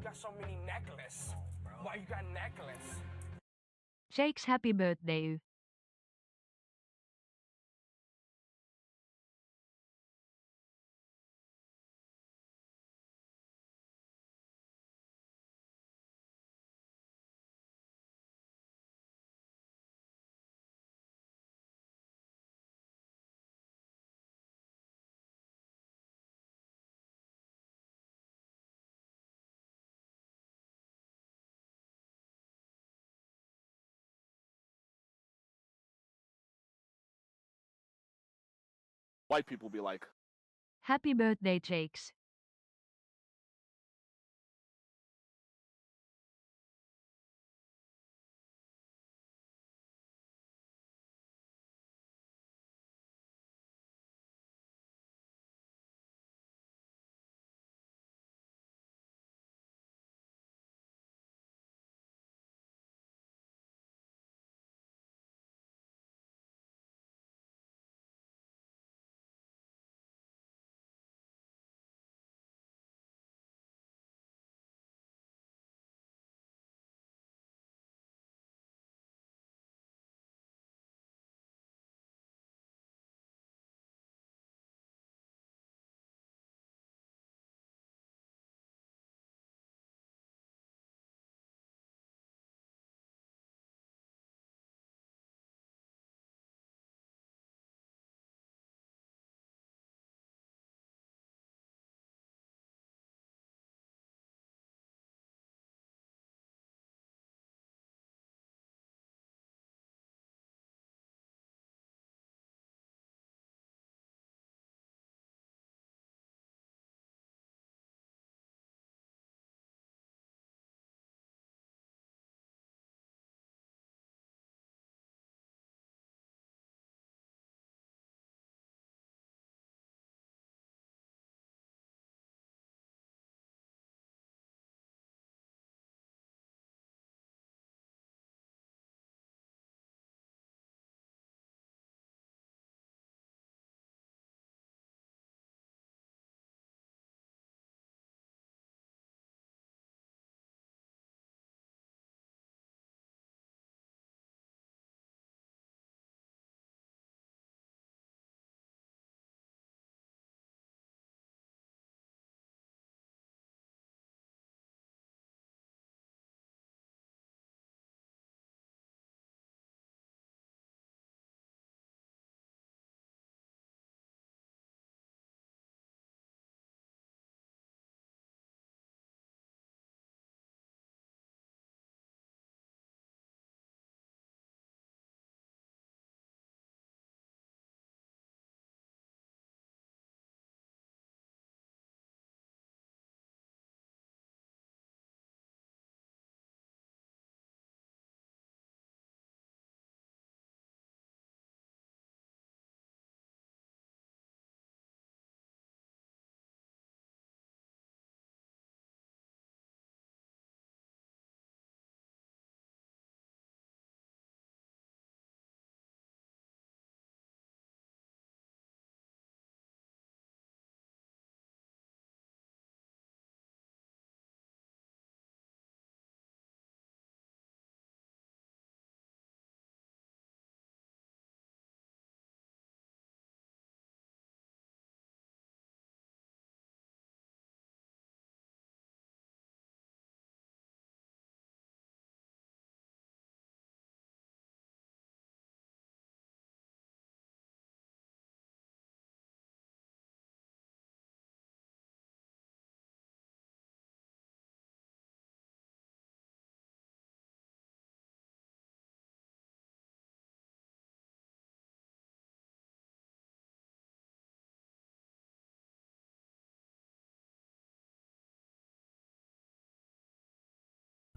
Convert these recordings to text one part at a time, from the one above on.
got so many necklaces? Why you got necklace? Jake's happy birthday. White people be like, Happy birthday, Jakes.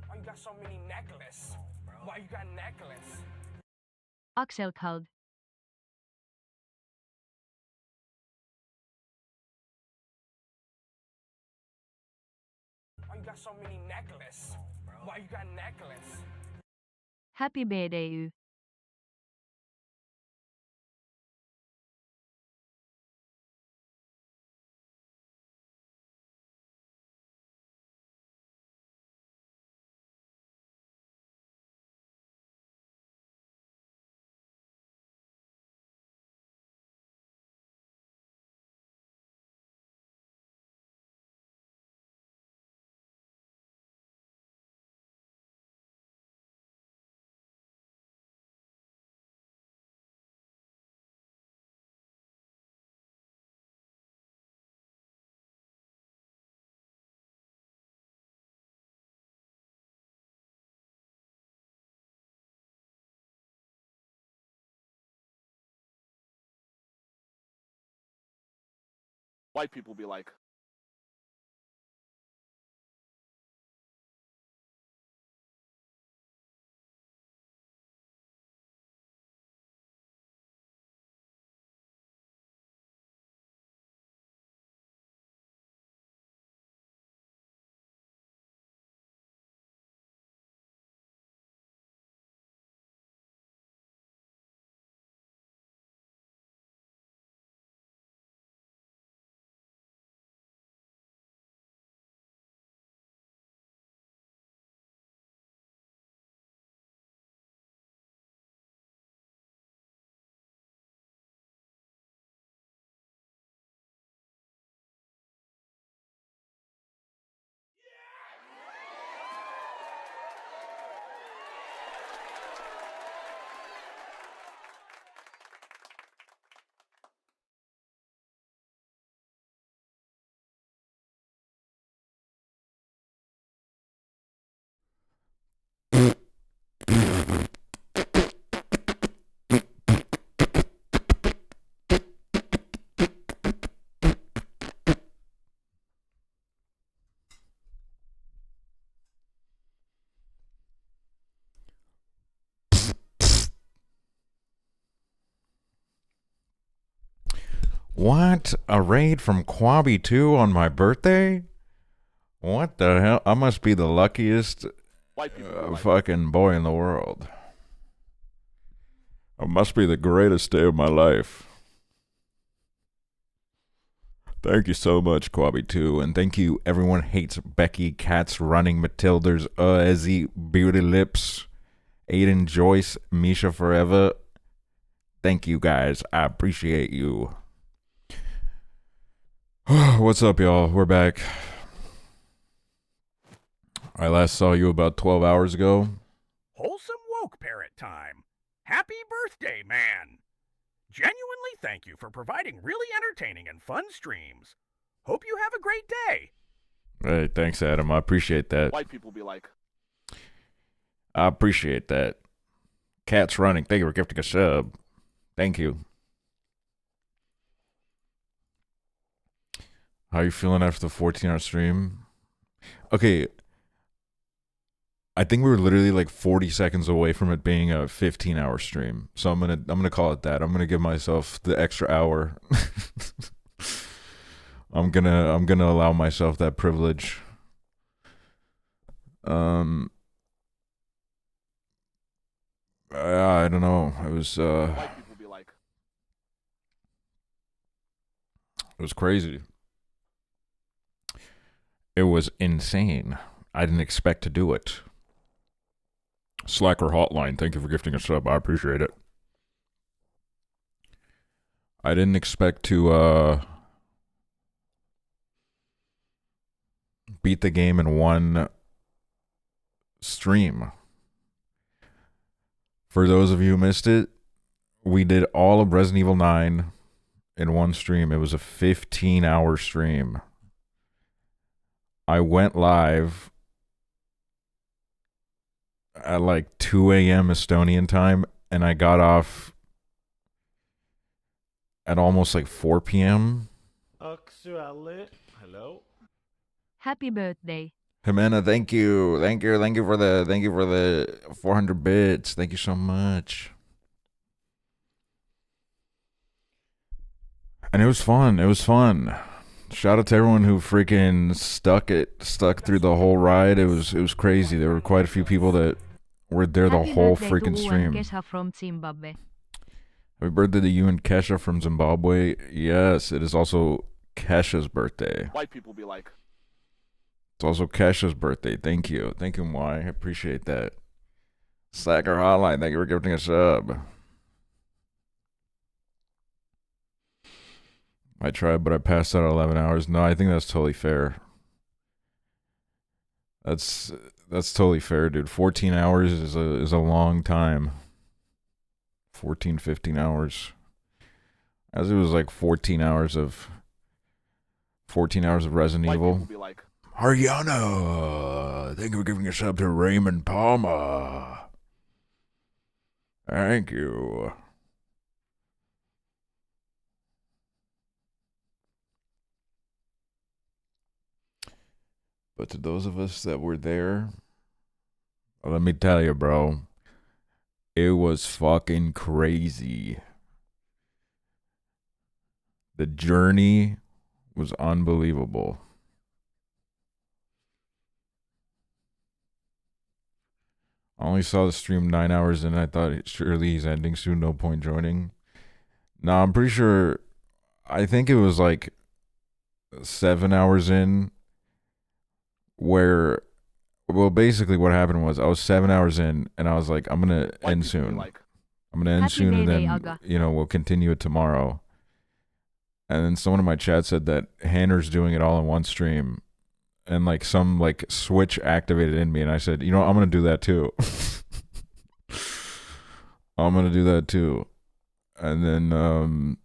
Why you got so many necklaces? Why you got necklace? Aksel called. Why you got so many necklaces? Why you got necklace? Happy birthday. White people be like, What? A raid from Quabi 2 on my birthday? What the hell? I must be the luckiest white people be like, fucking boy in the world. It must be the greatest day of my life. Thank you so much, Quabi 2, and thank you everyone hates Becky, Cats Running, Matilda's, Ezzy, Beauty Lips, Aiden, Joyce, Misha Forever. Thank you guys. I appreciate you. What's up, y'all? We're back. I last saw you about 12 hours ago. Wholesome woke parrot time. Happy birthday, man. Genuinely thank you for providing really entertaining and fun streams. Hope you have a great day. Hey, thanks, Adam. I appreciate that. white people be like, I appreciate that. Cats Running, thank you for gifting a sub. Thank you. How you feeling after the 14-hour stream? Okay. I think we were literally like 40 seconds away from it being a 15-hour stream. So I'm gonna call it that. I'm gonna give myself the extra hour. I'm gonna allow myself that privilege. I don't know. It was white people be like, it was crazy. It was insane. I didn't expect to do it. Slacker Hotline, thank you for gifting a sub. I appreciate it. I didn't expect to beat the game in one stream. For those of you who missed it, we did all of Resident Evil 9 in one stream. It was a 15-hour stream. I went live at like 2 a.m. Estonian time, and I got off at almost like 4 p.m. Aksually, hello. Happy birthday. Jimena, thank you for the 400 bits. Thank you so much. And it was fun. Shout out to everyone who freaking stuck through the whole ride. It was crazy. There were quite a few people that were there the Happy whole birthday freaking to stream. Kesha from Zimbabwe. Happy birthday to you and Kesha from Zimbabwe. Yes, it is also Kesha's birthday. white people be like, It's also Kesha's birthday. Thank you, Mwai. I appreciate that. Slacker Hotline, thank you for gifting a sub. I tried, but I passed out at 11 hours. No, I think that's totally fair. That's totally fair, dude. 14 hours is a long time. 14, 15 hours. As it was like 14 hours of Resident white Evil. people be like, Ariana, thank you for giving a sub to Raymond Palmer. Thank you. But to those of us that were there, let me tell you, bro, it was fucking crazy. The journey was unbelievable. I only saw the stream 9 hours in. I thought surely he's ending soon. No point joining. No, I'm pretty sure. I think it was like 7 hours in. Where, well, basically what happened was I was 7 hours in, and I was like, I'm gonna white end people be soon. like, I'm gonna end Happy soon, and birthday, then Aga. we'll continue it tomorrow. And then someone in my chat said that Hanner's doing it all in one stream, and like some like switch activated in me, and I said, I'm gonna do that too. I'm gonna do that too. And then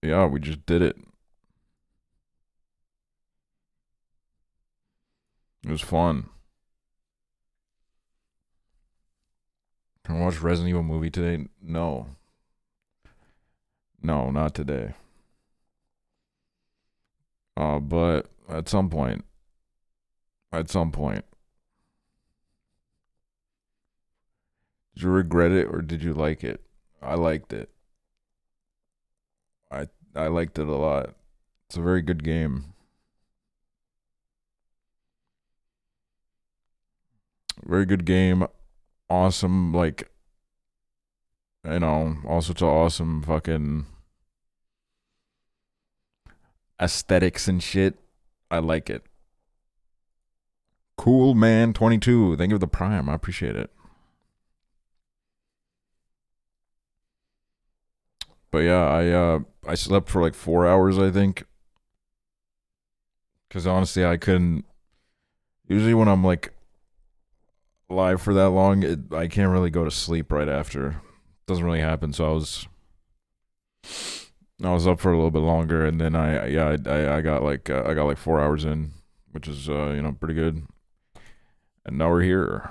yeah, we just did it. It was fun. Can I watch Resident Evil movie today? No. No, not today. But at some point. At some point. Did you regret it or did you like it? I liked it. I liked it a lot. It's a very good game. Very good game. Awesome, like, all sorts of awesome fucking aesthetics and shit. I like it. Cool, man. 22. Thank you for the prime. I appreciate it. But yeah, I slept for like 4 hours, I think. Because honestly, I couldn't. Usually when I'm like live for that long, I can't really go to sleep right after. Doesn't really happen. So I was up for a little bit longer, and then I got like 4 hours in, which is pretty good. And now we're here.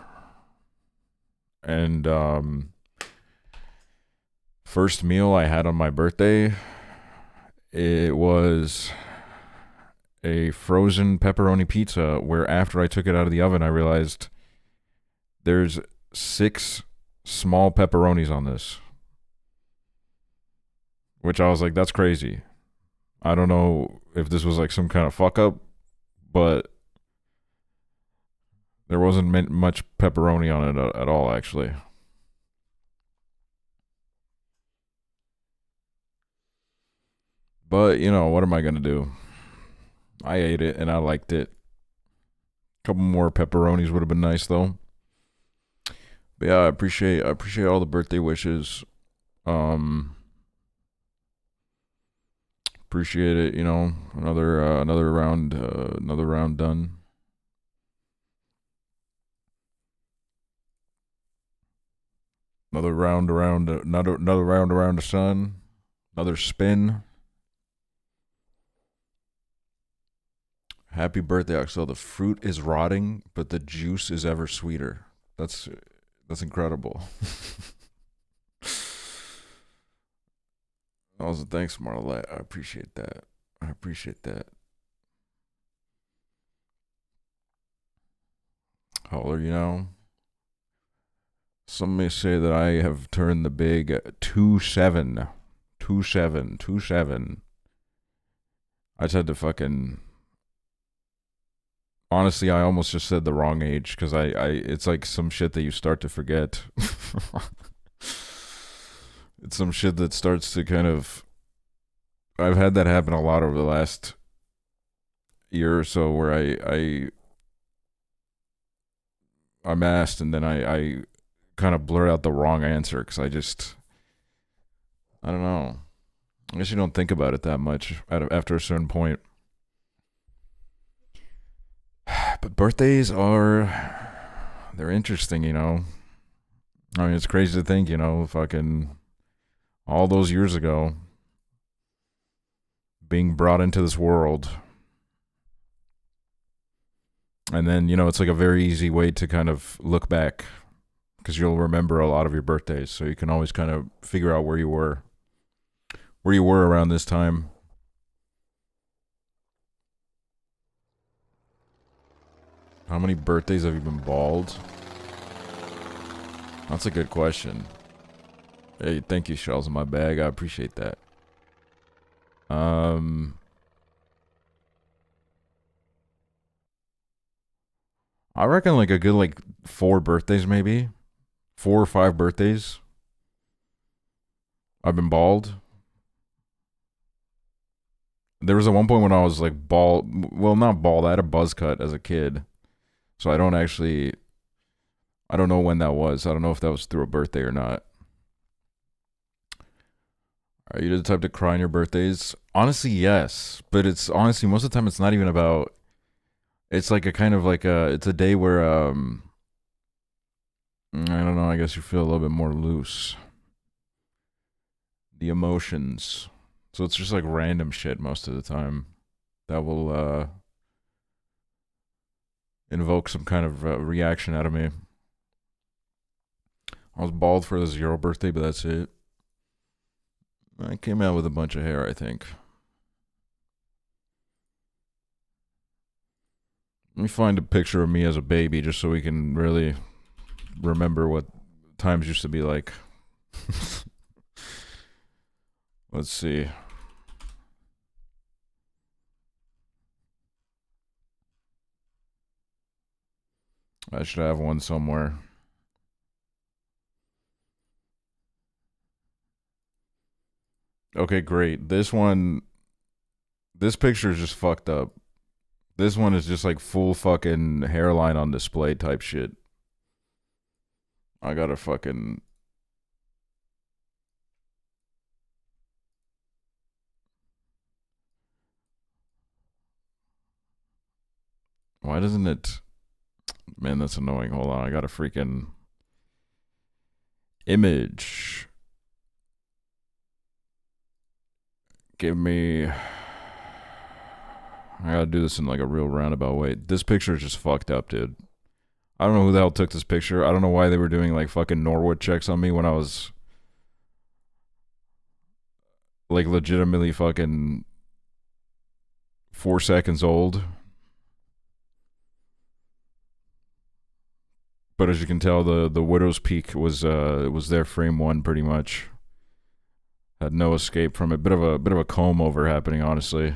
And first meal I had on my birthday, it was a frozen pepperoni pizza, where after I took it out of the oven, I realized there's 6 small pepperonis on this. Which I was like, that's crazy. I don't know if this was like some kind of fuck up, but there wasn't much pepperoni on it at all, actually. But, what am I going to do? I ate it and I liked it. A couple more pepperonis would have been nice, though. But yeah, I appreciate all the birthday wishes. Appreciate it, another round done. Another round around the sun. Another spin. Happy birthday, Aksel. The fruit is rotting, but the juice is ever sweeter. That's incredible. Also, thanks, Marlette. I appreciate that. How old are you now? Some may say that I have turned the big 27. 27. I just had to fucking... Honestly, I almost just said the wrong age, because it's like some shit that you start to forget. It's some shit that starts to kind of... I've had that happen a lot over the last year or so, where I'm asked, and then I kind of blurt out the wrong answer, because I don't know. I guess you don't think about it that much after a certain point. But birthdays they're interesting, I mean, it's crazy to think, fucking all those years ago, being brought into this world. And then, it's like a very easy way to kind of look back, because you'll remember a lot of your birthdays. So you can always kind of figure out where you were around this time. How many birthdays have you been bald? That's a good question. Hey, thank you, Shells in my bag. I appreciate that. I reckon like a good like 4 birthdays maybe. 4 or 5 birthdays. I've been bald. There was at one point when I was like bald. Well, not bald. I had a buzz cut as a kid. So I don't know when that was. I don't know if that was through a birthday or not. Are you the type to cry on your birthdays? Honestly, yes. But it's honestly, most of the time it's not even about, it's like a kind of like it's a day where, I don't know, I guess you feel a little bit more loose. The emotions. So it's just like random shit most of the time that will invoke some kind of reaction out of me. I was bald for the 0 birthday, but that's it. I came out with a bunch of hair, I think. Let me find a picture of me as a baby just so we can really remember what times used to be like. Let's see. I should have one somewhere. Okay, great. This picture is just fucked up. This one is just like full fucking hairline on display type shit. I gotta fucking... Why doesn't it... Man, that's annoying. Hold on, I got a freaking image. Give me... I gotta do this in like a real roundabout way. This picture is just fucked up, dude. I don't know who the hell took this picture. I don't know why they were doing like fucking Norwood checks on me when I was like legitimately fucking 4 seconds old. But as you can tell, the widow's peak was their frame 1 pretty much. Had no escape from it. Bit of a comb over happening, honestly.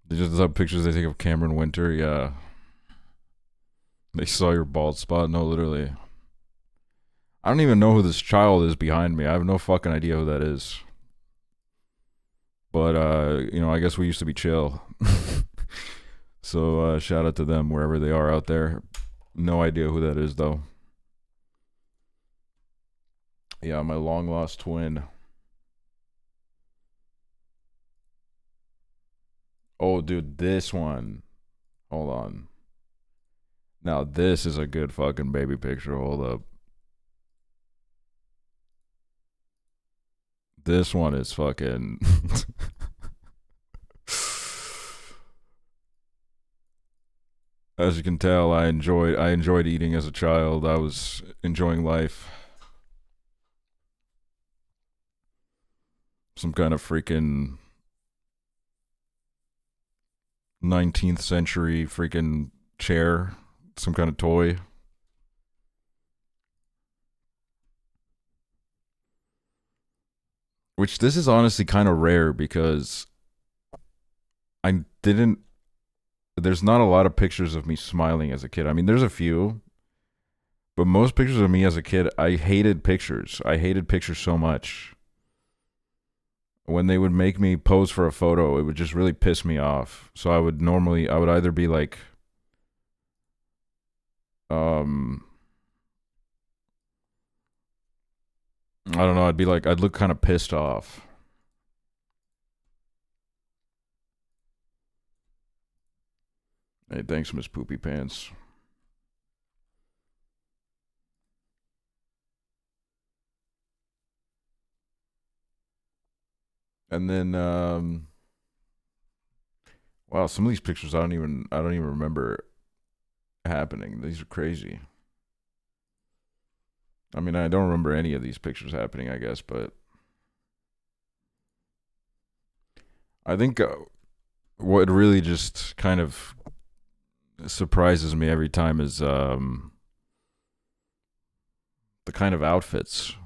They just have pictures they take of Cameron Winter. Yeah, they saw your bald spot. No, literally. I don't even know who this child is behind me. I have no fucking idea who that is. But you know, I guess we used to be chill. So shout out to them wherever they are out there. No idea who that is though. Yeah, my long lost twin. Oh, dude, this one. Hold on. Now, this is a good fucking baby picture. Hold up. This one is fucking... As you can tell, I enjoyed eating as a child. I was enjoying life. Some kind of freaking 19th century freaking chair. Some kind of toy. Which this is honestly kind of rare because there's not a lot of pictures of me smiling as a kid. I mean, there's a few, but most pictures of me as a kid, I hated pictures. I hated pictures so much. When they would make me pose for a photo, it would just really piss me off. So I would either be like, I don't know, I'd look kind of pissed off. Hey, thanks, Miss Poopy Pants. And then, wow, some of these pictures I don't even remember happening. These are crazy. I mean, I don't remember any of these pictures happening, I guess, but I think what really just kind of surprises me every time is the kind of outfits.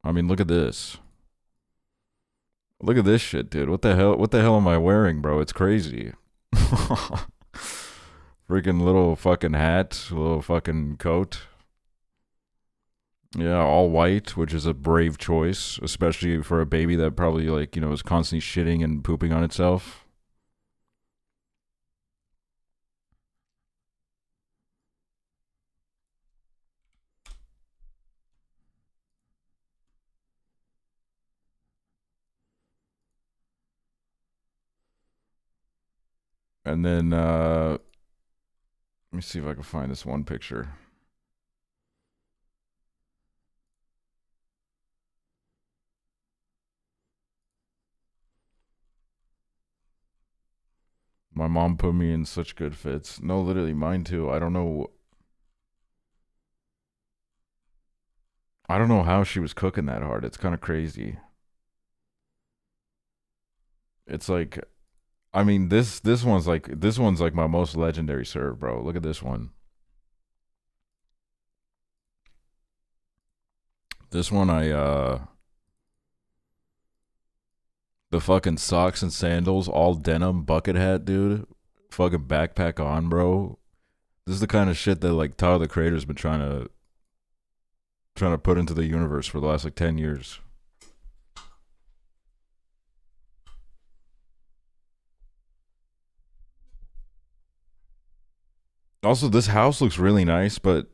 I mean, look at this. Look at this shit, dude. What the hell? What the hell am I wearing, bro? It's crazy. Freaking little fucking hat, little fucking coat. Yeah, all white, which is a brave choice, especially for a baby that probably, like, you know, is constantly shitting and pooping on itself. And then, let me see if I can find this one picture. My mom put me in such good fits. No, literally, mine too. I don't know how she was cooking that hard. It's kind of crazy. It's like, I mean, this one's like my most legendary serve, bro. Look at this one. This one, the fucking socks and sandals, all denim, bucket hat, dude. Fucking backpack on, bro. This is the kind of shit that, like, Tyler the Creator's been trying to put into the universe for the last, like, 10 years. Also, this house looks really nice, but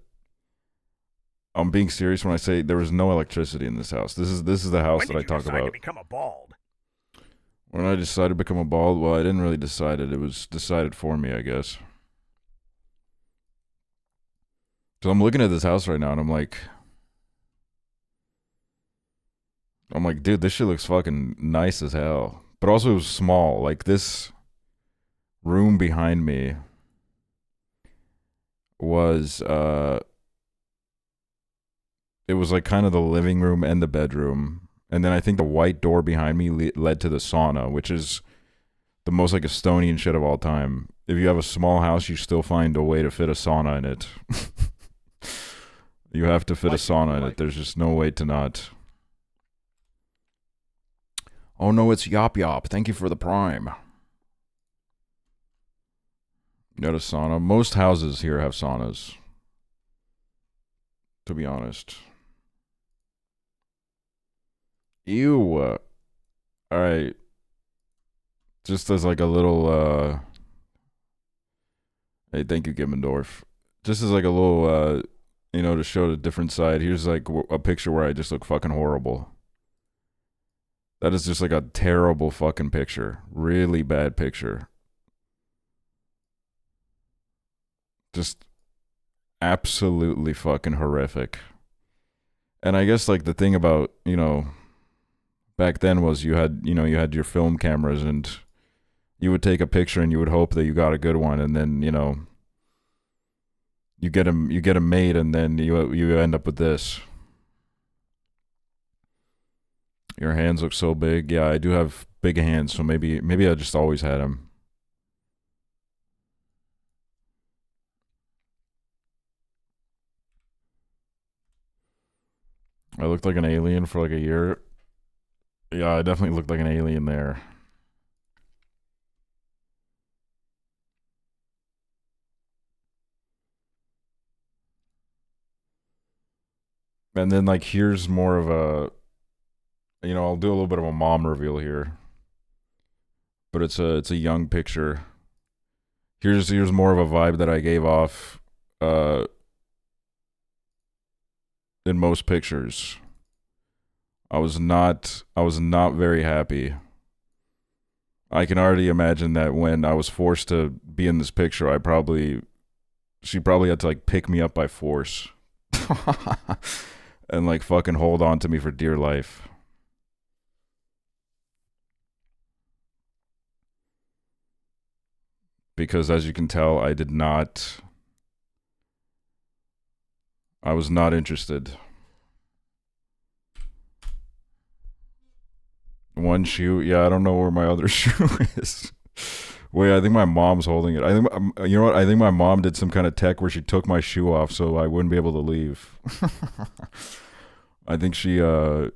I'm being serious when I say there was no electricity in this house. This is the house that I talk about. When did you decide to become a bald? When I decided to become a bald, well, I didn't really decide it. It was decided for me, I guess. So I'm looking at this house right now, and I'm like, dude, this shit looks fucking nice as hell. But also, it was small. Like, this room behind me was, it was like kind of the living room and the bedroom. And then I think the white door behind me led to the sauna, which is the most, like, Estonian shit of all time. If you have a small house, you still find a way to fit a sauna in it. You have to fit a sauna in it. There's just no way to not. Oh no, it's Yop Yop. Thank you for the prime. You got a sauna. Most houses here have saunas, to be honest. Ew. Alright. Just as like a little, hey, thank you, Gimmendorf. Just as like a little, you know, to show the different side. Here's like a picture where I just look fucking horrible. That is just like a terrible fucking picture. Really bad picture. Just absolutely fucking horrific. And I guess, like, the thing about, you know, back then was you had your film cameras, and you would take a picture and you would hope that you got a good one, and then, you know, you get them made, and then you end up with this. Your hands look so big. Yeah, I do have big hands, so maybe I just always had them. I looked like an alien for like a year. Yeah, I definitely looked like an alien there. And then, like, here's more of a, you know, I'll do a little bit of a mom reveal here. But it's a young picture. Here's more of a vibe that I gave off in most pictures. I was not very happy. I can already imagine that when I was forced to be in this picture, she probably had to, like, pick me up by force. And, like, fucking hold on to me for dear life. Because, as you can tell, I was not interested. One shoe. Yeah, I don't know where my other shoe is. Wait, I think my mom's holding it. I think you know what? I think my mom did some kind of tech where she took my shoe off so I wouldn't be able to leave. I think she was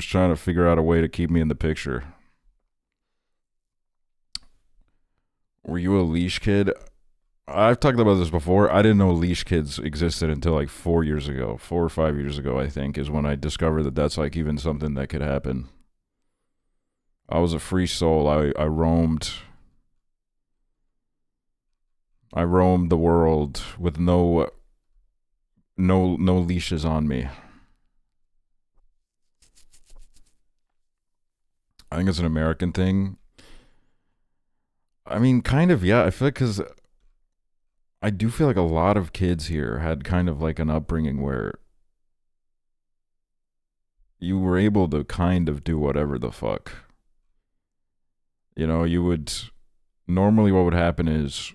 trying to figure out a way to keep me in the picture. Were you a leash kid? I've talked about this before. I didn't know leash kids existed until like 4 years ago. 4 or 5 years ago, I think, is when I discovered that that's like even something that could happen. I was a free soul. I roamed the world with no leashes on me. I think it's an American thing. I mean, kind of, yeah. I feel like because I do feel like a lot of kids here had kind of like an upbringing where you were able to kind of do whatever the fuck. You know, you would normally what would happen is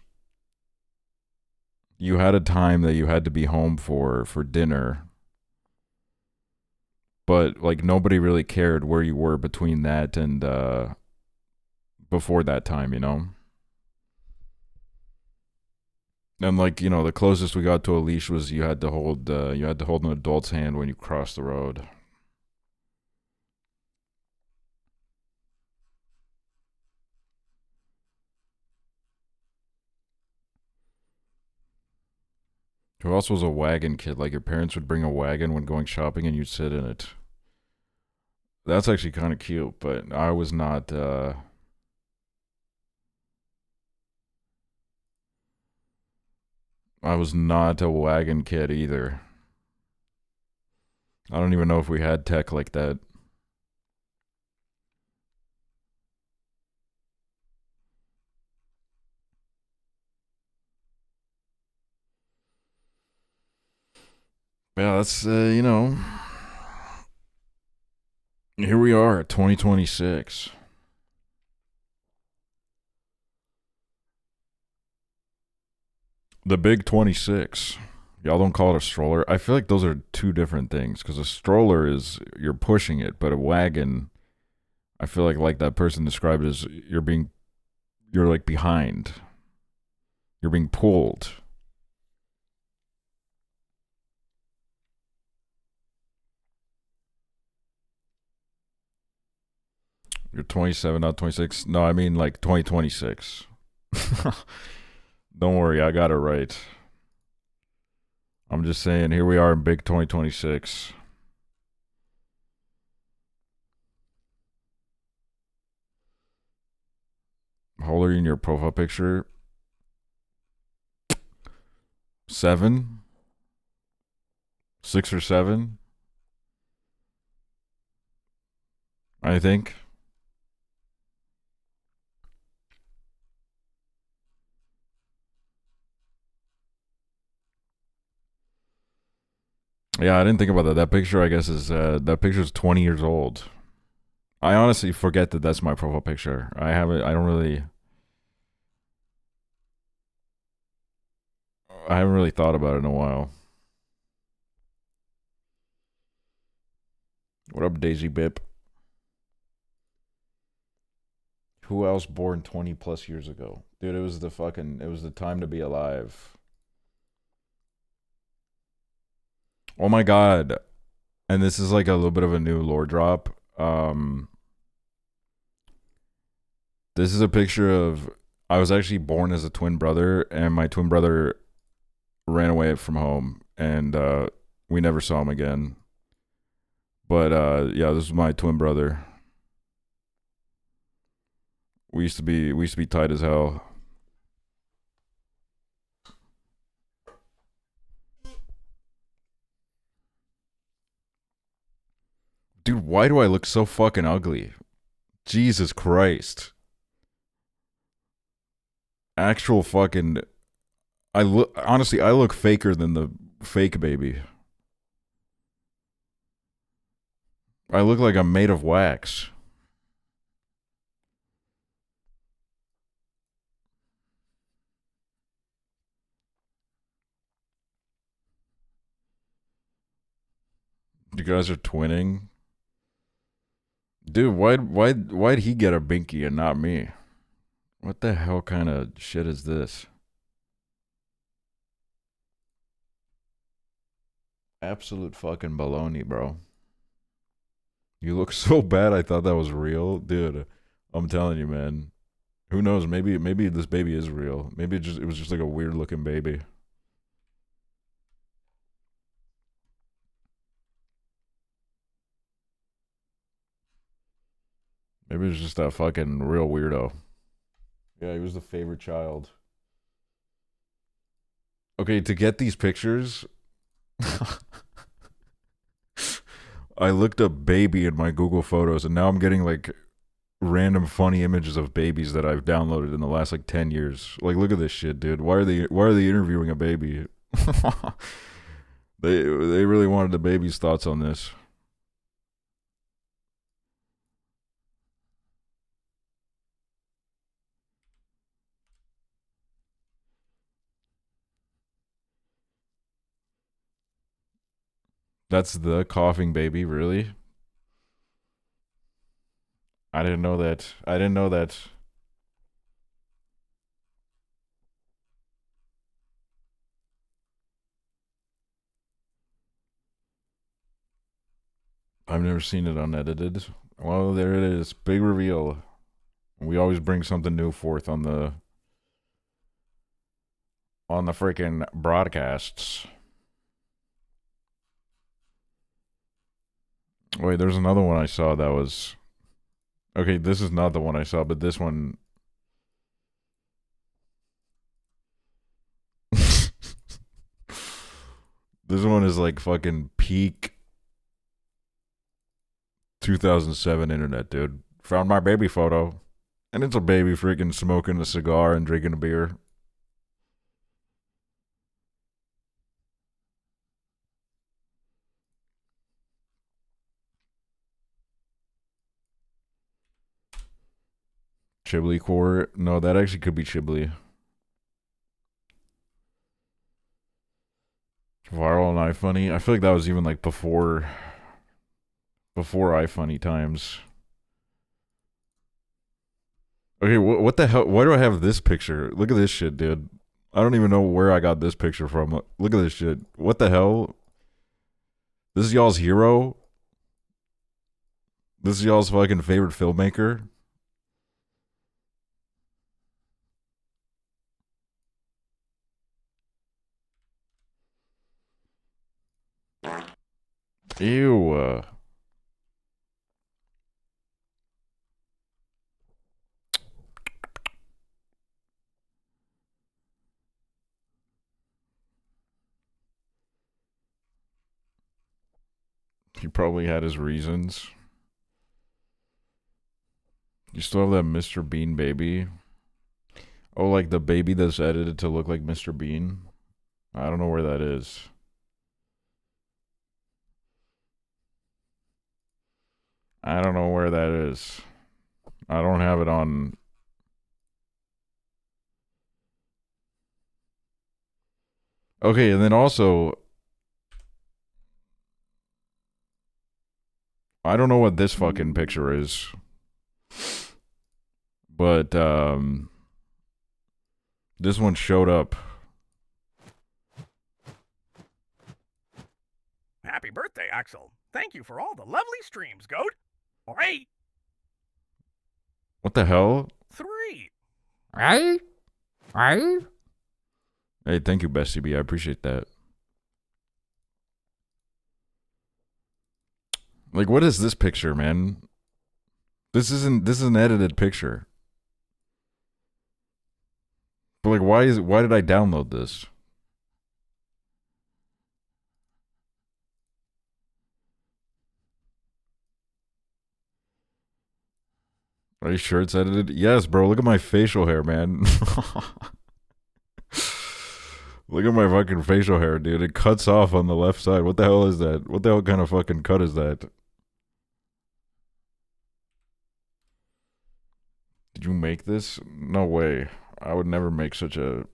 you had a time that you had to be home for dinner, but like nobody really cared where you were between that and before that time, you know. And like, you know, the closest we got to a leash was you had to hold an adult's hand when you crossed the road. Who else was a wagon kid? Like your parents would bring a wagon when going shopping and you'd sit in it. That's actually kind of cute, but I was not I was not a wagon kid either. I don't even know if we had tech like that. Yeah, that's, you know, here we are at 2026. The big 26. Y'all don't call it a stroller. I feel like those are two different things because a stroller is you're pushing it, but a wagon, I feel like that person described it as you're like behind. You're being pulled. You're 27, not 26. No, I mean like 2026. Don't worry, I got it right. I'm just saying, here we are in big 2026. How old are you in your profile picture? 7? 6 or 7? I think. Yeah, I didn't think about that. That picture, I guess, is that picture's 20 years old. I honestly forget that that's my profile picture. I haven't really thought about it in a while. What up, Daisy Bip? Who else born 20 plus years ago? Dude, it was the time to be alive. Oh my god. And this is like a little bit of a new lore drop. This is a picture of I was actually born as a twin brother, and my twin brother ran away from home, and we never saw him again. But yeah, this is my twin brother. We used to be tight as hell. Dude, why do I look so fucking ugly? Jesus Christ. Actual fucking I look faker than the fake baby. I look like I'm made of wax. You guys are twinning? Dude, why'd he get a binky and not me? What the hell kind of shit is this? Absolute fucking baloney, bro. You look so bad. I thought that was real, dude. I'm telling you, man. Who knows? Maybe this baby is real. Maybe it was just like a weird looking baby. Maybe it was just that fucking real weirdo. Yeah, he was the favorite child. Okay, to get these pictures, I looked up baby in my Google Photos, and now I'm getting like random funny images of babies that I've downloaded in the last like 10 years. Like, look at this shit, dude. Why are they interviewing a baby? They really wanted the baby's thoughts on this. That's the coughing baby, really? I didn't know that. I didn't know that. I've never seen it unedited. Well, there it is. Big reveal. We always bring something new forth on the freaking broadcasts. Wait, there's another one I saw that was... Okay, this is not the one I saw, but this one... This one is like fucking peak 2007 internet, dude. Found my baby photo. And it's a baby freaking smoking a cigar and drinking a beer. Chibli core. No, that actually could be Chibli. Viral and iFunny. I feel like that was even like before iFunny times. Okay, what the hell? Why do I have this picture? Look at this shit, dude. I don't even know where I got this picture from. Look at this shit. What the hell? This is y'all's hero? This is y'all's fucking favorite filmmaker? Ew. He probably had his reasons. You still have that Mr. Bean baby? Oh, like the baby that's edited to look like Mr. Bean? I don't know where that is. I don't know where that is. I don't have it on. Okay, and then also, I don't know what this fucking picture is. But this one showed up. Happy birthday, Aksel. Thank you for all the lovely streams, goat. 8, What the hell? 3. Hey, thank you, Bestie B. I appreciate that. Like, what is this picture, man? This is an edited picture. But like, why did I download this? Are you sure it's edited? Yes, bro. Look at my facial hair, man. Look at my fucking facial hair, dude. It cuts off on the left side. What the hell is that? What the hell kind of fucking cut is that? Did you make this? No way. I would never make such a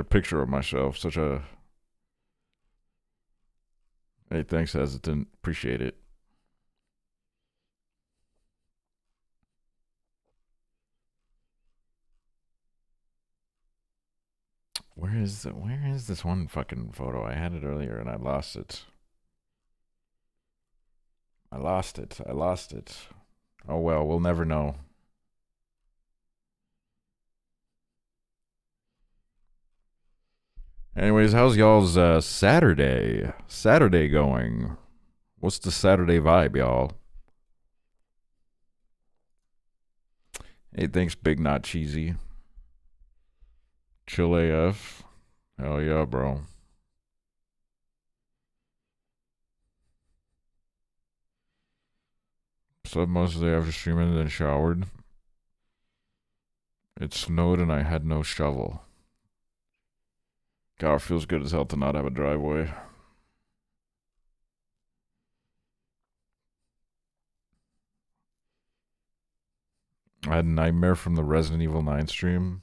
picture of myself. Hey, thanks, Hesitant. Appreciate it. where is this one fucking photo? I had it earlier and I lost it. I lost it. Oh well, we'll never know. Anyways, how's y'all's Saturday going? What's the Saturday vibe, y'all? Hey, thanks, Big Not Cheesy. Chill AF. Hell yeah, bro. Slept most of the day after streaming and then showered. It snowed and I had no shovel. God, it feels good as hell to not have a driveway. I had a nightmare from the Resident Evil 9 stream.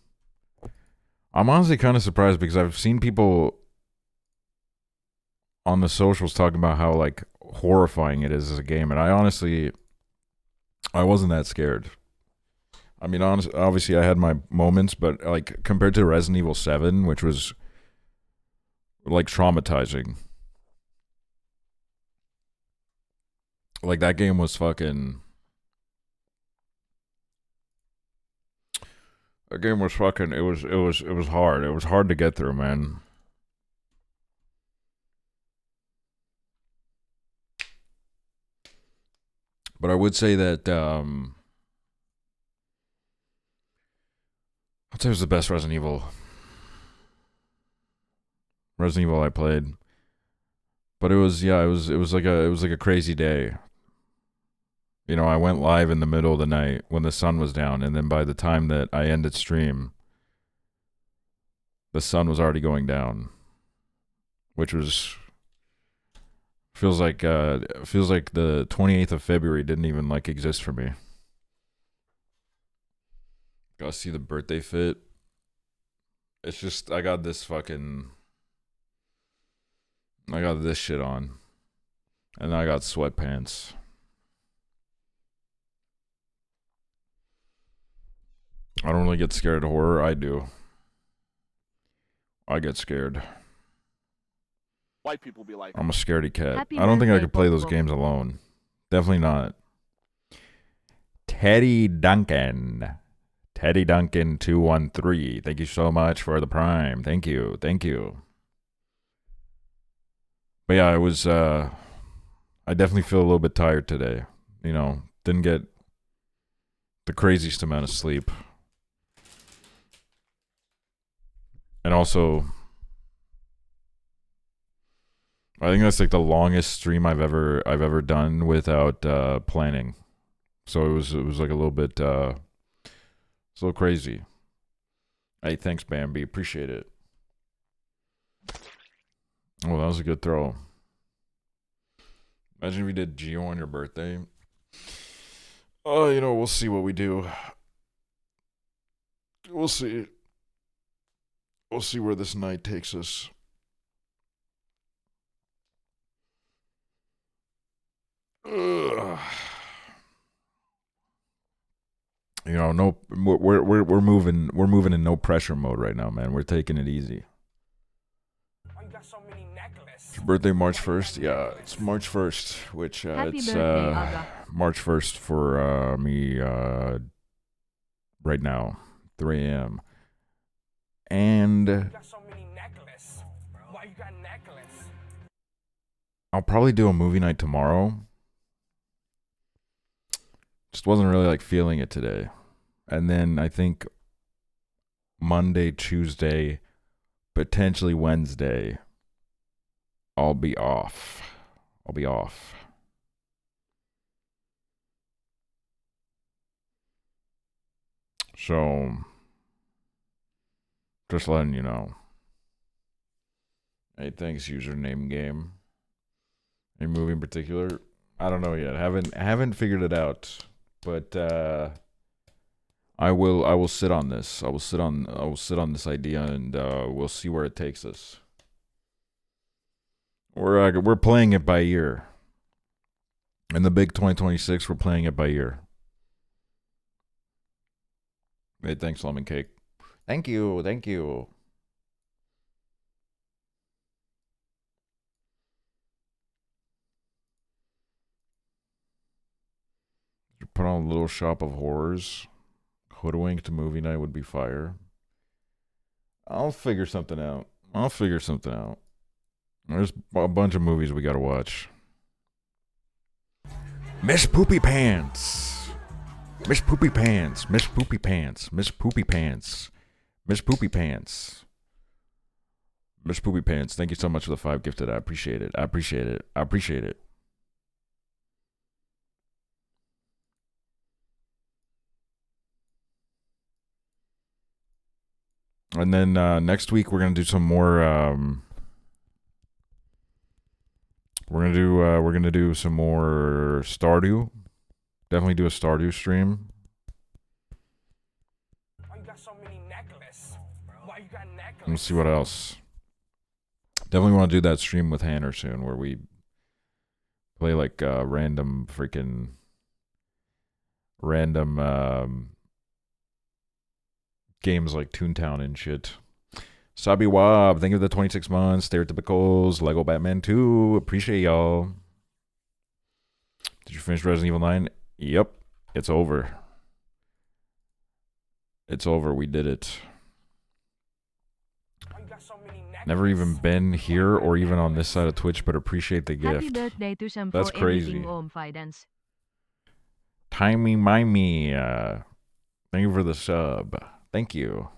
I'm honestly kind of surprised because I've seen people on the socials talking about how like horrifying it is as a game, and I wasn't that scared. I mean, obviously I had my moments, but like compared to Resident Evil 7, which was like traumatizing. Like that game was fucking... That game was fucking... It was hard. It was hard to get through, man. But I would say that I'd say it was the best Resident Evil I played. But it was like a crazy day. You know, I went live in the middle of the night when the sun was down, and then by the time that I ended stream, the sun was already going down, which was feels like the 28th of February didn't even like exist for me. Gotta see the birthday fit. It's just I got this shit on, and I got sweatpants. I don't really get scared of horror. I do. I get scared. White people be like, I'm a scaredy cat. Happy I don't think I birthday, could play those Popo. games alone. Definitely not. Teddy Duncan 213. Thank you so much for the prime. Thank you. But yeah, I definitely feel a little bit tired today. You know, didn't get the craziest amount of sleep. And also, I think that's like the longest stream I've ever done without planning. So it was like a little bit it's a little crazy. Hey, thanks Bambi, appreciate it. Oh, that was a good throw. Imagine if we did Geo on your birthday. Oh, you know, we'll see what we do. We'll see. We'll see where this night takes us. Ugh. You know, we're moving in no pressure mode right now, man. We're taking it easy. Why you got so many necklaces? Your birthday March 1st? Yeah, it's March 1st, which Happy it's birthday, Aga. March 1st for me right now, 3 a.m. And You got so many necklaces. Why you got necklace? I'll probably do a movie night tomorrow. Just wasn't really like feeling it today. And then I think Monday, Tuesday, potentially Wednesday, I'll be off. So, just letting you know. Hey, thanks, username game. Any movie in particular? I don't know yet. Haven't figured it out. But I will sit on this. I will sit on this idea, and we'll see where it takes us. We're playing it by ear. In the big 2026, we're playing it by ear. Hey, thanks, Lemon Cake. Thank you. Put on a Little Shop of Horrors. Hoodwinked movie night would be fire. I'll figure something out. There's a bunch of movies we gotta watch. Miss Poopy Pants. Miss Poopy Pants. Miss Poopy Pants. Miss Poopy Pants. Miss Poopy Pants. Miss Poopy Pants. Thank you so much for the 5 gifted. I appreciate it. And then next week we're gonna do some more. We're gonna do some more Stardew. Definitely do a Stardew stream. Why you got so many necklaces? Why you got necklaces? Let's see what else. Definitely want to do that stream with Hanner soon, where we play like random games like Toontown and shit. Sabi Wab, thank you for the 26 months. Stereotypicals, Lego Batman 2. Appreciate y'all. Did you finish Resident Evil 9? Yep. It's over. We did it. Why you got so many necklaces? Never even been here or even on this side of Twitch, but appreciate the Happy gift. birthday to Sam That's for crazy. everything Om Fidance. Timey Mimey. Thank you for the sub. Thank you.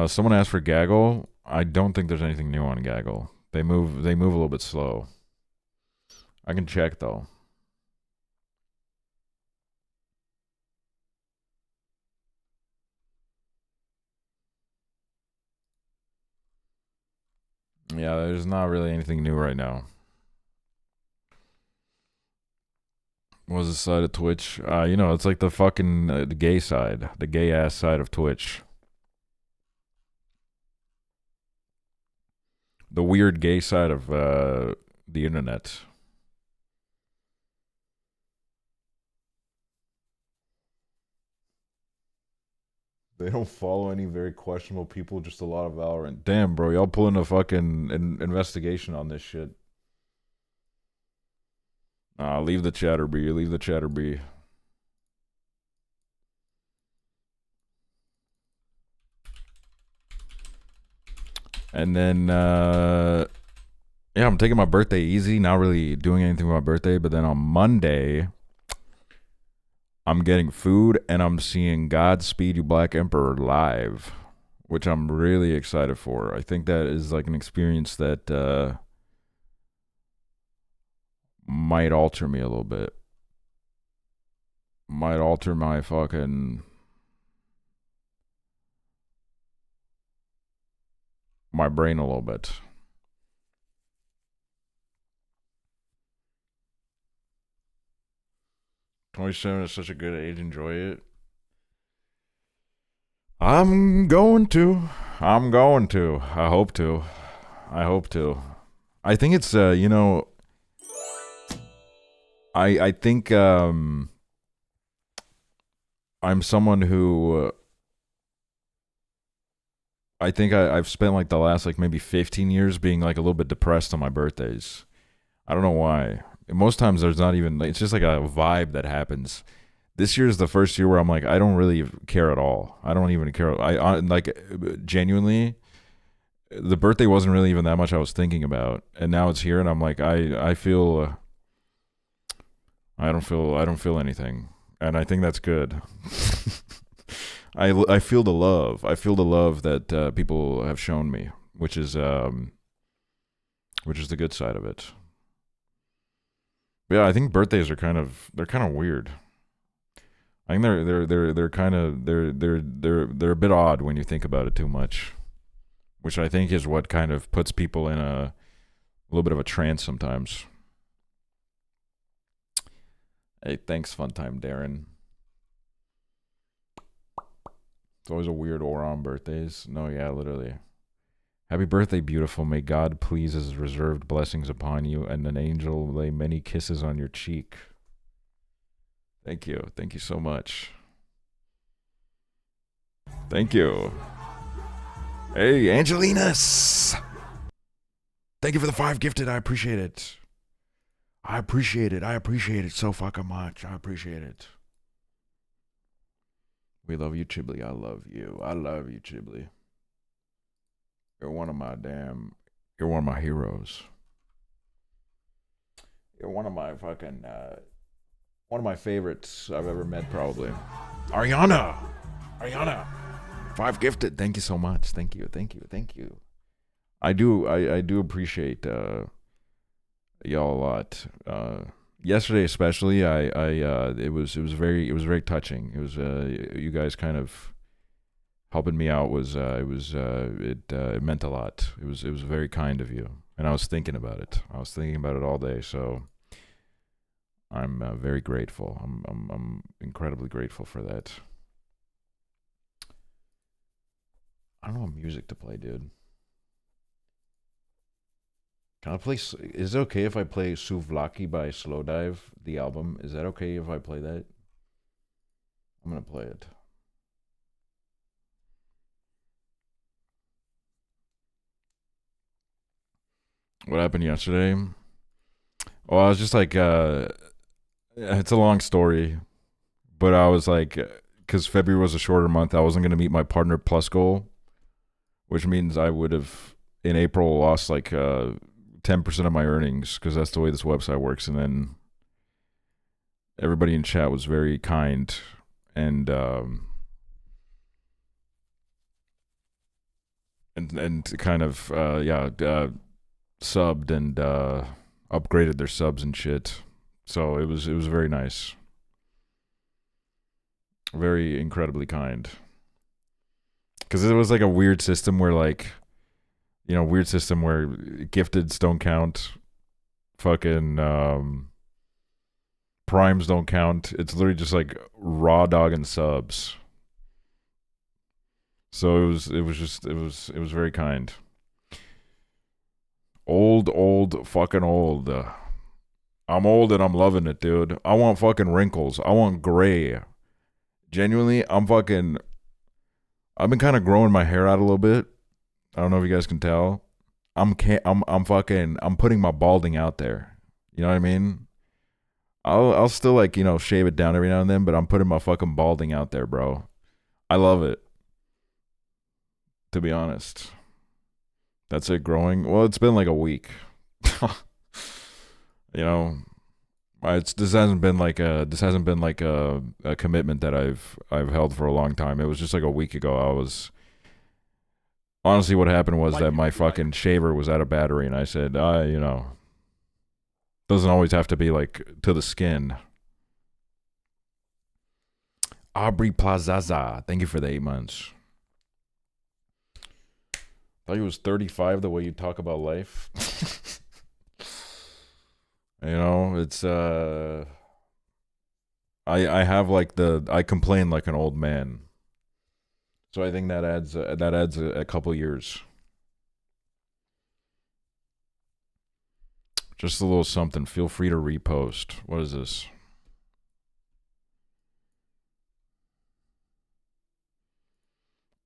Someone asked for Gaggle. I don't think there's anything new on Gaggle. They move a little bit slow. I can check though. Yeah, there's not really anything new right now. What was the side of Twitch? It's like the fucking the gay side, the gay ass side of Twitch. The weird gay side of the internet. They don't follow any very questionable people, just a lot of Valorant. Damn, bro, y'all pulling a fucking investigation on this shit. Leave the chatter be. And then, yeah, I'm taking my birthday easy. Not really doing anything with my birthday. But then on Monday, I'm getting food and I'm seeing Godspeed You Black Emperor live, which I'm really excited for. I think that is like an experience that might alter me a little bit. Might alter my fucking... my brain a little bit. 27 is such a good age. Enjoy it. I'm going to. I hope to. I think it's I think I'm someone who I think I've spent like the last like maybe 15 years being like a little bit depressed on my birthdays. I don't know why. Most times there's not even, it's just like a vibe that happens. This year is the first year where I'm like, I don't really care at all. I don't even care. I like genuinely, the birthday wasn't really even that much I was thinking about, and now it's here, and I'm like, I feel, I don't feel anything, and I think that's good. I feel the love. I feel the love that people have shown me, which is the good side of it. But yeah, I think birthdays are kind of weird. I think they're a bit odd when you think about it too much, which I think is what kind of puts people in a little bit of a trance sometimes. Hey, thanks, Fun Time Darren. It's always a weird aura on birthdays. No, yeah, literally. Happy birthday, beautiful. May God please his reserved blessings upon you, and an angel lay many kisses on your cheek. Thank you. Thank you so much. Thank you. Hey, Angelinas! Thank you for the 5 gifted. I appreciate it. I appreciate it. I appreciate it so fucking much. I appreciate it. We love you, Chibli. I love you. I love you, Chibli. You're one of my heroes. You're one of my fucking, one of my favorites I've ever met, probably. Ariana! 5 gifted. Thank you so much. Thank you. I do appreciate, y'all a lot. Yesterday especially, it was very touching. It was, you guys kind of helping me out it meant a lot. It was very kind of you. And I was thinking about it. I was thinking about it all day. So I'm very grateful. I'm incredibly grateful for that. I don't know what music to play, dude. Can I play? Is it okay if I play Souvlaki by Slowdive, the album? Is that okay if I play that? I'm gonna play it. What happened yesterday? Well, I was just like, it's a long story, but I was like, because February was a shorter month, I wasn't gonna meet my Partner Plus goal, which means I would have in April lost like 10% of my earnings, because that's the way this website works. And then everybody in chat was very kind and kind of subbed and upgraded their subs and shit. So it was very nice, very incredibly kind. Because it was like a weird system where like, you know, where gifteds don't count, fucking primes don't count. It's literally just like raw dog and subs. So it was very kind. Old, fucking old. I'm old and I'm loving it, dude. I want fucking wrinkles. I want gray. Genuinely, I've been kind of growing my hair out a little bit. I don't know if you guys can tell. I'm putting my balding out there. You know what I mean? I'll still like, you know, shave it down every now and then, but I'm putting my fucking balding out there, bro. I love it. To be honest. That's it growing. Well, it's been like a week. You know, this hasn't been like a commitment that I've held for a long time. It was just like a week ago. Honestly, what happened was that my fucking shaver was out of battery, and I said, you know, doesn't always have to be like to the skin. Aubrey Plazaza, thank you for the 8 months. I thought he was 35 the way you talk about life. You know, it's I have like I complain like an old man. So I think that adds a couple years. Just a little something. Feel free to repost. What is this?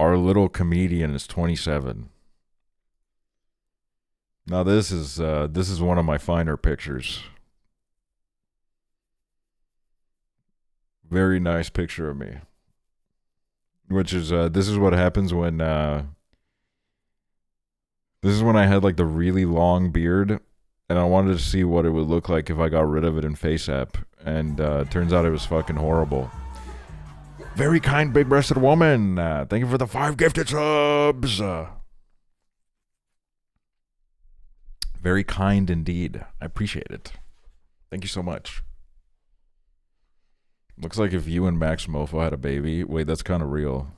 Our little comedian is 27. Now this is one of my finer pictures. Very nice picture of me. Which is this is what happens when this is when I had like the really long beard, and I wanted to see what it would look like if I got rid of it in FaceApp, and turns out it was fucking horrible. Very kind, big-breasted woman. Thank you for the 5 gifted subs. Very kind indeed. I appreciate it. Thank you so much. Looks like if you and Max Mofo had a baby. Wait, that's kind of real.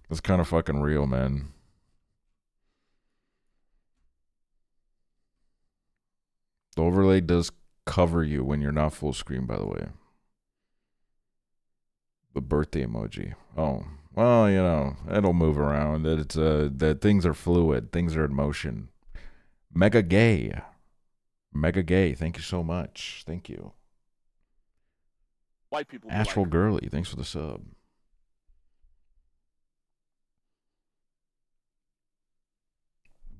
That's kind of fucking real, man. The overlay does cover you when you're not full screen, by the way. The birthday emoji. Oh, well, you know, it'll move around. It's that things are fluid. Things are in motion. Mega gay. Mega gay. Thank you so much. Thank you. White people. Astral Girly. Thanks for the sub.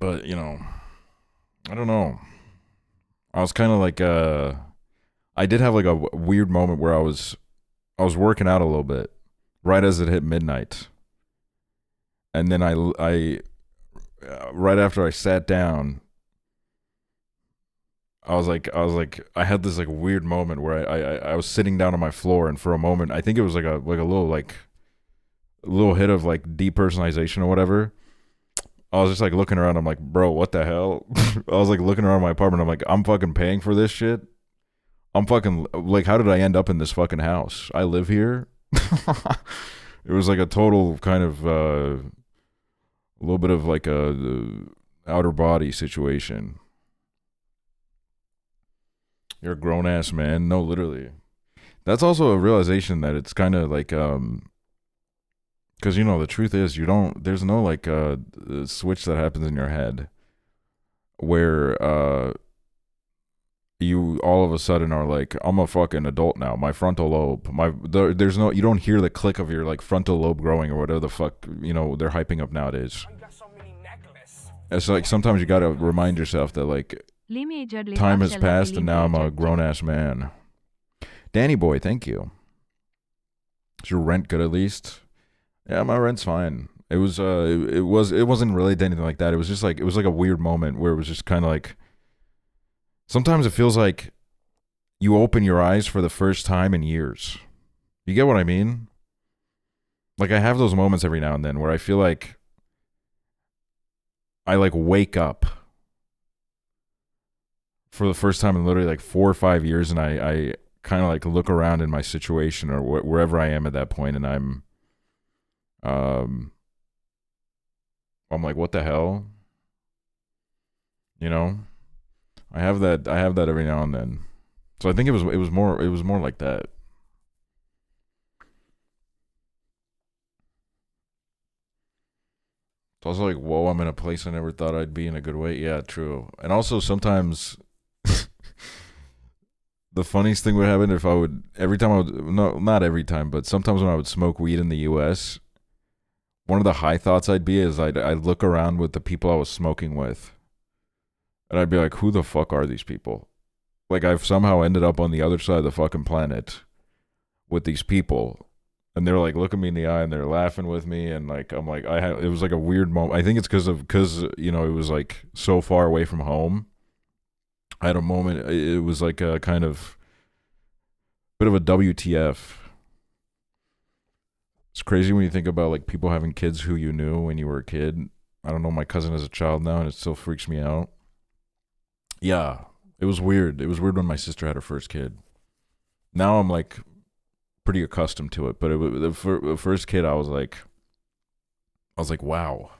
But, you know, I don't know. I was kind of like I did have like a weird moment where I was working out a little bit right as it hit midnight. And then I right after I sat down, I had this like weird moment where I was sitting down on my floor, and for a moment I think it was like a little hit of like depersonalization or whatever. I was just like looking around. I'm like, bro, what the hell? I was like looking around my apartment. I'm like, I'm fucking paying for this shit. I'm fucking like, how did I end up in this fucking house? I live here. It was like a total kind of a little bit of like a outer body situation. You're a grown ass man. No, literally. That's also a realization that it's kind of like because you know the truth is there's no like switch that happens in your head where you all of a sudden are like, I'm a fucking adult now. My frontal lobe, there's no, you don't hear the click of your like frontal lobe growing or whatever the fuck they're hyping up nowadays. Why you got so many necklaces? It's like sometimes you gotta remind yourself that like time has passed and now I'm a grown ass man. Danny boy, thank you. Is your rent good at least? Yeah, my rent's fine. It wasn't related to anything like that. It was just like, it was like a weird moment where it was just kind of like, sometimes it feels like you open your eyes for the first time in years. You get what I mean? Like I have those moments every now and then where I feel like I like wake up for the first time in literally like 4 or 5 years, and I kind of like look around in my situation or wherever I am at that point, and I'm like, what the hell? I have that every now and then. So I think it was more like that. It's also like, whoa, I'm in a place I never thought I'd be in a good way. Yeah, true. And also sometimes the funniest thing would happen if every time I would, no, not every time, but sometimes when I would smoke weed in the US, one of the high thoughts I'd be is I'd look around with the people I was smoking with, and I'd be like, who the fuck are these people? Like I've somehow ended up on the other side of the fucking planet with these people, and they're like looking me in the eye and they're laughing with me, and like I'm like it was like a weird moment. I think it's because it was like so far away from home. I had a moment. It was like a kind of bit of a WTF. It's crazy when you think about like people having kids who you knew when you were a kid. I don't know. My cousin has a child now, and it still freaks me out. Yeah, it was weird. It was weird when my sister had her first kid. Now I'm like pretty accustomed to it, but the first kid, I was like, wow.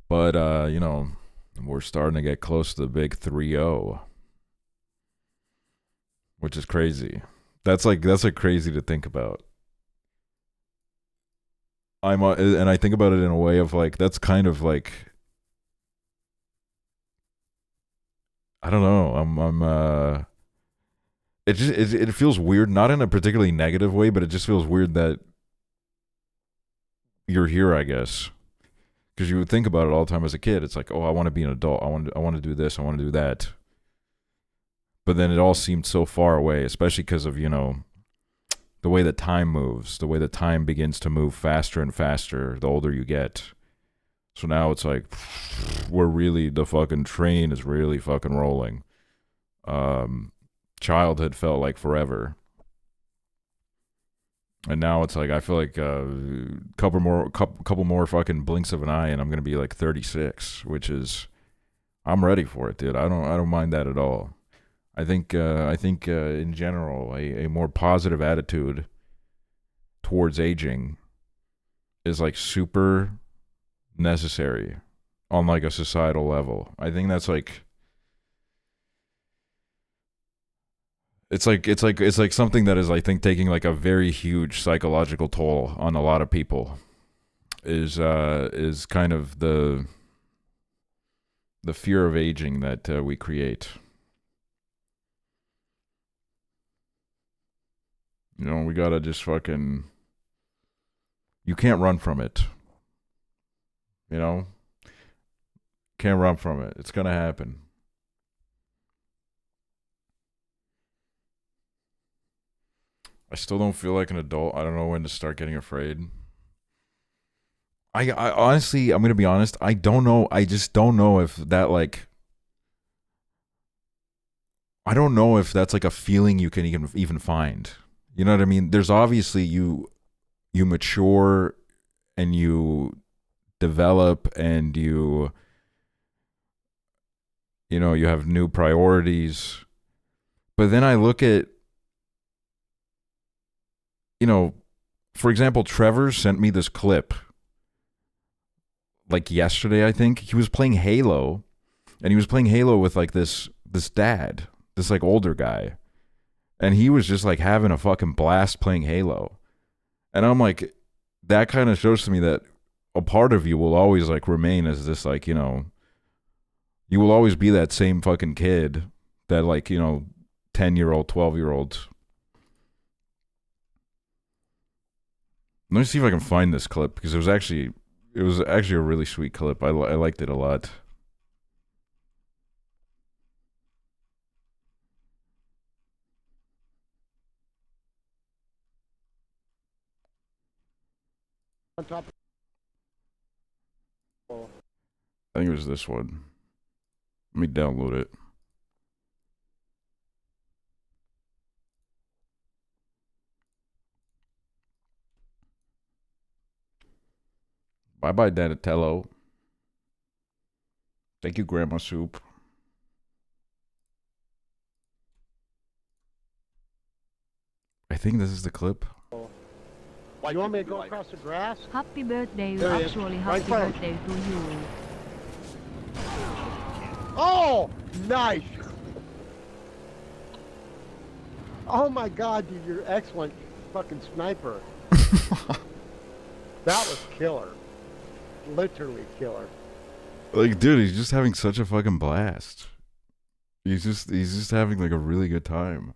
But we're starting to get close to the big 3-0, which is crazy. That's like crazy to think about. And I think about it in a way of like, that's kind of like, I don't know. It feels weird, not in a particularly negative way, but it just feels weird that you're here, I guess. Because you would think about it all the time as a kid. It's like, oh, I want to be an adult. I want to do this. I want to do that. But then it all seemed so far away, especially because of, the way that time moves, the way that time begins to move faster and faster the older you get. So now it's like, the fucking train is really fucking rolling. Childhood felt like forever. And now it's like, I feel like a couple more fucking blinks of an eye and I'm going to be like 36, which is, I'm ready for it, dude. I don't mind that at all. I think in general, a more positive attitude towards aging is like super necessary on like a societal level. I think that's like, it's like something that is, I think, taking like a very huge psychological toll on a lot of people. Is kind of the fear of aging that we create. We gotta just fucking, you can't run from it. You know? Can't run from it. It's gonna happen. I still don't feel like an adult. I don't know when to start getting afraid. I honestly, I'm gonna be honest, I don't know. I just don't know if that like I don't know if that's like a feeling you can even find. You know what I mean? There's obviously you mature and you develop and you know, you have new priorities. But then I look at, you know, for example, Trevor sent me this clip like yesterday, I think. He was playing Halo, and he was playing Halo with like this dad, this like older guy. And he was just like having a fucking blast playing Halo. And I'm like, that kind of shows to me that a part of you will always like remain as this like, you know, you will always be that same fucking kid, that like, you know, 10-year-old, 12-year-old. Let me see if I can find this clip, because it was actually a really sweet clip. I liked it a lot. On top. I think it was this one. Let me download it. Bye-bye, Donatello. Thank you, Grandma Soup. I think this is the clip. You want me to go across the grass? Happy birthday, There it is. actually Right happy front. birthday to you. Oh, nice. Oh my God, dude, you're excellent fucking sniper. That was killer. Literally killer. Like, dude, he's just having such a fucking blast. He's just having like a really good time.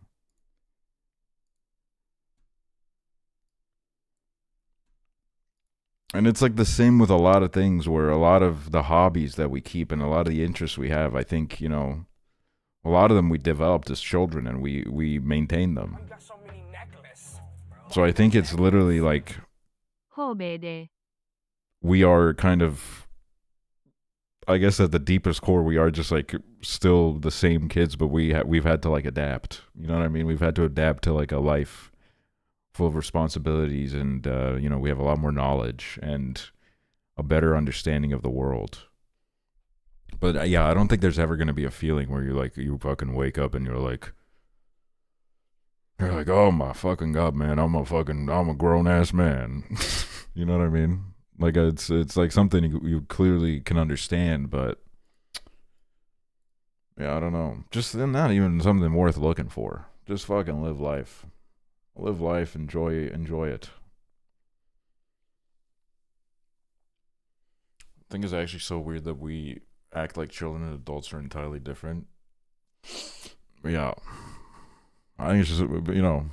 And it's like the same with a lot of things, where a lot of the hobbies that we keep and a lot of the interests we have, I think, you know, a lot of them we developed as children and we maintain them. You got so many necklaces. So I think it's literally like HBD. we are kind of, I guess at the deepest core, we are just like still the same kids, but we've had to like adapt. You know what I mean? We've had to adapt to like a life full of responsibilities, and you know, we have a lot more knowledge and a better understanding of the world. But yeah, I don't think there's ever going to be a feeling where you fucking wake up and you're like, oh my fucking God, man, I'm a grown ass man. You know what I mean? Like it's like something you clearly can understand, but yeah, I don't know. Just not even something worth looking for. Just fucking live life. Live life, enjoy it. I think it's actually so weird that we act like children and adults are entirely different. But yeah. I think it's just, you know,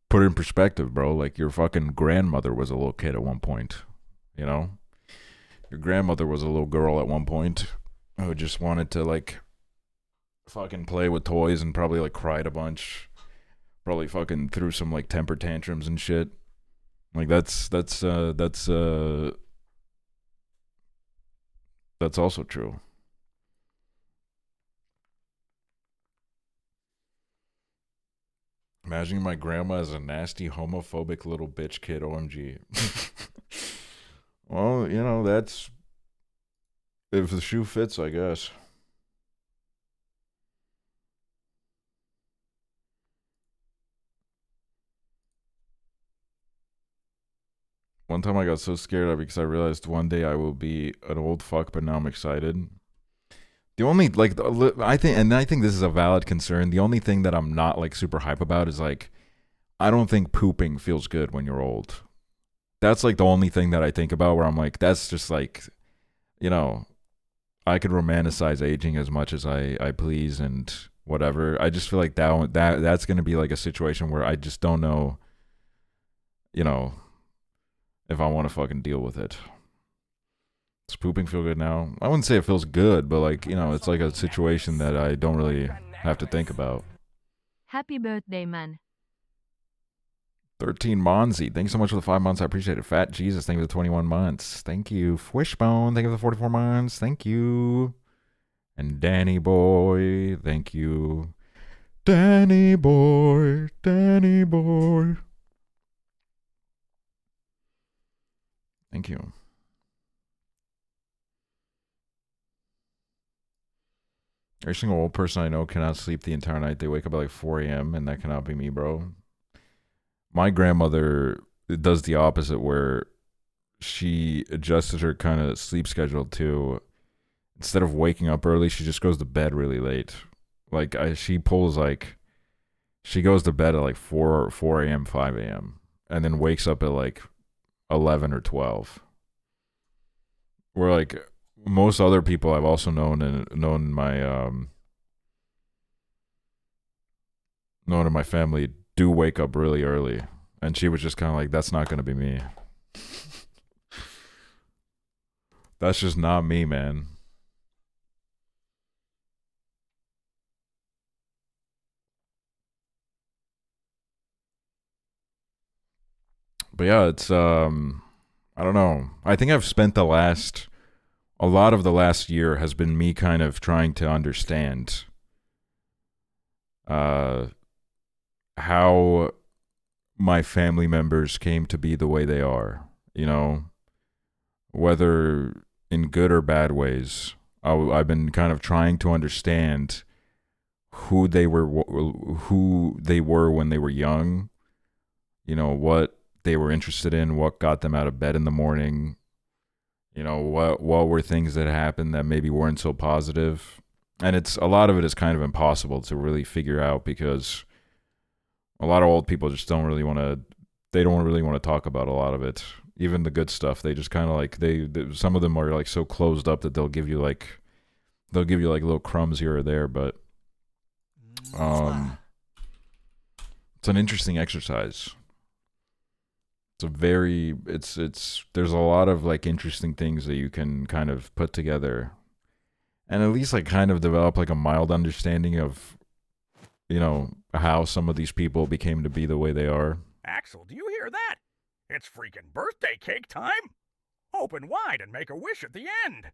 put it in perspective, bro. Like, your fucking grandmother was a little kid at one point, you know? Your grandmother was a little girl at one point who just wanted to, like, fucking play with toys and probably, like, cried a bunch. Probably fucking threw some, like, temper tantrums and shit. Like, that's also true. Imagining my grandma as a nasty homophobic little bitch kid, OMG. Well, you know, that's if the shoe fits, I guess. One time I got so scared because I realized one day I will be an old fuck, but now I'm excited. The only, like, I think this is a valid concern. The only thing that I'm not, like, super hype about is, like, I don't think pooping feels good when you're old. That's, like, the only thing that I think about where I'm like, that's just, like, you know, I could romanticize aging as much as I please and whatever. I just feel like that's going to be, like, a situation where I just don't know, you know, if I want to fucking deal with it. Does pooping feel good now? I wouldn't say it feels good, but like, you know, it's like a situation that I don't really have to think about. Happy birthday, man. 13 Monzi, thanks so much for the 5 months. I appreciate it. Fat Jesus, thank you for the 21 months. Thank you. Wishbone, thank you for the 44 months. Thank you. And Danny Boy, thank you. Danny Boy, Danny Boy. Thank you. Every single old person I know cannot sleep the entire night. They wake up at like 4 a.m. and that cannot be me, bro. My grandmother does the opposite, where she adjusted her kind of sleep schedule to, instead of waking up early, she just goes to bed really late. Like she goes to bed at like 4 a.m., 5 a.m. and then wakes up at like 11 or 12. Where like most other people I've also known in my family do wake up really early, and she was just kind of like, that's not going to be me. That's just not me, man. But yeah, it's I don't know. I think I've spent a lot of the last year has been me kind of trying to understand how my family members came to be the way they are, you know, whether in good or bad ways. I've been kind of trying to understand who they were when they were young, you know, what they were interested in, what got them out of bed in the morning, you know, what were things that happened that maybe weren't so positive. And a lot of it is kind of impossible to really figure out, because a lot of old people just don't really want to talk about a lot of it. Even the good stuff, they just kind of like, some of them are like so closed up that they'll give you like little crumbs here or there. But it's an interesting exercise. There's a lot of like interesting things that you can kind of put together, and at least like kind of develop like a mild understanding of, you know, how some of these people became to be the way they are. Aksel, do you hear that? It's freaking birthday cake time! Open wide and make a wish at the end!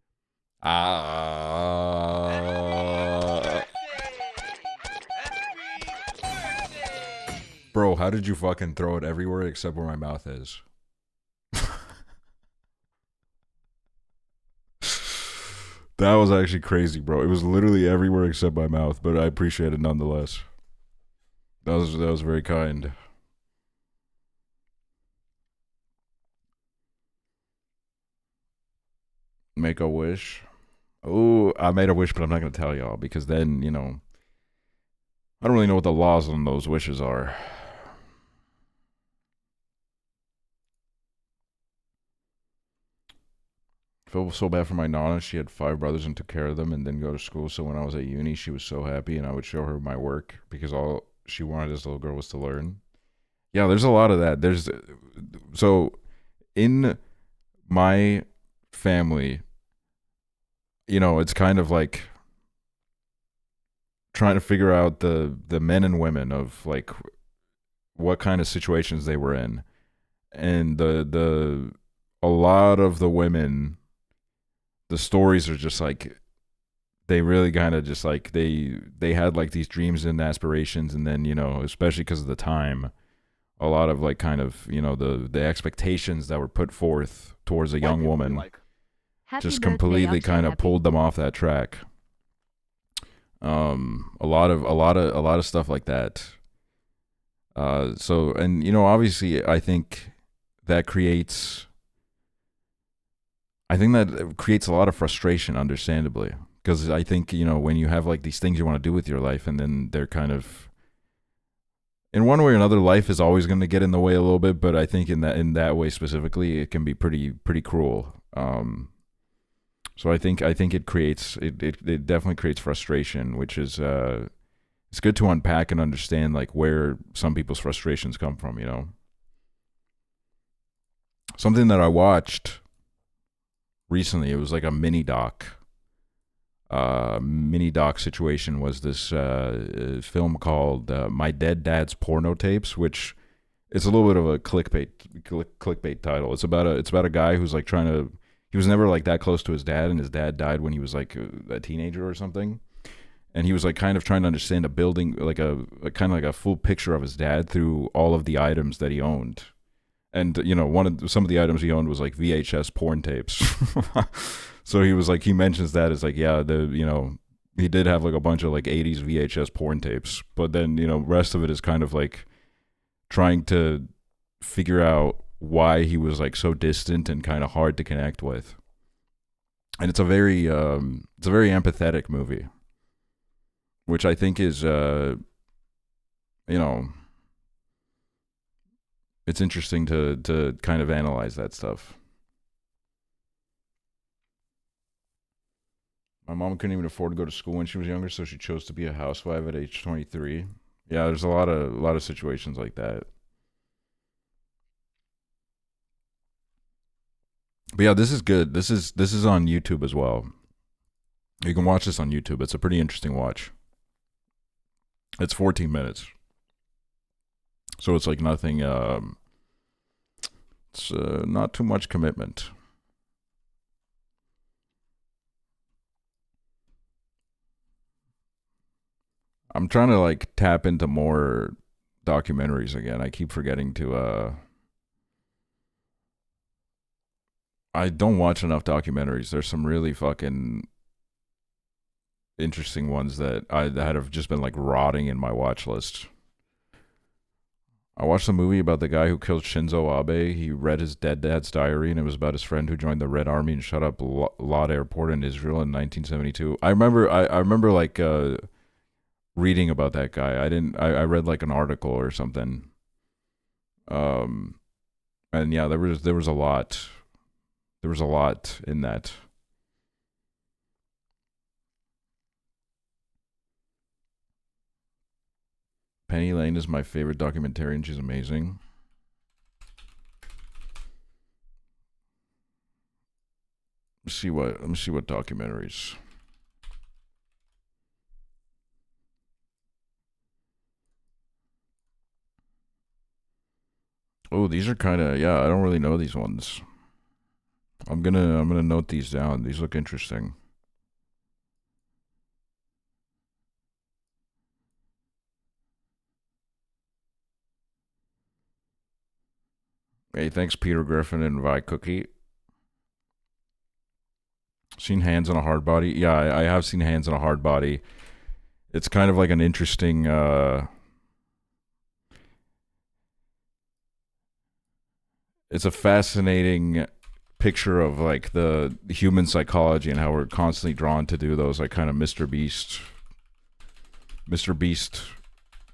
Bro, how did you fucking throw it everywhere except where my mouth is? That was actually crazy, bro. It was literally everywhere except my mouth, but I appreciate it nonetheless. That was very kind. Make a wish. Oh, I made a wish, but I'm not going to tell y'all, because then, you know, I don't really know what the laws on those wishes are. Feel so bad for my Nana. She had 5 brothers and took care of them and didn't go to school. So when I was at uni, she was so happy, and I would show her my work because all she wanted as a little girl was to learn. Yeah, there's a lot of that. So in my family, you know, it's kind of like trying to figure out the men and women of like what kind of situations they were in. And a lot of the women, the stories are just like, they really kind of just like, they had like these dreams and aspirations, and then, you know, especially because of the time, a lot of like kind of, you know, the expectations that were put forth towards a young woman just completely kind of pulled them off that track. A lot of stuff like that. So, and you know, obviously I think that creates a lot of frustration, understandably, because I think, you know, when you have like these things you want to do with your life, and then they're kind of, in one way or another, life is always going to get in the way a little bit, but I think in that way specifically, it can be pretty cruel. So I think it definitely creates frustration, which is it's good to unpack and understand like where some people's frustrations come from, you know. Something that I watched recently. It was like a mini doc. Mini doc situation was this film called My Dead Dad's Porno Tapes, which is a little bit of a clickbait title. It's about a guy who's like trying to. He was never like that close to his dad, and his dad died when he was like a teenager or something. And he was like kind of trying to understand a building, like a kind of like a full picture of his dad through all of the items that he owned. And you know, some of the items he owned was like VHS porn tapes. So he was like, he mentions that as like, yeah, he did have like a bunch of like 80s VHS porn tapes, but then, you know, rest of it is kind of like trying to figure out why he was like so distant and kind of hard to connect with. And it's a very empathetic movie, which I think is, you know, it's interesting to kind of analyze that stuff. My mom couldn't even afford to go to school when she was younger, so she chose to be a housewife at age 23. Yeah, there's a lot of situations like that. But yeah, this is good. This is on YouTube as well. You can watch this on YouTube. It's a pretty interesting watch. It's 14 minutes. So it's like nothing, it's not too much commitment. I'm trying to like tap into more documentaries again. I keep forgetting to, I don't watch enough documentaries. There's some really fucking interesting ones that have just been like rotting in my watch list. I watched a movie about the guy who killed Shinzo Abe. He read his dead dad's diary, and it was about his friend who joined the Red Army and shut up Lod Airport in Israel in 1972. I remember like reading about that guy. I read like an article or something. And yeah, there was a lot. There was a lot in that. Penny Lane is my favorite documentarian. She's amazing. Let me see what documentaries. Oh, these are kind of, yeah, I don't really know these ones. I'm gonna note these down. These look interesting. Hey, thanks Peter Griffin and Vi Cookie. Seen Hands on a Hard Body? Yeah, I have seen Hands on a Hard Body. It's kind of like an interesting it's a fascinating picture of like the human psychology and how we're constantly drawn to do those like kind of Mr. Beast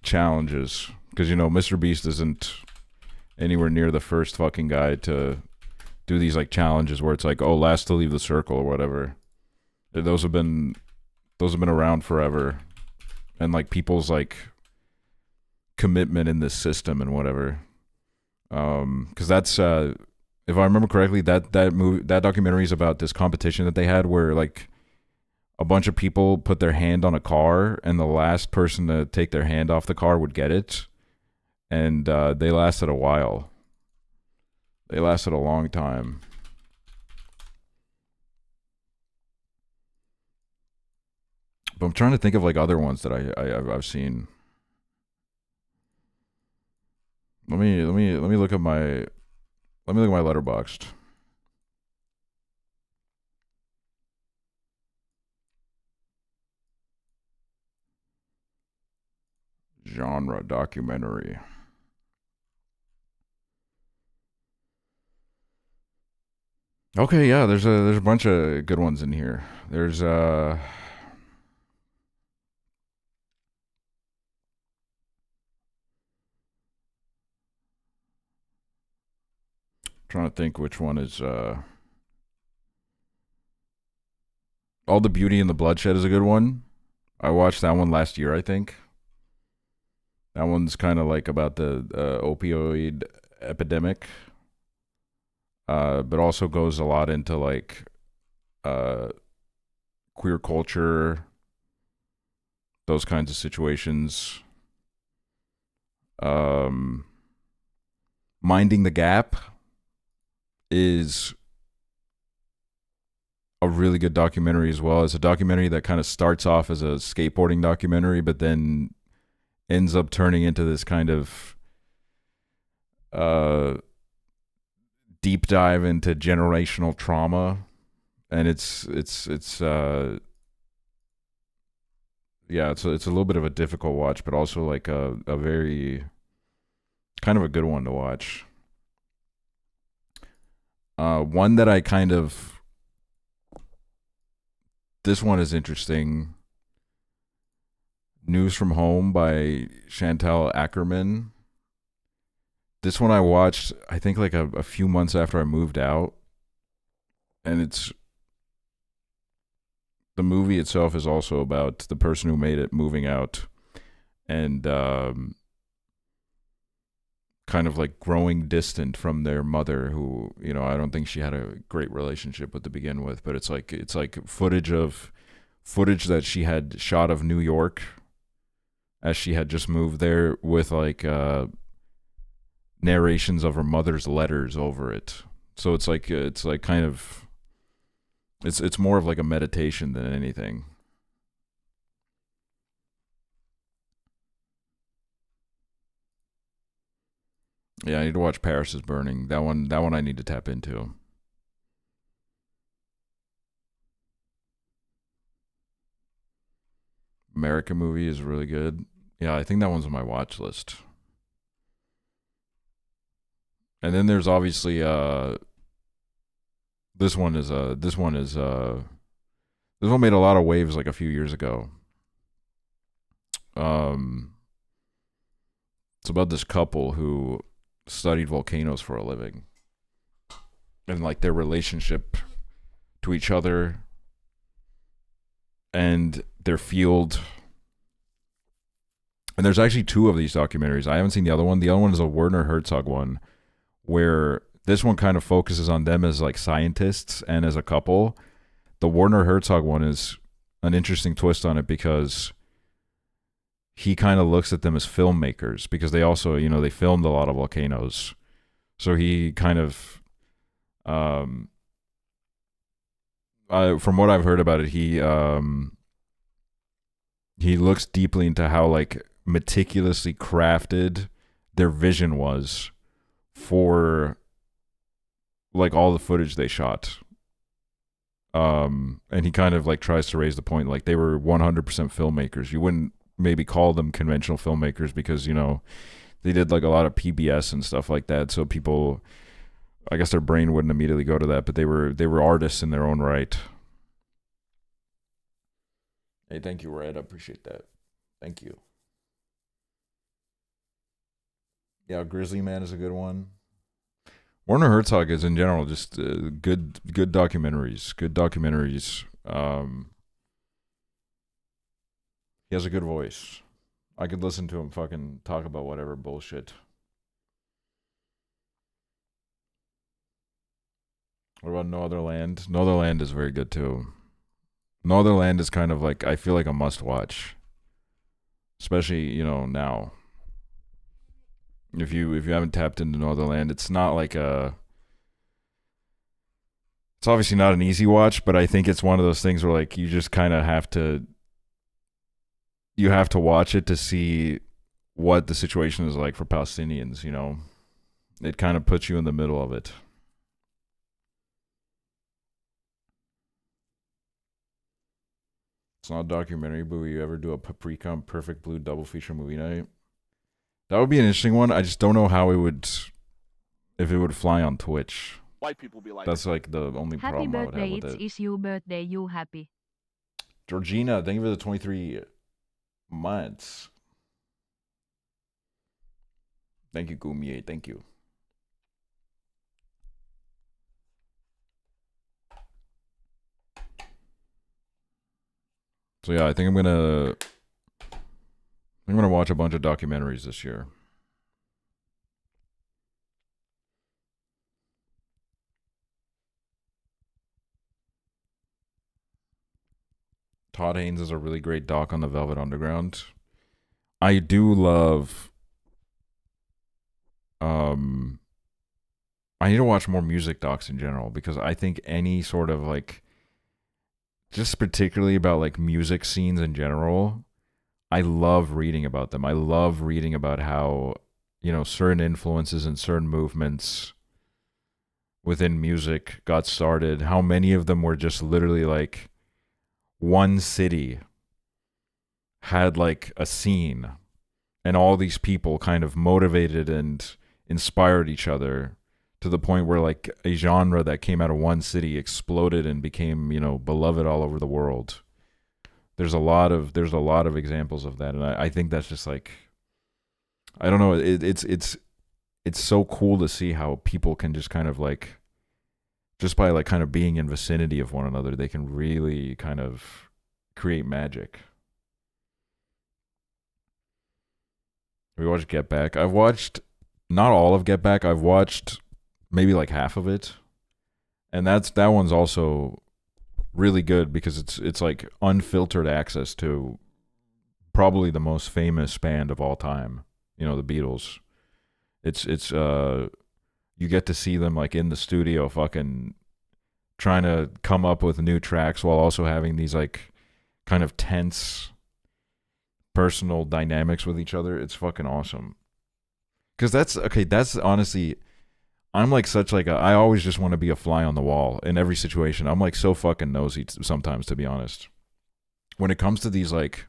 challenges, because you know Mr. Beast isn't anywhere near the first fucking guy to do these like challenges where it's like, oh, last to leave the circle or whatever. Those have been around forever, and like people's like commitment in this system and whatever. Because that's if I remember correctly, that documentary is about this competition that they had where like a bunch of people put their hand on a car, and the last person to take their hand off the car would get it. And they lasted a while. They lasted a long time. But I'm trying to think of like other ones that I've seen. Let me look at my Letterboxd. Genre documentary. Okay, yeah, there's a bunch of good ones in here. There's trying to think which one is All the Beauty and the Bloodshed is a good one. I watched that one last year, I think. That one's kind of like about the opioid epidemic, but also goes a lot into like queer culture, those kinds of situations. Minding the Gap is a really good documentary as well. It's a documentary that kind of starts off as a skateboarding documentary, but then ends up turning into this kind of deep dive into generational trauma. And it's a little bit of a difficult watch, but also like a very kind of a good one to watch. One that I kind of, this one is interesting. News from Home by Chantal Ackerman. This one I watched, I think like a few months after I moved out. And the movie itself is also about the person who made it moving out and kind of like growing distant from their mother, who, you know, I don't think she had a great relationship with to begin with, but it's like footage that she had shot of New York as she had just moved there, with like narrations of her mother's letters over it. So it's kind of it's more of like a meditation than anything. Yeah, I need to watch Paris is Burning. That one I need to tap into. American Movie is really good. Yeah, I think that one's on my watch list. And then there's obviously this one made a lot of waves like a few years ago. It's about this couple who studied volcanoes for a living, and like their relationship to each other and their field. And there's actually two of these documentaries. I haven't seen the other one. The other one is a Werner Herzog one, where this one kind of focuses on them as like scientists and as a couple. The Werner Herzog one is an interesting twist on it because he kind of looks at them as filmmakers, because they also, you know, they filmed a lot of volcanoes. So he kind of, from what I've heard about it, he looks deeply into how like meticulously crafted their vision was for like all the footage they shot. And he kind of like tries to raise the point like they were 100% filmmakers. You wouldn't maybe call them conventional filmmakers because, you know, they did like a lot of PBS and stuff like that. So people, I guess their brain wouldn't immediately go to that, but they were artists in their own right. Hey, thank you, Red. I appreciate that. Thank you. Yeah, Grizzly Man is a good one. Werner Herzog is in general just good documentaries. Good documentaries. He has a good voice. I could listen to him fucking talk about whatever bullshit. What about No Other Land? No Other Land is very good too. No Other Land is kind of like, I feel like a must watch. Especially, you know, now. If you haven't tapped into No Other Land, it's not like it's obviously not an easy watch, but I think it's one of those things where like you just kind of have to watch it to see what the situation is like for Palestinians, you know. It kind of puts you in the middle of it. It's not a documentary, but will you ever do a Paprika and Perfect Blue double feature movie night? That would be an interesting one. I just don't know how if it would fly on Twitch. White people be like, That's like the only Happy problem I would have birthday, with it. it's your birthday, you happy. Georgina, thank you for the 23 months. Thank you, Gumier. Thank you. So yeah, I think I'm gonna watch a bunch of documentaries this year. Todd Haynes is a really great doc on the Velvet Underground. I do love. I need to watch more music docs in general because I think any sort of like, just particularly about like music scenes in general, I love reading about them. I love reading about how, you know, certain influences and certain movements within music got started, how many of them were just literally like one city had like a scene and all these people kind of motivated and inspired each other to the point where like a genre that came out of one city exploded and became, you know, beloved all over the world. There's a lot of examples of that, and I think that's just like, I don't know, it's so cool to see how people can just kind of like, just by like kind of being in vicinity of one another, they can really kind of create magic. We watched Get Back. I've watched not all of Get Back. I've watched maybe like half of it, and that one's also really good because it's like unfiltered access to probably the most famous band of all time. You know, the Beatles. It's you get to see them like in the studio, fucking trying to come up with new tracks while also having these like kind of tense personal dynamics with each other. It's fucking awesome. Because that's honestly, I'm like such like I always just want to be a fly on the wall in every situation. I'm like so fucking nosy sometimes, to be honest. When it comes to these like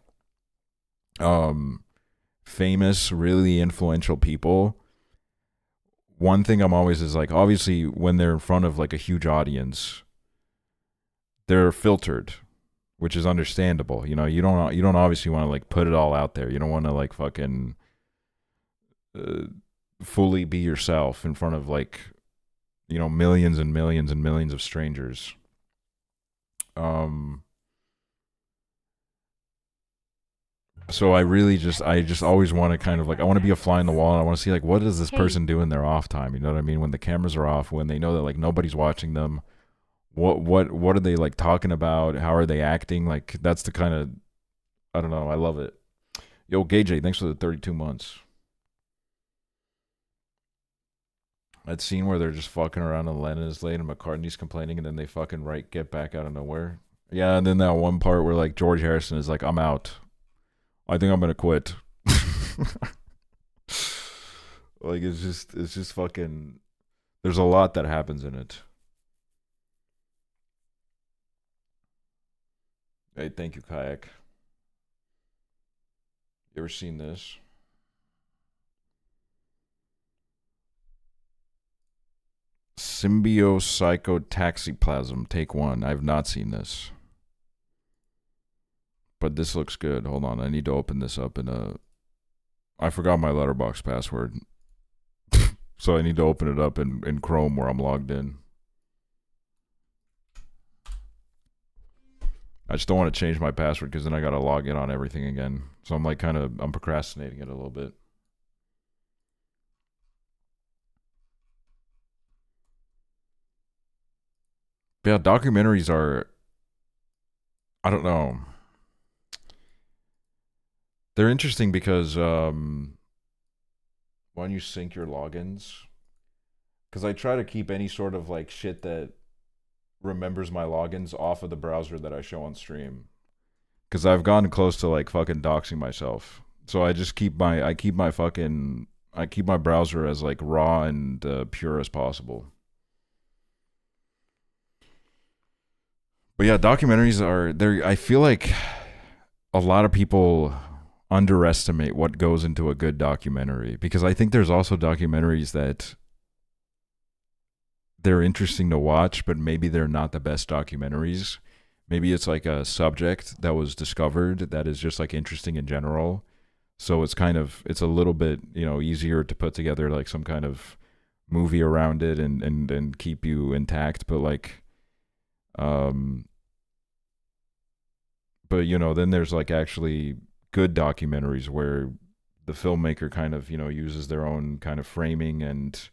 famous, really influential people, one thing I'm always is like, obviously when they're in front of like a huge audience, they're filtered, which is understandable. You know, you don't obviously want to like put it all out there. You don't want to like fucking fully be yourself in front of like, you know, millions and millions and millions of strangers. So I just always want to kind of like, I want to be a fly in the wall, and I want to see like, what does this person do in their off time? You know what I mean? When the cameras are off, when they know that like nobody's watching them, what are they like talking about? How are they acting? Like that's the kind of, I don't know. I love it. Yo, Gay J, thanks for the 32 months. That scene where they're just fucking around and Lennon is late and McCartney's complaining and then they fucking Get Back out of nowhere. Yeah, and then that one part where like George Harrison is like, I'm out. I think I'm gonna quit. Like it's just fucking, there's a lot that happens in it. Hey, thank you, Kayak. You ever seen this? Symbiocytotoxicplasm, take 1. I've not seen this. But this looks good. Hold on, I need to open this up in a... I forgot my Letterboxd password. So I need to open it up in Chrome where I'm logged in. I just don't want to change my password because then I gotta log in on everything again. So I'm like I'm procrastinating it a little bit. But yeah, documentaries are, I don't know. They're interesting because when you sync your logins, because I try to keep any sort of like shit that remembers my logins off of the browser that I show on stream, because I've gotten close to like fucking doxing myself. So I just keep my browser as like raw and pure as possible. But yeah, documentaries are there. I feel like a lot of people underestimate what goes into a good documentary, because I think there's also documentaries that they're interesting to watch, but maybe they're not the best documentaries. Maybe it's like a subject that was discovered that is just like interesting in general. So it's a little bit, you know, easier to put together like some kind of movie around it and keep you intact. But like, but you know, then there's like actually good documentaries where the filmmaker kind of, you know, uses their own kind of framing and,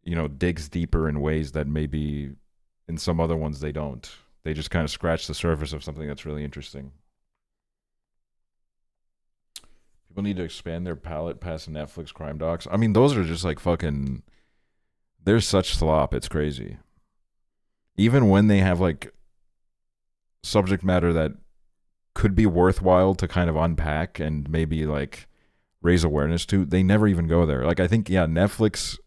you know, digs deeper in ways that maybe in some other ones they don't. They just kind of scratch the surface of something that's really interesting. People need to expand their palette past Netflix crime docs. I mean, those are just like fucking... They're such slop. It's crazy. Even when they have like subject matter that could be worthwhile to kind of unpack and maybe like raise awareness to, they never even go there. Like, I think, yeah, Netflix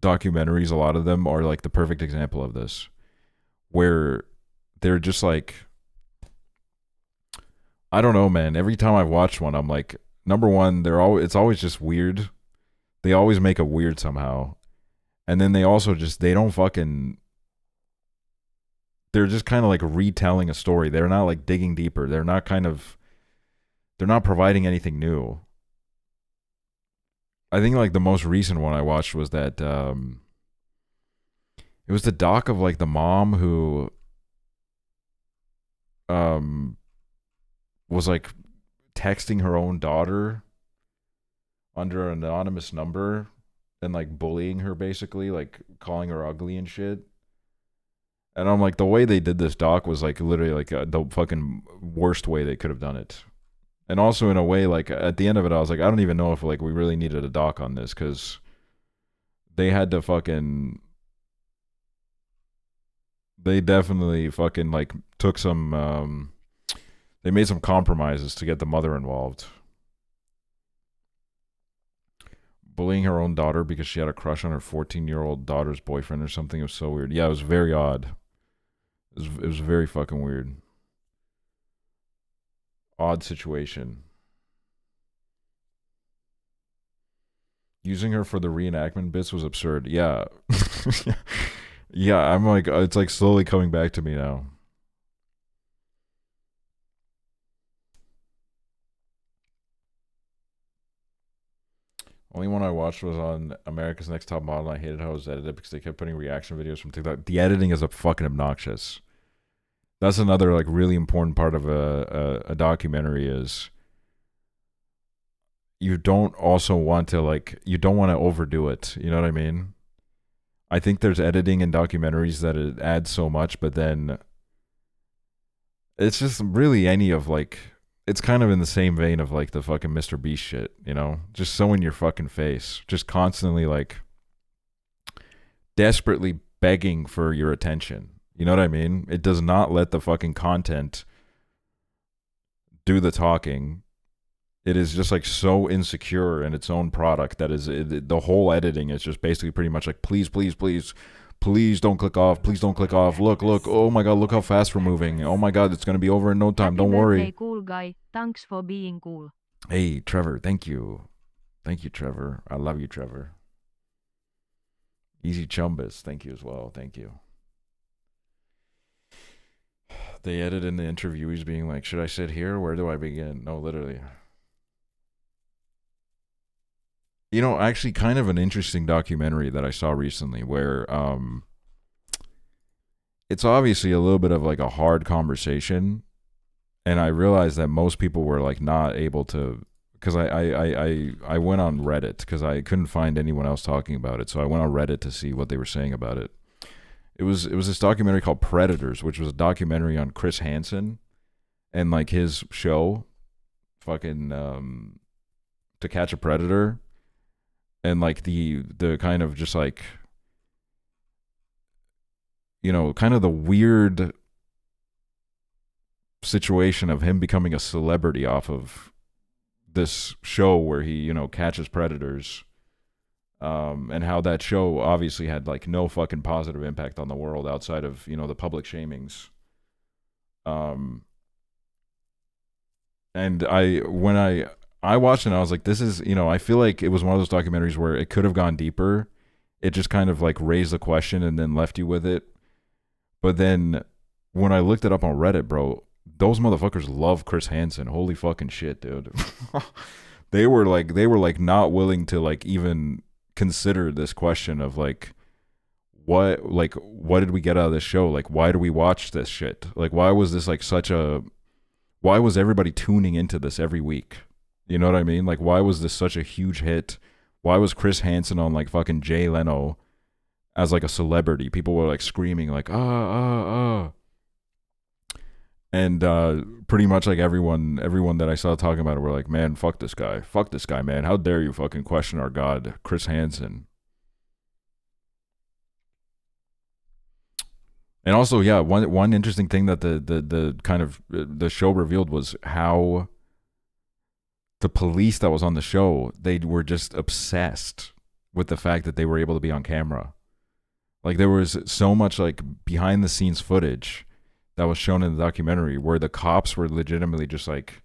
documentaries, a lot of them are like the perfect example of this, where they're just like, I don't know, man. Every time I've watched one, I'm like, number one, it's always just weird. They always make it weird somehow. And then they also just, they don't fucking, they're just kind of like retelling a story. They're not like digging deeper. They're not providing anything new. I think like the most recent one I watched was that, it was the doc of like the mom who, was like texting her own daughter under an anonymous number and like bullying her, basically like calling her ugly and shit. And I'm like, the way they did this doc was like literally like the fucking worst way they could have done it. And also in a way, like at the end of it, I was like, I don't even know if like we really needed a doc on this, because they had to fucking, they definitely fucking like took some, they made some compromises to get the mother involved. Bullying her own daughter because she had a crush on her 14-year-old daughter's boyfriend or something. It was so weird. Yeah, it was very odd. It was very fucking weird. Odd situation. Using her for the reenactment bits was absurd. Yeah. Yeah, I'm like, it's like slowly coming back to me now. Only one I watched was on America's Next Top Model. I hated how it was edited because they kept putting reaction videos from TikTok. The editing is fucking obnoxious. That's another like really important part of a documentary is you don't also want to like, you don't want to overdo it. You know what I mean? I think there's editing in documentaries that it adds so much, but then it's just really any of like, it's kind of in the same vein of like the fucking Mr. Beast shit, you know? Just so in your fucking face. Just constantly like desperately begging for your attention. You know what I mean? It does not let the fucking content do the talking. It is just like so insecure in its own product that is, the whole editing is just basically pretty much like, please, please, please, please don't click off. Please don't click off. Look, look. Oh my God, look how fast we're moving. Oh my God, it's going to be over in no time. Don't worry. Birthday, cool guy. Thanks for being cool. Hey, Trevor, thank you. Thank you, Trevor. I love you, Trevor. Easy Chumbus, thank you as well. Thank you. They edit in the interviewees being like, should I sit here? Where do I begin? No, literally. You know, actually kind of an interesting documentary that I saw recently where it's obviously a little bit of like a hard conversation, and I realized that most people were like not able to, because I went on Reddit because I couldn't find anyone else talking about it, so I went on Reddit to see what they were saying about it. It was this documentary called Predators, which was a documentary on Chris Hansen and like his show, fucking To Catch a Predator. And like the kind of just like, you know, kind of the weird situation of him becoming a celebrity off of this show where he, you know, catches predators, and how that show obviously had like no fucking positive impact on the world outside of, you know, the public shamings. And when I watched it and I was like, this is, you know, I feel like it was one of those documentaries where it could have gone deeper. It just kind of like raised the question and then left you with it. But then when I looked it up on Reddit, bro, those motherfuckers love Chris Hansen. Holy fucking shit, dude. They were like not willing to like even consider this question of like, what did we get out of this show? Like, why do we watch this shit? Like, why was this like why was everybody tuning into this every week? You know what I mean? Like, why was this such a huge hit? Why was Chris Hansen on like fucking Jay Leno as like a celebrity? People were like screaming like, And pretty much like everyone that I saw talking about it were like, man, fuck this guy, man. How dare you fucking question our God, Chris Hansen. And also, yeah, one interesting thing that the kind of the show revealed was how the police that was on the show, they were just obsessed with the fact that they were able to be on camera. Like there was so much like behind the scenes footage that was shown in the documentary where the cops were legitimately just like,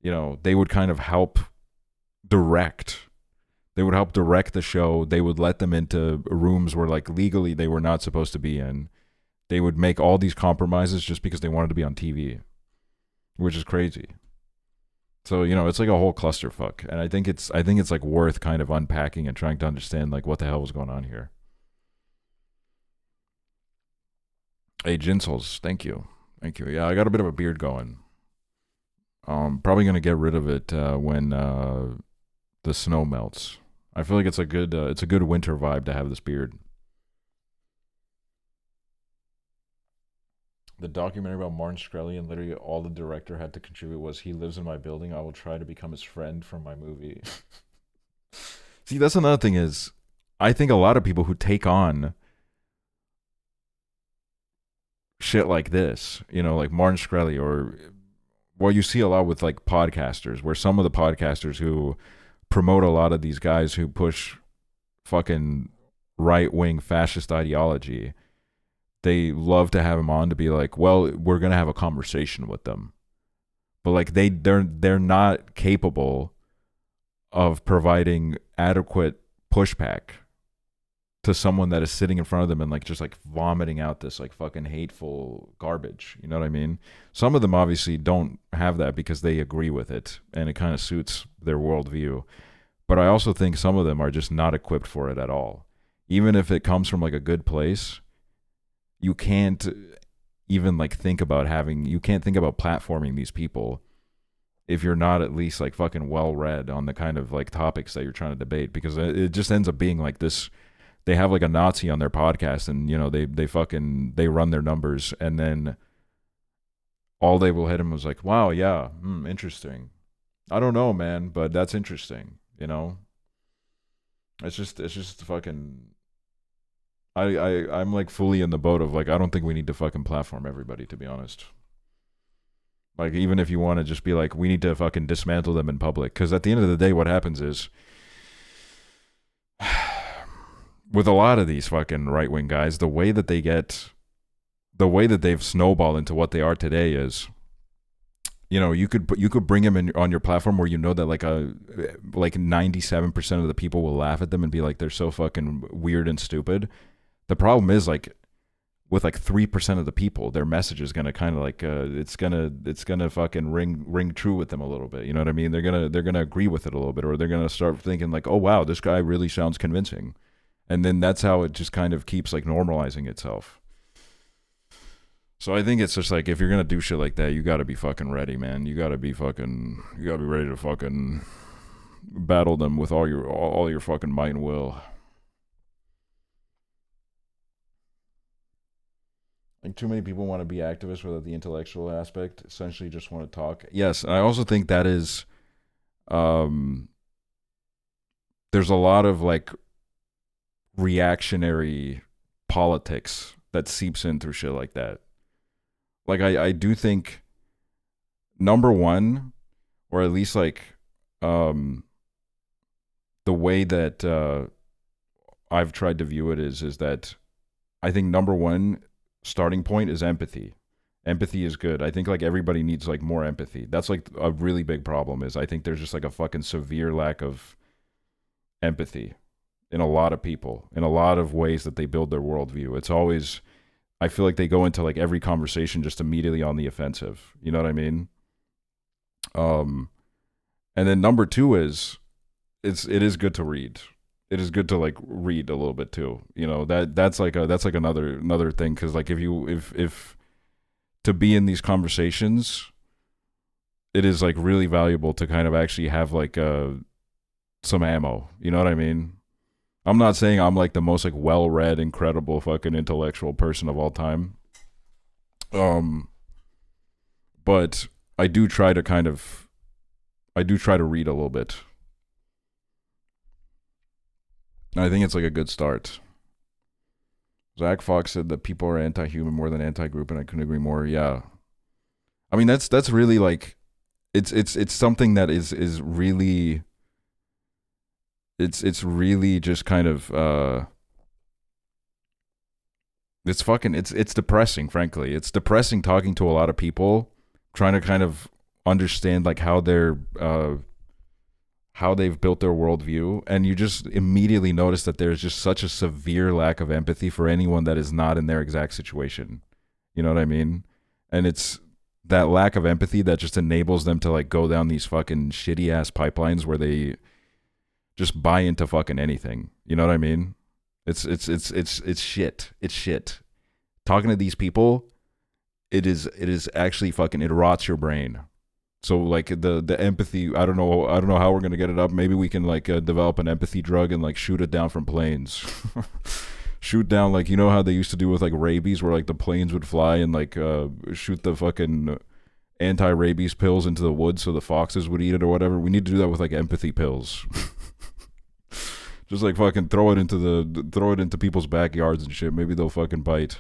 you know, they would kind of help direct. They would help direct the show. They would let them into rooms where like legally they were not supposed to be in. They would make all these compromises just because they wanted to be on TV, which is crazy. So, you know, it's like a whole clusterfuck. And I think it's like worth kind of unpacking and trying to understand like what the hell was going on here. Hey, Jinsels, thank you. Yeah, I got a bit of a beard going. Probably gonna get rid of it when the snow melts. I feel like it's a good winter vibe to have this beard. The documentary about Martin Shkreli and literally all the director had to contribute was, he lives in my building. I will try to become his friend from my movie. See, that's another thing is, I think a lot of people who take on shit like this, you know, like Martin Shkreli, or what you see a lot with like podcasters, where some of the podcasters who promote a lot of these guys who push fucking right-wing fascist ideology, they love to have him on to be like, well, we're gonna have a conversation with them, but like they're not capable of providing adequate pushback to someone that is sitting in front of them and like just like vomiting out this like fucking hateful garbage. You know what I mean? Some of them obviously don't have that because they agree with it and it kind of suits their worldview. But I also think some of them are just not equipped for it at all. Even if it comes from like a good place, you can't even like think about platforming these people if you're not at least like fucking well read on the kind of like topics that you're trying to debate, because it just ends up being like this. They have like a Nazi on their podcast, and you know they run their numbers, and then all they will hit him was like, wow, yeah, interesting. I don't know, man, but that's interesting. You know, it's just fucking. I'm like fully in the boat of like, I don't think we need to fucking platform everybody, to be honest. Like, even if you want to just be like, we need to fucking dismantle them in public, because at the end of the day, what happens is, with a lot of these fucking right-wing guys, the way that they've snowballed into what they are today is, you know, you could bring them on your platform where you know that like 97% of the people will laugh at them and be like, they're so fucking weird and stupid. The problem is like with like 3% of the people, their message is gonna kind of like it's gonna fucking ring true with them a little bit. You know what I mean? They're gonna agree with it a little bit, or they're gonna start thinking like, oh wow, this guy really sounds convincing. And then that's how it just kind of keeps like normalizing itself. So I think it's just like, if you're gonna do shit like that, you gotta be fucking ready, man. You gotta be ready to fucking battle them with all your fucking might and will. Like, too many people want to be activists without the intellectual aspect. Essentially, just want to talk. Yes, I also think that is, there's a lot of like reactionary politics that seeps in through shit like that. Like, I do think, number one, or at least like the way that I've tried to view it is that I think number one starting point is empathy. Empathy is good. I think like everybody needs like more empathy. That's like a really big problem, is I think there's just like a fucking severe lack of empathy in a lot of people, in a lot of ways that they build their worldview. It's always, I feel like they go into like every conversation just immediately on the offensive. You know what I mean? And then number two is, it is good to read. It is good to like read a little bit too. You know, that's like another thing, because like if to be in these conversations, it is like really valuable to kind of actually have like some ammo. You know what I mean? I'm not saying I'm like the most like well-read, incredible fucking intellectual person of all time. but I do try to read a little bit. I think it's like a good start. Zach Fox said that people are anti-human more than anti-group, and I couldn't agree more. Yeah, I mean that's really like, it's something that is really, it's really just kind of it's depressing. Frankly, it's depressing talking to a lot of people, trying to kind of understand like how they've built their worldview, and you just immediately notice that there's just such a severe lack of empathy for anyone that is not in their exact situation. You know what I mean? And it's that lack of empathy that just enables them to like go down these fucking shitty ass pipelines where they just buy into fucking anything. You know what I mean? It's shit. It's shit. Talking to these people, it is actually fucking, it rots your brain. So like the empathy, I don't know how we're gonna get it up. Maybe we can like develop an empathy drug and like shoot it down from planes. Shoot down, like, you know how they used to do with like rabies, where like the planes would fly and like shoot the fucking anti-rabies pills into the woods so the foxes would eat it or whatever. We need to do that with like empathy pills. Just like fucking throw it into people's backyards and shit. Maybe they'll fucking bite.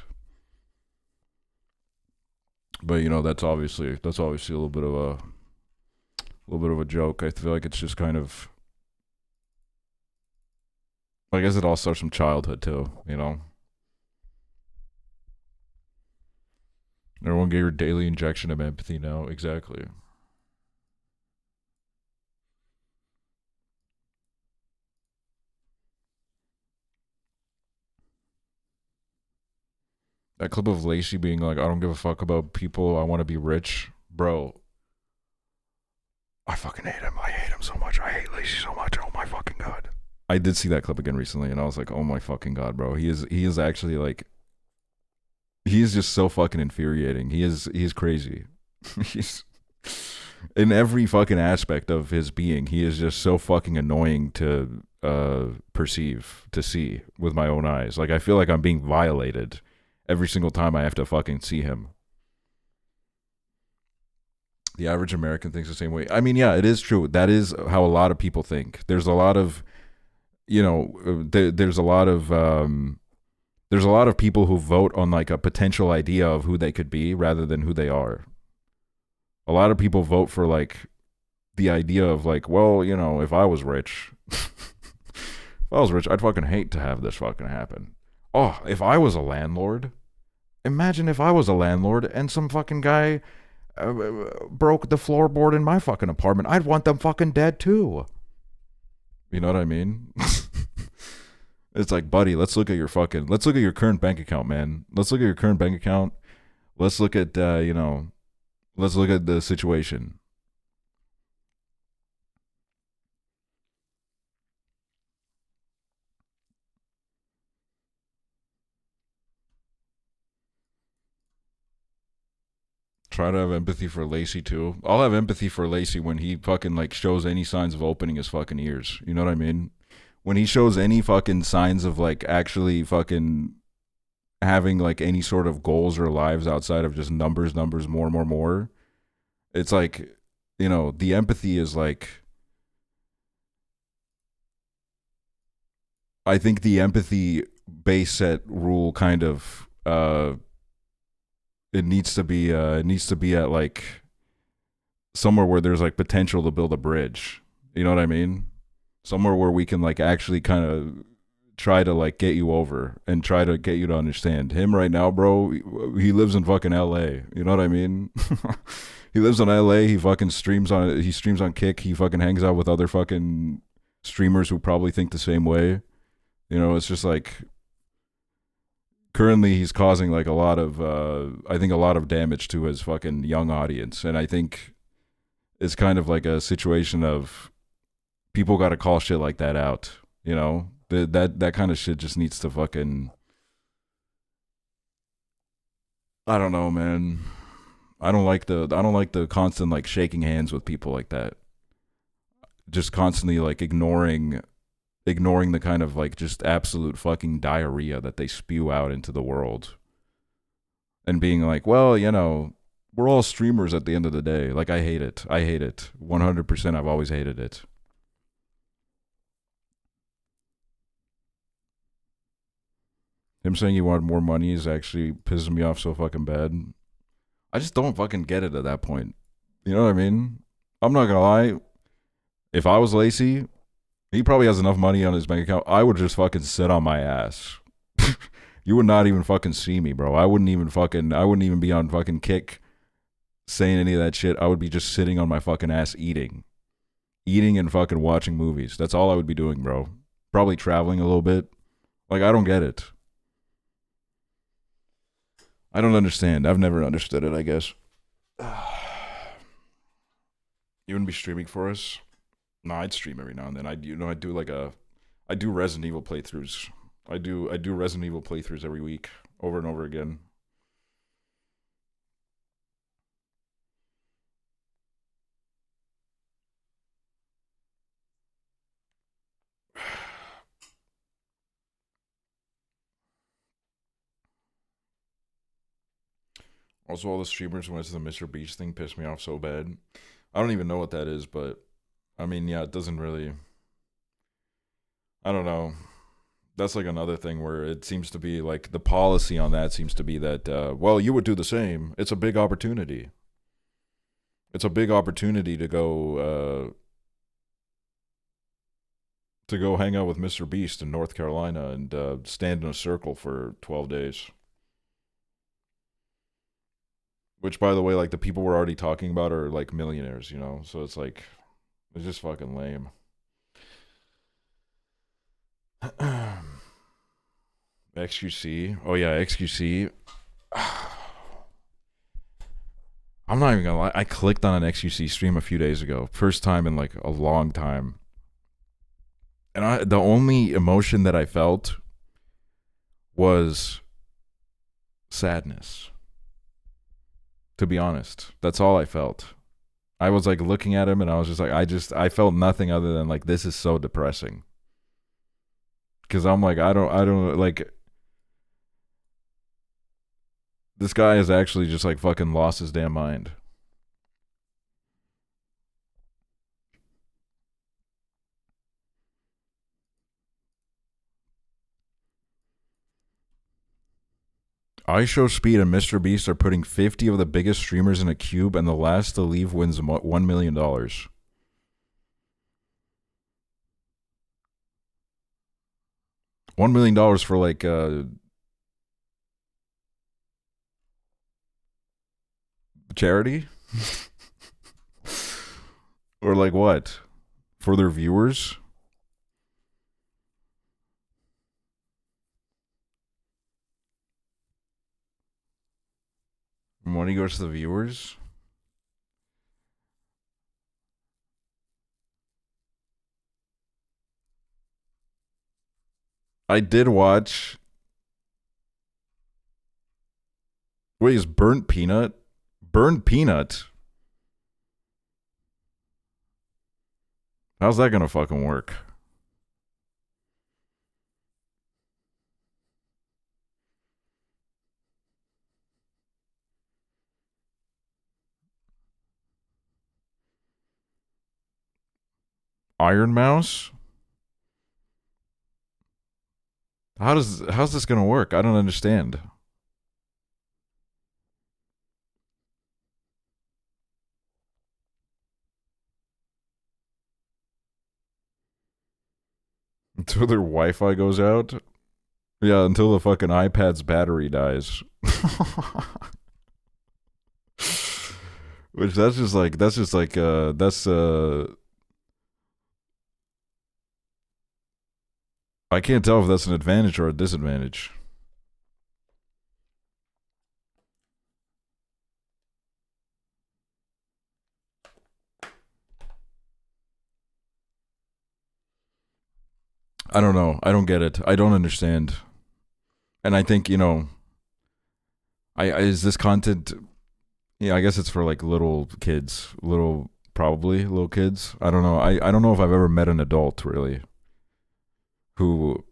But you know, that's obviously a little bit of a joke. I feel like it's just kind of, I guess it all starts from childhood too, you know. Everyone get your daily injection of empathy now. Exactly. That clip of Lacey being like, I don't give a fuck about people, I want to be rich. Bro, I fucking hate him. I hate him so much. I hate Lacey so much. Oh my fucking god. I did see that clip again recently, and I was like, oh my fucking god, bro. He is actually like, he is just so fucking infuriating. He is crazy. He's, in every fucking aspect of his being, he is just so fucking annoying to perceive, to see with my own eyes. Like, I feel like I'm being violated every single time I have to fucking see him. The average American thinks the same way. I mean, yeah, it is true. That is how a lot of people think. There's a lot of, you know, there's a lot of people who vote on like a potential idea of who they could be rather than who they are. A lot of people vote for like the idea of like, well, you know, if I was rich, I'd fucking hate to have this fucking happen. Oh, if I was a landlord, imagine if I was a landlord and some fucking guy broke the floorboard in my fucking apartment. I'd want them fucking dead too. You know what I mean? It's like, buddy, let's look at your current bank account, man. Let's look at your current bank account. Let's look at, let's look at the situation. Try to have empathy for Lacey too. I'll have empathy for Lacey when he fucking like shows any signs of opening his fucking ears. You know what I mean? When he shows any fucking signs of like actually fucking having like any sort of goals or lives outside of just numbers, more. It's like, you know, the empathy is like, I think the empathy base set rule kind of, it needs to be at like somewhere where there's like potential to build a bridge. You know what I mean? Somewhere where we can like actually kind of try to like get you over and try to get you to understand. Him right now, bro, he lives in fucking LA. You know what I mean? He lives in LA. He fucking streams on Kick. He fucking hangs out with other fucking streamers who probably think the same way. You know, it's just like, currently he's causing like a lot of damage to his fucking young audience. And I think it's kind of like a situation of people got to call shit like that out. You know, that kind of shit just needs to fucking, I don't know, man. I don't like the constant like shaking hands with people like that. Just constantly like ignoring the kind of like just absolute fucking diarrhea that they spew out into the world. And being like, well, you know, We're all streamers at the end of the day. Like, I hate it. I hate it. 100%. I've always hated it. Him saying he wanted more money is actually pissing me off so fucking bad. I just don't fucking get it at that point. You know what I mean? I'm not gonna lie. If I was Lacey, he probably has enough money on his bank account. I would just fucking sit on my ass. You would not even fucking see me, bro. I wouldn't even be on fucking Kick saying any of that shit. I would be just sitting on my fucking ass eating. Eating and fucking watching movies. That's all I would be doing, bro. Probably traveling a little bit. Like, I don't get it. I don't understand. I've never understood it, I guess. You wouldn't be streaming for us? No, I'd stream every now and then. I do Resident Evil playthroughs. I do Resident Evil playthroughs every week, over and over again. Also, all the streamers who went to the Mr. Beast thing pissed me off so bad. I don't even know what that is, but I mean, yeah, it doesn't really. I don't know. That's like another thing where it seems to be like the policy on that seems to be that, well, you would do the same. It's a big opportunity. It's a big opportunity to go hang out with Mr. Beast in North Carolina and stand in a circle for 12 days. Which, by the way, like the people we're already talking about are like millionaires, you know? So it's like, it's just fucking lame. XQC. Oh, yeah, XQC. I'm not even gonna lie. I clicked on an XQC stream a few days ago. First time in like a long time. And the only emotion that I felt was sadness. To be honest, that's all I felt. I was like looking at him and I was just like, I felt nothing other than like, this is so depressing. Cause I'm like, I don't like, this guy has actually just like fucking lost his damn mind. iShowSpeed and Mr. Beast are putting 50 of the biggest streamers in a cube, and the last to leave wins $1 million. $1 million for like charity? Or like what? For their viewers? Money goes to the viewers? I did watch. Wait, is Burnt Peanut? Burnt Peanut? How's that gonna fucking work? Iron Mouse? How's this gonna work? I don't understand. Until their Wi-Fi goes out? Yeah, until the fucking iPad's battery dies. Which that's I can't tell if that's an advantage or a disadvantage. I don't know. I don't get it. I don't understand. And I think, you know, is this content, yeah, I guess it's for like little kids, probably little kids. I don't know. I don't know if I've ever met an adult really who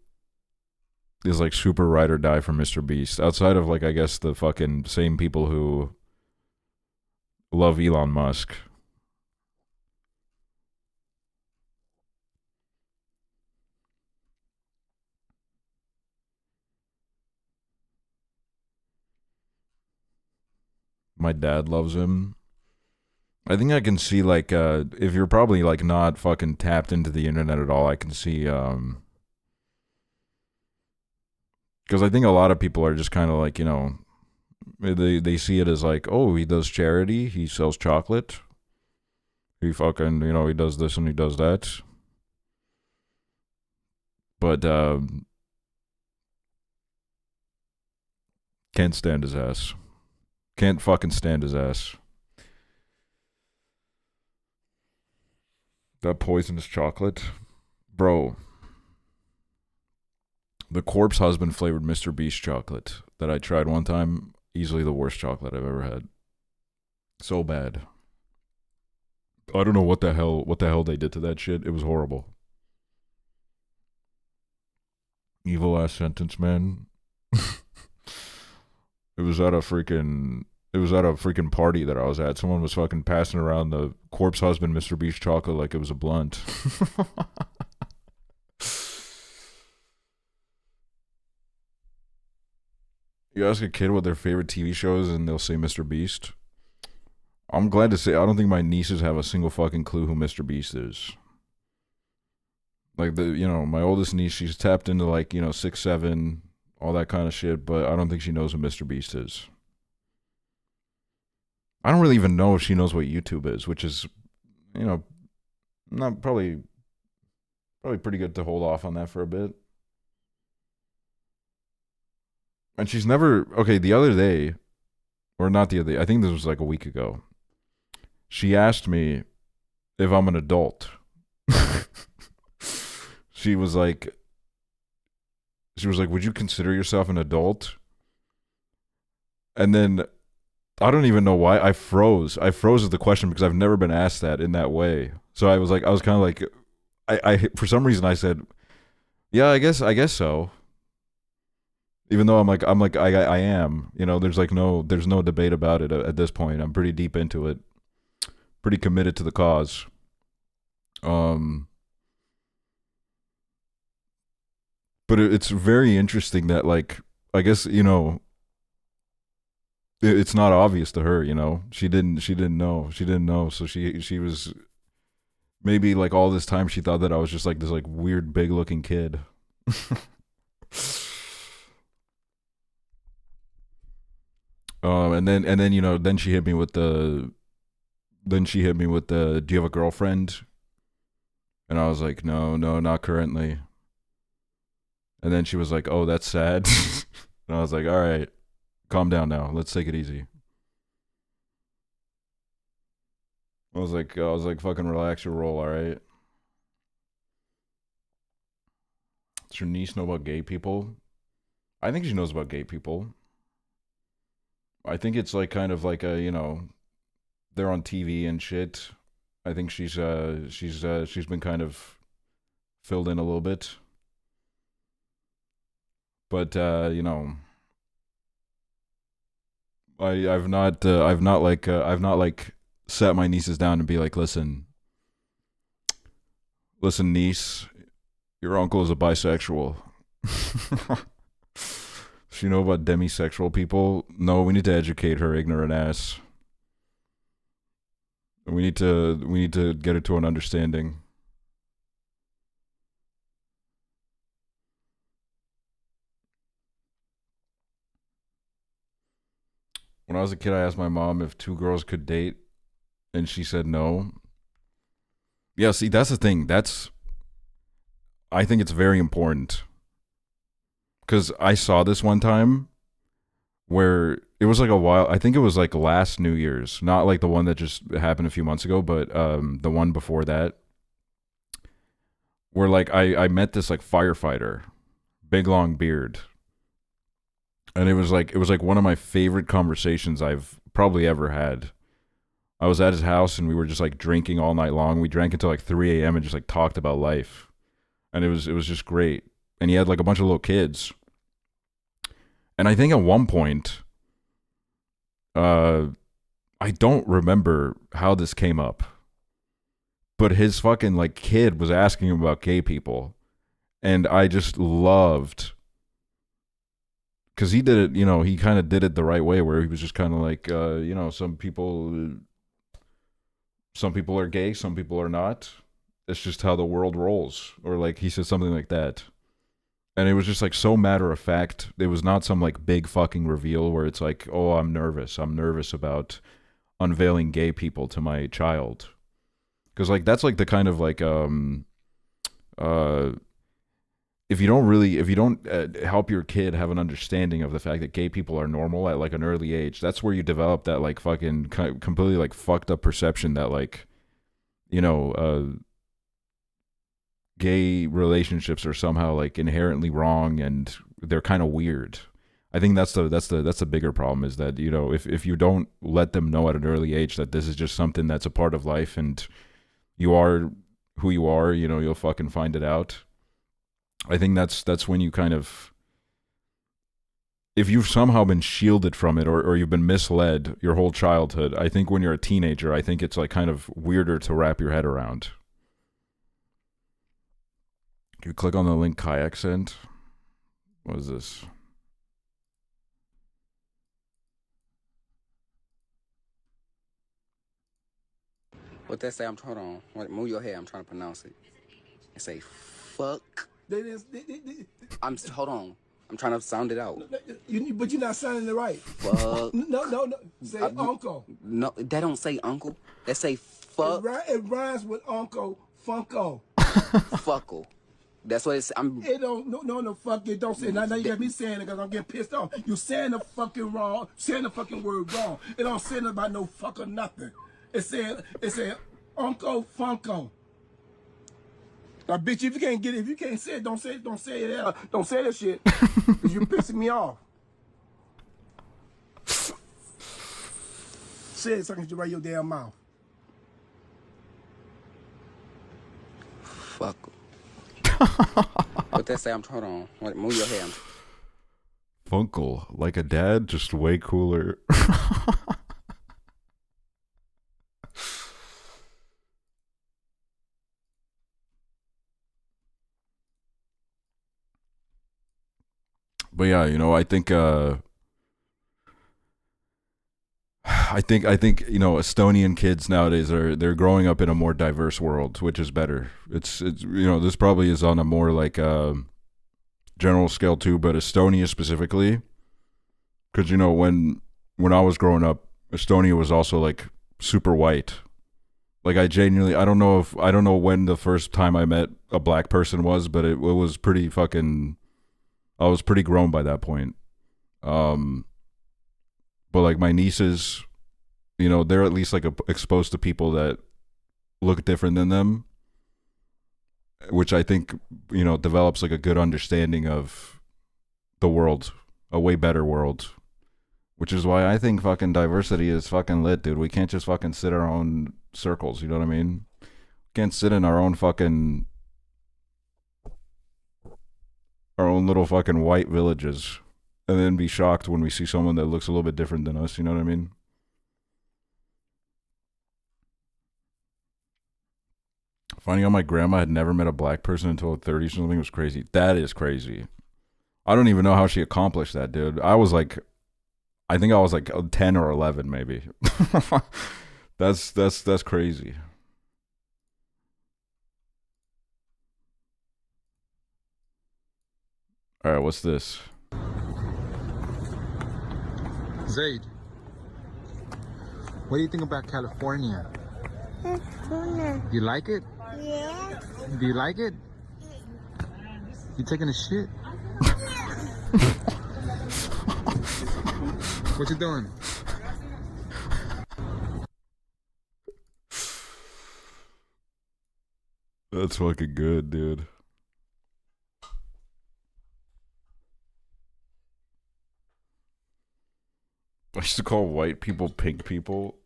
is like super ride or die for Mr. Beast outside of like, I guess the fucking same people who love Elon Musk. My dad loves him. I think I can see, like, if you're probably, like, not fucking tapped into the internet at all, I can see, because I think a lot of people are just kind of like, you know, they see it as like, oh, he does charity, he sells chocolate, he fucking, you know, he does this and he does that. But, can't stand his ass. Can't fucking stand his ass. That poisonous chocolate. Bro. The corpse husband flavored Mr. Beast chocolate that I tried one time. Easily the worst chocolate I've ever had. So bad. I don't know what the hell they did to that shit. It was horrible. Evil ass sentence, man. It was at a freaking party that I was at. Someone was fucking passing around the corpse husband Mr. Beast chocolate like it was a blunt. You ask a kid what their favorite TV show is and they'll say Mr. Beast. I'm glad to say I don't think my nieces have a single fucking clue who Mr. Beast is. Like, my oldest niece, she's tapped into, like, 6, 7, all that kind of shit, but I don't think she knows who Mr. Beast is. I don't really even know if she knows what YouTube is, which is, not probably pretty good to hold off on that for a bit. And she's never, okay, the other day, or not the other day, I think this was like a week ago, she asked me if I'm an adult. She was like, would you consider yourself an adult? And then, I don't even know why, I froze at the question because I've never been asked that in that way. So I was kind of like, I for some reason I said, yeah, I guess so. Even though I am, there's no debate about it at this point. I'm pretty deep into it, pretty committed to the cause. But it's very interesting that, like, I guess, it's not obvious to her, she didn't know. So she was, maybe like all this time she thought that I was just like this like weird big looking kid. And then then she hit me with the do you have a girlfriend? And I was like, no, not currently. And then she was like, oh, that's sad. And I was like, all right, calm down now. Let's take it easy. I was like, fucking relax your roll, all right? Does your niece know about gay people? I think she knows about gay people. I think it's like kind of like a, they're on TV and shit. I think she's been kind of filled in a little bit. But I've not sat my nieces down and be like, listen niece, your uncle is a bisexual. Does she know about demisexual people? No, we need to educate her ignorant ass. We need to get her to an understanding. When I was a kid, I asked my mom if 2 girls could date, and she said no. Yeah, see, that's the thing. I think it's very important. Because I saw this one time where it was like a while, I think it was like last New Year's, not like the one that just happened a few months ago, but the one before that, where like I met this like firefighter, big long beard. And it was like one of my favorite conversations I've probably ever had. I was at his house and we were just like drinking all night long. We drank until like 3 a.m. and just like talked about life. And it was just great. And he had like a bunch of little kids. And I think at one point, I I don't remember how this came up, but his fucking like kid was asking him about gay people, and I just loved because he did it. You know, he kind of did it the right way, where he was just kind of like, you know, some people are gay, some people are not. It's just how the world rolls, or like he said something like that. And it was just like so matter of fact. It was not some like big fucking reveal where it's like, oh, I'm nervous about unveiling gay people to my child. Because like that's like the kind of like if you don't help your kid have an understanding of the fact that gay people are normal at like an early age, that's where you develop that like fucking completely like fucked up perception that like, you know, gay relationships are somehow like inherently wrong and they're kind of weird. I think that's the bigger problem, is that, you know, if you don't let them know at an early age that this is just something that's a part of life and you are who you are, you know, you'll fucking find it out. I think that's when you kind of, if you've somehow been shielded from it, or you've been misled your whole childhood, I think when you're a teenager, I think it's like kind of weirder to wrap your head around. You click on the link Kayak sent. What is this? What that say? Hold on. Move your head. I'm trying to pronounce it. It say fuck. Hold on. I'm trying to sound it out. But you're not sounding it right. Fuck. No. Say uncle. No, that don't say uncle. That say fuck. It rhymes with uncle, funko. Fuckle. That's what it's. It don't. No. Fuck it. Don't say it. Now you got me saying it because I'm getting pissed off. You saying the fucking wrong. Saying the fucking word wrong. It don't say nothing about no fuck or nothing. It said uncle funko. Now, bitch, if you can't say it, don't say it. Don't say it. Don't say that shit. Cause you're pissing me off. Say it so I can write your damn mouth. Fuck. What that say? Hold on. Move your head. Funkle, like a dad, just way cooler. But yeah, you know, I think you know, Estonian kids nowadays they're growing up in a more diverse world, which is better. It's you know, this probably is on a more like general scale too, but Estonia specifically, because you know, when I was growing up, Estonia was also like super white. Like I don't know when the first time I met a black person was, but it was pretty fucking. I was pretty grown by that point. But like my nieces, you know, they're at least like exposed to people that look different than them, which I think, you know, develops like a good understanding of the world, a way better world, which is why I think fucking diversity is fucking lit, dude. We can't just fucking sit in our own circles, you know what I mean? Can't sit in our own fucking, our own little fucking white villages and then be shocked when we see someone that looks a little bit different than us, you know what I mean? Finding out my grandma had never met a black person until her 30s or something was crazy. That is crazy. I don't even know how she accomplished that, dude. I think I was like 10 or 11 maybe. That's crazy. All right, what's this? Zaid, what do you think about California? You like it? Yeah. Do you like it? You taking a shit? What you doing? That's fucking good, dude. I used to call white people pink people.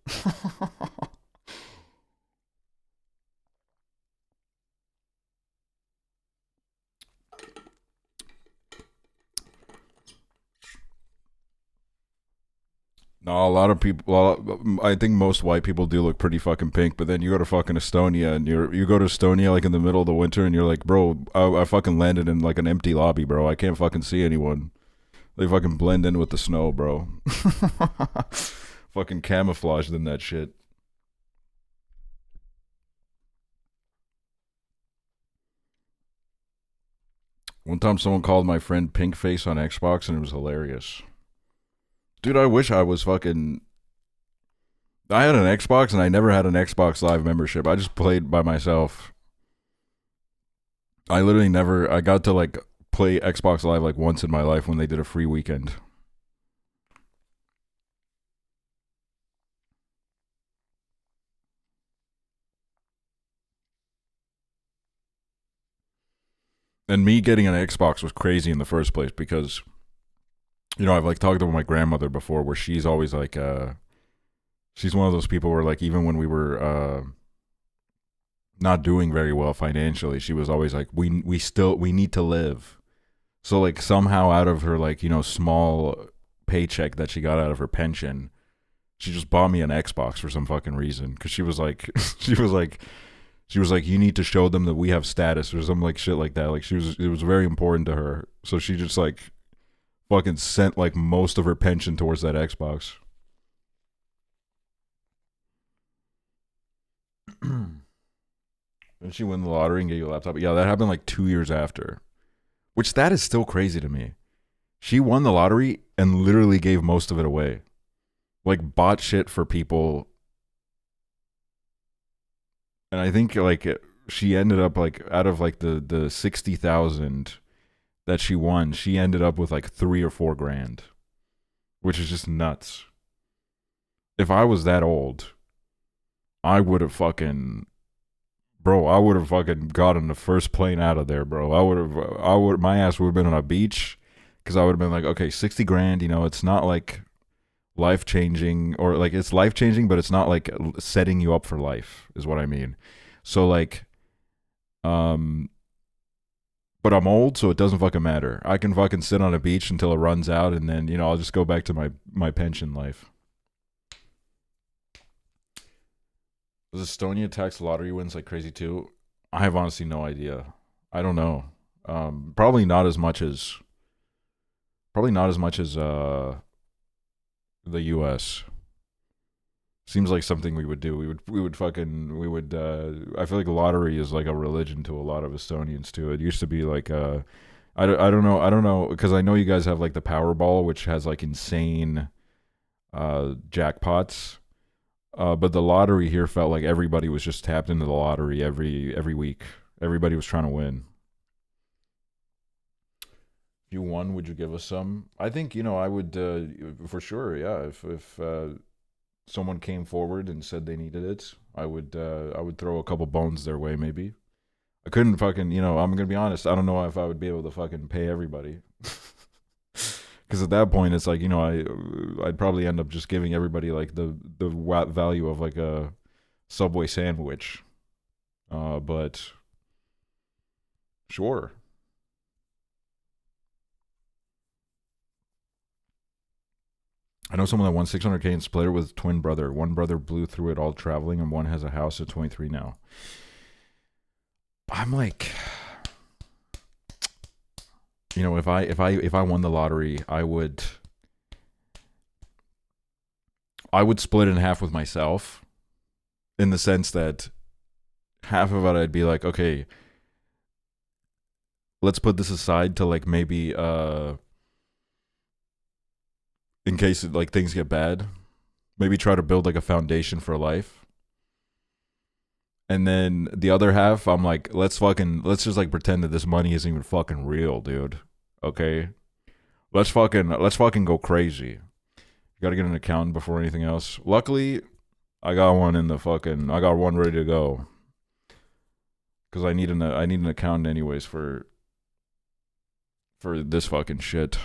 No, a lot of people. Well, I think most white people do look pretty fucking pink. But then you go to fucking Estonia, and you go to Estonia like in the middle of the winter, and you're like, bro, I fucking landed in like an empty lobby, bro. I can't fucking see anyone. They fucking blend in with the snow, bro. Fucking camouflaged in that shit. One time, someone called my friend Pink Face on Xbox, and it was hilarious. Dude, I wish I was fucking... I had an Xbox, and I never had an Xbox Live membership. I just played by myself. I literally never... I got to, like, play Xbox Live, like, once in my life when they did a free weekend. And me getting an Xbox was crazy in the first place because... You know, I've, like, talked to my grandmother before where she's always, like, she's one of those people where, like, even when we were not doing very well financially, she was always like, we need to live. So, like, somehow out of her, like, you know, small paycheck that she got out of her pension, she just bought me an Xbox for some fucking reason. Because she was like, she was like, you need to show them that we have status or some, like, shit like that. Like, it was very important to her. So she just, like, fucking sent, like, most of her pension towards that Xbox. Didn't she win the lottery and get you a laptop? Yeah, that happened like 2 years after. Which, that is still crazy to me. She won the lottery and literally gave most of it away. Like, bought shit for people. And I think, like, she ended up, like, out of, like, the 60,000 that she won, she ended up with, like, 3 or 4 grand. Which is just nuts. If I was that old, I would have fucking... Bro, I would have fucking gotten the first plane out of there, bro. My ass would have been on a beach because I would have been like, okay, 60 grand, you know, it's not like life-changing or like it's life-changing, but it's not like setting you up for life is what I mean. So like, but I'm old, so it doesn't fucking matter. I can fucking sit on a beach until it runs out and then, you know, I'll just go back to my pension life. Was Estonia tax lottery wins like crazy too? I have honestly no idea. I don't know. Probably not as much as the US. Seems like something we would do. We would I feel like lottery is like a religion to a lot of Estonians too. It used to be like I don't know because I know you guys have like the Powerball, which has like insane jackpots. But the lottery here felt like everybody was just tapped into the lottery every week. Everybody was trying to win. If you won, would you give us some? I think, you know, I would for sure. Yeah, if someone came forward and said they needed it, I would throw a couple bones their way. Maybe I couldn't fucking, you know, I'm gonna be honest. I don't know if I would be able to fucking pay everybody. Because at that point, it's like, you know, I'd probably end up just giving everybody like the value of like a Subway sandwich. But sure. I know someone that won 600K in Splitter with twin brother. One brother blew through it all traveling, and one has a house at 23 now. I'm like... You know, if I won the lottery, I would split it in half with myself, in the sense that half of it I'd be like, okay, let's put this aside to like maybe in case like things get bad, maybe try to build like a foundation for life. And then the other half, I'm like, let's just like pretend that this money isn't even fucking real, dude. Okay? Let's fucking go crazy. You gotta get an account before anything else. Luckily, I got one ready to go. Cause I need an account anyways for this fucking shit.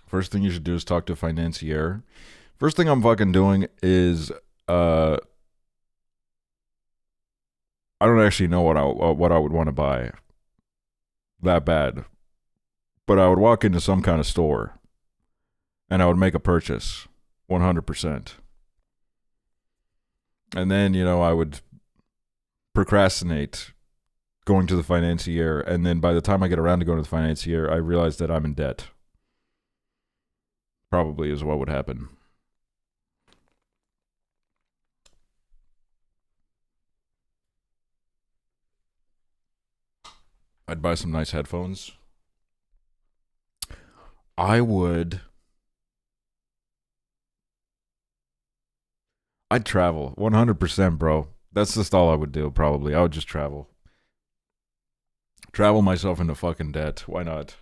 First thing you should do is talk to a financier. First thing I'm fucking doing is I don't actually know what I would want to buy that bad. But I would walk into some kind of store and I would make a purchase 100%. And then, I would procrastinate going to the financier. And then by the time I get around to going to the financier, I realize that I'm in debt. Probably is what would happen. I'd buy some nice headphones. I'd travel 100%, bro. That's just all I would do, probably. I would just travel. Travel myself into fucking debt. Why not?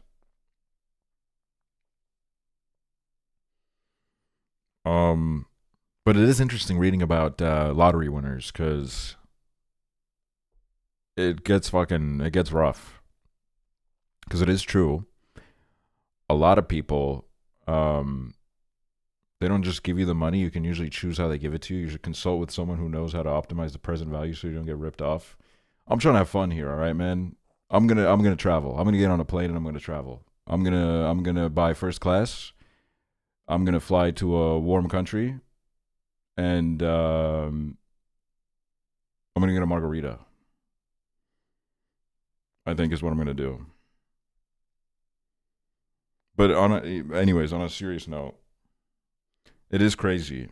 But it is interesting reading about lottery winners, because it gets rough. Because it is true. A lot of people, they don't just give you the money. You can usually choose how they give it to you. You should consult with someone who knows how to optimize the present value so you don't get ripped off. I'm trying to have fun here, all right, man. I'm gonna travel. I'm gonna get on a plane and I'm gonna travel. I'm gonna buy first class. I'm gonna fly to a warm country, and I'm gonna get a margarita. I think is what I'm gonna do. But anyways, on a serious note, it is crazy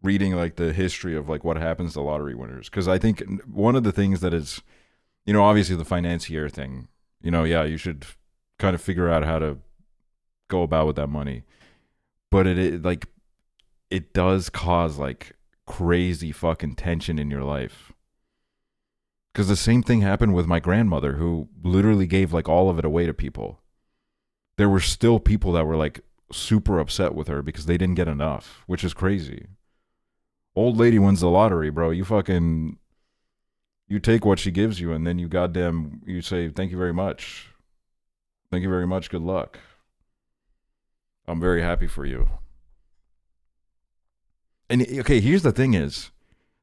reading like the history of like what happens to lottery winners. Because I think one of the things that is, obviously the financier thing, yeah, you should kind of figure out how to go about with that money. But it does cause like crazy fucking tension in your life. Because the same thing happened with my grandmother, who literally gave like all of it away to people. There were still people that were like super upset with her because they didn't get enough, which is crazy. Old lady wins the lottery, bro. You take what she gives you, and then you say, thank you very much. Thank you very much. Good luck. I'm very happy for you. And okay, here's the thing is,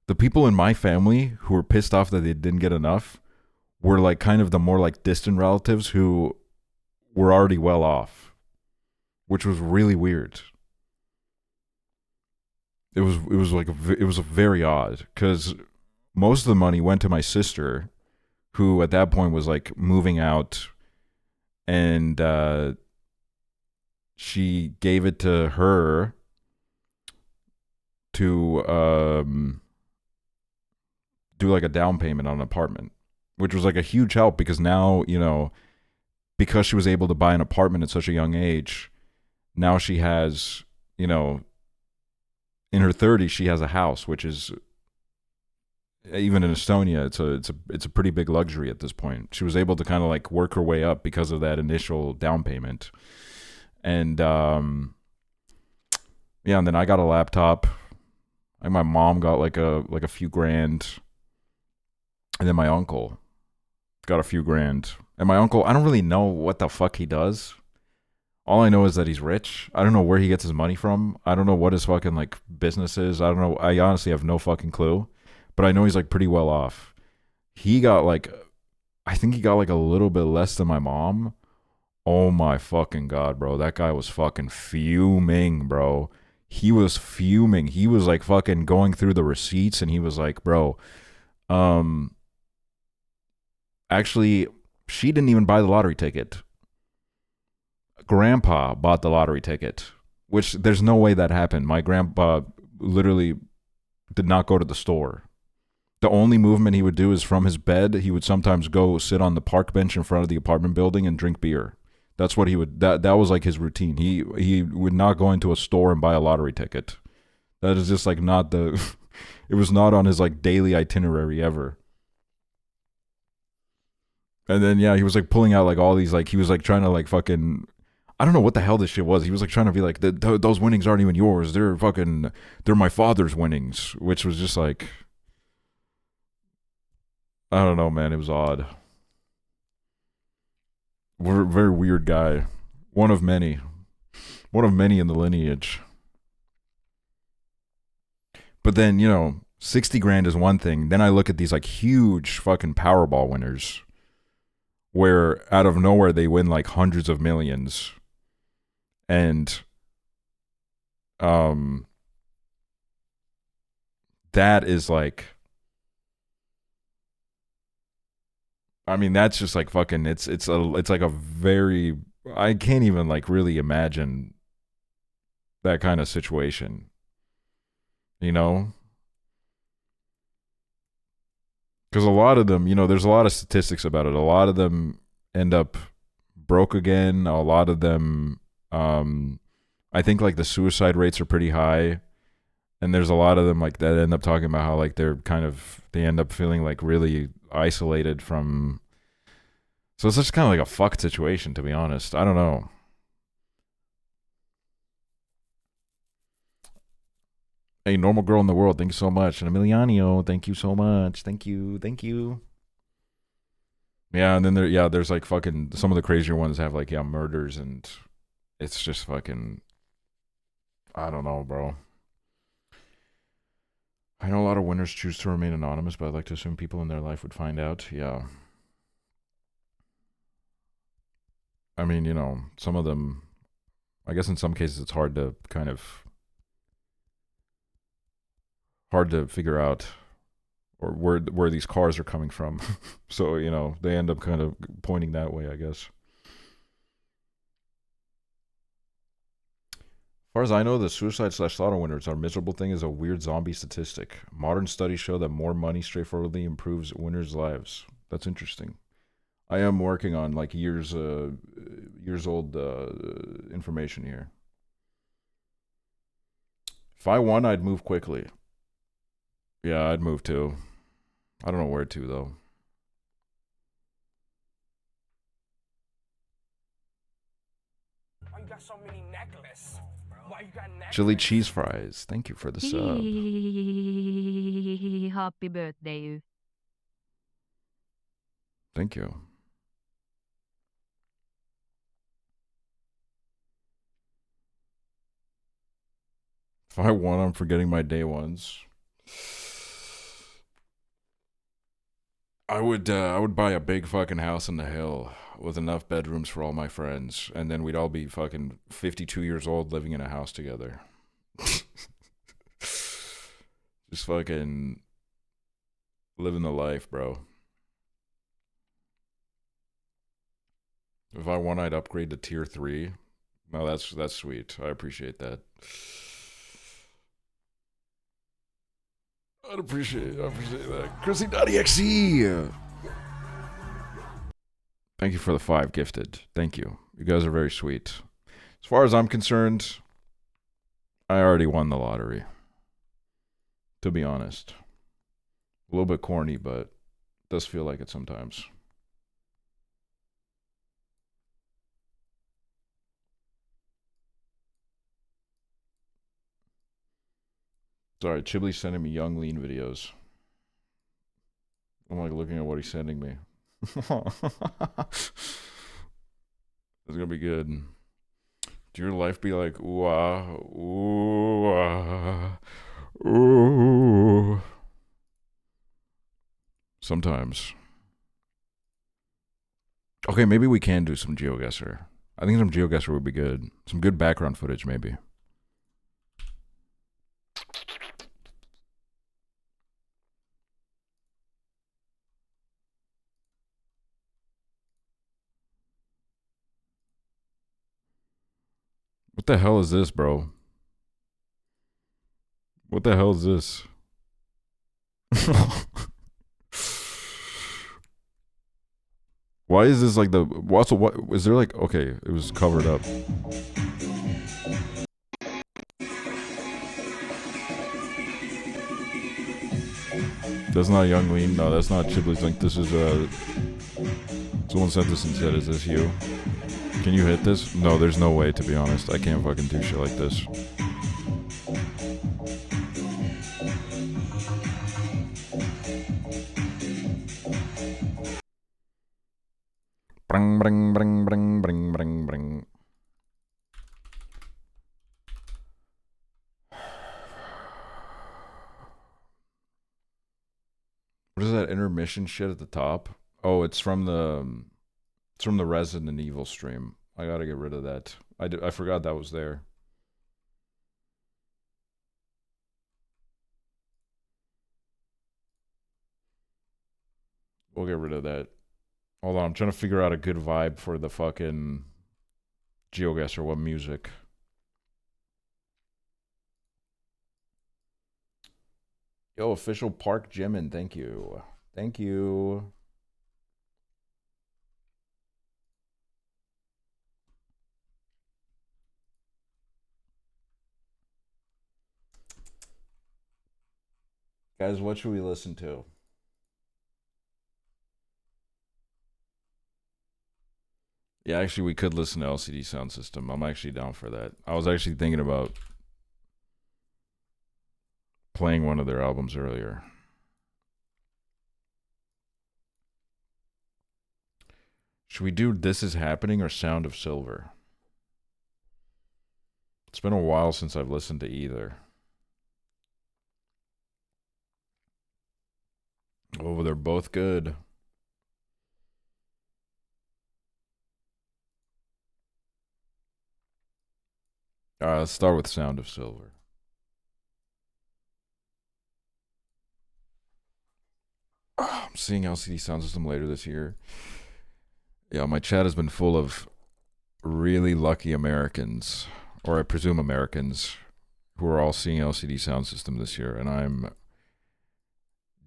the people in my family who were pissed off that they didn't get enough were like kind of the more like distant relatives who were already well off, which was really weird. It was very odd, because most of the money went to my sister, who at that point was like moving out, and she gave it to her to do like a down payment on an apartment, which was like a huge help, because now, because she was able to buy an apartment at such a young age, now she has, in her 30s, she has a house, which is, even in Estonia, it's a pretty big luxury at this point. She was able to kind of like work her way up because of that initial down payment. And yeah, and then I got a laptop. Like my mom got like a few grand. And then my uncle got a few grand. And my uncle, I don't really know what the fuck he does. All I know is that he's rich. I don't know where he gets his money from. I don't know what his fucking like business is. I don't know. I honestly have no fucking clue. But I know he's like pretty well off. He got like, I think he got like a little bit less than my mom. Oh my fucking God, bro. That guy was fucking fuming, bro. He was fuming. He was like fucking going through the receipts, and he was like, bro, actually, she didn't even buy the lottery ticket. Grandpa bought the lottery ticket, which there's no way that happened. My grandpa literally did not go to the store. The only movement he would do is from his bed. He would sometimes go sit on the park bench in front of the apartment building and drink beer. That's what he would, that was like his routine. He would not go into a store and buy a lottery ticket. That is just like not the, it was not on his like daily itinerary ever. And then, yeah, he was like pulling out like all these, like, he was like trying to like fucking, I don't know what the hell this shit was. He was like trying to be like, those winnings aren't even yours. They're my father's winnings, which was just like, I don't know, man. It was odd. We're a very weird guy. One of many. One of many in the lineage. But then, 60 grand is one thing. Then I look at these like huge fucking Powerball winners. where out of nowhere they win like hundreds of millions, and that is like, I mean, that's just like fucking, it's like a very, I can't even like really imagine that kind of situation, you know? Because a lot of them, you know, there's a lot of statistics about it. A lot of them end up broke again. A lot of them, I think like the suicide rates are pretty high. And there's a lot of them like that end up talking about how like they're kind of, they end up feeling like really isolated from, so it's just kind of like a fucked situation, to be honest. I don't know. Hey, normal girl in the world, thank you so much. And Emiliano, thank you so much. Thank you. Thank you. Yeah, and then there's like fucking, some of the crazier ones have like, yeah, murders, and it's just fucking, I don't know, bro. I know a lot of winners choose to remain anonymous, but I'd like to assume people in their life would find out. Yeah. I mean, you know, some of them, I guess in some cases it's hard to figure out, or where these cars are coming from. So, you know, they end up kind of pointing that way, I guess. As far as I know, the suicide/slaughter winners are miserable thing is a weird zombie statistic. Modern studies show that more money straightforwardly improves winners' lives. That's interesting. I am working on like years old information here. If I won, I'd move quickly. Yeah, I'd move too. I don't know where to though. Why you got so many necklaces? Why you got necklaces? Chili cheese fries. Thank you for the sub. Happy birthday. Thank you. If I won, I'm forgetting my day ones. I would buy a big fucking house in the hill with enough bedrooms for all my friends, and then we'd all be fucking 52 years old living in a house together. Just fucking living the life, bro. If I won, I'd upgrade to tier 3. No, that's sweet. I appreciate that. I appreciate that. Chrissy.exe. Thank you for the 5 gifted. Thank you. You guys are very sweet. As far as I'm concerned, I already won the lottery. To be honest. A little bit corny, but it does feel like it sometimes. Sorry, Chibli's sending me young lean videos. I'm like looking at what he's sending me. It's gonna be good. Do your life be like ooh ah, ooh ah, ooh? Sometimes. Okay, maybe we can do some GeoGuessr. I think some GeoGuessr would be good. Some good background footage, maybe. What the hell is this, bro? What the hell is this? Why is this like the... Also, what... Is there like... Okay, it was covered up. That's not Young Lean. No, that's not Chibli's link. This is... Someone sent this and said, is this you? Can you hit this? No, there's no way, to be honest. I can't fucking do shit like this. Bring, bring, bring, bring, bring, bring, bring. What is that intermission shit at the top? Oh, it's from the... It's from the Resident Evil stream. I gotta get rid of that. I forgot that was there. We'll get rid of that. Hold on, I'm trying to figure out a good vibe for the fucking GeoGuessr. What music? Yo, official Park Jimin, thank you. Thank you. Guys, what should we listen to? Yeah, actually, we could listen to LCD Sound System. I'm actually down for that. I was actually thinking about playing one of their albums earlier. Should we do This Is Happening or Sound of Silver? It's been a while since I've listened to either. Oh, they're both good. All right, let's start with Sound of Silver. I'm seeing LCD Sound System later this year. Yeah, my chat has been full of really lucky Americans, or I presume Americans, who are all seeing LCD Sound System this year, and I'm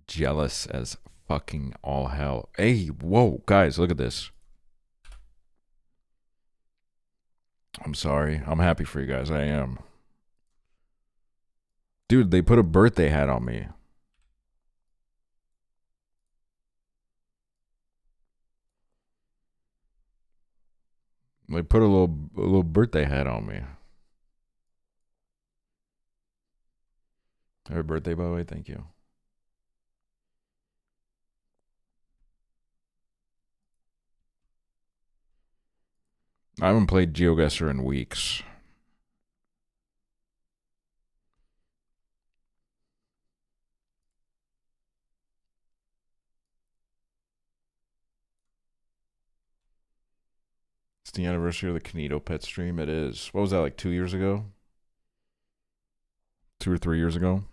jealous as fucking all hell. Hey, whoa, guys, look at this. I'm sorry. I'm happy for you guys. I am. Dude, they put a birthday hat on me. They put a little birthday hat on me. Happy birthday, by the way. Thank you. I haven't played GeoGuessr in weeks. It's the anniversary of the Kinito Pet stream. It is. What was that, like 2 years ago? 2 or 3 years ago?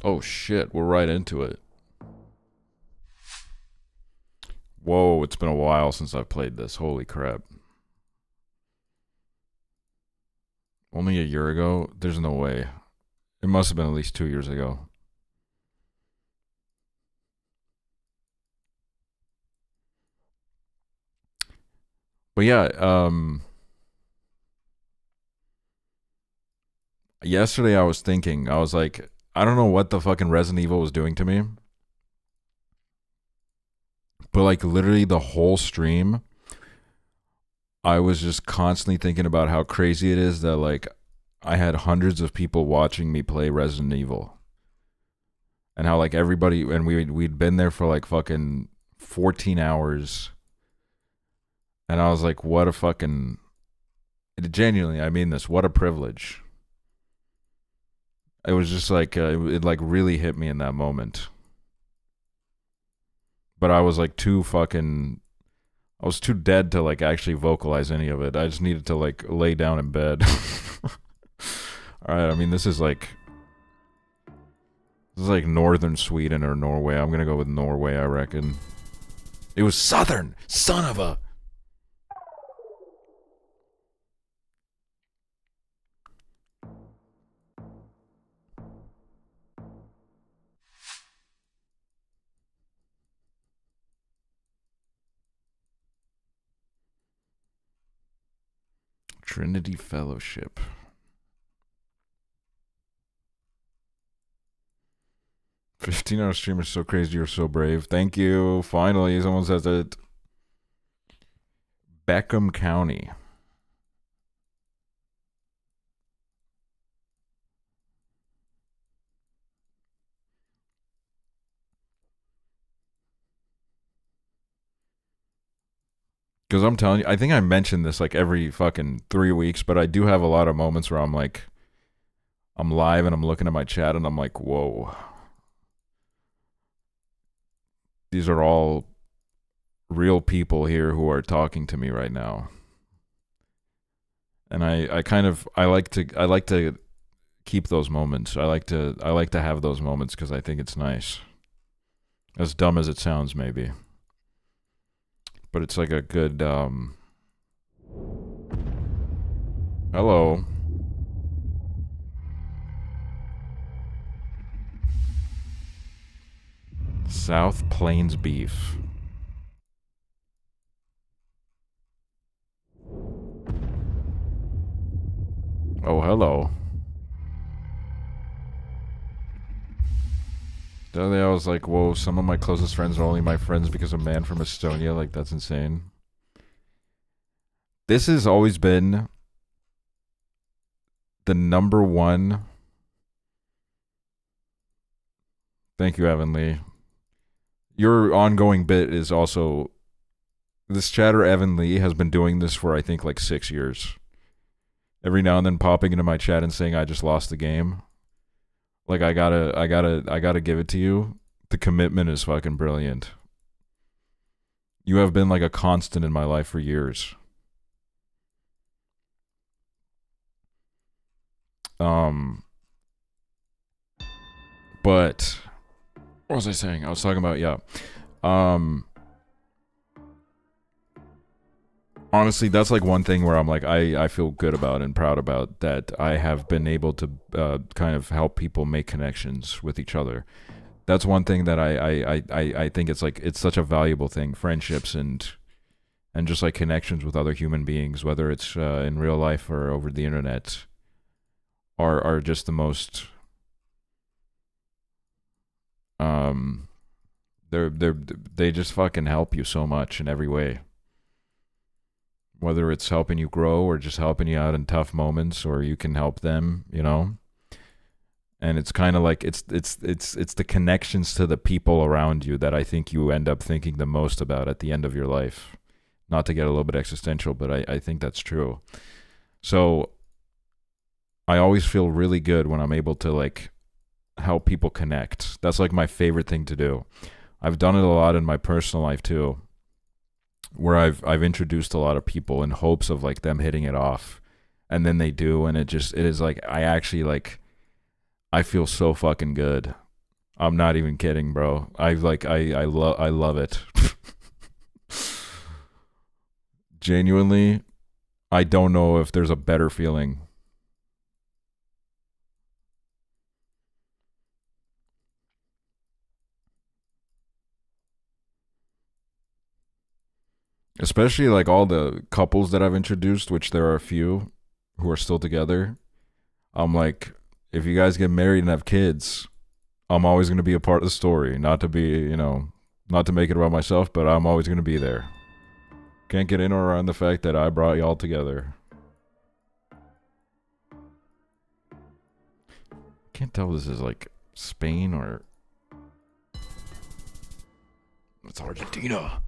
Oh shit, we're right into it. Whoa, it's been a while since I've played this. Holy crap. Only a year ago? There's no way. It must have been at least 2 years ago. But yeah, yesterday I was thinking, I was like, I don't know what the fucking Resident Evil was doing to me. But like literally the whole stream, I was just constantly thinking about how crazy it is that like I had hundreds of people watching me play Resident Evil. And how like everybody, and we'd been there for like fucking 14 hours. And I was like, what a fucking, genuinely, I mean this, what a privilege. It was just like, it like really hit me in that moment. But I was like too fucking, I was too dead to like actually vocalize any of it. I just needed to like lay down in bed. Alright, I mean this is like northern Sweden or Norway. I'm gonna go with Norway, I reckon. It was southern, son of a... Trinity Fellowship. $15 streamer, so crazy, you're so brave. Thank you. Finally, someone says it. Beckham County. Because I'm telling you, I think I mentioned this like every fucking 3 weeks, but I do have a lot of moments where I'm like, I'm live and I'm looking at my chat and I'm like, whoa. these are all real people here who are talking to me right now. And I like to keep those moments. I like to have those moments because I think it's nice. As dumb as it sounds, maybe. But it's like a good hello. South Plains beef. Oh, hello. The other day I was like, whoa, some of my closest friends are only my friends because a man from Estonia. Like, that's insane. This has always been the number one. Thank you, Evan Lee. Your ongoing bit is also... This chatter, Evan Lee, has been doing this for, I think, like 6 years. Every now and then popping into my chat and saying, I just lost the game. Like, I gotta give it to you. The commitment is fucking brilliant. You have been like a constant in my life for years. But what was I saying? I was talking about, yeah. Honestly, that's like one thing where I'm like, I feel good about and proud about that I have been able to kind of help people make connections with each other. That's one thing that I think it's like, it's such a valuable thing. Friendships and just like connections with other human beings, whether it's in real life or over the internet, are just the most they just fucking help you so much in every way. Whether it's helping you grow or just helping you out in tough moments, or you can help them, you know. And it's kind of like it's the connections to the people around you that I think you end up thinking the most about at the end of your life. Not to get a little bit existential, but I think that's true. So I always feel really good when I'm able to like help people connect. That's like my favorite thing to do. I've done it a lot in my personal life too, where I've introduced a lot of people in hopes of like them hitting it off, and then they do, and it is like I feel so fucking good. I'm not even kidding, bro. I love it. Genuinely, I don't know if there's a better feeling. Especially like all the couples that I've introduced, which there are a few who are still together. I'm like, if you guys get married and have kids, I'm always going to be a part of the story. Not to be, you know, not to make it about myself, but I'm always going to be there. Can't get in or around the fact that I brought y'all together. Can't tell if this is like Spain or... It's Argentina.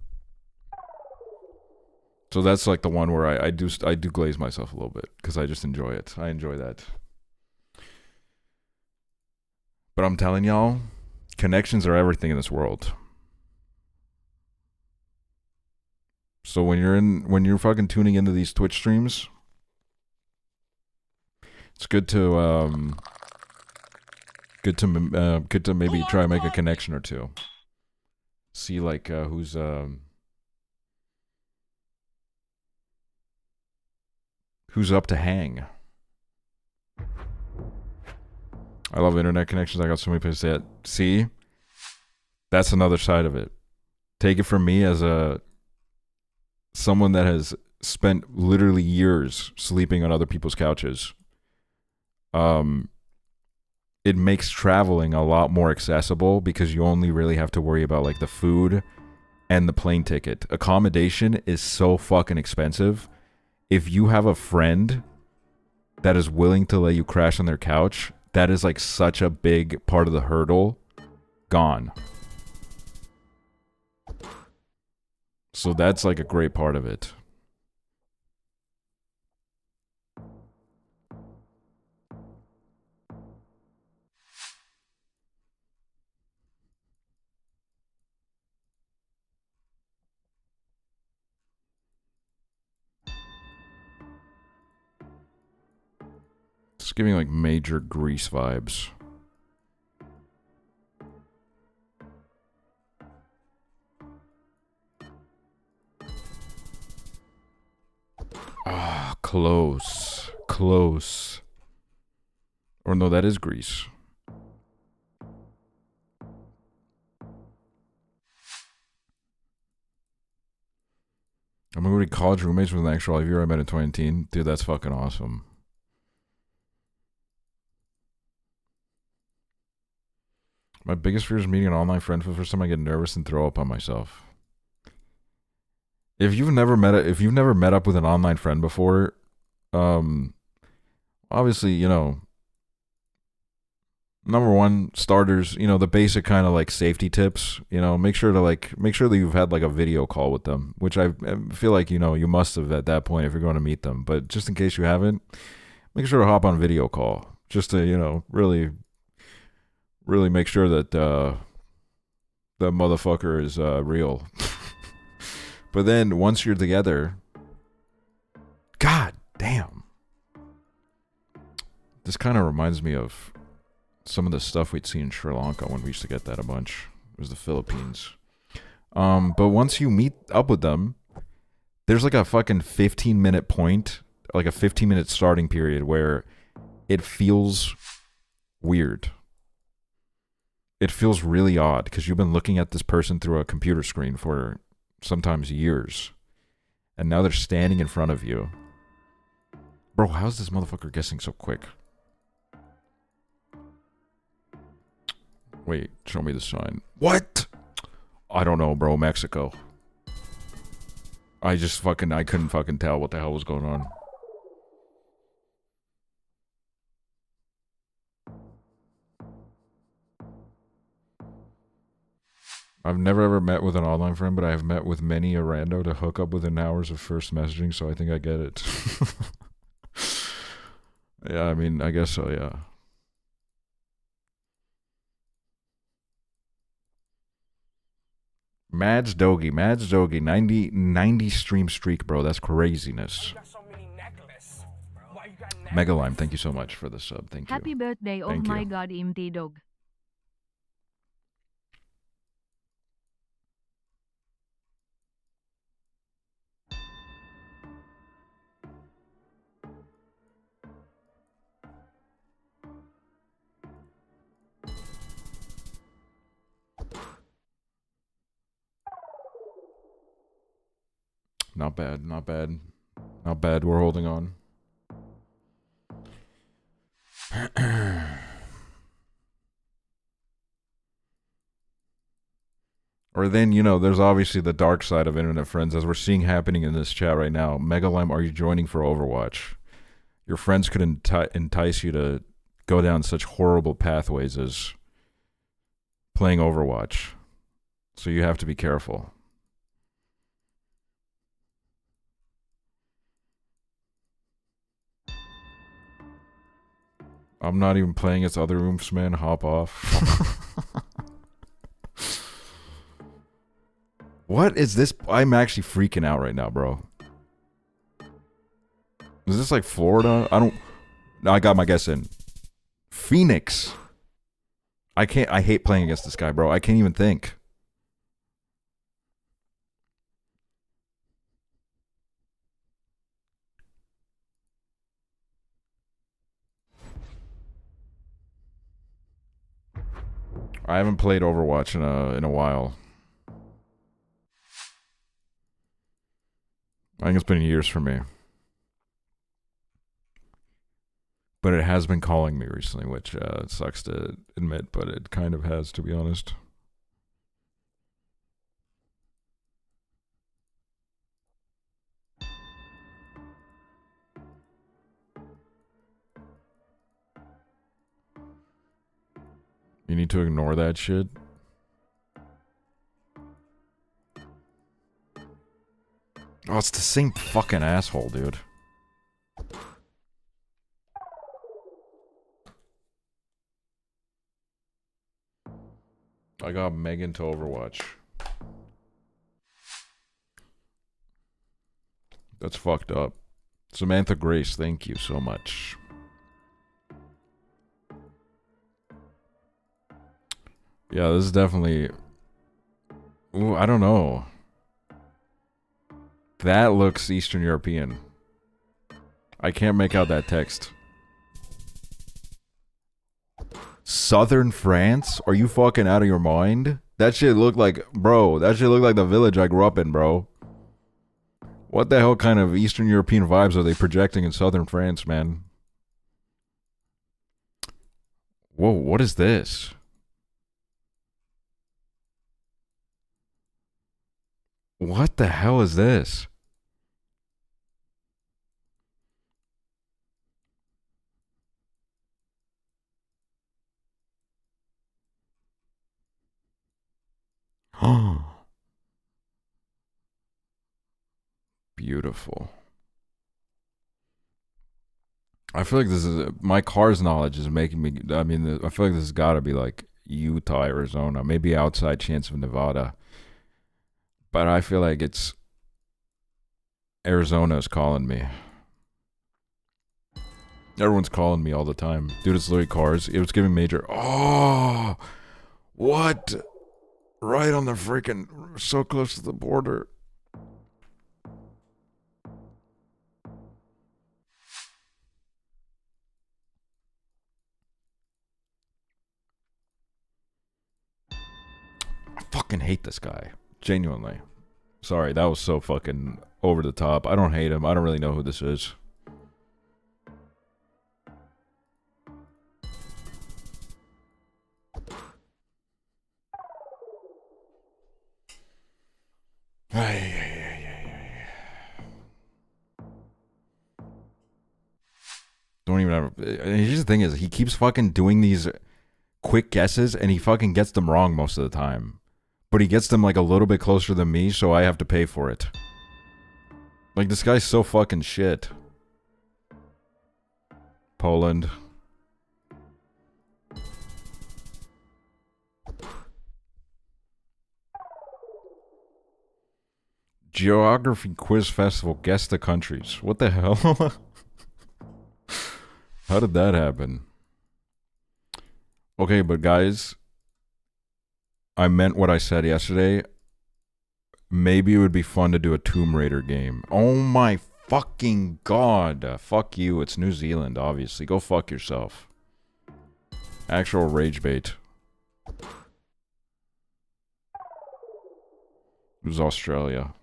So that's like the one where I do glaze myself a little bit because I just enjoy it. I enjoy that. But I'm telling y'all, connections are everything in this world. So when you're fucking tuning into these Twitch streams, it's good to maybe try and make a connection or two. See like who's up to hang. I love internet connections. I got so many places to see. That's another side of it. Take it from me as someone that has spent literally years sleeping on other people's couches. It makes traveling a lot more accessible because you only really have to worry about like the food and the plane ticket. Accommodation is so fucking expensive. If you have a friend that is willing to let you crash on their couch, that is like such a big part of the hurdle gone. So that's like a great part of it. giving like major Grease vibes. Ah, close. Close. Or no, that is Grease. I'm gonna be college roommates with an actual viewer I met in 2019. Dude, that's fucking awesome. My biggest fear is meeting an online friend for the first time. I get nervous and throw up on myself. If you've never met up with an online friend before, obviously, you know, number one, starters, you know, the basic kind of like safety tips, you know, make sure that you've had like a video call with them, which I feel like, you know, you must have at that point if you're going to meet them. But just in case you haven't, make sure to hop on video call just to, you know, really make sure that the motherfucker is real. But then once you're together, god damn. This kind of reminds me of some of the stuff we'd see in Sri Lanka when we used to get that a bunch. It was the Philippines. But once you meet up with them, there's like a fucking 15-minute point, like a 15-minute starting period where it feels weird. It feels really odd because you've been looking at this person through a computer screen for sometimes years. And now they're standing in front of you. Bro, how's this motherfucker guessing so quick? Wait, show me the sign. What? I don't know, bro. Mexico. I couldn't fucking tell what the hell was going on. I've never ever met with an online friend, but I have met with many a rando to hook up within hours of first messaging, so I think I get it. Yeah, I mean, I guess so, yeah. Mads Dogie, 90 stream streak, bro. That's craziness. Megalime, thank you so much for the sub. Thank you. Happy birthday, oh my god, MT Dog. Not bad, not bad. Not bad, we're holding on. Or then, you know, there's obviously the dark side of internet friends, as we're seeing happening in this chat right now. Megalime, are you joining for Overwatch? Your friends could entice you to go down such horrible pathways as playing Overwatch. So you have to be careful. I'm not even playing its other rooms, man. Hop off. What is this? I'm actually freaking out right now, bro. Is this like Florida? No, I got my guess in. Phoenix. I hate playing against this guy, bro. I can't even think. I haven't played Overwatch in a while. I think it's been years for me. But it has been calling me recently, which sucks to admit, but it kind of has, to be honest. You need to ignore that shit. Oh, it's the same fucking asshole, dude. I got Megan to Overwatch. That's fucked up. Samantha Grace, thank you so much. Yeah, this is definitely... Ooh, I don't know. That looks Eastern European. I can't make out that text. Southern France? Are you fucking out of your mind? That shit looked like... Bro, that shit looked like the village I grew up in, bro. What the hell kind of Eastern European vibes are they projecting in Southern France, man? Whoa, what is this? What the hell is this? Beautiful. I feel like this is... My Cars knowledge is making me... I mean, I feel like this has got to be like Utah, Arizona. Maybe outside chance of Nevada. But I feel like it's... Arizona's calling me. Everyone's calling me all the time. Dude, it's literally Cars. It was giving major... Oh! What? Right on the freaking... So close to the border. I fucking hate this guy. Genuinely. Sorry, that was so fucking over the top. I don't hate him. I don't really know who this is. Don't even have... Here's the thing is, he keeps fucking doing these quick guesses, and he fucking gets them wrong most of the time. But he gets them like a little bit closer than me, so I have to pay for it. Like, this guy's so fucking shit. Poland. Geography Quiz Festival. Guess the countries. What the hell? How did that happen? Okay, but guys, I meant what I said yesterday. Maybe it would be fun to do a Tomb Raider game. Oh my fucking god. Fuck you. It's New Zealand, obviously. Go fuck yourself. Actual rage bait. It was Australia.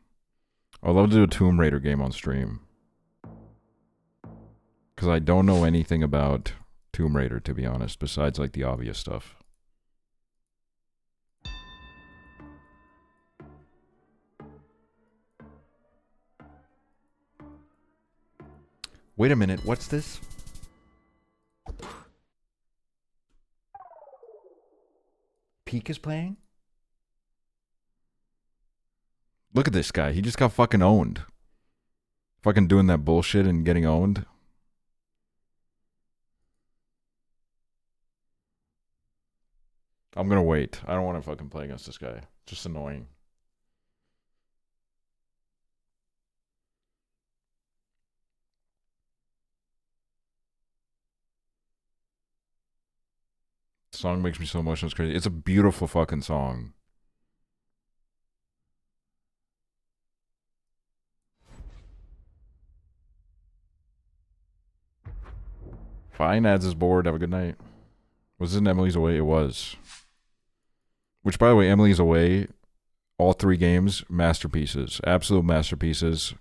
I'd love to do a Tomb Raider game on stream. Because I don't know anything about Tomb Raider, to be honest, besides like the obvious stuff. Wait a minute, what's this? Peak is playing? Look at this guy, he just got fucking owned. Fucking doing that bullshit and getting owned. I'm gonna wait. I don't want to fucking play against this guy. Just annoying. The song makes me so emotional, it's crazy. It's a beautiful fucking song. Fine, ads is bored. Have a good night. Was this in Emily's Away? It was. Which, by the way, Emily's Away, all 3 games, masterpieces. Absolute masterpieces.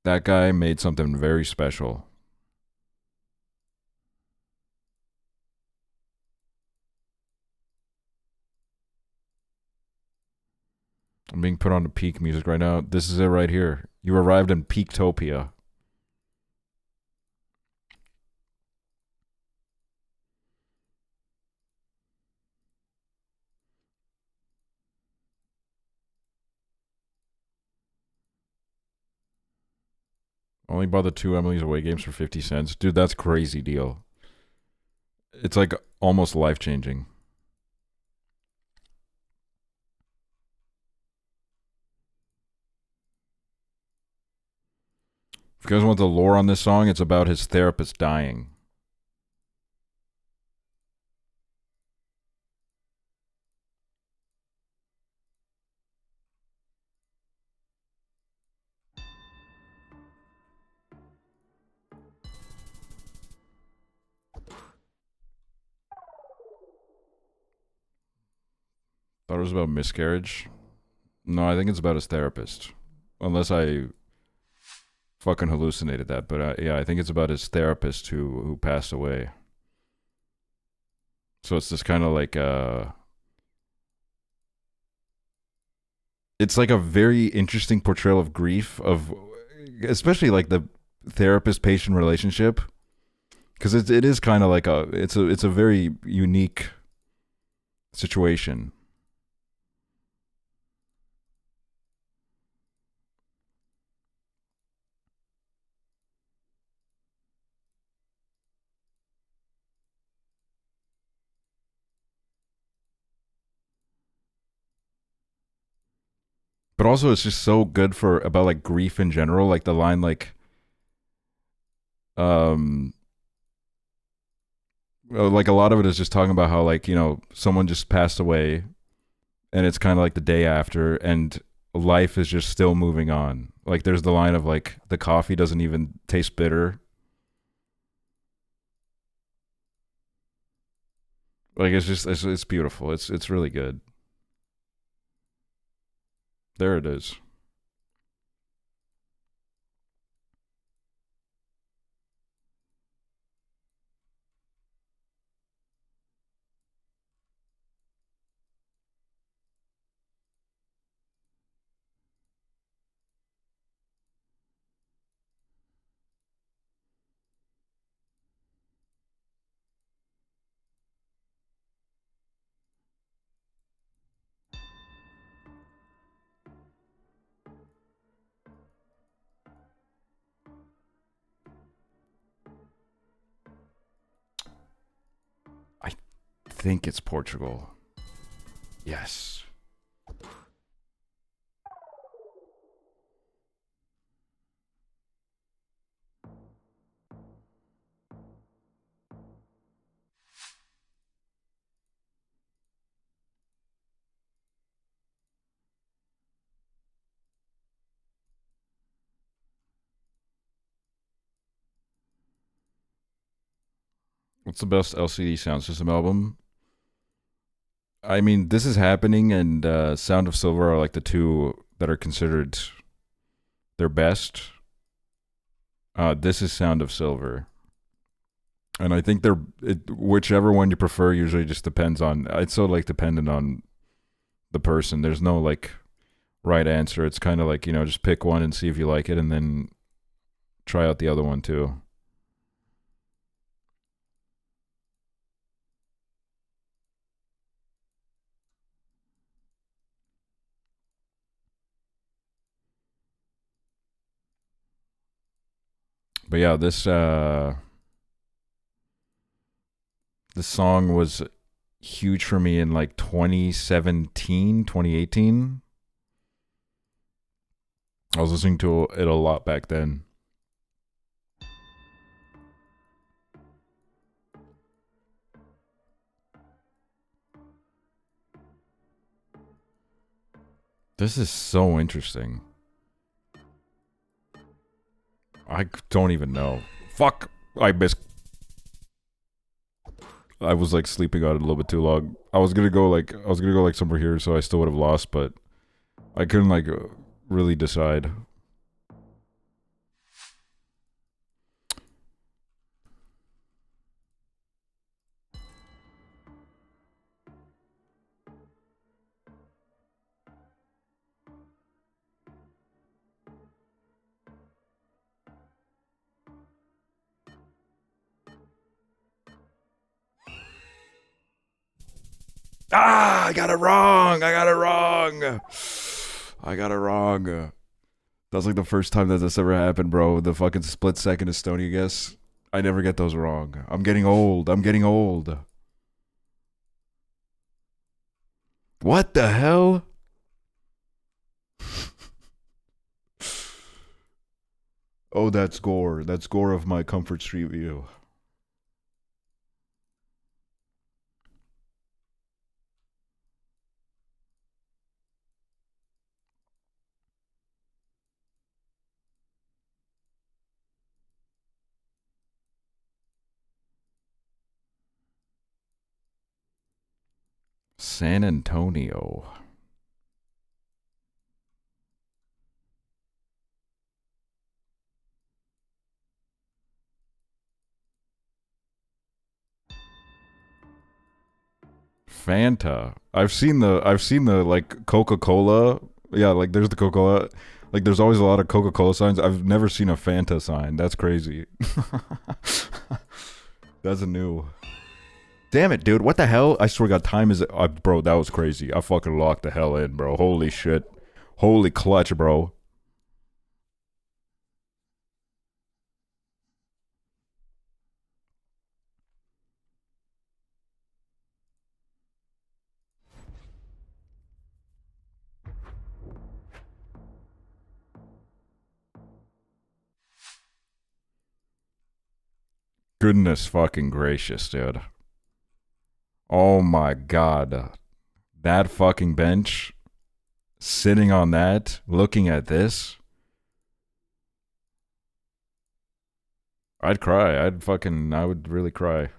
That guy made something very special. I'm being put on to peak music right now. This is it right here. You arrived in Peaktopia. Only bought the 2 Emily's Away games for 50 cents. Dude, that's a crazy deal. It's like almost life-changing. If you guys want the lore on this song, it's about his therapist dying. Thought it was about miscarriage. No, I think it's about his therapist. Unless I fucking hallucinated that, but yeah, I think it's about his therapist who passed away. So it's this kind of like it's like a very interesting portrayal of grief, of especially like the therapist patient relationship, because it is kind of like it's a very unique situation. But also it's just so good for about like grief in general, like the line like like a lot of it is just talking about how like, you know, someone just passed away and it's kind of like the day after and life is just still moving on. Like there's the line of like the coffee doesn't even taste bitter. Like it's just it's beautiful. It's really good. There it is. I think it's Portugal. Yes. What's the best LCD sound system album? I mean, This Is Happening and Sound of Silver are like the two that are considered their best. This is Sound of Silver. And I think whichever one you prefer usually just depends on, it's so like dependent on the person. There's no like right answer. It's kind of like, you know, just pick one and see if you like it and then try out the other one too. But yeah, this song was huge for me in like 2017, 2018. I was listening to it a lot back then. This is so interesting. I don't even know. Fuck. I was like sleeping on it a little bit too long. I was gonna go like somewhere here, so I still would have lost, but I couldn't like really decide. Ah, I got it wrong. That's like the first time that this ever happened, bro. The fucking split second Estonia guess. I never get those wrong. I'm getting old. What the hell? Oh, that's Gore. That's Gore of my Comfort Street View. San Antonio. Fanta. I've seen the like Coca-Cola. Yeah, like there's the Coca-Cola. Like there's always a lot of Coca-Cola signs. I've never seen a Fanta sign. That's crazy. That's a new. Damn it, dude. What the hell? I swear to God, time is... bro, that was crazy. I fucking locked the hell in, bro. Holy shit. Holy clutch, bro. Goodness fucking gracious, dude. Oh my God. That fucking bench. Sitting on that. Looking at this. I'd cry. I would really cry.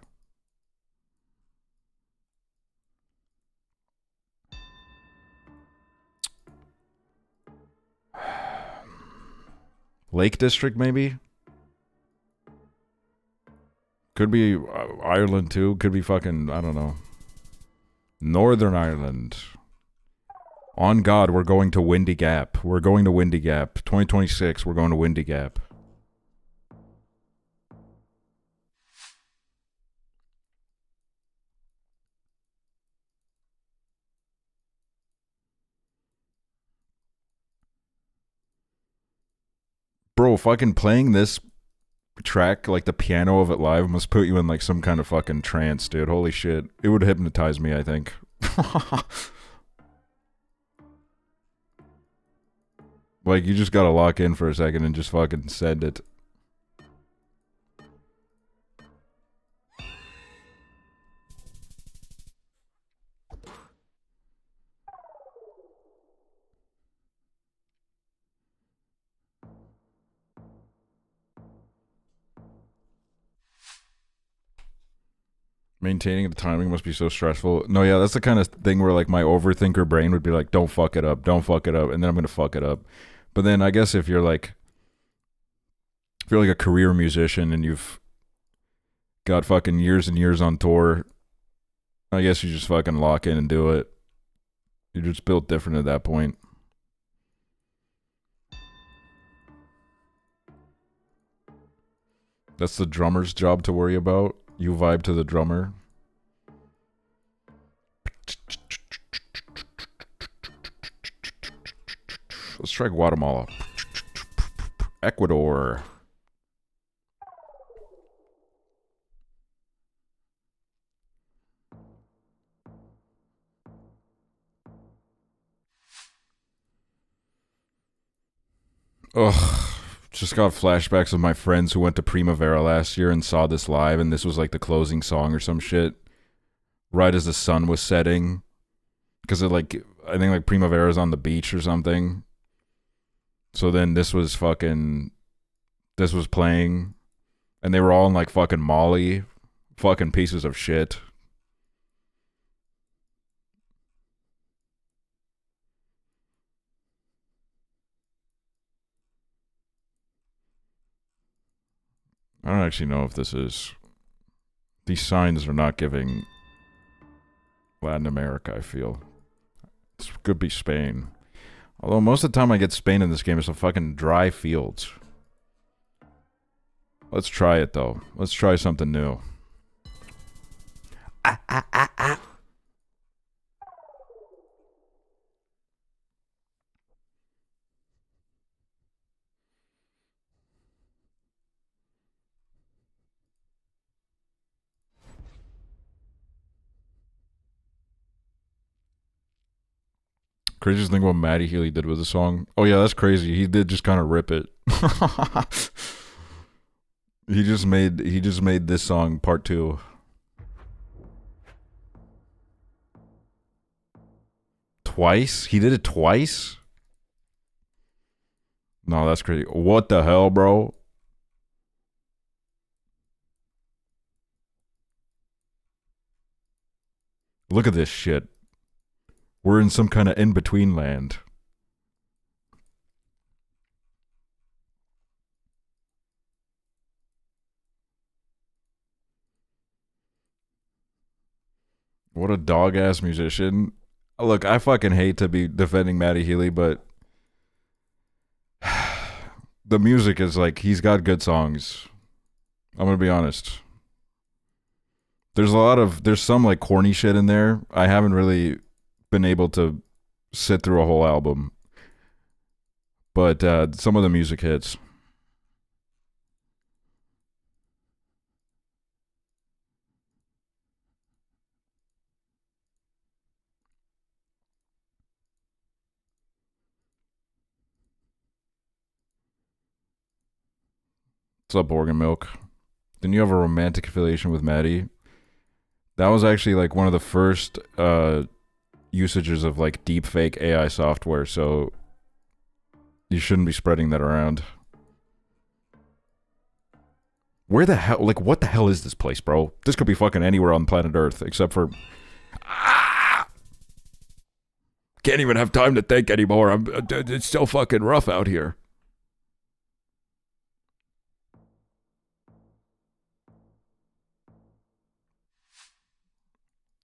Lake District, maybe? Could be Ireland, too. Could be fucking, I don't know. Northern Ireland. On God, we're going to Windy Gap. We're going to Windy Gap. 2026, we're going to Windy Gap. Bro, fucking playing this track, like the piano of it live, must put you in like some kind of fucking trance, dude. Holy shit. It would hypnotize me, I think. Like, you just gotta lock in for a second and just fucking send it. Maintaining the timing must be so stressful. No, yeah, that's the kind of thing where like my overthinker brain would be like, don't fuck it up, and then I'm gonna fuck it up. But then I guess if you're like a career musician and you've got fucking years and years on tour, I guess you just fucking lock in and do it. You're just built different at that point. That's the drummer's job to worry about. You vibe to the drummer. Let's try Guatemala. Ecuador. Ugh. Just got flashbacks of my friends who went to Primavera last year and saw this live, and this was like the closing song or some shit. Right as the sun was setting. Because it like, I think like Primavera's on the beach or something. So then this was playing. And they were all in like fucking Molly. Fucking pieces of shit. I don't actually know if this is... These signs are not giving Latin America, I feel. This could be Spain. Although most of the time I get Spain in this game, it's some fucking dry fields. Let's try it, though. Let's try something new. Craziest thing what Matty Healy did with the song. Oh yeah, that's crazy. He did just kind of rip it. He just made this song part 2. Twice? He did it twice? No, that's crazy. What the hell, bro? Look at this shit. We're in some kind of in-between land. What a dog-ass musician. Look, I fucking hate to be defending Matty Healy, but the music is like, he's got good songs. I'm gonna be honest. There's some like corny shit in there. I haven't really been able to sit through a whole album. But some of the music hits. What's up, Organ Milk? Didn't you have a romantic affiliation with Maddie? That was actually like one of the first usages of like deep fake AI software, so you shouldn't be spreading that around. Where the hell, like, what the hell is this place, bro? This could be fucking anywhere on planet Earth, except for... Ah! Can't even have time to think anymore. It's still fucking rough out here.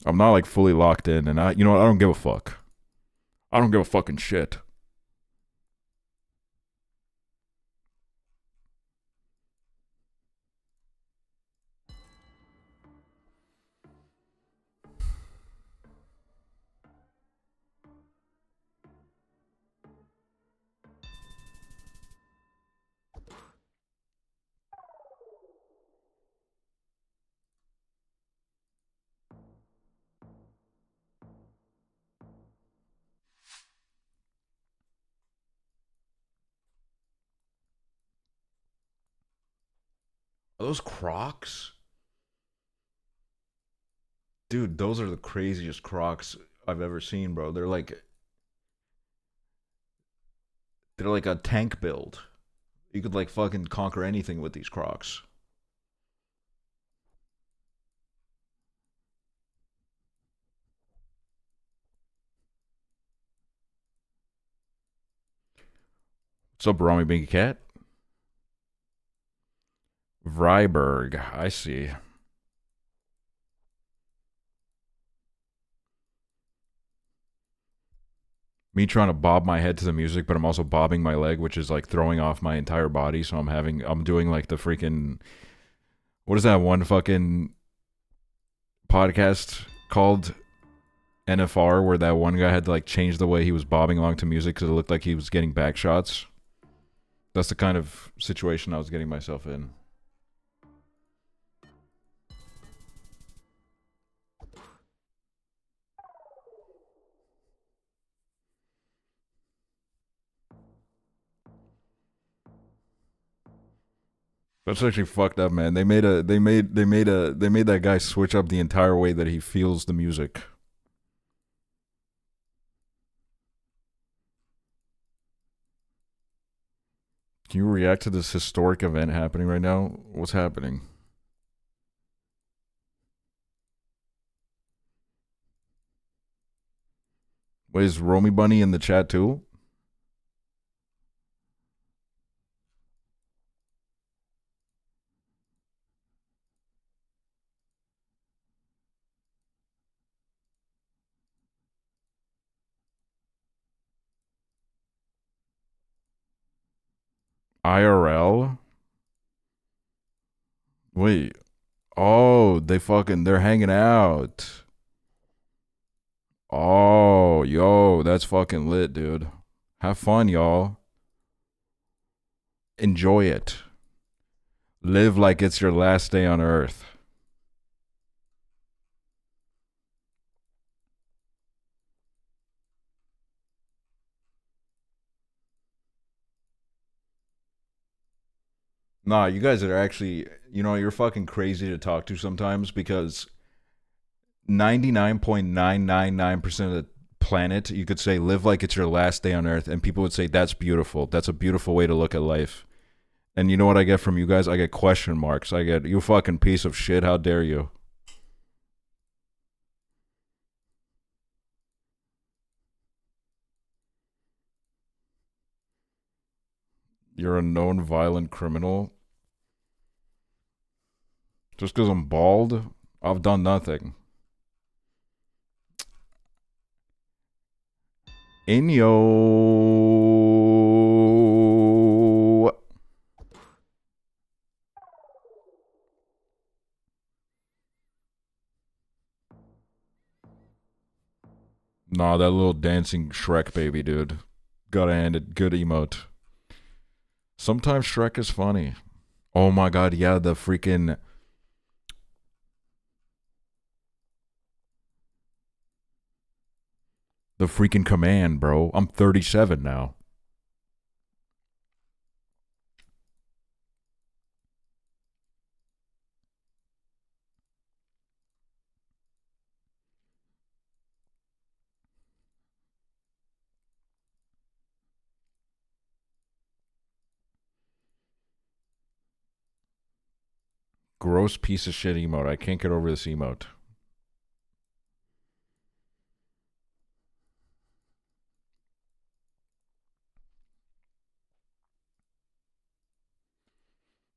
I'm not like fully locked in, and you know what? I don't give a fuck. I don't give a fucking shit. Are those Crocs? Dude, those are the craziest Crocs I've ever seen, bro. They're like a tank build. You could like fucking conquer anything with these Crocs. What's up, Rami Binky Cat? Vryberg, I see. Me trying to bob my head to the music, but I'm also bobbing my leg, which is like throwing off my entire body. So I'm doing like the freaking, what is that one fucking podcast called? NFR, where that one guy had to like change the way he was bobbing along to music because it looked like he was getting back shots. That's the kind of situation I was getting myself in. That's actually fucked up, man. They made that guy switch up the entire way that he feels the music. Can you react to this historic event happening right now? What's happening? Wait, is Romy Bunny in the chat too? IRL? Wait. Oh, they're hanging out. Oh, yo, that's fucking lit, dude. Have fun, y'all. Enjoy it. Live like it's your last day on Earth. Nah, you guys are actually, you know, you're fucking crazy to talk to sometimes because 99.999% of the planet, you could say, live like it's your last day on Earth, and people would say, that's beautiful. That's a beautiful way to look at life. And you know what I get from you guys? I get question marks. I get, you fucking piece of shit, how dare you? You're a known violent criminal. Just because I'm bald, I've done nothing. Inyo. Nah, that little dancing Shrek baby, dude. Gotta end it. Good emote. Sometimes Shrek is funny. Oh my god, yeah, the freaking... The freaking command, bro. I'm 37 now. Gross piece of shit emote. I can't get over this emote.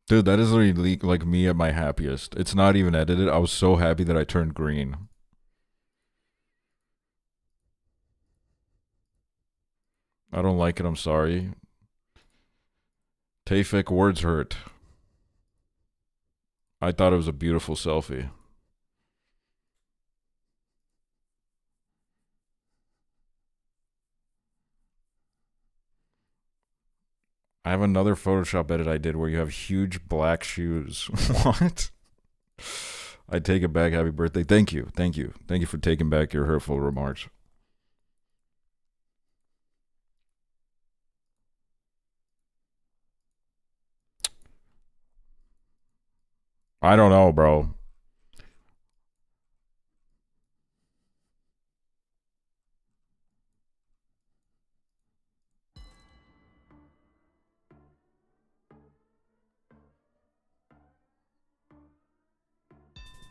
Dude, that is literally like me at my happiest. It's not even edited. I was so happy that I turned green. I don't like it. I'm sorry. Tayfik, words hurt. I thought it was a beautiful selfie. I have another Photoshop edit I did where you have huge black shoes. What? I take it back. Happy birthday. Thank you. Thank you. Thank you for taking back your hurtful remarks. I don't know, bro.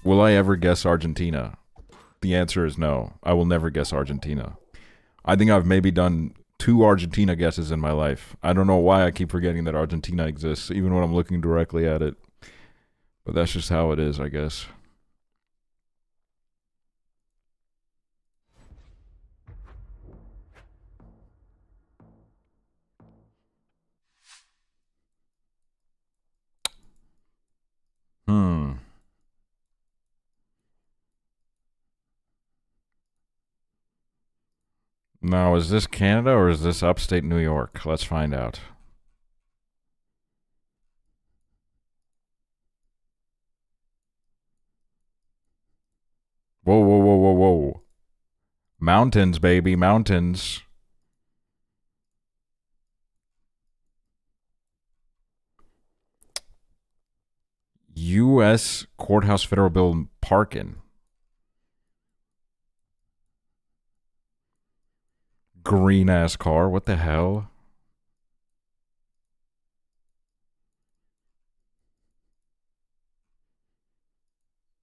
Will I ever guess Argentina? The answer is no. I will never guess Argentina. I think I've maybe done 2 Argentina guesses in my life. I don't know why I keep forgetting that Argentina exists, even when I'm looking directly at it. But that's just how it is, I guess. Now, is this Canada or is this upstate New York? Let's find out. Whoa, whoa, whoa, whoa, whoa. Mountains, baby, mountains. U.S. Courthouse Federal Building Parkin. Green ass car. What the hell?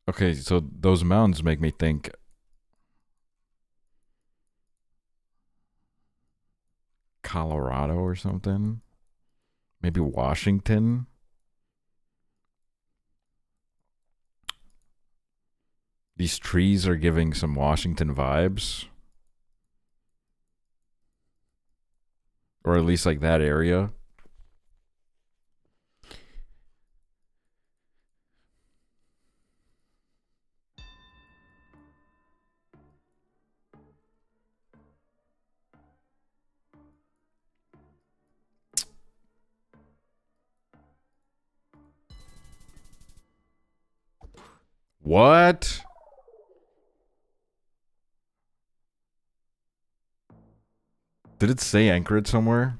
Okay, so those mountains make me think Colorado or something. Maybe Washington. These trees are giving some Washington vibes. Or at least like that area. What? Did it say anchor it somewhere?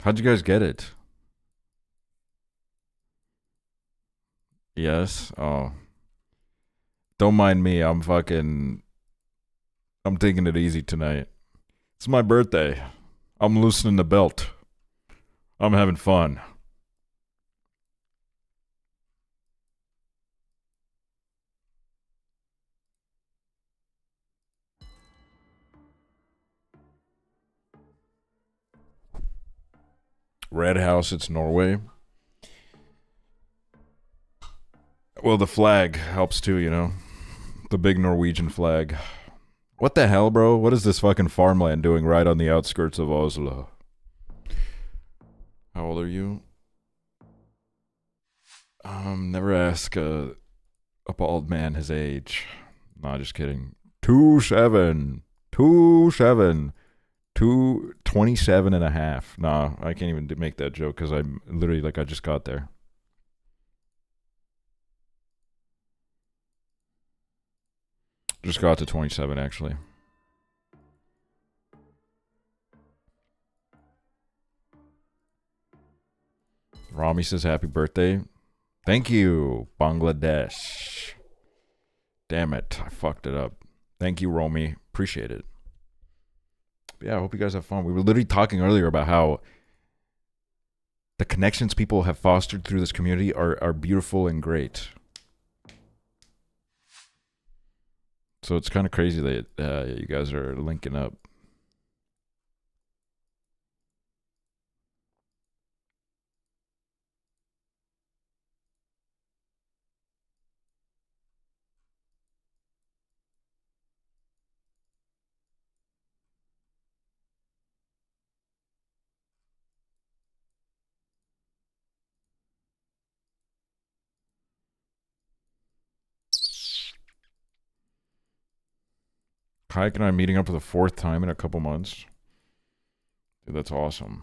How'd you guys get it? Yes. Oh. Don't mind me. I'm taking it easy tonight. It's my birthday. I'm loosening the belt. I'm having fun. Red House, it's Norway. Well, the flag helps too, you know? The big Norwegian flag. What the hell, bro? What is this fucking farmland doing right on the outskirts of Oslo? How old are you? Never ask a bald man his age. Nah, just kidding. 27. 27. 27 and a half. Nah, I can't even make that joke because I'm literally like I just got there. Just got to 27 actually. Rami says happy birthday. Thank you, Bangladesh. Damn it, I fucked it up. Thank you, Romy. Appreciate it. But yeah, I hope you guys have fun. We were literally talking earlier about how the connections people have fostered through this community are beautiful and great. So it's kind of crazy that you guys are linking up. Kayak and I meeting up for the 4th time in a couple months. Dude, that's awesome.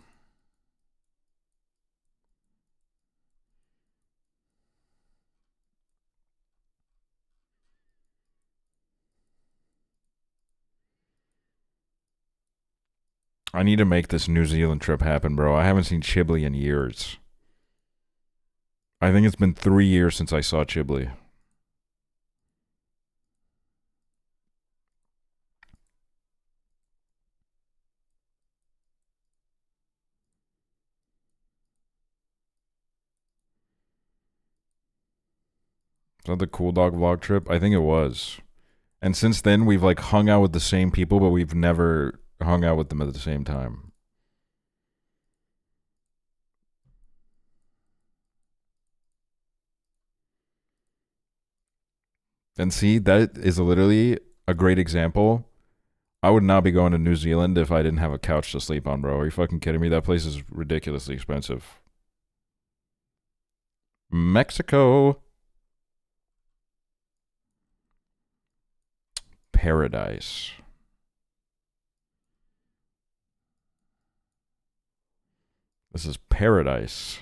I need to make this New Zealand trip happen, bro. I haven't seen Chibli in years. I think it's been 3 years since I saw Chibli. Is that the Cool Dog vlog trip? I think it was. And since then, we've like hung out with the same people, but we've never hung out with them at the same time. And see, that is literally a great example. I would not be going to New Zealand if I didn't have a couch to sleep on, bro. Are you fucking kidding me? That place is ridiculously expensive. Mexico. Paradise. This is paradise.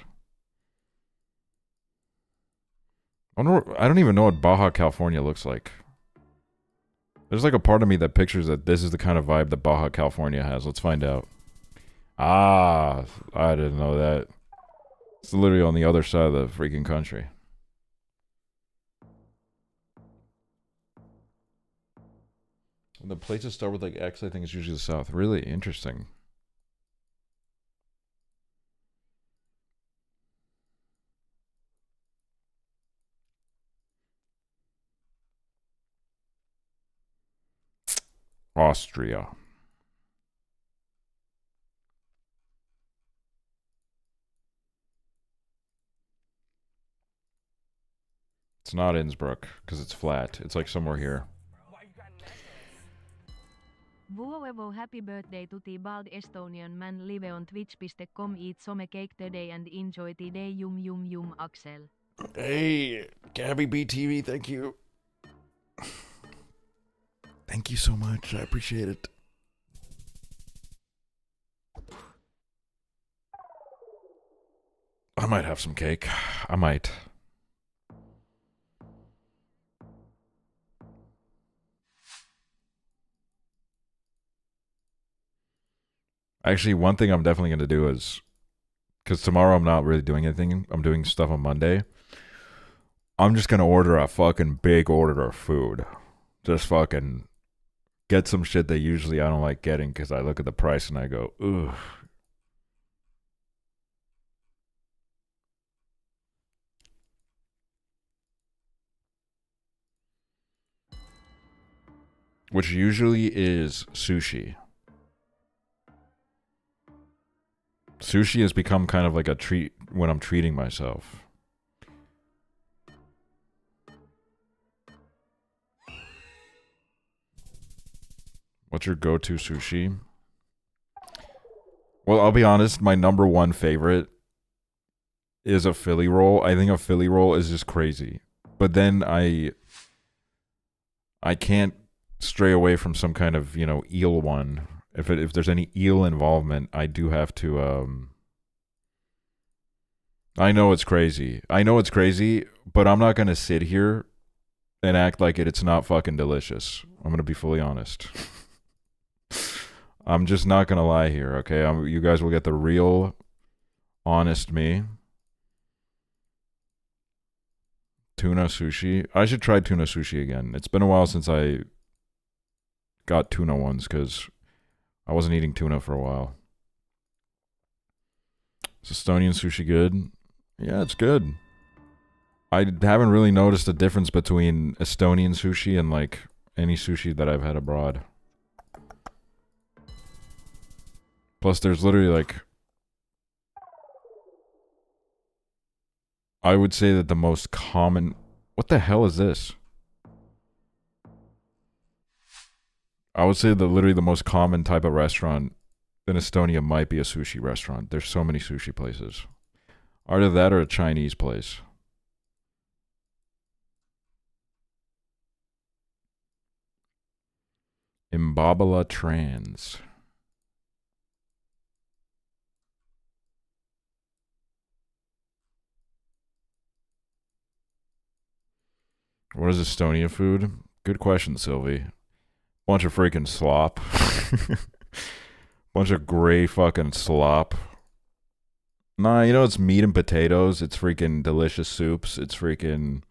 I don't even know what Baja California looks like. There's like a part of me that pictures that this is the kind of vibe that Baja California has. Let's find out. Ah, I didn't know that. It's literally on the other side of the freaking country. When the places start with like X, I think it's usually the south. Really interesting. Austria. It's not Innsbruck because it's flat. It's like somewhere here. Vuoevo happy birthday to the bald Estonian man. Live on twitch.com, eat some cake today and enjoy today. Yum yum yum, Aksel. Hey, Gabby BTV, thank you. Thank you so much. I appreciate it. I might have some cake. I might. Actually, one thing I'm definitely going to do is, because tomorrow I'm not really doing anything. I'm doing stuff on Monday. I'm just going to order a fucking big order of food. Just fucking get some shit that usually I don't like getting because I look at the price and I go, ugh. Which usually is sushi. Sushi has become kind of like a treat when I'm treating myself. What's your go-to sushi? Well, I'll be honest, my number one favorite is a Philly roll. I think a Philly roll is just crazy. But then I can't stray away from some kind of, you know, eel one. If there's any eel involvement, I do have to I know it's crazy. But I'm not going to sit here and act like it's not fucking delicious. I'm going to be fully honest. I'm just not going to lie here, okay? You guys will get the real, honest me. Tuna sushi. I should try tuna sushi again. It's been a while since I got tuna ones because I wasn't eating tuna for a while. Is Estonian sushi good? Yeah, it's good. I haven't really noticed a difference between Estonian sushi and like any sushi that I've had abroad. Plus, there's literally like, I would say that the most common... What the hell is this? I would say that literally the most common type of restaurant in Estonia might be a sushi restaurant. There's so many sushi places. Either that or a Chinese place. Imbabala Trans. What is Estonia food? Good question, Sylvie. Bunch of freaking slop. Bunch of gray fucking slop. Nah, you know, it's meat and potatoes. It's freaking delicious soups. It's freaking,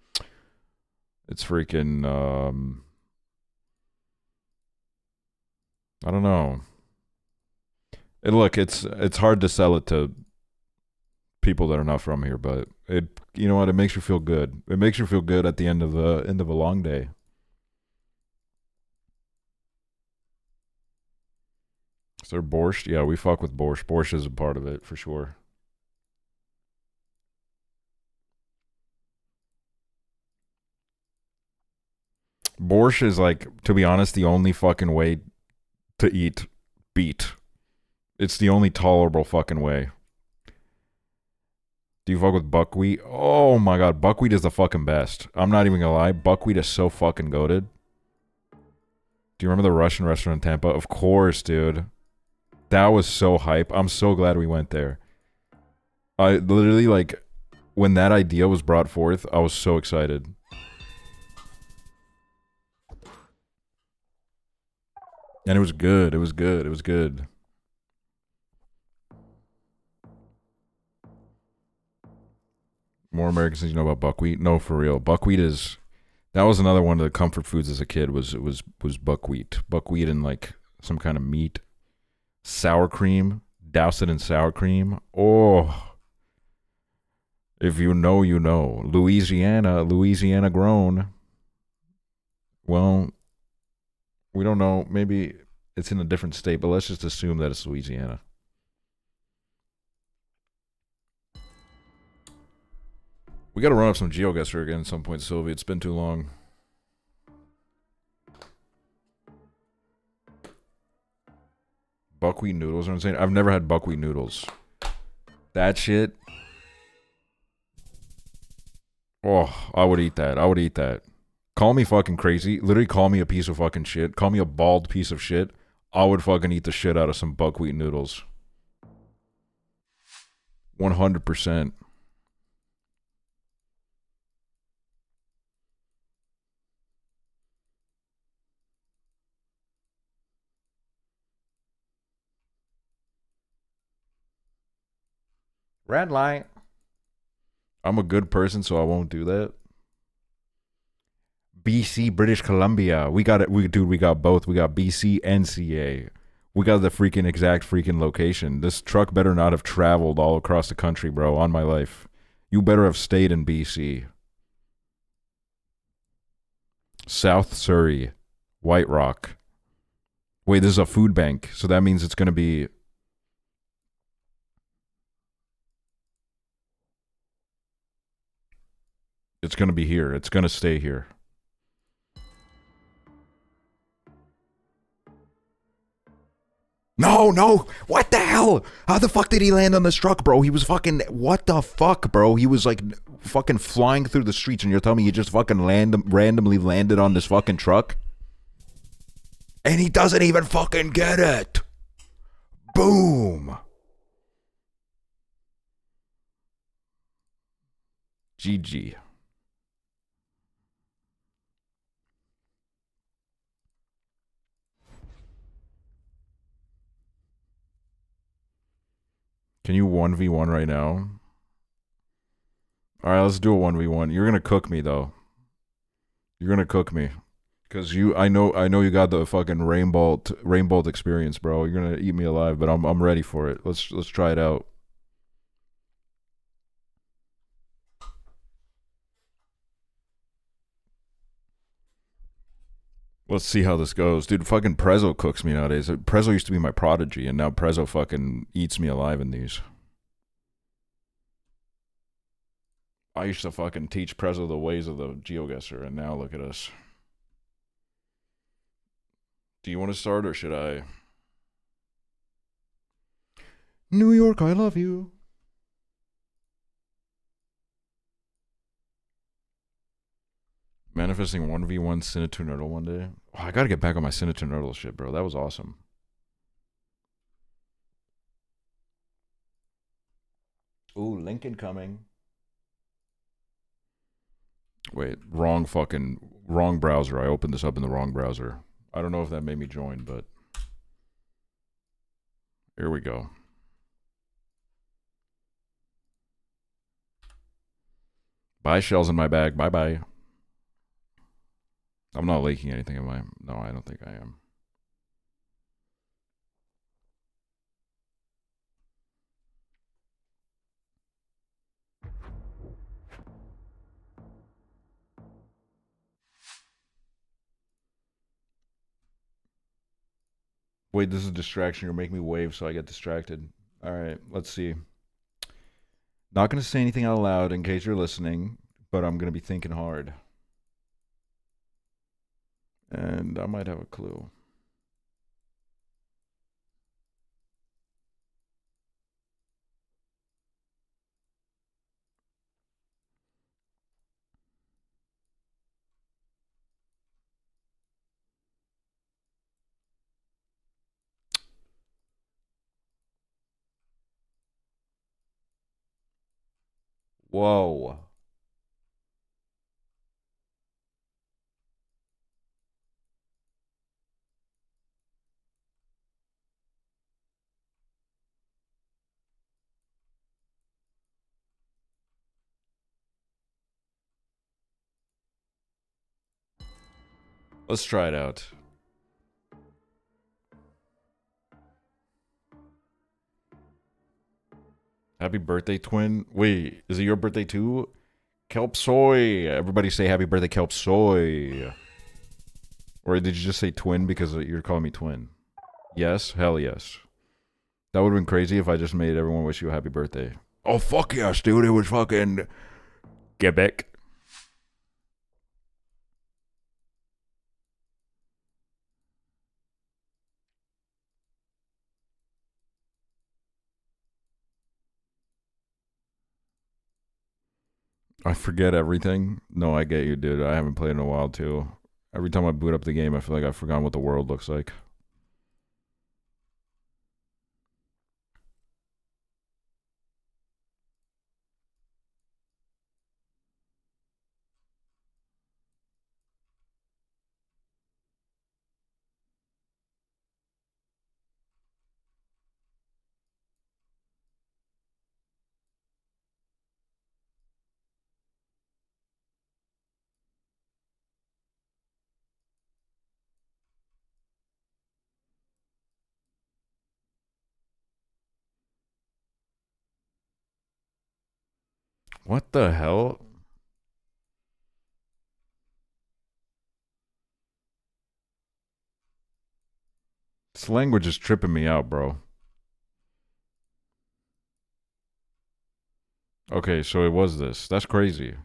I don't know. Look, it's hard to sell it to people that are not from here, but you know what? It makes you feel good. It makes you feel good at the end of a long day. Is there borscht? Yeah, we fuck with borscht. Borscht is a part of it for sure. Borscht is like, to be honest, the only fucking way to eat beet. It's the only tolerable fucking way. Do you fuck with buckwheat? Oh my god, buckwheat is the fucking best. I'm not even gonna lie, buckwheat is so fucking goated. Do you remember the Russian restaurant in Tampa? Of course, dude. That was so hype. I'm so glad we went there. I literally, like, when that idea was brought forth, I was so excited. And it was good. It was good. It was good. More Americans than you know about buckwheat? No, for real. Buckwheat is... That was another one of the comfort foods as a kid was buckwheat. Buckwheat and, like, some kind of meat. Sour cream. Douse it in sour cream. Oh. If you know, you know. Louisiana grown. Well, we don't know. Maybe it's in a different state, but let's just assume that it's Louisiana. We got to run up some GeoGuessr again at some point, Sylvie. It's been too long. Buckwheat noodles are insane. I've never had buckwheat noodles. That shit. Oh, I would eat that. I would eat that. Call me fucking crazy. Literally call me a piece of fucking shit. Call me a bald piece of shit. I would fucking eat the shit out of some buckwheat noodles. 100%. Red light. I'm a good person, so I won't do that. BC, British Columbia. We got it. We got both. We got BC and CA. We got the freaking exact freaking location. This truck better not have traveled all across the country, bro, on my life. You better have stayed in BC. South Surrey. White Rock. Wait, this is a food bank, so that means it's going to be... It's gonna be here. It's gonna stay here. No, no! What the hell? How the fuck did he land on this truck, bro? He was fucking... What the fuck, bro? He was like fucking flying through the streets and you're telling me he just fucking randomly landed on this fucking truck? And he doesn't even fucking get it! Boom! GG. Can you 1v1 right now? Alright, let's do a 1v1. You're gonna cook me, though. You're gonna cook me. Because I know you got the fucking rainbow experience, bro. You're gonna eat me alive, but I'm ready for it. Let's try it out. Let's see how this goes. Dude, fucking Prezzo cooks me nowadays. Prezzo used to be my prodigy, and now Prezzo fucking eats me alive in these. I used to fucking teach Prezzo the ways of the GeoGuessr, and now look at us. Do you want to start, or should I? New York, I love you. Manifesting 1v1 Senator Nerdle one day. Oh, I gotta get back on my Senator Nerdle shit, bro. That was awesome. Ooh, Lincoln coming. Wait, wrong browser. I opened this up in the wrong browser. I don't know if that made me join, but here we go. Bye, shells in my bag. Bye-bye. I'm not leaking anything, am I? No, I don't think I am. Wait, this is a distraction. You're making me wave, so I get distracted. All right, let's see. Not going to say anything out loud in case you're listening, but I'm going to be thinking hard. And I might have a clue. Whoa. Let's try it out. Happy birthday, twin. Wait, is it your birthday too? Kelp Soy. Everybody say happy birthday, Kelp Soy. Or did you just say twin because you're calling me twin? Yes? Hell yes. That would have been crazy if I just made everyone wish you a happy birthday. Oh, fuck yes, dude. It was fucking Quebec. I forget everything. No, I get you, dude. I haven't played in a while, too. Every time I boot up the game, I feel like I've forgotten what the world looks like. What the hell? This language is tripping me out, bro. Okay, so it was this. That's crazy.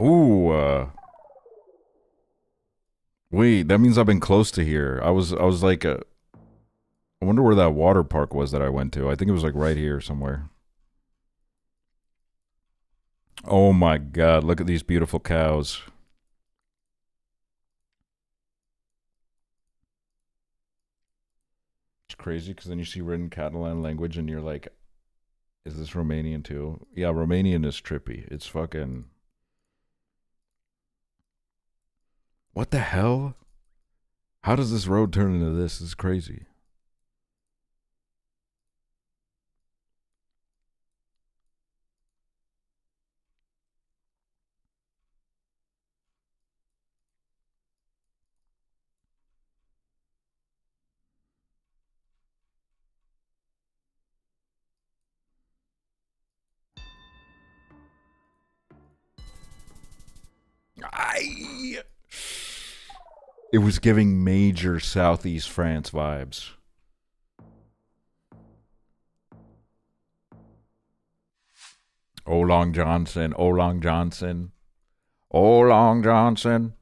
Ooh, wait, that means I've been close to here. I was like, I wonder where that water park was that I went to. I think it was like right here somewhere. Oh my god, look at these beautiful cows. It's crazy because then you see written Catalan language and you're like, is this Romanian too? Yeah, Romanian is trippy. It's fucking... What the hell? How does this road turn into this? This is crazy. It was giving major Southeast France vibes. Oh Long Johnson, oh Long Johnson, oh Long Johnson.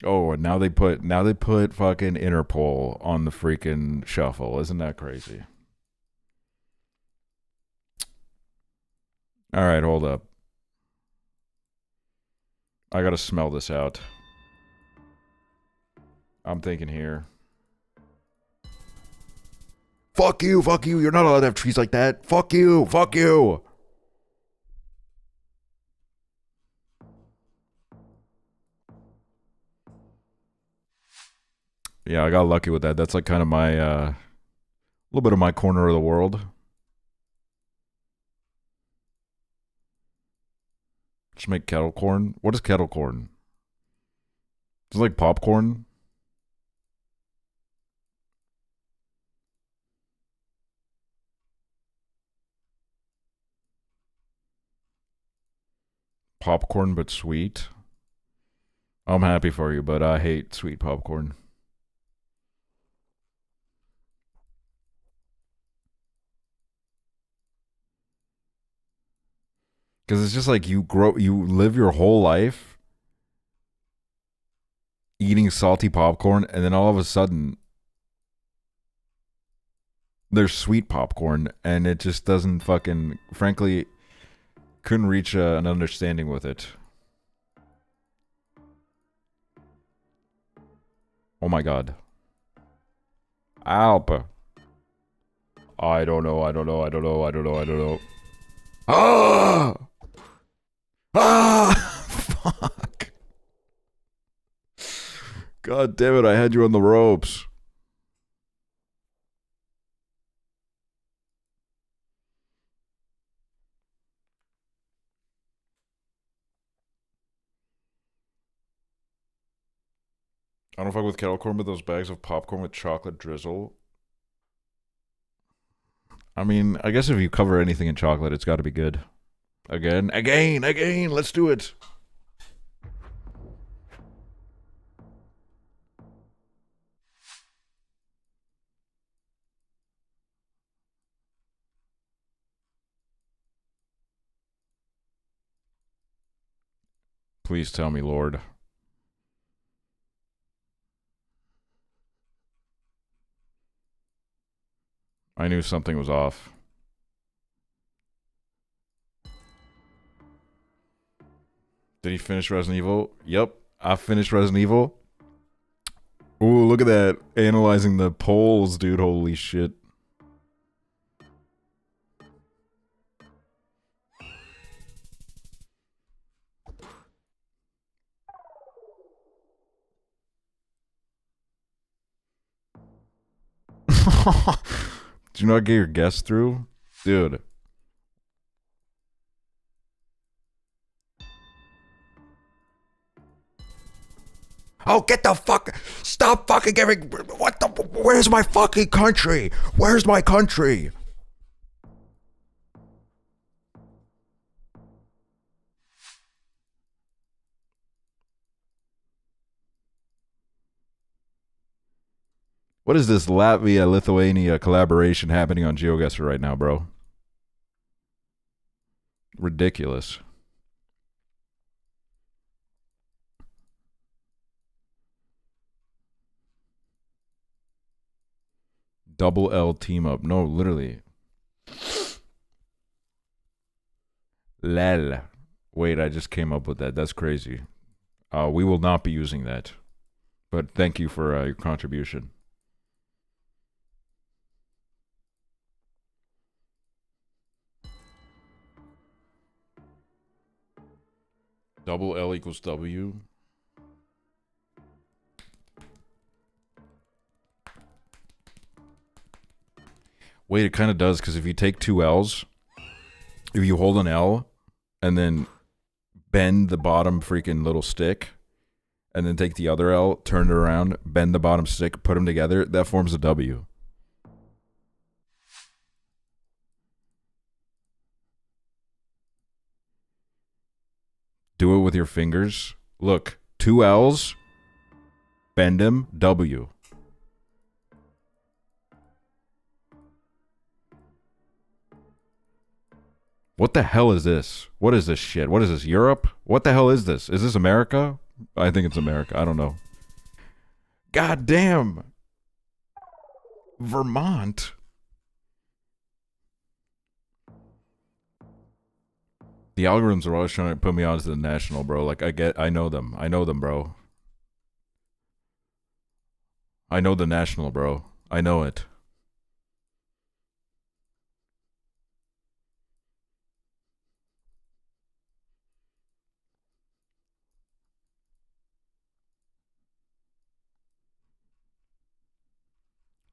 Oh, and now they put fucking Interpol on the freaking shuffle. Isn't that crazy? All right, hold up. I gotta smell this out. I'm thinking here. Fuck you, fuck you. You're not allowed to have trees like that. Fuck you, fuck you. Yeah, I got lucky with that. That's like kind of my, little bit of my corner of the world. Just make kettle corn. What is kettle corn? Is it like popcorn? Popcorn but sweet? I'm happy for you, but I hate sweet popcorn. Because it's just like you live your whole life eating salty popcorn, and then all of a sudden there's sweet popcorn, and it just doesn't fucking, frankly, couldn't reach an understanding with it. Oh my god. Alp. I don't know. Ah! Ah! Fuck. God damn it, I had you on the ropes. I don't fuck with kettle corn, but those bags of popcorn with chocolate drizzle. I mean, I guess if you cover anything in chocolate, it's got to be good. Again, let's do it. Please tell me, Lord. I knew something was off. Did he finish Resident Evil? Yep, I finished Resident Evil. Ooh, look at that. Analyzing the polls, dude. Holy shit. Did you not get your guess through? Dude. Oh, get the fuck... Stop fucking giving... What the... Where's my fucking country? Where's my country? What is this Latvia-Lithuania collaboration happening on GeoGuessr right now, bro? Ridiculous. Double L team up. No, literally. Lel. Wait, I just came up with that. That's crazy. We will not be using that. But thank you for your contribution. Double L equals W. Wait, it kind of does, because if you take two L's, if you hold an L and then bend the bottom freaking little stick, and then take the other L, turn it around, bend the bottom stick, put them together, that forms a W. Do it with your fingers. Look, two L's, bend them, W. What the hell is this? What is this shit? What is this, Europe? What the hell is this? Is this America? I think it's America. I don't know. God damn. Vermont? The algorithms are always trying to put me onto the national, bro. Like, I know them. I know them, bro. I know the national, bro. I know it.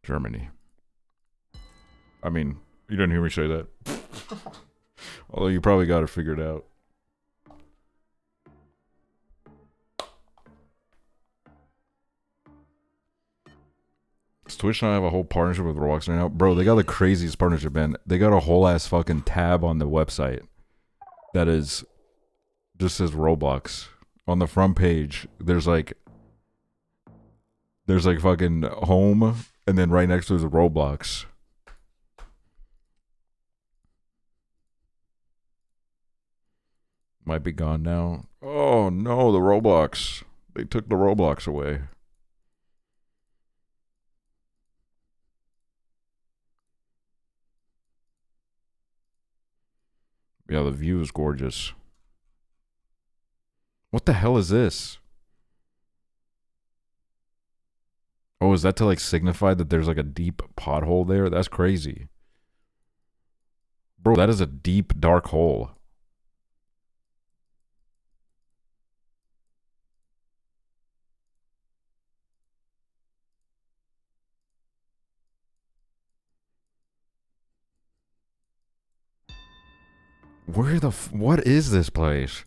Germany. I mean, you didn't hear me say that. Although you probably got it figured out. Does Twitch not have a whole partnership with Roblox right now? Bro, they got the craziest partnership, man. They got a whole ass fucking tab on the website that is just says Roblox. On the front page, there's like fucking home, and then right next to it is Roblox. Might be gone now. Oh no, the Roblox. They took the Roblox away. Yeah, the view is gorgeous. What the hell is this? Oh, is that to like signify that there's like a deep pothole there? That's crazy. Bro, that is a deep, dark hole. Where the what is this place?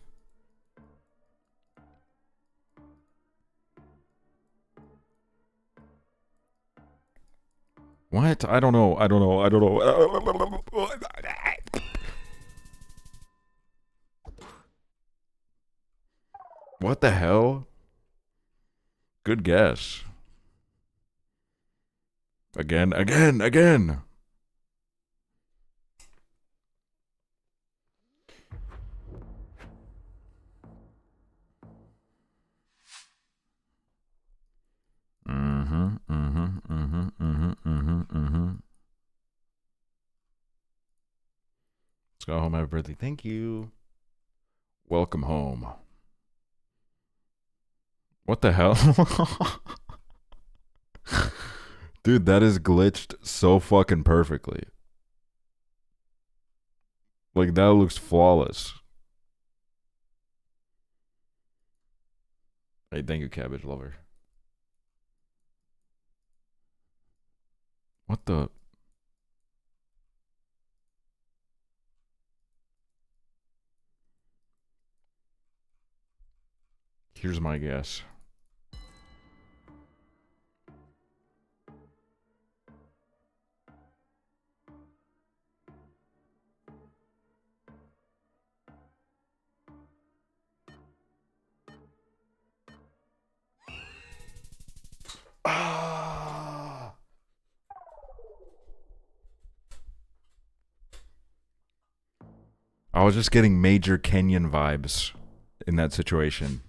What? I don't know. I don't know. I don't know. What the hell? Good guess. Again. Let's go home. Happy birthday. Thank you. Welcome home. What the hell? Dude, that is glitched so fucking perfectly. Like, that looks flawless. Hey, thank you, Cabbage Lover. What the? Here's my guess. Ah. I was just getting major Kenyan vibes in that situation.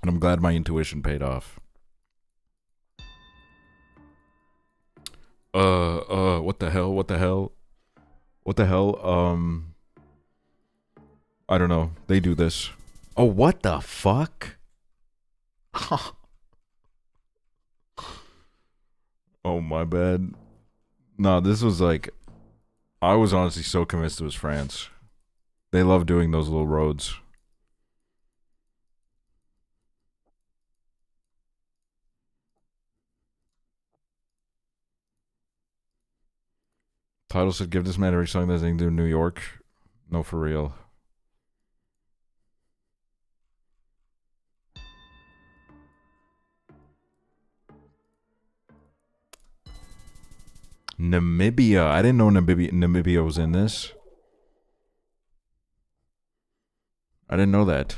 And I'm glad my intuition paid off. What the hell? What the hell? What the hell? I don't know. They do this. Oh, what the fuck? Oh, my bad. No, this was like... I was honestly so convinced it was France. They love doing those little roads. Title said, give this man every song that's anything to do in New York. No, for real. Namibia. I didn't know Namibia was in this. I didn't know that.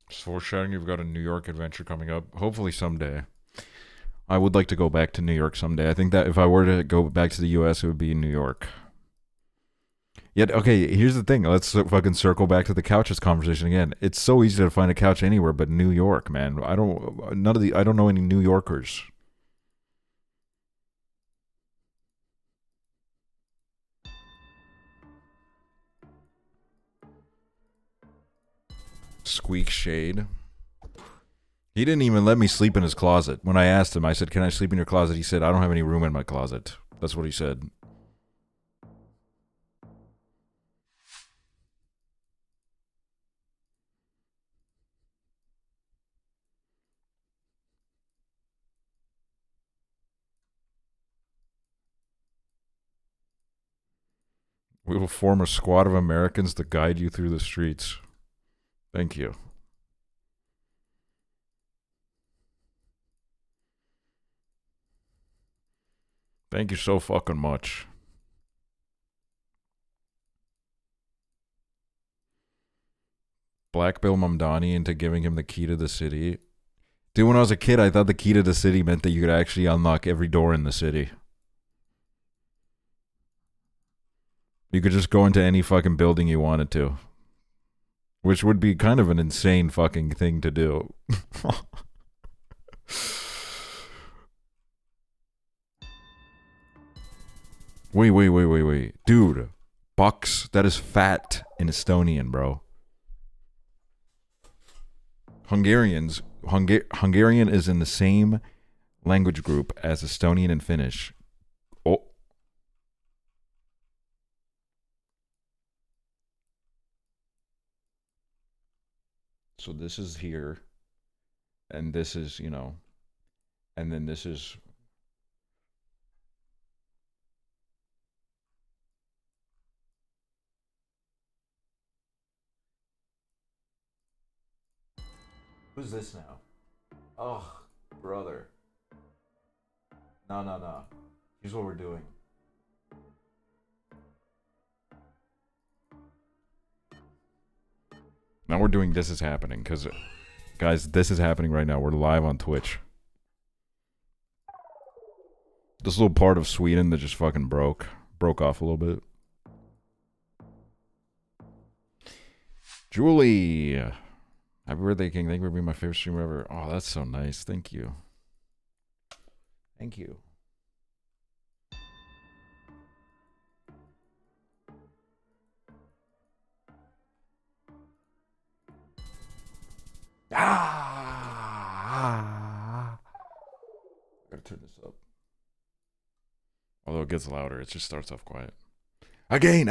Just foreshadowing, you've got a New York adventure coming up. Hopefully someday. I would like to go back to New York someday. I think that if I were to go back to the US, it would be in New York. Yet, okay, here's the thing. Let's fucking circle back to the couches conversation again. It's so easy to find a couch anywhere but New York, man. I don't know any New Yorkers. Squeak Shade. He didn't even let me sleep in his closet. When I asked him, I said, can I sleep in your closet? He said, I don't have any room in my closet. That's what he said. We will form a squad of Americans to guide you through the streets. Thank you. Thank you so fucking much. Black Bill Mamdani into giving him the key to the city. Dude, when I was a kid, I thought the key to the city meant that you could actually unlock every door in the city. You could just go into any fucking building you wanted to. Which would be kind of an insane fucking thing to do. Wait. Dude, bucks, that is fat in Estonian, bro. Hungarian is in the same language group as Estonian and Finnish. Oh. So this is here, and this is, you know, and then this is... Who's this now? Oh, brother. No. Here's what we're doing. Now we're doing This Is Happening, because, guys, this is happening right now. We're live on Twitch. This little part of Sweden that just fucking broke off a little bit. Julie! Happy birthday, King. Thank you for being my favorite streamer ever. Oh, that's so nice. Thank you. Thank you. Gotta turn this up. Although it gets louder, it just starts off quiet. Again.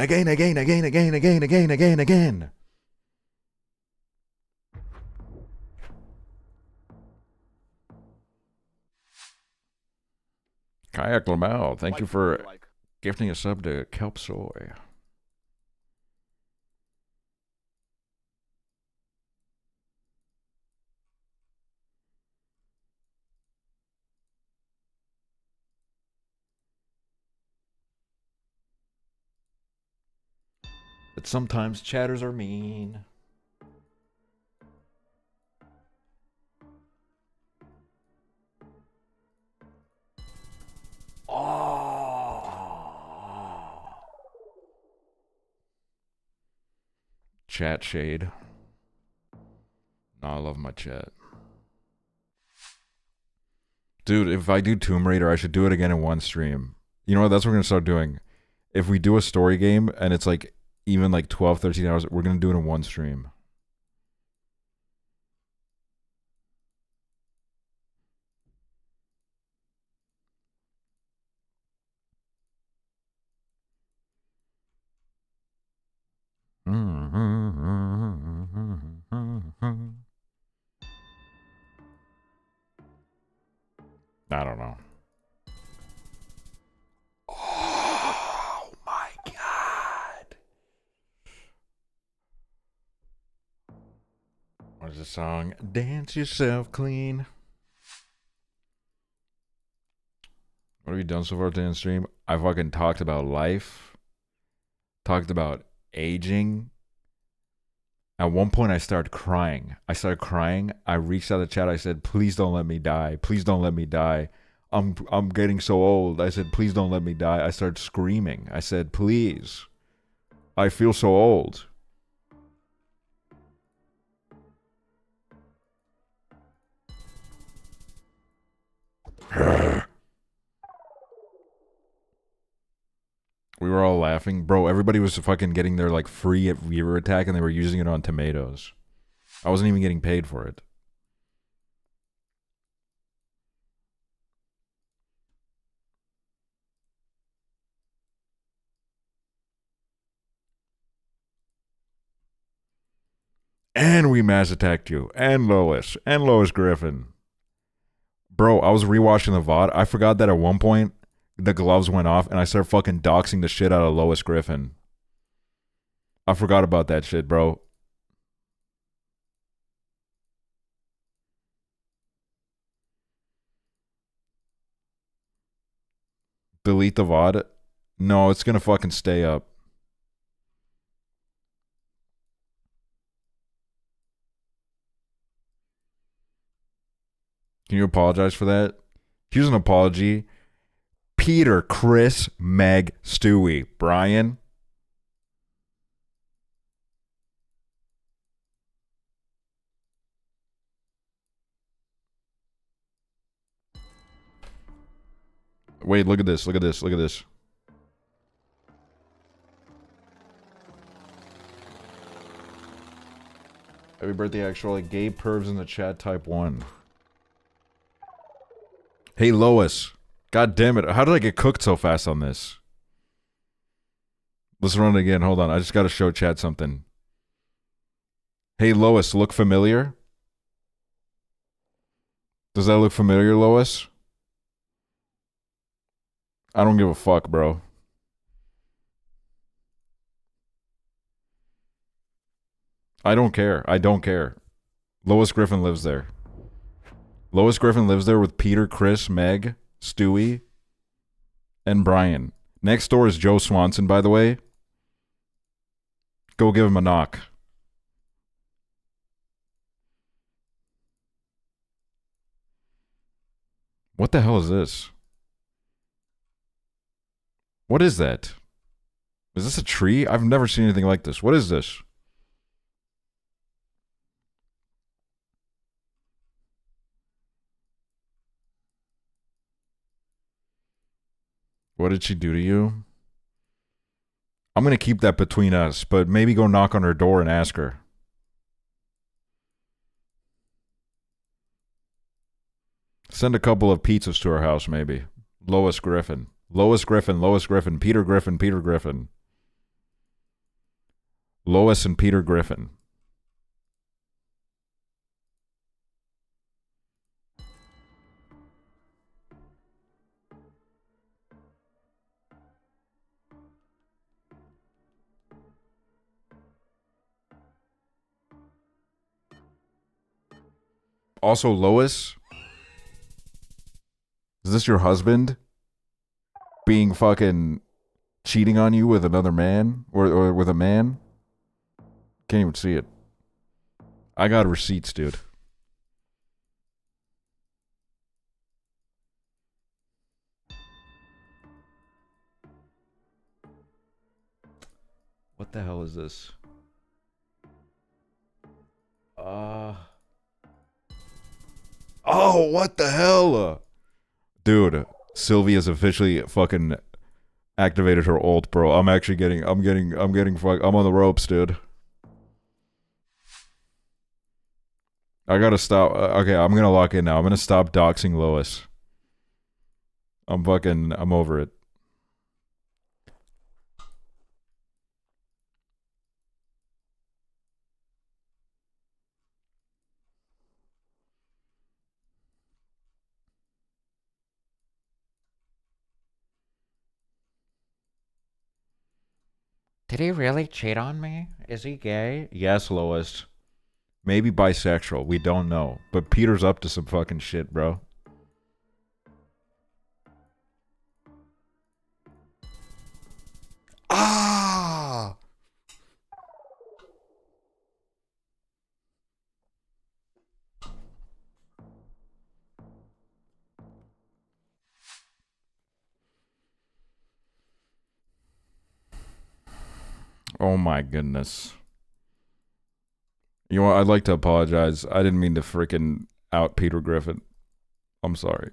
Kayak Lamau, thank you for gifting a sub to Kelp Soy. But sometimes chatters are mean. Oh. Chat shade. No, I love my chat. Dude, if I do Tomb Raider, I should do it again in one stream. You know what? That's what we're going to start doing. If we do a story game and it's like even like 12, 13 hours, we're going to do it in one stream. I don't know. Oh my God. What is the song? Dance yourself clean. What have you done so far today on stream? I fucking talked about life. Talked about aging. At one point, I started crying. I reached out the chat. I said, please don't let me die. Please don't let me die. I'm getting so old. I said, please don't let me die. I started screaming. I said, please. I feel so old. We were all laughing. Bro, everybody was fucking getting their like free viewer attack and they were using it on tomatoes. I wasn't even getting paid for it. And we mass attacked you. And Lois Griffin. Bro, I was rewatching the VOD. I forgot that at one point the gloves went off and I started fucking doxing the shit out of Lois Griffin. I forgot about that shit, bro. Delete the VOD? No, it's gonna fucking stay up. Can you apologize for that? Here's an apology. Peter, Chris, Meg, Stewie, Brian. Wait, look at this. Look at this. Look at this. Happy birthday, Aksually. Gay pervs in the chat, type 1. Hey, Lois. God damn it. How did I get cooked so fast on this? Let's run it again. Hold on. I just got to show chat something. Hey, Lois. Look familiar? Does that look familiar, Lois? I don't give a fuck, bro. I don't care. I don't care. Lois Griffin lives there. Lois Griffin lives there with Peter, Chris, Meg, Stewie, and Brian. Next door is Joe Swanson, by the way. Go give him a knock. What the hell is this? What is that? Is this a tree? I've never seen anything like this. What is this? What did she do to you? I'm going to keep that between us, but maybe go knock on her door and ask her. Send a couple of pizzas to her house, maybe. Lois Griffin. Lois Griffin, Lois Griffin, Peter Griffin, Peter Griffin. Lois and Peter Griffin. Also, Lois, is this your husband being fucking cheating on you with another man or with a man? can't even see it. I got receipts, dude. What the hell is this? Oh, what the hell? Dude, Sylvia's officially fucking activated her ult, bro. I'm on the ropes, dude. I gotta stop. Okay, I'm gonna lock in now. I'm gonna stop doxing Lois. I'm over it. Did he really cheat on me? Is he gay? Yes, Lois. Maybe bisexual. We don't know. But Peter's up to some fucking shit, bro. Ah! Oh my goodness. You know what? I'd like to apologize. I didn't mean to freaking out Peter Griffin. I'm sorry.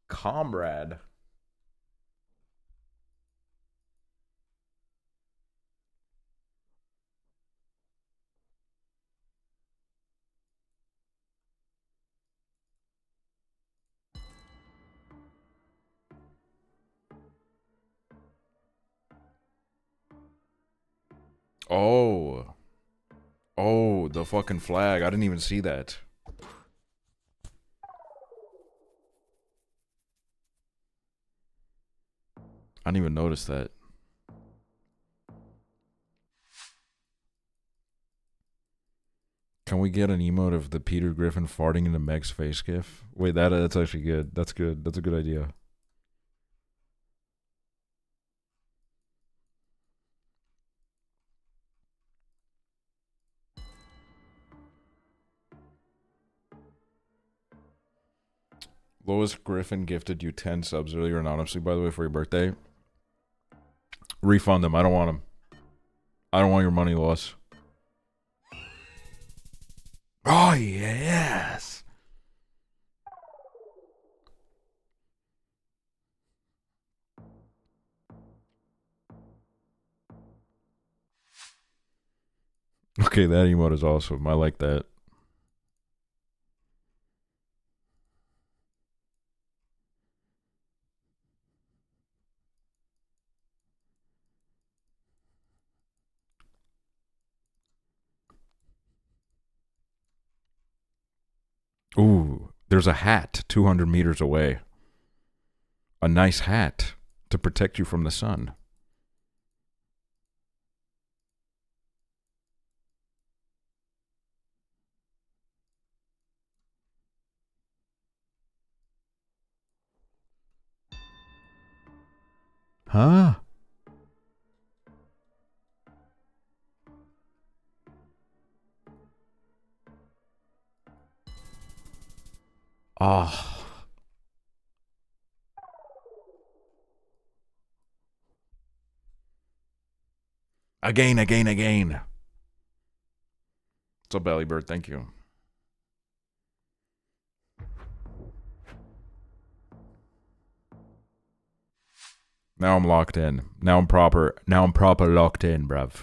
Comrade. Oh. Oh, the fucking flag. I didn't even see that. I didn't even notice that. Can we get an emote of the Peter Griffin farting into Meg's face gif? Wait, that's actually good. That's good. That's a good idea. Lois Griffin gifted you 10 subs earlier anonymously, by the way, for your birthday. Refund them. I don't want them. I don't want your money, Lois. Oh, yes. Okay, that emote is awesome. I like that. Ooh, there's a hat 200 meters away. A nice hat to protect you from the sun. Huh? Oh. Again. What's up, Bellybird? Thank you. Now I'm locked in. Now I'm proper locked in, bruv.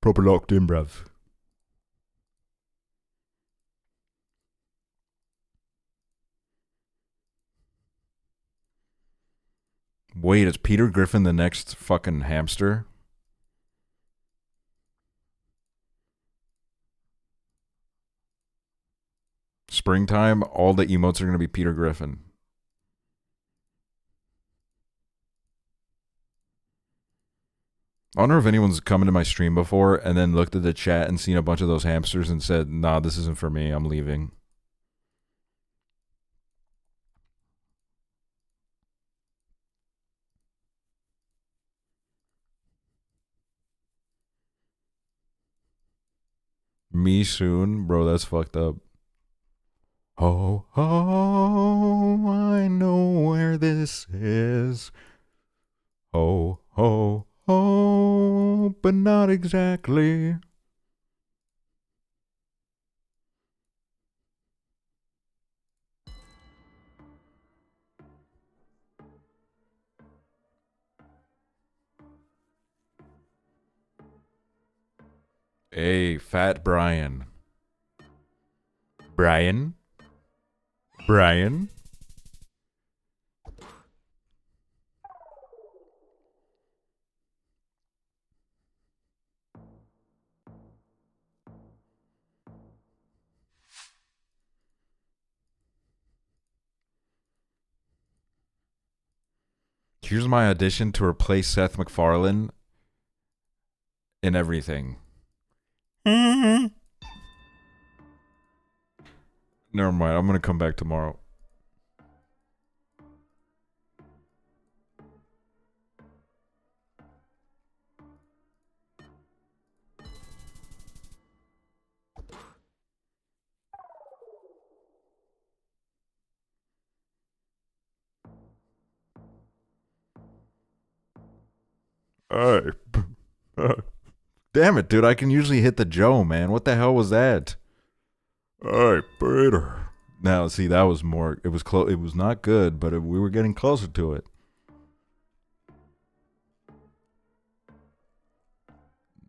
Proper locked in, bruv. Wait, is Peter Griffin the next fucking hamster? Springtime, all the emotes are going to be Peter Griffin. I wonder if anyone's come into my stream before and then looked at the chat and seen a bunch of those hamsters and said, nah, this isn't for me, I'm leaving. Me soon, bro. That's fucked up. Oh, oh, I know where this is. Oh, oh, oh, but not exactly. Hey, Fat Brian. Brian? Brian? Here's my audition to replace Seth MacFarlane in everything. Never mind, I'm gonna come back tomorrow. Hey. Damn it, dude. I can usually hit the Joe, man. What the hell was that? Hey, Peter. Now, see, that was more... It was close. It was not good, but we were getting closer to it.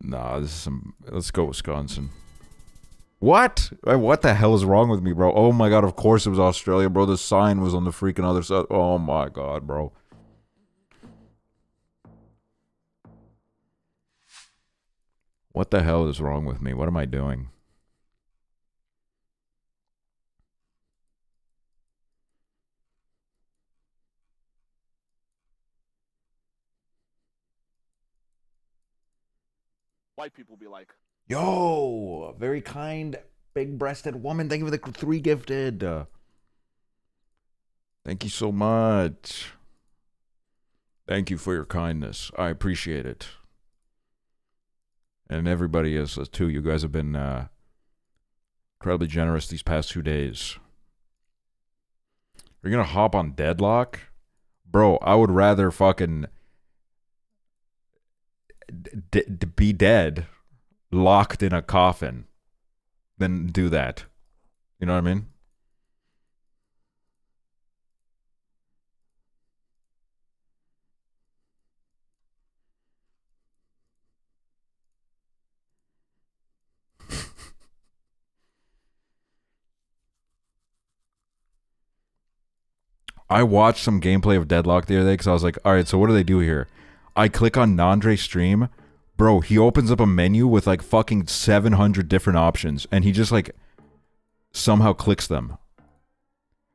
Nah, this is some... Let's go Wisconsin. What? What the hell is wrong with me, bro? Oh my god, of course it was Australia, bro. The sign was on the freaking other side. Oh my god, bro. What the hell is wrong with me? What am I doing? White people be like, Yo, very kind, big-breasted woman. Thank you for the 3 gifted. Thank you so much. Thank you for your kindness. I appreciate it. And everybody is too. You guys have been incredibly generous these past 2 days. You're gonna hop on Deadlock? Bro, I would rather fucking be dead, locked in a coffin, than do that. You know what I mean? I watched some gameplay of Deadlock the other day because I was like, all right, so what do they do here? I click on Nandre's stream. Bro, he opens up a menu with like fucking 700 different options and he just like somehow clicks them.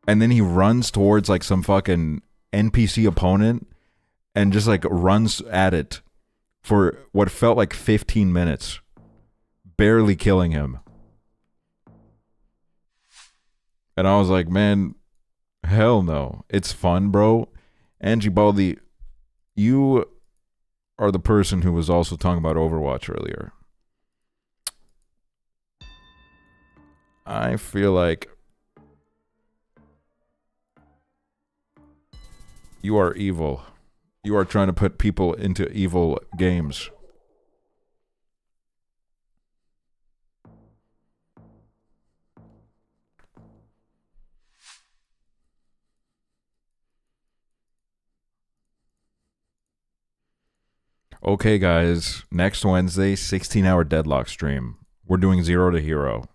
And then he runs towards like some fucking NPC opponent and just like runs at it for what felt like 15 minutes, barely killing him. And I was like, man, hell no. It's fun, bro. Angie Baldi, you are the person who was also talking about Overwatch earlier. I feel like you are evil. You are trying to put people into evil games. Okay, guys. Next Wednesday, 16-hour Deadlock stream. We're doing 0 to Hero.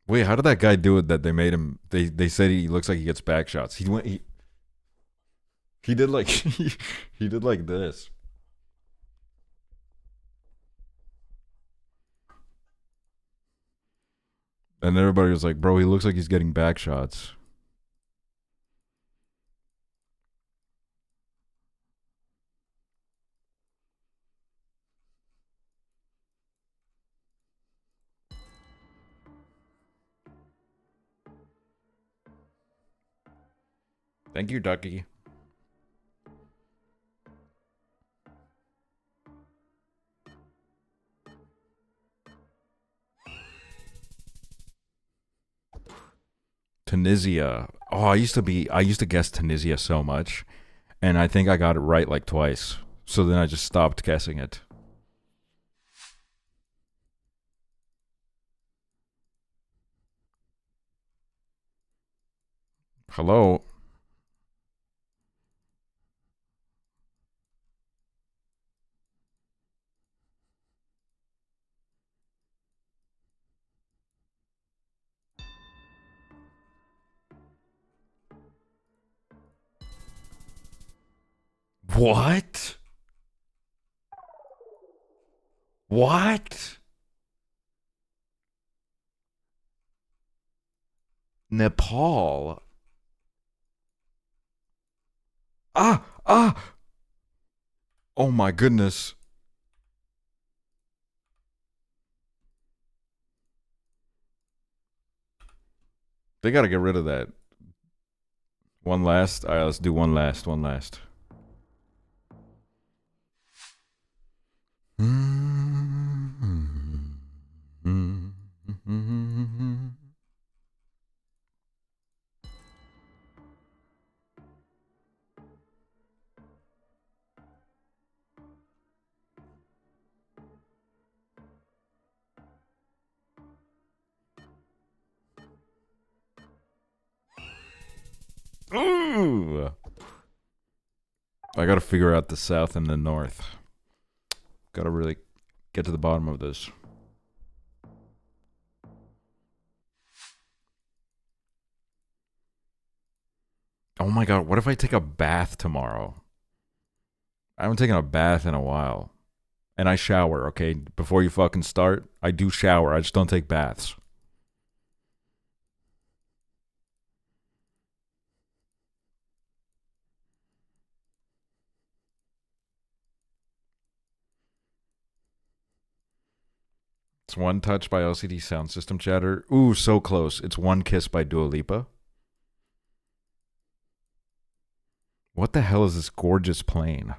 Wait, how did that guy do it that they made him... They said he looks like he gets back shots. He went... He did like... he did like this. And everybody was like, bro, he looks like he's getting back shots. Thank you, Ducky. Tunisia. Oh, I used to guess Tunisia so much, and I think I got it right like twice. So then I just stopped guessing it. Hello. What? What? Nepal. Ah! Oh my goodness. They gotta get rid of that. One last. Alright, let's do one last. Ooh. I gotta figure out the south and the north. Gotta really get to the bottom of this. Oh my god, what if I take a bath tomorrow? I haven't taken a bath in a while. And I shower, okay? Before you fucking start, I do shower. I just don't take baths. It's One Touch by LCD Sound System Chatter. Ooh, so close. It's One Kiss by Dua Lipa. What the hell is this gorgeous plane?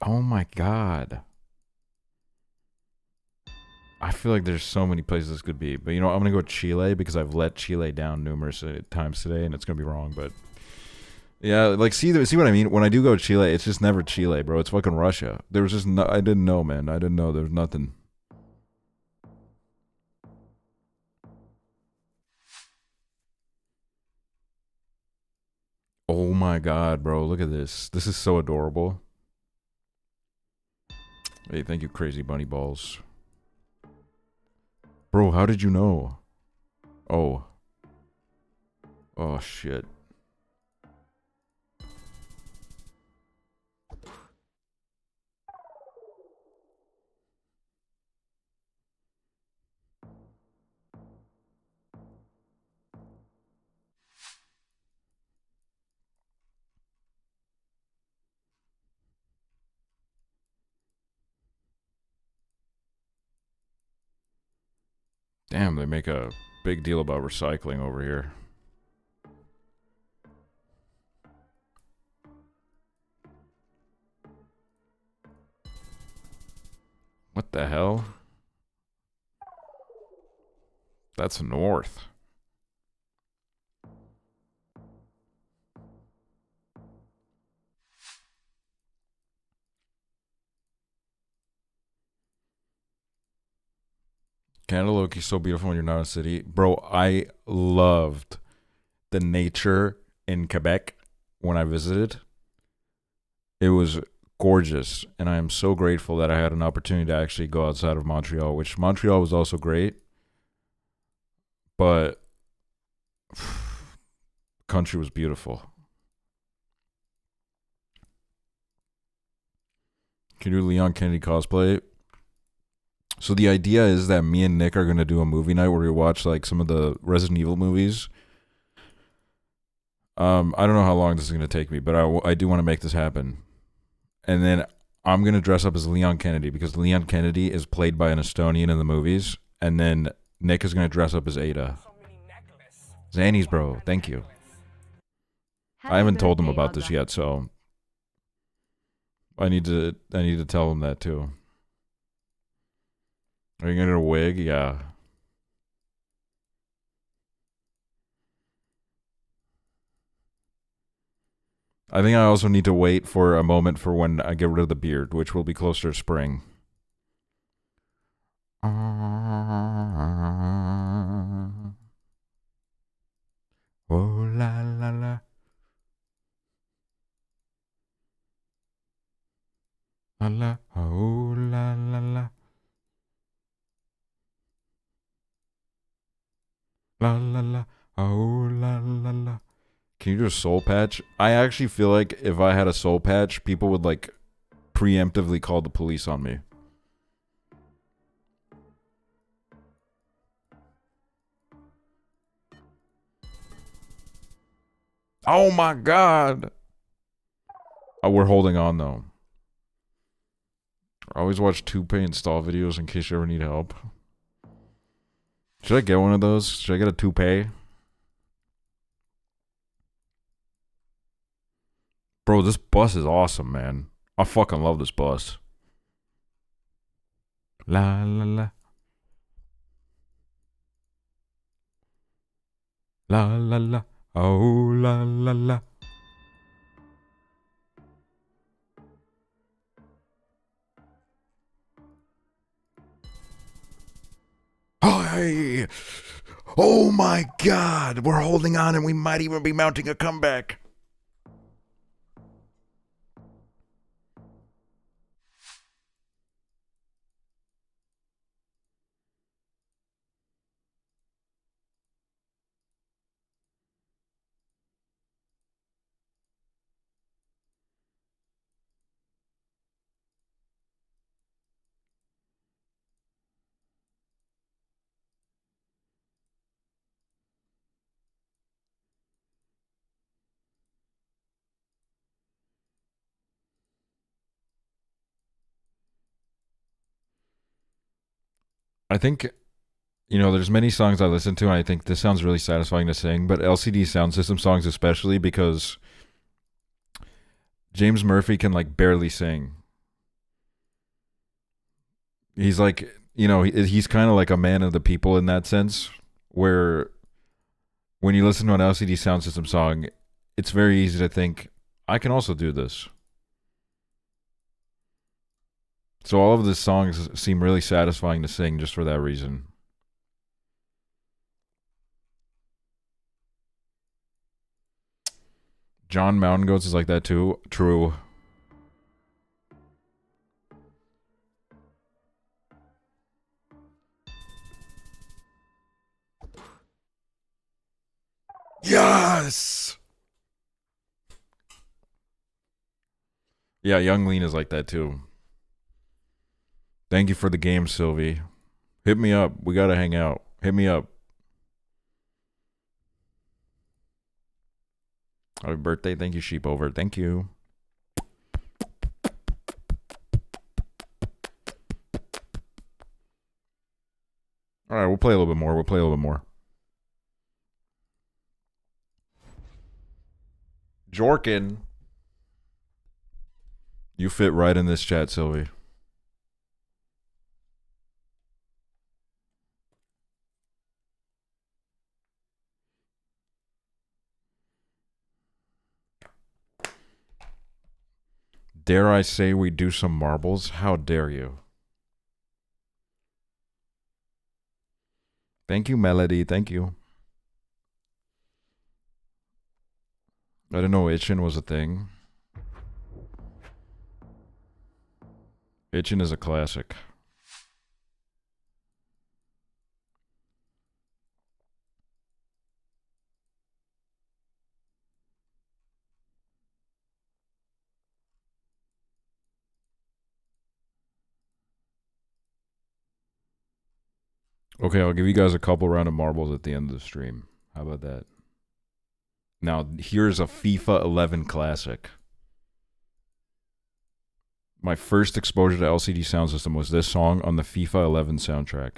Oh my god. I feel like there's so many places this could be. But you know what? I'm going to go Chile because I've let Chile down numerous times today and it's going to be wrong. But yeah, like see what I mean? When I do go Chile, it's just never Chile, bro. It's fucking Russia. There was just no, I didn't know, man. I didn't know. There was nothing. Oh my god, bro. Look at this. This is so adorable. Hey, thank you, Crazy Bunny Balls. Bro, how did you know? Oh. Oh, shit. Damn, they make a big deal about recycling over here. What the hell? That's north. Canada Loki's so beautiful when you're not in a city. Bro, I loved the nature in Quebec when I visited. It was gorgeous, and I am so grateful that I had an opportunity to actually go outside of Montreal, which Montreal was also great, but country was beautiful. Can you do Leon Kennedy cosplay? So the idea is that me and Nick are going to do a movie night where we watch like some of the Resident Evil movies. I don't know how long this is going to take me, but I do want to make this happen. And then I'm going to dress up as Leon Kennedy because Leon Kennedy is played by an Estonian in the movies. And then Nick is going to dress up as Ada. Zannies, bro. Thank you. I haven't told him about this yet, so I need to tell him that too. Are you going to get a wig? Yeah. I think I also need to wait for a moment for when I get rid of the beard, which will be closer to spring. Oh la la la. La la. Oh la la la. La la la. Oh la la la. Can you do a soul patch? I actually feel like if I had a soul patch, people would like preemptively call the police on me. Oh my god. Oh, we're holding on though. I always watch toupee install videos in case you ever need help. Should I get one of those? Should I get a toupee? Bro, this bus is awesome, man. I fucking love this bus. La la la. La la la. Oh la la la. Hi. Oh my god. We're holding on and we might even be mounting a comeback. I think, you know, there's many songs I listen to, and I think this sounds really satisfying to sing, but LCD Sound System songs especially because James Murphy can, like, barely sing. He's like, you know, he's kind of like a man of the people in that sense, where when you listen to an LCD Sound System song, it's very easy to think, I can also do this. So all of the songs seem really satisfying to sing just for that reason. John Mountain Goats is like that too. True. Yes! Yeah, Young Lean is like that too. Thank you for the game, Sylvie. Hit me up. We gotta hang out. Hit me up. Happy birthday. Thank you, Sheepover. Thank you. Alright, we'll play a little bit more. We'll play a little bit more. Jorkin. You fit right in this chat, Sylvie. Dare I say we do some marbles? How dare you? Thank you, Melody. Thank you. I didn't know itching was a thing. Itching is a classic. Okay, I'll give you guys a couple round of marbles at the end of the stream. How about that? Now, here's a FIFA 11 classic. My first exposure to LCD sound system was this song on the FIFA 11 soundtrack.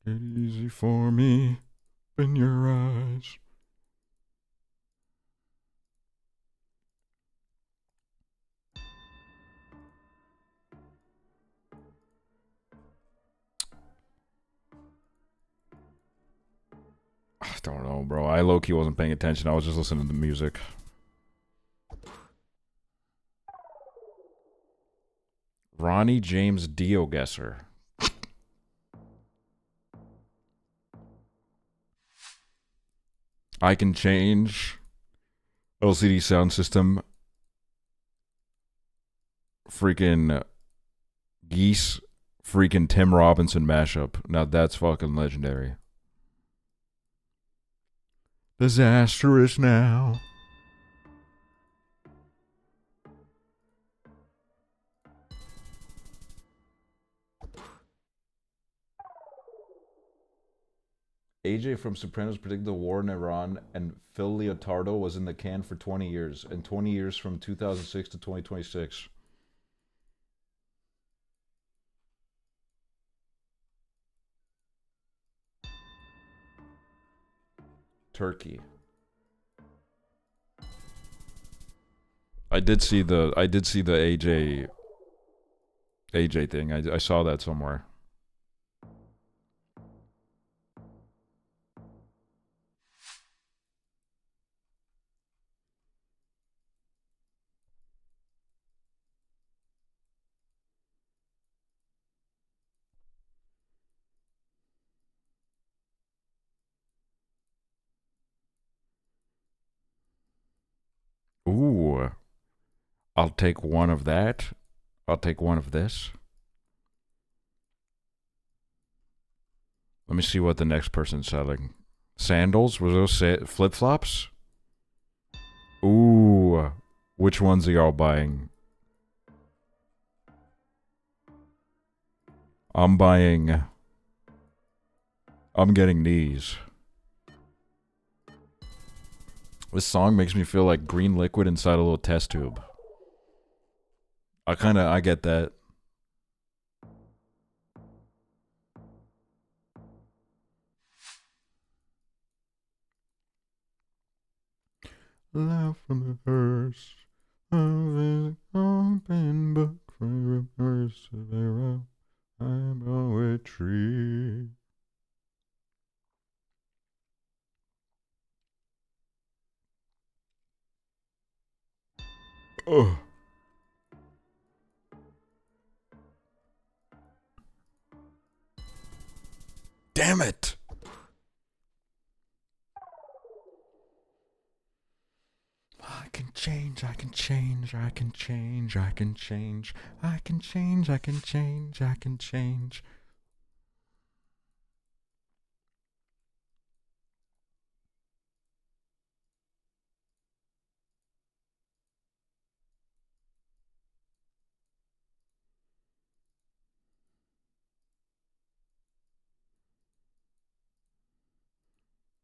Get easy for me in your eyes. I don't know, bro. I low-key wasn't paying attention. I was just listening to the music. Ronnie James GeoGuessr. I can change LCD sound system. Freaking Geese. Freaking Tim Robinson mashup. Now that's fucking legendary. Disastrous now. AJ from Sopranos predicted the war in Iran, and Phil Leotardo was in the can for 20 years, and 20 years from 2006 to 2026. Turkey. I did see the AJ thing. I saw that somewhere. Ooh. I'll take one of that. I'll take one of this. Let me see what the next person's selling. Sandals? Was those flip-flops? Ooh. Which ones are y'all buying? I'm getting these. This song makes me feel like green liquid inside a little test tube. I get that. Laugh from the hearse of an open book for reverse of a poetry. Oh. Damn it! I can change, I can change, I can change, I can change, I can change, I can change, I can change.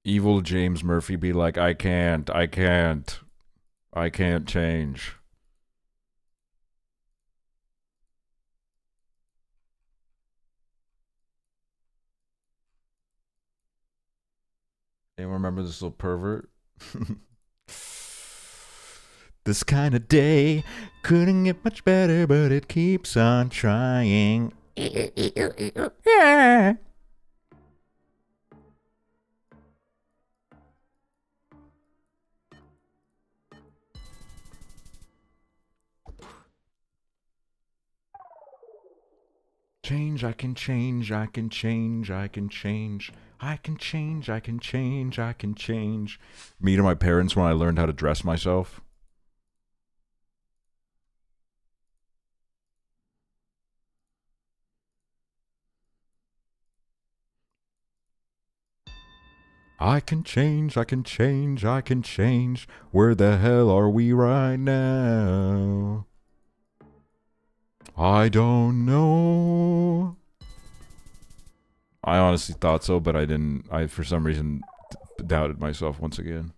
Evil James Murphy be like, I can't change. Anyone remember this little pervert? This kind of day couldn't get much better, but it keeps on trying. Yeah. Change, I can change, I can change, I can change. I can change, I can change, I can change. Me to my parents when I learned how to dress myself. I can change, I can change, I can change. Where the hell are we right now? I don't know. I honestly thought so, but I didn't. I, for some reason, doubted myself once again.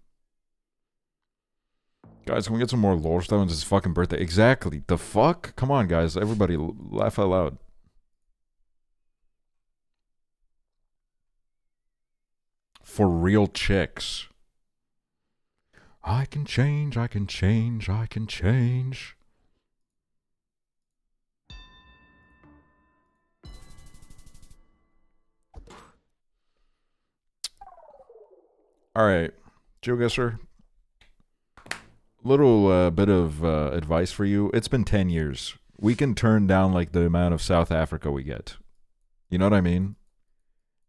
Guys, can we get some more lore stones? It's his fucking birthday. Exactly. The fuck? Come on, guys. Everybody, laugh out loud. For real chicks. I can change, I can change, I can change. Alright. GeoGuessr. Little bit of advice for you. It's been 10 years. We can turn down like the amount of South Africa we get. You know what I mean?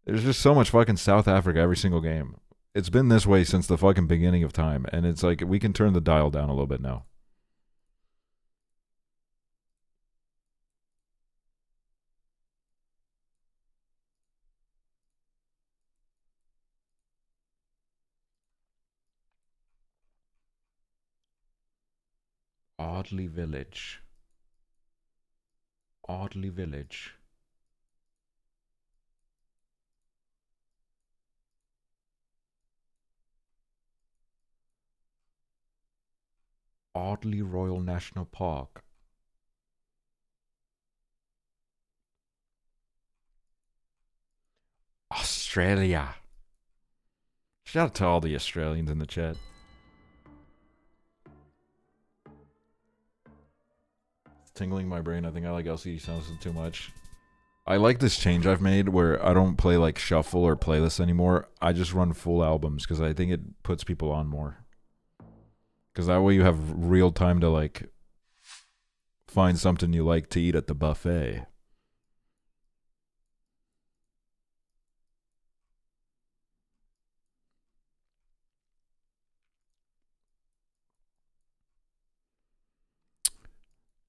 There's just so much fucking South Africa every single game. It's been this way since the fucking beginning of time. And it's like, we can turn the dial down a little bit now. Oddly Village. Oddly Village. Audley Royal National Park. Australia. Shout out to all the Australians in the chat. It's tingling my brain. I think I like LCD sounds too much. I like this change I've made where I don't play like shuffle or playlist anymore. I just run full albums because I think it puts people on more. Because that way you have real time to like find something you like to eat at the buffet.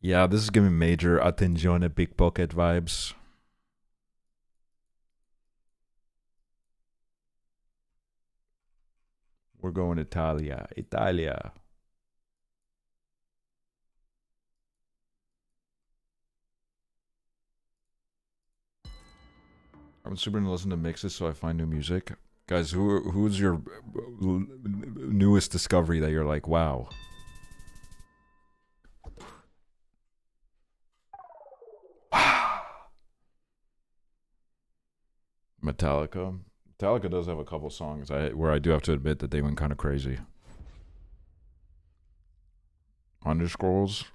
Yeah, this is giving major attenzione pickpocket vibes. We're going Italia. Italia. I'm super into listen to mixes so I find new music. Guys, who's your newest discovery that you're like, wow? Metallica. Metallica does have a couple songs where I do have to admit that they went kind of crazy. Underscrolls.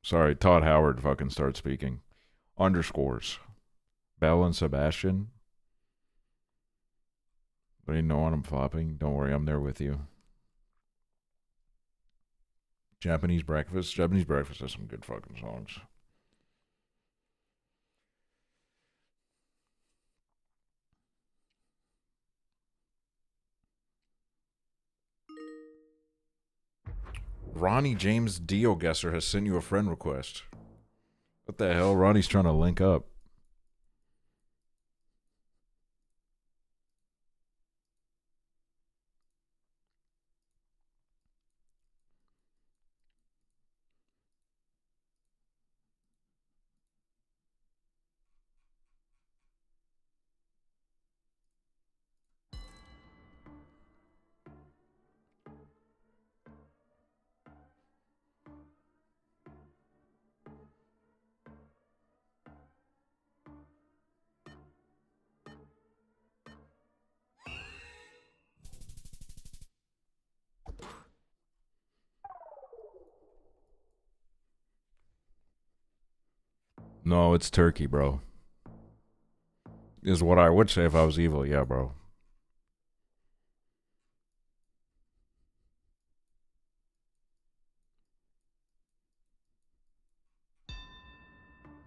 Sorry, Todd Howard fucking started speaking. Underscores. Bell and Sebastian. But you know what I'm flopping. Don't worry, I'm there with you. Japanese Breakfast. Japanese Breakfast has some good fucking songs. Ronnie James GeoGuessr has sent you a friend request. What the hell? Ronnie's trying to link up. No, it's turkey, bro. Is what I would say if I was evil. Yeah, bro.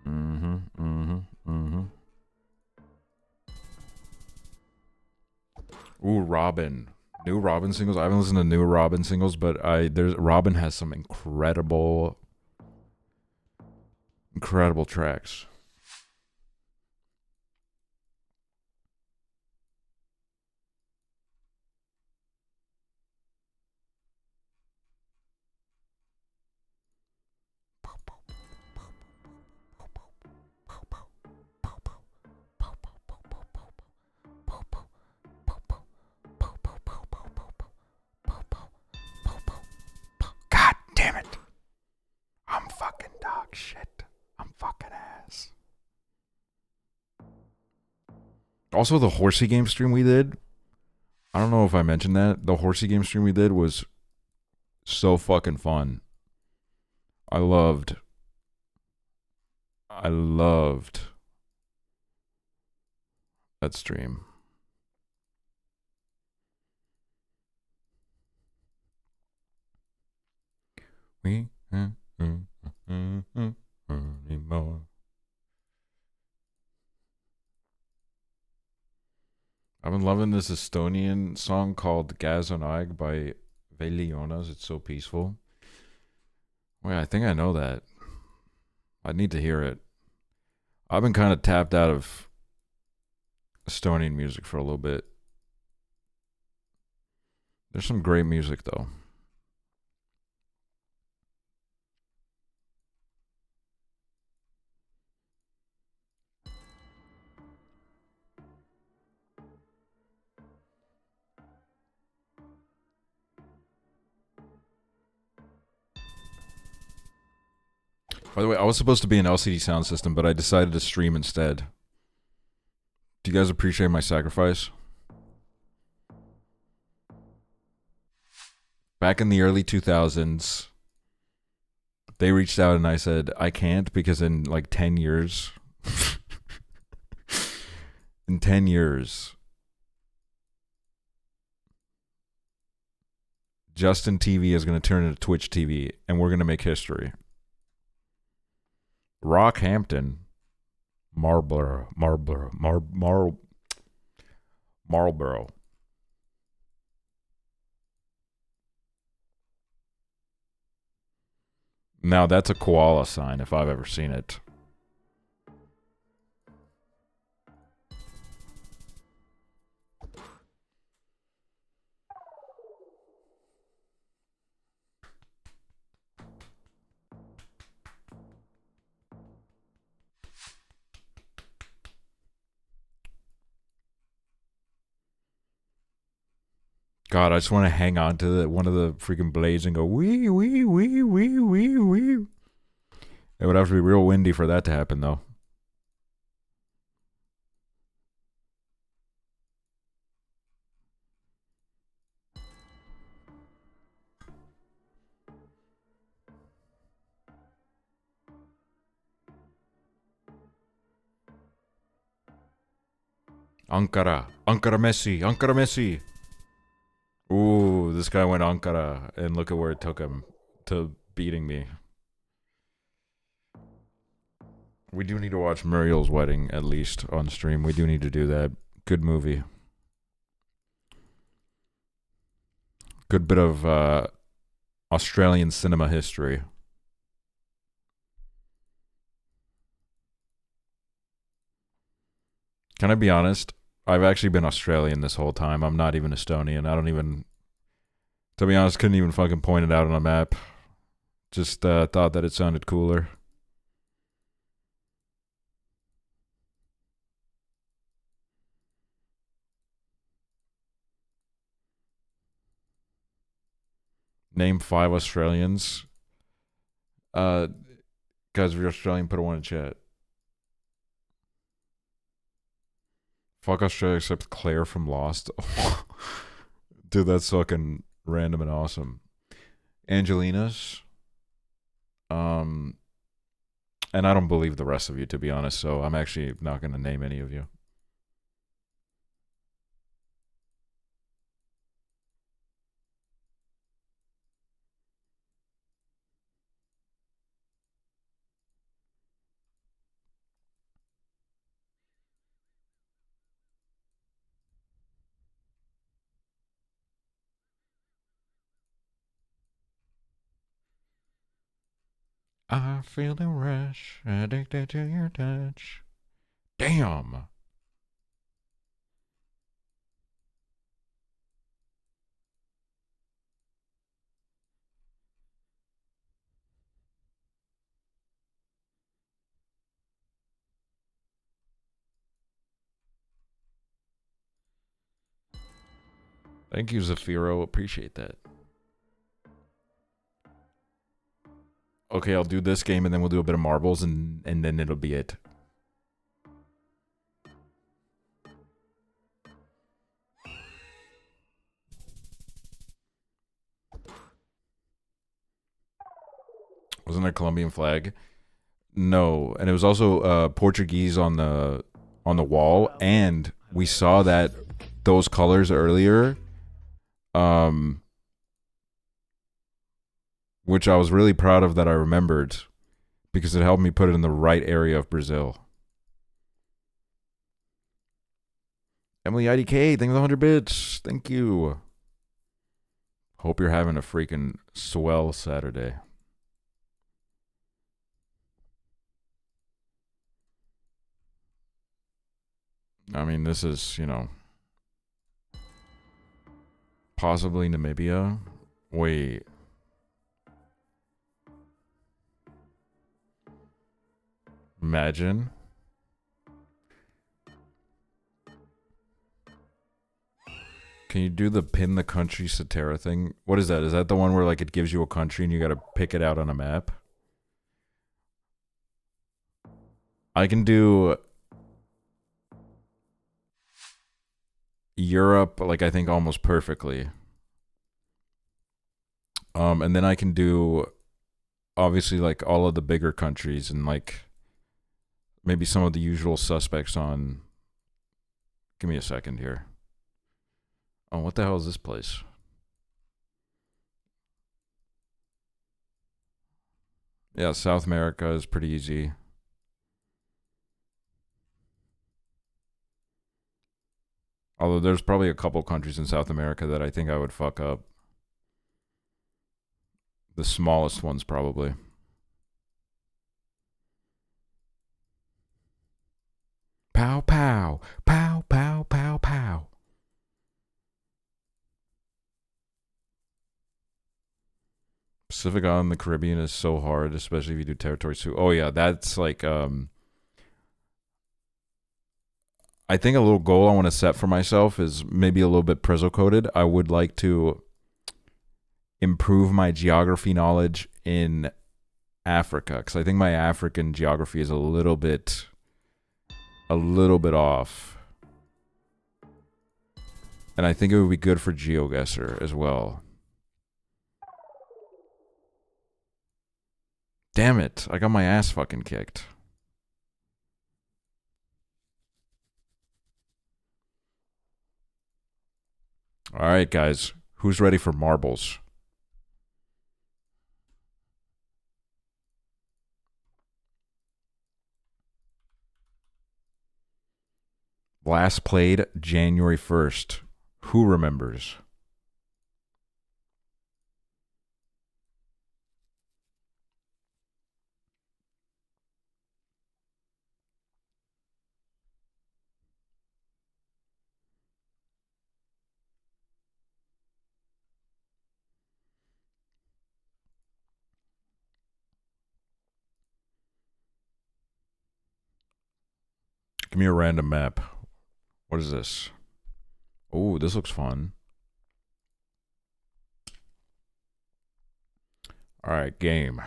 Mm-hmm, mm-hmm, mm-hmm. Ooh, Robin. New Robin singles. I haven't listened to new Robin singles, but Robin has some incredible tracks. God damn it. I'm fucking dog shit. I'm fucking ass. Also, the horsey game stream we did. I don't know if I mentioned that. The horsey game stream we did was so fucking fun. I loved that stream. We anymore. I've been loving this Estonian song called Gaz on Aeg by Veli Jonas. It's so peaceful. Wait, I think I know that. I need to hear it. I've been kind of tapped out of Estonian music for a little bit. There's some great music, though. By the way, I was supposed to be an LCD sound system, but I decided to stream instead. Do you guys appreciate my sacrifice? Back in the early 2000s, they reached out and I said, I can't because in like 10 years, in 10 years, Justin TV is going to turn into Twitch TV and we're going to make history. Rockhampton, Marlborough. Now that's a koala sign if I've ever seen it. God, I just want to hang on to one of the freaking blades and go wee wee wee wee wee wee. It would have to be real windy for that to happen, though. Ankara Messi. Ooh, this guy went Ankara, and look at where it took him to beating me. We do need to watch Muriel's Wedding, at least, on stream. We do need to do that. Good movie. Good bit of Australian cinema history. Can I be honest? I've actually been Australian this whole time. I'm not even Estonian. I don't even... To be honest, couldn't even fucking point it out on a map. Just thought that it sounded cooler. Name 5 Australians. Guys, if you're Australian, put a 1 in chat. Fuck Australia except Claire from Lost. Dude, that's fucking random and awesome. Angelina's. And I don't believe the rest of you, to be honest, so I'm actually not going to name any of you. I feel the rush, addicted to your touch. Damn. Thank you, Zafiro. Appreciate that. Okay, I'll do this game and then we'll do a bit of marbles and then it'll be it. Wasn't there a Colombian flag? No, and it was also Portuguese on the wall, and we saw that those colors earlier, which I was really proud of that I remembered because it helped me put it in the right area of Brazil. Emily IDK, thank you for the 100 bits. Thank you. Hope you're having a freaking swell Saturday. I mean, this is, you know, possibly Namibia. Wait. Imagine. Can you do the pin the country Cetera thing? What is that? Is that the one where like it gives you a country and you got to pick it out on a map? I can do Europe, like I think almost perfectly. And then I can do obviously like all of the bigger countries and like maybe some of the usual suspects on. Give me a second here. Oh, what the hell is this place? Yeah, South America is pretty easy. Although there's probably a couple countries in South America that I think I would fuck up. The smallest ones, probably. Pow, pow. Pow, pow, pow, pow. Pacific Island, the Caribbean is so hard, especially if you do territories too. Oh, yeah, that's like... I think a little goal I want to set for myself is maybe a little bit Prezzo-coded. I would like to improve my geography knowledge in Africa, because I think my African geography is a little bit off. And I think it would be good for GeoGuessr as well. Damn it, I got my ass fucking kicked. All right, guys. Who's ready for marbles? Last played January 1st. Who remembers? Give me a random map. What is this? Oh, this looks fun. All right, game.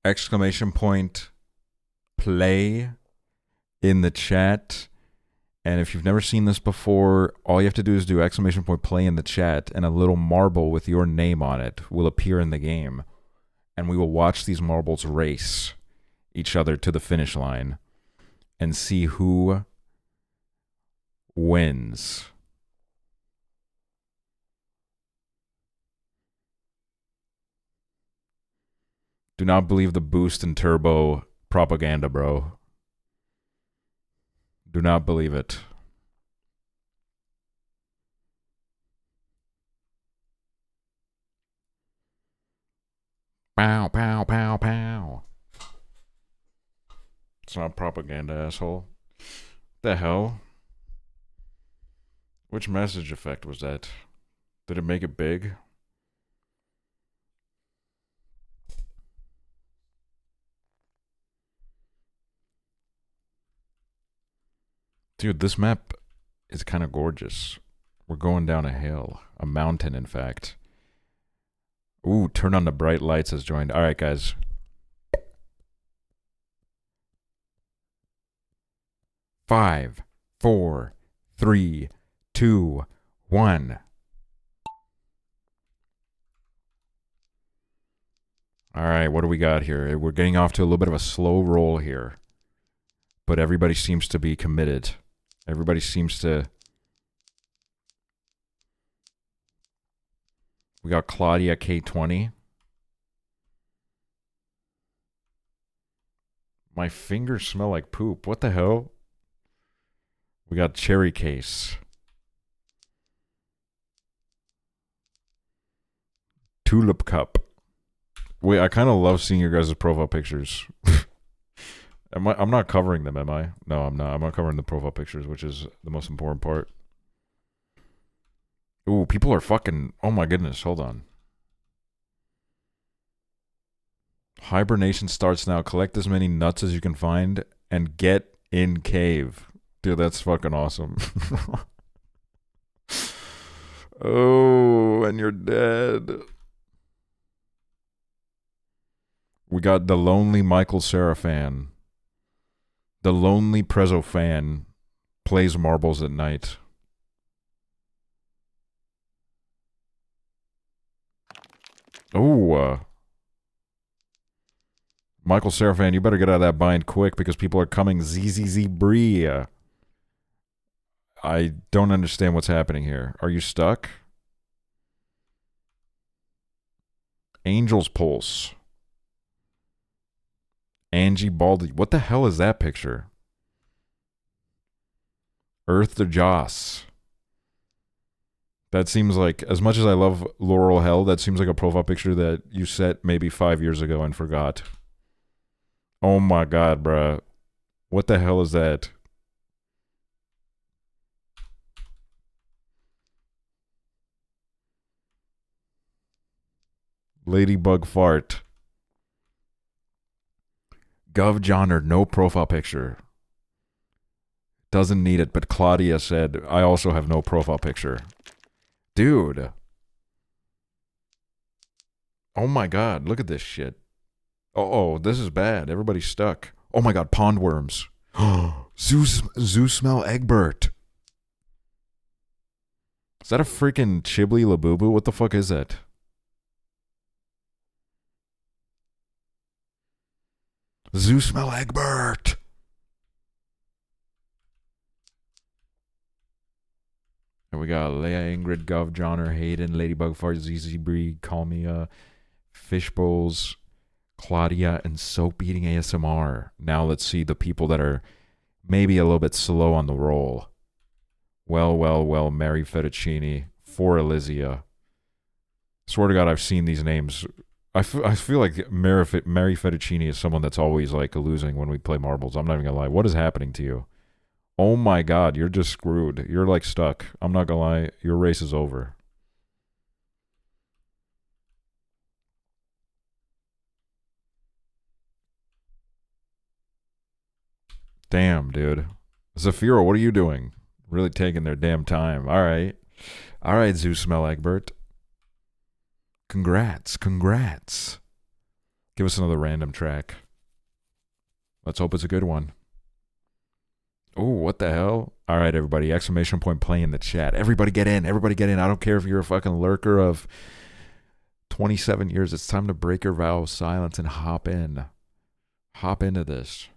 Exclamation point play in the chat And if you've never seen this before, all you have to do is do !play in the chat, and a little marble with your name on it will appear in the game. And we will watch these marbles race each other to the finish line and see who wins. Do not believe the boost and turbo propaganda, bro. Do not believe it. Pow, pow, pow, pow. It's not propaganda, asshole. The hell? Which message effect was that? Did it make it big? Dude, this map is kind of gorgeous. We're going down a hill. A mountain, in fact. Ooh, turn on the bright lights has joined. Alright, guys. Five, 4, 3, 2, 1. Alright, what do we got here? We're getting off to a little bit of a slow roll here. But everybody seems to be committed. Everybody seems to... We got Claudia K20. My fingers smell like poop. What the hell? We got Cherry Case. Tulip Cup. Wait, I kind of love seeing your guys' profile pictures. I'm not covering them, am I? No, I'm not. I'm not covering the profile pictures, which is the most important part. Ooh, people are fucking... Oh my goodness, hold on. Hibernation starts now. Collect as many nuts as you can find and get in cave. Dude, that's fucking awesome. Oh, and you're dead. We got the lonely Michael Cera fan. The lonely Prezzo fan plays marbles at night. Oh, Michael Serafan, you better get out of that bind quick because people are coming. ZZZ Bree. I don't understand what's happening here. Are you stuck? Angel's Pulse. Angie Baldy. What the hell is that picture? Earth to Joss. That seems like, as much as I love Laurel Hell, that seems like a profile picture that you set maybe 5 years ago and forgot. Oh my god, bruh. What the hell is that? Ladybug Fart. Gov Johnner, no profile picture. Doesn't need it, but Claudia said, I also have no profile picture. Dude. Oh my god, look at this shit. Oh, this is bad. Everybody's stuck. Oh my god, pond worms. Zoo smell Egbert. Is that a freaking Chibli Labubu? What the fuck is that? Zoo smell Egbert. And we got Leia, Ingrid, Gov, Johnner, Hayden, Ladybug, Fart, ZZ Bree, Call Me, Fish Bowls, Claudia, and Soap Eating ASMR. Now let's see the people that are maybe a little bit slow on the roll. Well, Mary Fettuccine, for Elysia. Swear to God, I've seen these names. I feel like Mary Fettuccine is someone that's always like losing when we play marbles. I'm not even gonna lie. What is happening to you? Oh my god, you're just screwed. You're like stuck. I'm not gonna lie. Your race is over. Damn, dude. Zafiro, what are you doing? Really taking their damn time. Alright. Alright, Zoo Smell Egbert. Congrats. Give us another random track. Let's hope it's a good one. Oh, what the hell? All right, everybody. Exclamation point play in the chat. Everybody get in. Everybody get in. I don't care if you're a fucking lurker of 27 years. It's time to break your vow of silence and hop in. Hop into this.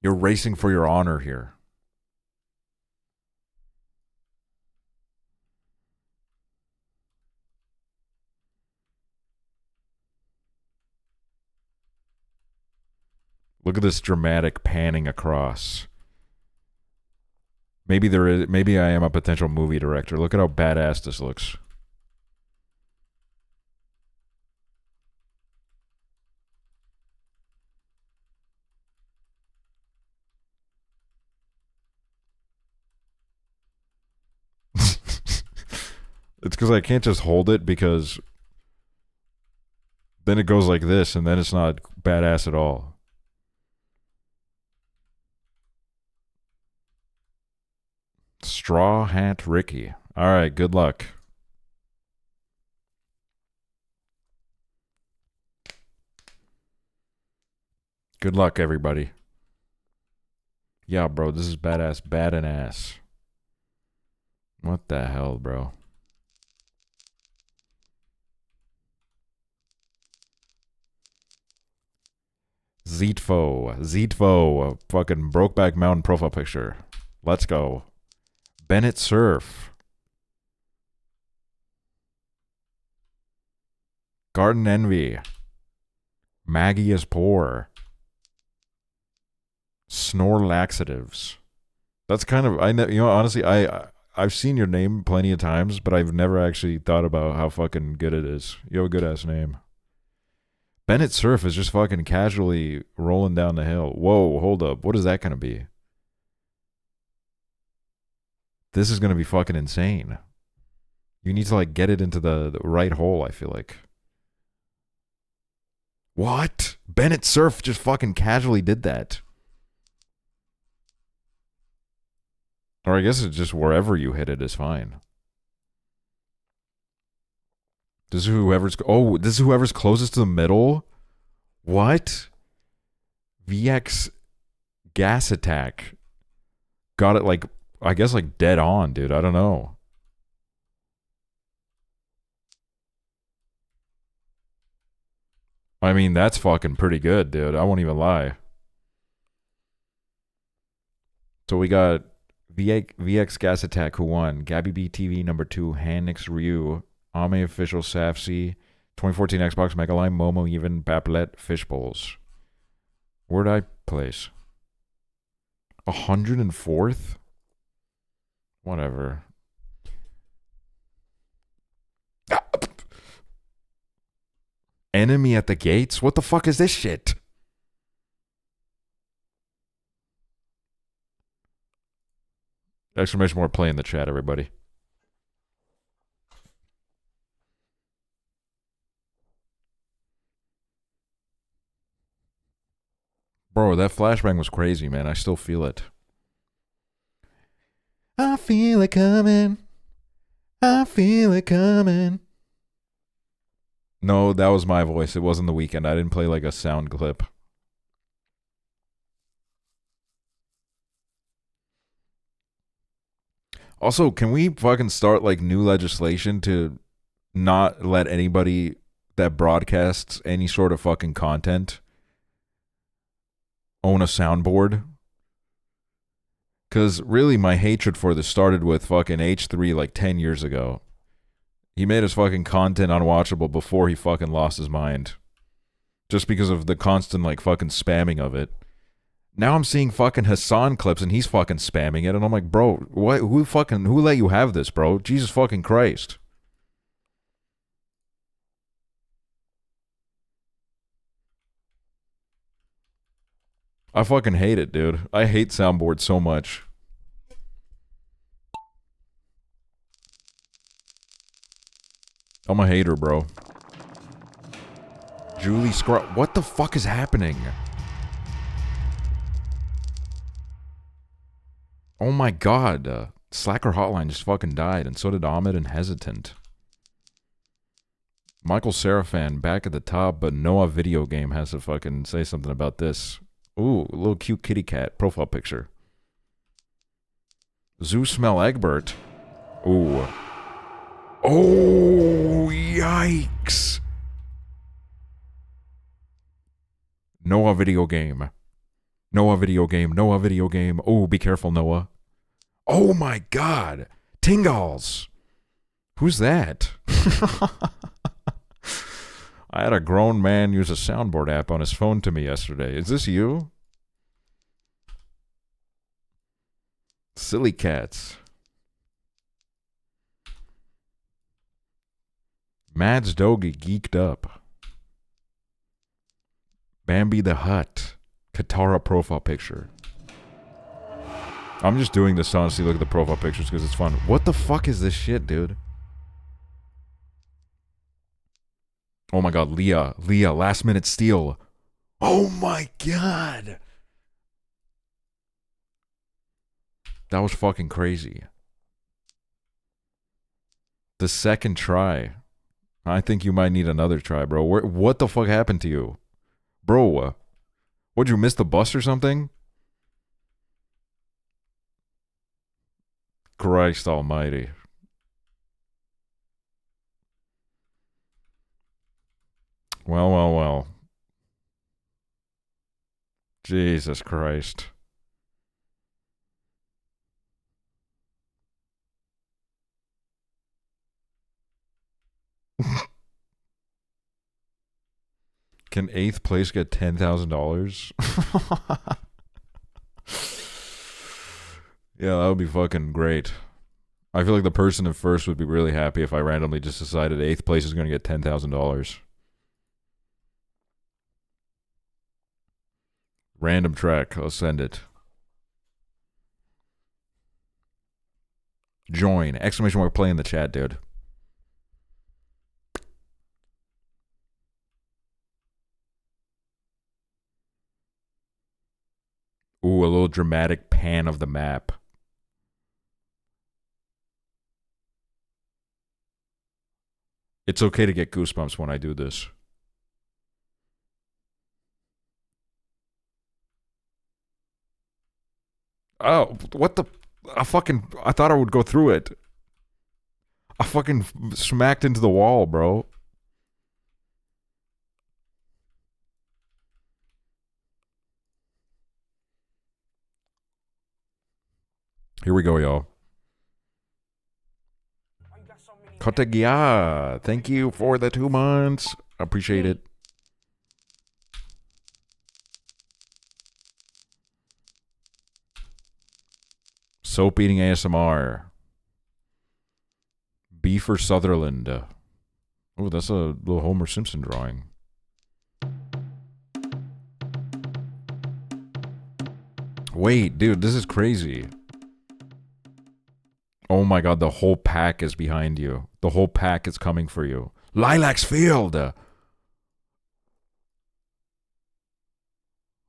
You're racing for your honor here. Look at this dramatic panning across. Maybe I am a potential movie director. Look at how badass this looks. It's because I can't just hold it, because then it goes like this and then it's not badass at all. Straw Hat Ricky. All right, good luck. Good luck, everybody. Yeah, bro, this is badass, bad and ass. What the hell, bro? Zeetfo, fucking Brokeback Mountain profile picture. Let's go. Bennett Surf. Garden Envy. Maggie is poor. Snore laxatives. That's kind of, honestly, I've seen your name plenty of times, but I've never actually thought about how fucking good it is. You have a good ass name. Bennett Surf is just fucking casually rolling down the hill. Whoa, hold up. What is that going to be? This is going to be fucking insane. You need to, like, get it into the right hole, I feel like. What? Bennett Surf just fucking casually did that. Or I guess it's just wherever you hit it is fine. This is whoever's closest to the middle? What? VX Gas Attack. Got it, like, I guess, like, dead on, dude. I don't know. I mean, that's fucking pretty good, dude. I won't even lie. So we got VX Gas Attack, who won. Gabby BTV, number 2. Hanix Ryu. Ame Official Safsi. 2014 Xbox Mega Line, Momo, even Bablet, Fish Bowls. Where'd I place? 104th? Whatever. Enemy at the gates? What the fuck is this shit? Exclamation more play in the chat, everybody. Bro, that flashbang was crazy, man. I still feel it. I feel it coming. I feel it coming. No, that was my voice. It wasn't The Weeknd. I didn't play like a sound clip. Also, can we fucking start like new legislation to not let anybody that broadcasts any sort of fucking content own a soundboard? Because really, my hatred for this started with fucking H3 like 10 years ago. He made his fucking content unwatchable before he fucking lost his mind. Just because of the constant like fucking spamming of it. Now I'm seeing fucking Hassan clips and he's fucking spamming it, and I'm like, bro, what? Who let you have this, bro? Jesus fucking Christ. I fucking hate it, dude. I hate soundboards so much. I'm a hater, bro. Julie Scrub. What the fuck is happening? Oh my god. Slacker Hotline just fucking died, and so did Ahmed and Hesitant. Michael Seraphan back at the top, but Noah Video Game has to fucking say something about this. Ooh, a little cute kitty cat profile picture. Zoo Smell Egbert. Ooh. Oh, yikes. Noah Video Game. Noah Video Game. Noah Video Game. Oh, be careful, Noah. Oh my god. Tingles. Who's that? I had a grown man use a soundboard app on his phone to me yesterday. Is this you? Silly cats. Mads Dogie geeked up. Bambi the Hut. Katara profile picture. I'm just doing this to honestly look at the profile pictures because it's fun. What the fuck is this shit, dude? Oh my god, Leah. Leah, last minute steal. Oh my god. That was fucking crazy. The second try. I think you might need another try, bro. What the fuck happened to you? Bro, what'd you miss the bus or something? Christ almighty. Well, well, well. Jesus Christ. Can 8th place get $10,000? Yeah, that would be fucking great. I feel like the person in first would be really happy if I randomly just decided 8th place is going to get $10,000. Random track. I'll send it. Join. Exclamation mark play in the chat, dude. Ooh, a little dramatic pan of the map. It's okay to get goosebumps when I do this. Oh, what the... I thought I would go through it. I fucking smacked into the wall, bro. Here we go, y'all. Kotegia, thank you for the 2 months. Appreciate it. Soap eating ASMR. B for Sutherland. Oh, that's a little Homer Simpson drawing. Wait, dude, this is crazy. Oh my god, the whole pack is behind you. The whole pack is coming for you. Lilacs Field!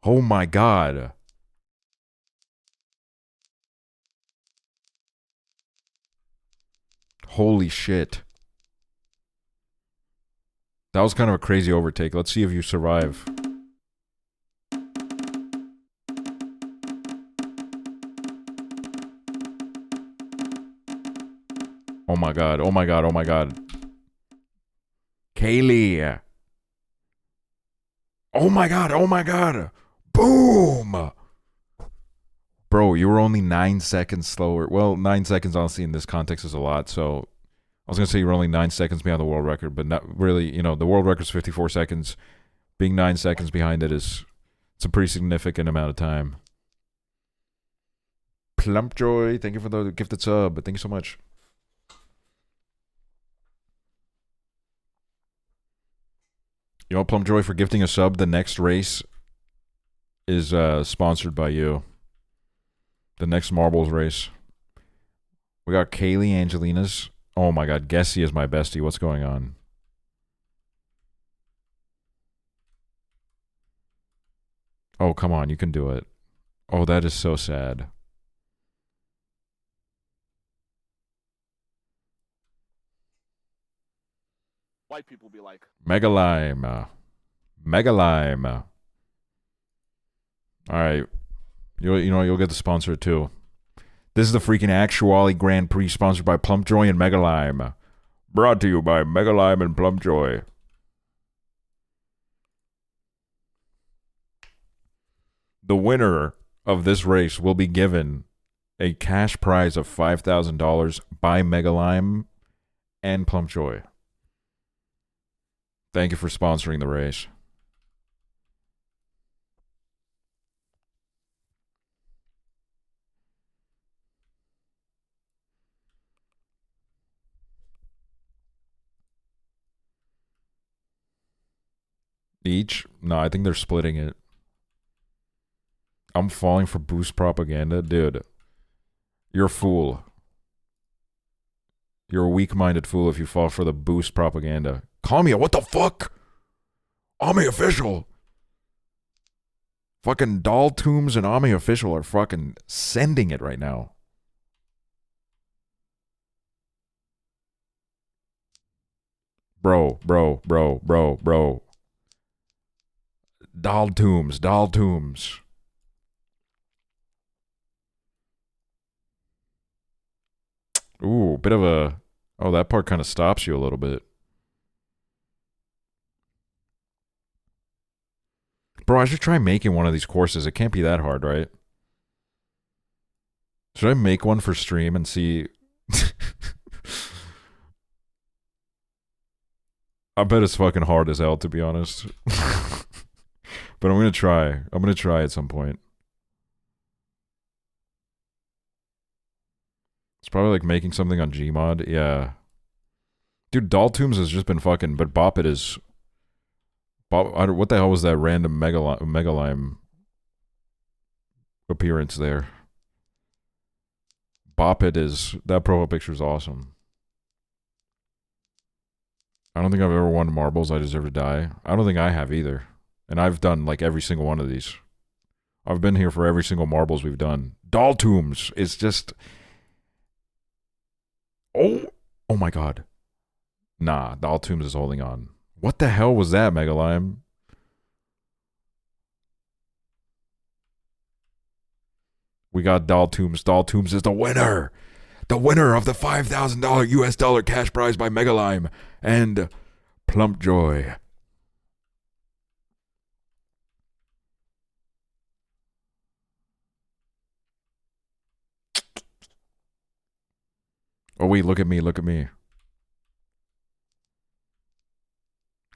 Oh my god. Holy shit. That was kind of a crazy overtake. Let's see if you survive. Oh my god, oh my god, oh my god. Kaylee. Oh my god, oh my god. Boom! Bro, you were only 9 seconds slower. Well, 9 seconds honestly in this context is a lot, so... I was going to say you were only 9 seconds behind the world record, but not really, you know, the world record's 54 seconds. Being 9 seconds behind it is... It's a pretty significant amount of time. Plumpjoy, thank you for the gifted sub, but thank you so much. You know, Plumpjoy, for gifting a sub, the next race is sponsored by you. The next marbles race. We got Kaylee Angelina's. Oh my god, Gessie is my bestie. What's going on? Oh, come on, you can do it. Oh, that is so sad. white people be like, Mega Lime. Mega Lime. All right. You'll get the sponsor too. This is the freaking Aksually Grand Prix sponsored by Plumpjoy and Mega Lime. Brought to you by Mega Lime and Plumpjoy. The winner of this race will be given a cash prize of $5,000 by Mega Lime and Plumpjoy. Thank you for sponsoring the race. Each? No, I think they're splitting it. I'm falling for boost propaganda? Dude, you're a fool. You're a weak-minded fool if you fall for the boost propaganda. Call me a what the fuck? Ami Official. Fucking Doll Tombs and Ami Official are fucking sending it right now. Bro. Doll Tombs. Ooh, bit of a... Oh, that part kind of stops you a little bit. Bro, I should try making one of these courses. It can't be that hard, right? Should I make one for stream and see... I bet it's fucking hard as hell, to be honest. But I'm gonna try. I'm gonna try at some point. It's probably like making something on Gmod. Yeah. Dude, Doll Tombs has just been fucking... But Bop It is... what the hell was that random Mega Lime appearance there? Bop It is... That profile picture is awesome. I don't think I've ever won marbles. I deserve to die. I don't think I have either. And I've done like every single one of these. I've been here for every single marbles we've done. Doll Tombs is just... Oh my god. Nah, Doll Tombs is holding on. What the hell was that, Mega Lime? We got Doll Tombs. Doll Tombs is the winner. The winner of the $5,000 US dollar cash prize by Mega Lime and Plumpjoy. Oh wait, look at me, look at me.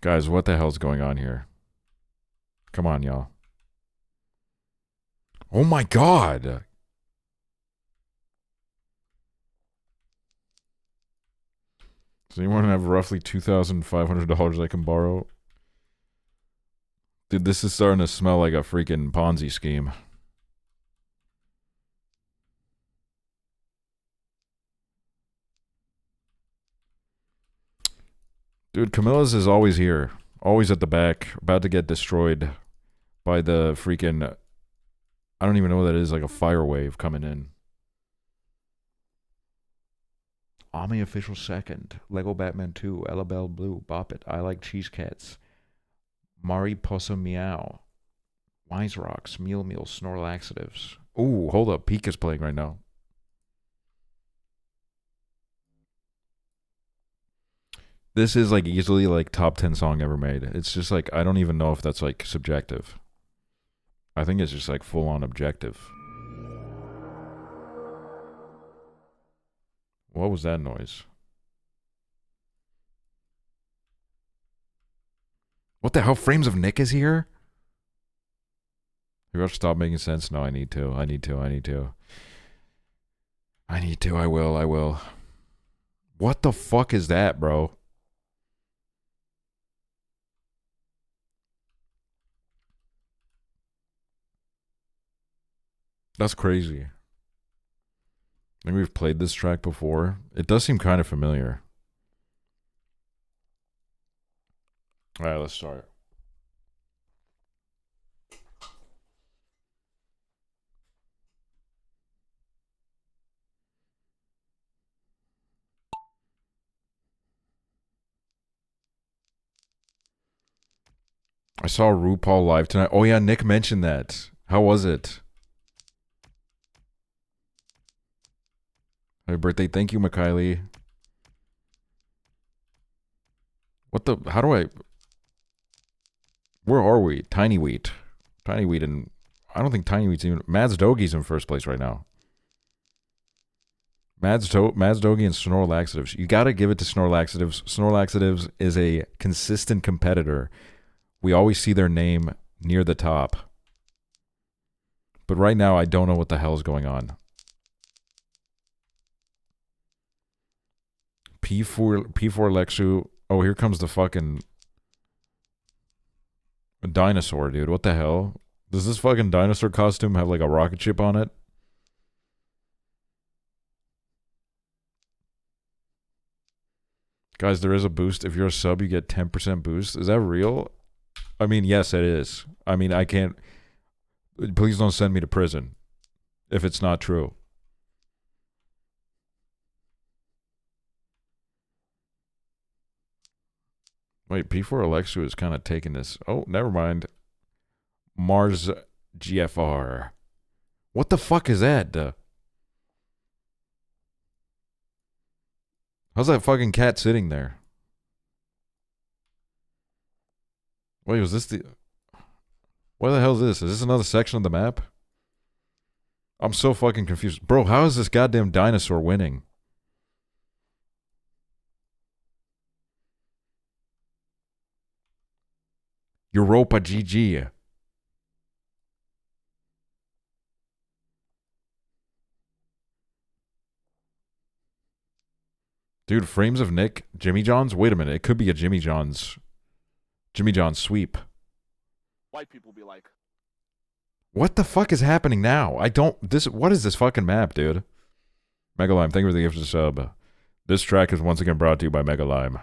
Guys, what the hell's going on here? Come on, y'all. Oh my god. Does anyone have roughly $2,500 I can borrow? Dude, this is starting to smell like a freaking Ponzi scheme. Dude, Camilla's is always here. Always at the back. About to get destroyed by the freaking... I don't even know what that is. Like a fire wave coming in. Ami Official second. Lego Batman 2. Ella Bell Blue. Bop It. I Like Cheese Cats. Mari Possa Meow. Wise Rocks. Meal Snore Laxatives. Ooh, hold up. Peak is playing right now. This is like easily like top 10 song ever made. It's just like, I don't even know if that's like subjective. I think it's just like full on objective. What was that noise? What the hell? Frames of Nick is here? Maybe I'll stop making sense. No, I need to. I will. What the fuck is that, bro? That's crazy. I think we've played this track before. It does seem kind of familiar. Alright, let's start. I saw RuPaul live tonight. Oh yeah, Nick mentioned that. How was it? Happy birthday. Thank you, Mikhaili. What the? How do I? Where are we? Tiny Wheat. Tiny Wheat and... I don't think Tiny Wheat's even... Mads Dogie's in first place right now. Mads Dogie and Snore Laxatives. You gotta give it to Snore Laxatives. Snore Laxatives is a consistent competitor. We always see their name near the top. But right now, I don't know what the hell is going on. P4 Lexu. Oh, here comes the fucking... A dinosaur, dude. What the hell? Does this fucking dinosaur costume have like a rocket ship on it? Guys, there is a boost. If you're a sub, you get 10% boost. Is that real? I mean, yes, it is. I mean, I can't... Please don't send me to prison if it's not true. Wait, P4 Alexu is kind of taking this. Oh, never mind. Mars GFR. What the fuck is that? How's that fucking cat sitting there? Wait, was this the... What the hell is this? Is this another section of the map? I'm so fucking confused. Bro, how is this goddamn dinosaur winning? Europa GG. Dude, frames of Nick, Jimmy John's? Wait a minute, it could be a Jimmy John's sweep. White people be like, What the fuck is happening now? What is this fucking map, dude? Megalime, thank you for the gift of sub. This track is once again brought to you by Megalime.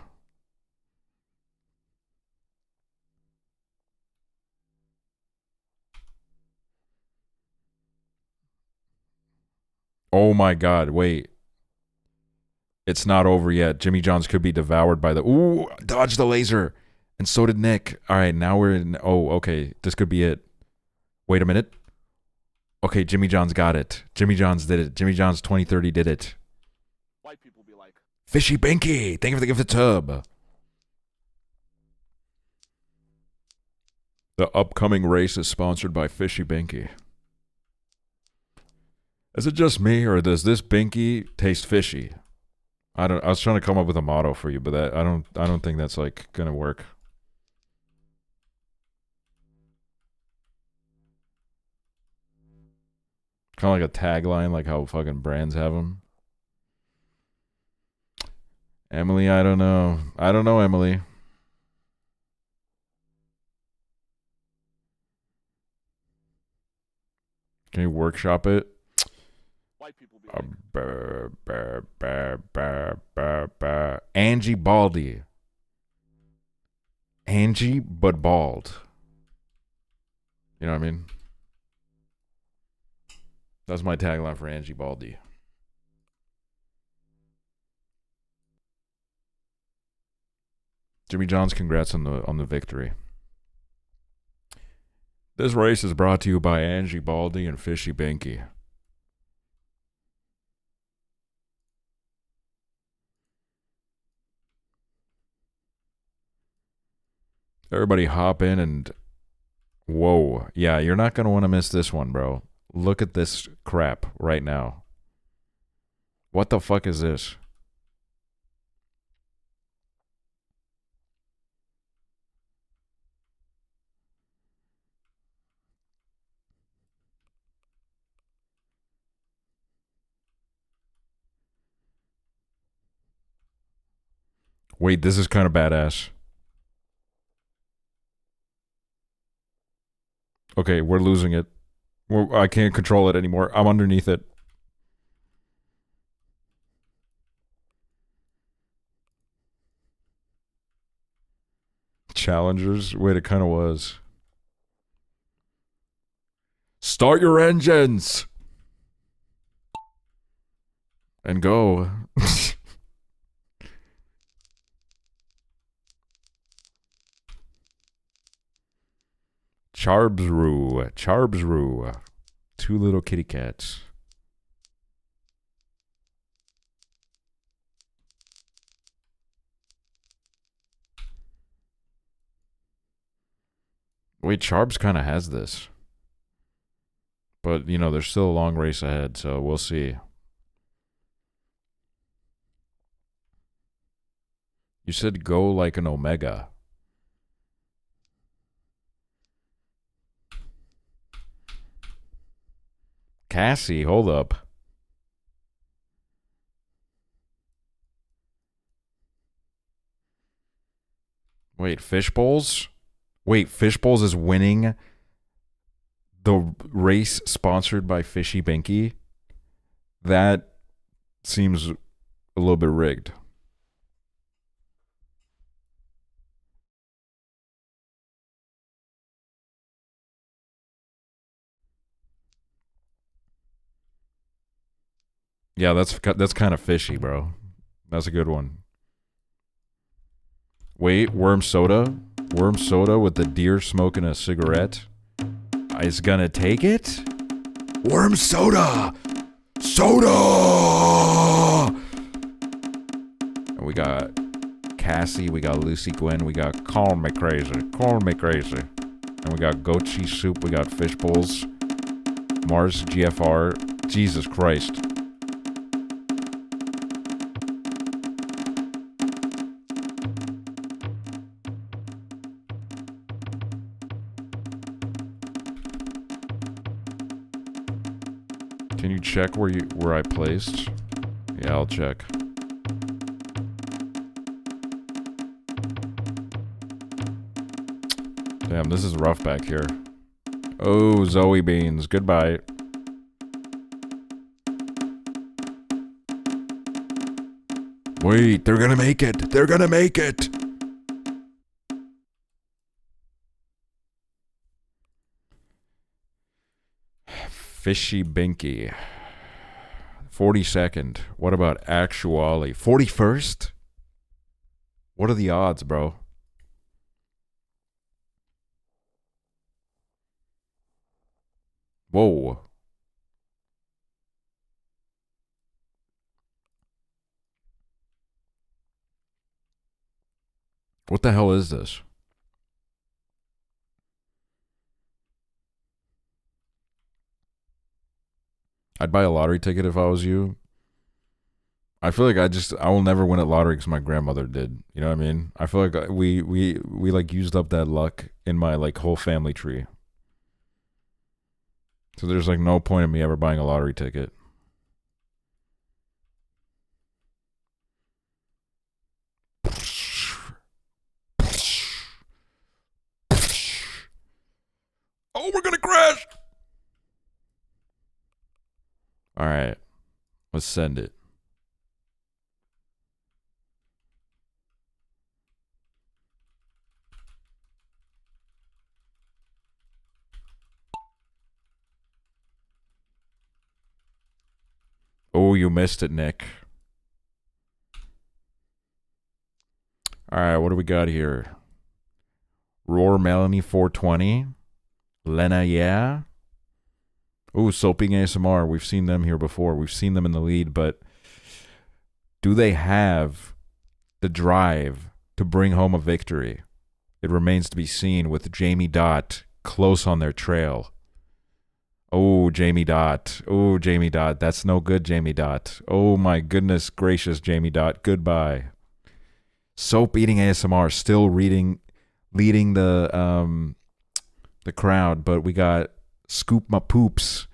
Oh my god, wait. It's not over yet. Jimmy John's could be devoured by the... Ooh, dodge the laser. And so did Nick. All right, now we're in... Oh, okay. This could be it. Wait a minute. Okay, Jimmy John's got it. Jimmy John's did it. Jimmy John's 2030 did it. white people be like, Fishy Binky. Thank you for the gift of tub. The upcoming race is sponsored by Fishy Binky. Is it just me, or does this Binky taste fishy? I was trying to come up with a motto for you, but I don't think that's like gonna work. Kind of like a tagline, like how fucking brands have them. Emily, I don't know. I don't know, Emily. Can you workshop it? white people be like, Angie Baldy. Angie, but bald. You know what I mean? That's my tagline for Angie Baldy. Jimmy John's, congrats on the victory. This race is brought to you by Angie Baldy and Fishy Binky. Everybody hop in and... Whoa. Yeah, you're not going to want to miss this one, bro. Look at this crap right now. What the fuck is this? Wait, this is kind of badass. Okay, we're losing it. I can't control it anymore. I'm underneath it. Challengers? Wait, it kind of was. Start your engines! And go. Charbsroo. Charbsroo. 2 little kitty cats. Wait, Charbs kind of has this. But, you know, there's still a long race ahead, so we'll see. You said go like an Omega. Cassie, hold up. Wait, Fishbowls? Wait, Fishbowls is winning the race sponsored by Fishy Binky? That seems a little bit rigged. Yeah, that's kind of fishy, bro. That's a good one. Wait, Worm Soda? Worm Soda with the deer smoking a cigarette is gonna take it? Worm Soda! Soda! And we got Cassie, we got Lucy Gwen, we got Call Me Crazy, Call Me Crazy. And we got goat cheese soup, we got fish bowls, Mars GFR, Jesus Christ. Can you check where I placed? Yeah, I'll check. Damn, this is rough back here. Oh, Zoe Beans, goodbye. Wait, they're gonna make it! They're gonna make it! Fishy Binky. 42nd. What about Aksually? 41st? What are the odds, bro? Whoa. What the hell is this? I'd buy a lottery ticket if I was you. I feel like I will never win at lottery because my grandmother did. You know what I mean? I feel like we like used up that luck in my like whole family tree. So there's like no point in me ever buying a lottery ticket. Oh, we're gonna crash! All right, let's send it. Oh, you missed it, Nick. All right, what do we got here? Roar Melanie 420. Lena, yeah. Ooh, Soaping ASMR. We've seen them here before. We've seen them in the lead, but do they have the drive to bring home a victory? It remains to be seen with Jamie Dot close on their trail. Oh, Jamie Dot. Oh, Jamie Dot. That's no good, Jamie Dot. Oh, my goodness gracious, Jamie Dot. Goodbye. Soap Eating ASMR still leading the crowd, but we got Scoop My Poops.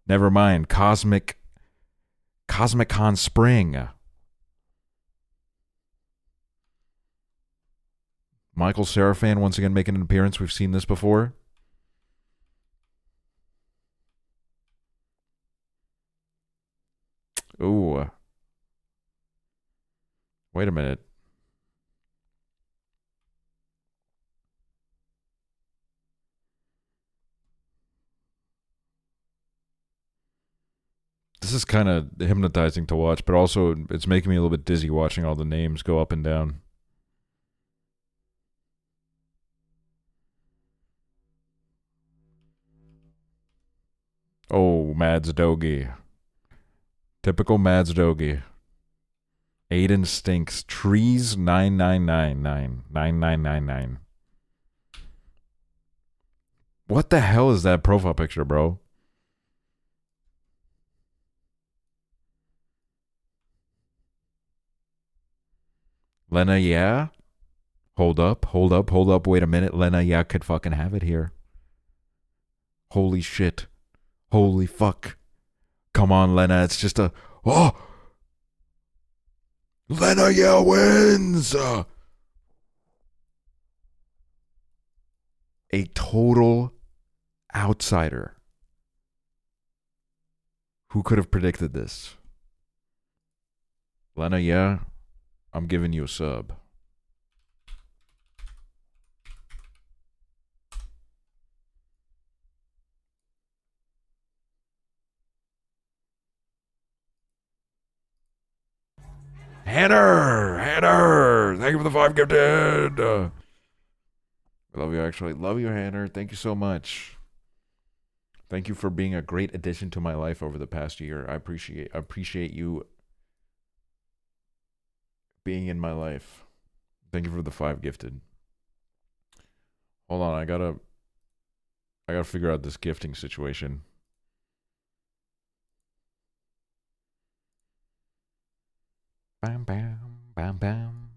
Never mind. Cosmic Con Spring. Michael Seraphan once again making an appearance. We've seen this before. Ooh. Wait a minute. This is kind of hypnotizing to watch, but also it's making me a little bit dizzy watching all the names go up and down. Oh, Mads Dogie. Typical Mads Dogie. Aiden stinks. Trees 9999. What the hell is that profile picture, bro? Lena, yeah? Hold up. Wait a minute. Lena, yeah, could fucking have it here. Holy shit. Holy fuck. Come on, Lena. It's just a... Oh! Lena, yeah, wins! A total outsider. Who could have predicted this? Lena, yeah, I'm giving you a sub. Hanner, thank you for the 5 gifted. I love you, actually. Love you, Hanner. Thank you so much. Thank you for being a great addition to my life over the past year. I appreciate you being in my life. Thank you for the 5 gifted. Hold on, I gotta figure out this gifting situation. Bam, bam, bam, bam.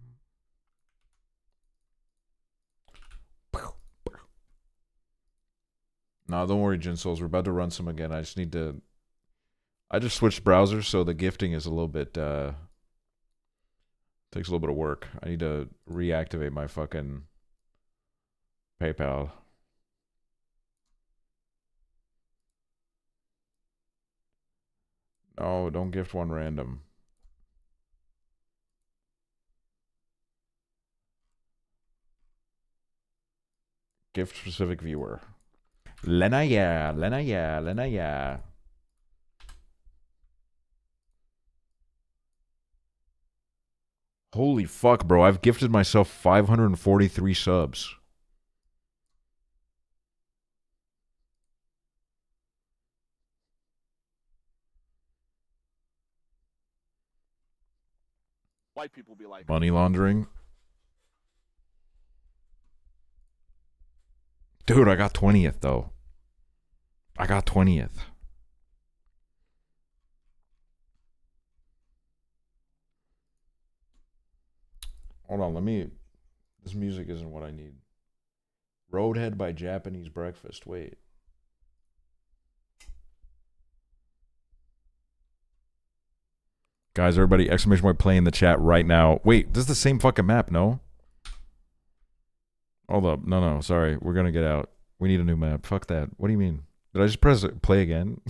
No, don't worry, Jinsouls. We're about to run some again. I just switched browsers, so the gifting is a little bit, takes a little bit of work. I need to reactivate my fucking PayPal. No, don't gift one random. Gift specific viewer. Lena, yeah. Holy fuck, bro. I've gifted myself 543 subs. White people be like... Money laundering. Dude, I got 20th, though. I got 20th. Hold on, this music isn't what I need. Roadhead by Japanese Breakfast. Wait. Guys, everybody, exclamation point play in the chat right now. Wait, this is the same fucking map, no? Hold up. No, sorry. We're gonna get out. We need a new map. Fuck that. What do you mean? Did I just press play again?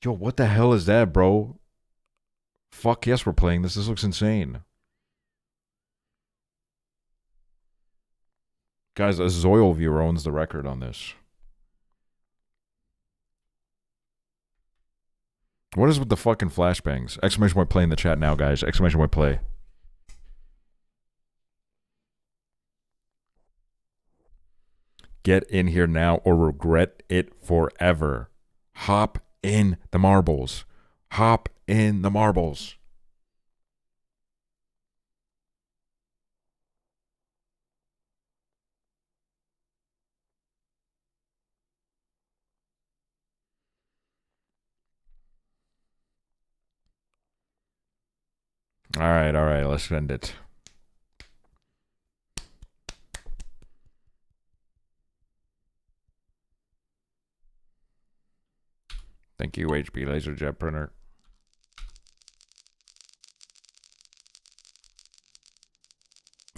Yo, what the hell is that, bro? Fuck yes, we're playing this. This looks insane. Guys, a Zoil viewer owns the record on this. What is with the fucking flashbangs? Exclamation point play in the chat now, guys. Exclamation point play. Get in here now or regret it forever. Hop in the marbles. Hop in the marbles. All right, let's end it. Thank you, HP LaserJet Printer.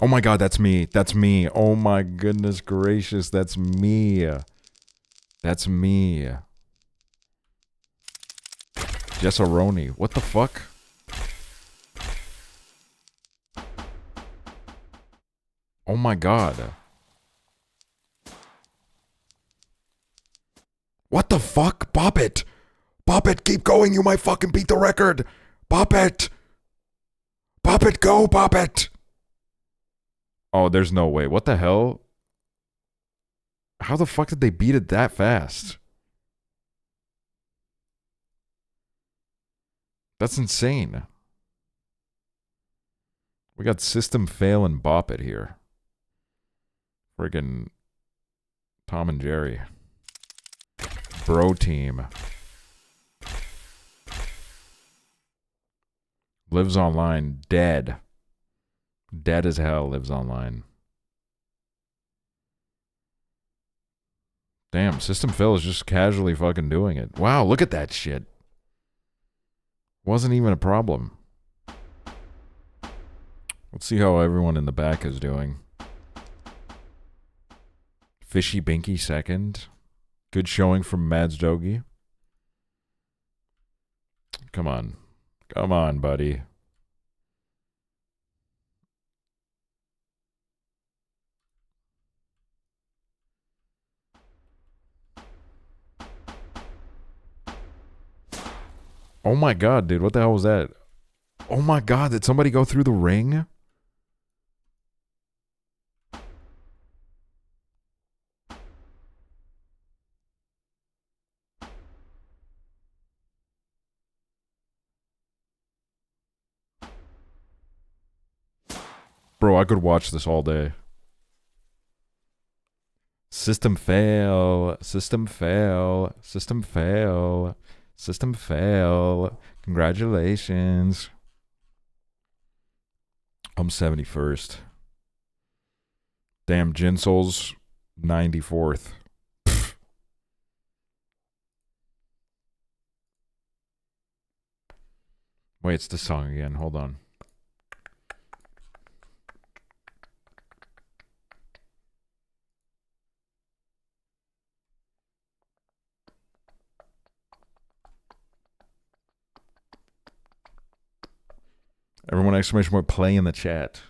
Oh my god, that's me. That's me. Oh my goodness gracious, that's me. That's me. Jessaroni. What the fuck? Oh my god. What the fuck? Bop it! Bop it! Keep going! You might fucking beat the record! Bop it! Bop it! Go! Bop it! Oh, there's no way. What the hell? How the fuck did they beat it that fast? That's insane. We got System Fail and Bop It here. Friggin' Tom and Jerry. Bro team. Lives online. Dead. Dead as hell lives online. Damn, System Fail is just casually fucking doing it. Wow, look at that shit. Wasn't even a problem. Let's see how everyone in the back is doing. Fishy Binky second. Good showing from Mads Dogie. Come on. Come on, buddy. Oh my god, dude. What the hell was that? Oh my god, did somebody go through the ring? Bro, I could watch this all day. System fail. System fail. System fail. System fail. Congratulations. I'm 71st. Damn, Jinsoul's 94th. Pfft. Wait, it's the song again. Hold on. Everyone exclamation point play in the chat.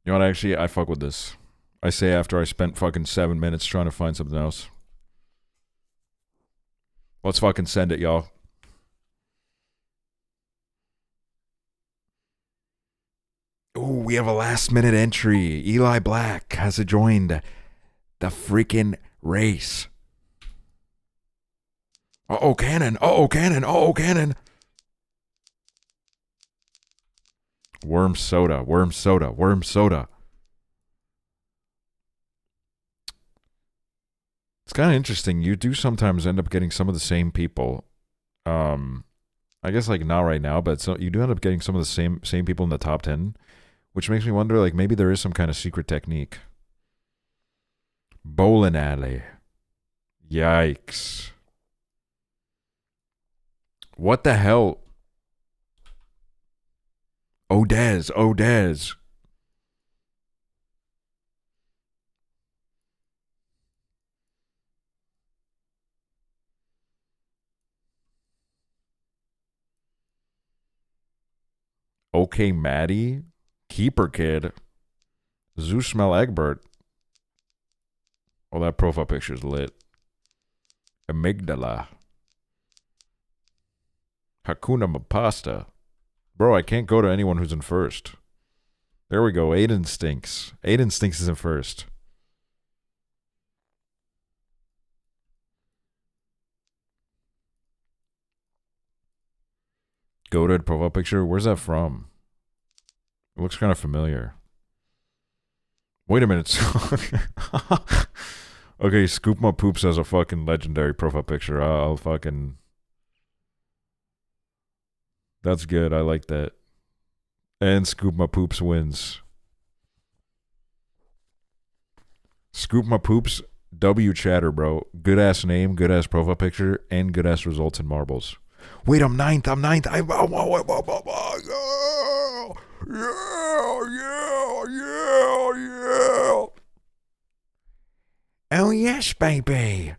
You know what, actually, I fuck with this. I say after I spent fucking 7 minutes trying to find something else. Let's fucking send it, y'all. Ooh, we have a last minute entry. Eli Black has joined the freaking race. Uh-oh, cannon. Uh-oh, cannon. Uh-oh, cannon. Worm soda, worm soda, worm soda. It's kind of interesting. You do sometimes end up getting some of the same people. I guess like not right now, but so you do end up getting some of the same people in the top 10, which makes me wonder like maybe there is some kind of secret technique. Bowling alley. Yikes. What the hell? Odez, Odez. Okay, Maddie. Keeper Kid. Zeus Smell Egbert. Oh, that profile picture is lit. Amygdala. Hakuna Mapasta. Bro, I can't go to anyone who's in first. There we go. Aiden Stinks. Aiden Stinks is in first. Goated profile picture. Where's that from? It looks kind of familiar. Wait a minute. Okay, Scoop My Poops has a fucking legendary profile picture. I'll fucking... That's good. I like that. And Scoop My Poops wins. Scoop My Poops, W Chatter, bro. Good ass name, good ass profile picture, and good ass results in marbles. Wait, I'm ninth. I'm ninth. Yeah, yeah, yeah, yeah. Oh, yes, baby.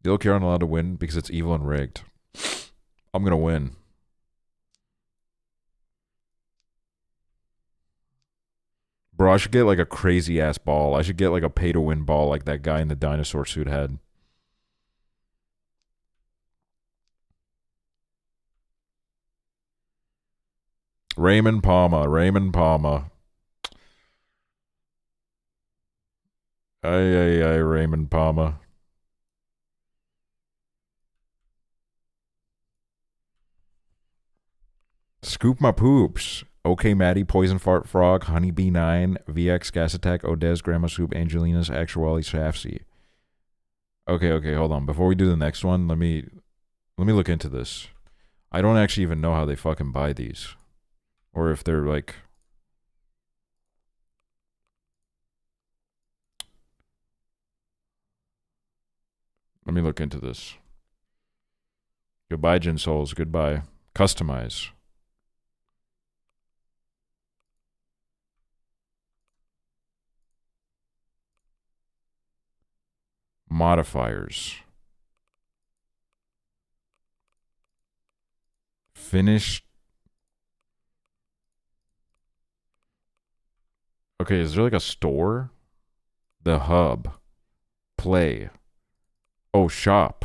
You look, you're not allowed to win because it's evil and rigged. I'm gonna win. Bro, I should get like a crazy ass ball. I should get like a pay to win ball like that guy in the dinosaur suit had. Raymond Palmer. Raymond Palmer. Ay, Raymond Palmer. Scoop my poops. Okay, Maddie, Poison Fart Frog, Honeybee 9, VX, Gas Attack, Odez, Grandma Soup, Angelina's, Aksually, Shaftsy. Okay, hold on. Before we do the next one, let me look into this. I don't actually even know how they fucking buy these. Or if they're like... Let me look into this. Goodbye, Jin Souls. Goodbye. Customize. Modifiers. Finished. Okay, is there like a store? The hub. Play. Oh, shop.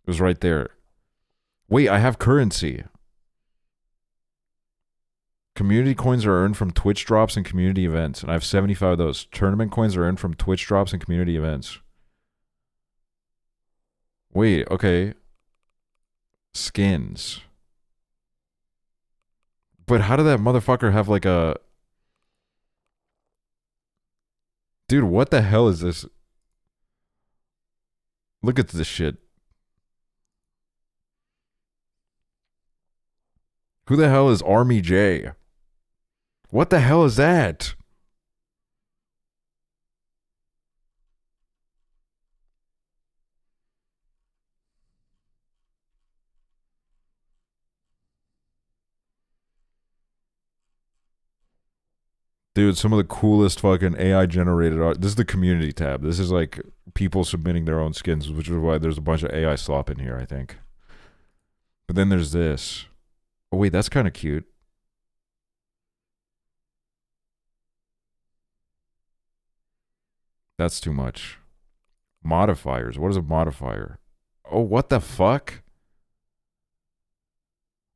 It was right there. Wait, I have currency. Community coins are earned from Twitch drops and community events. And I have 75 of those. Tournament coins are earned from Twitch drops and community events. Wait, okay. Skins. But how did that motherfucker have like a... Dude, what the hell is this? Look at this shit. Who the hell is Army J? What the hell is that? Dude, some of the coolest fucking AI generated art. This is the community tab. This is like people submitting their own skins, which is why there's a bunch of AI slop in here, I think. But then there's this. Oh, wait, that's kind of cute. That's too much. Modifiers. What is a modifier? Oh, what the fuck?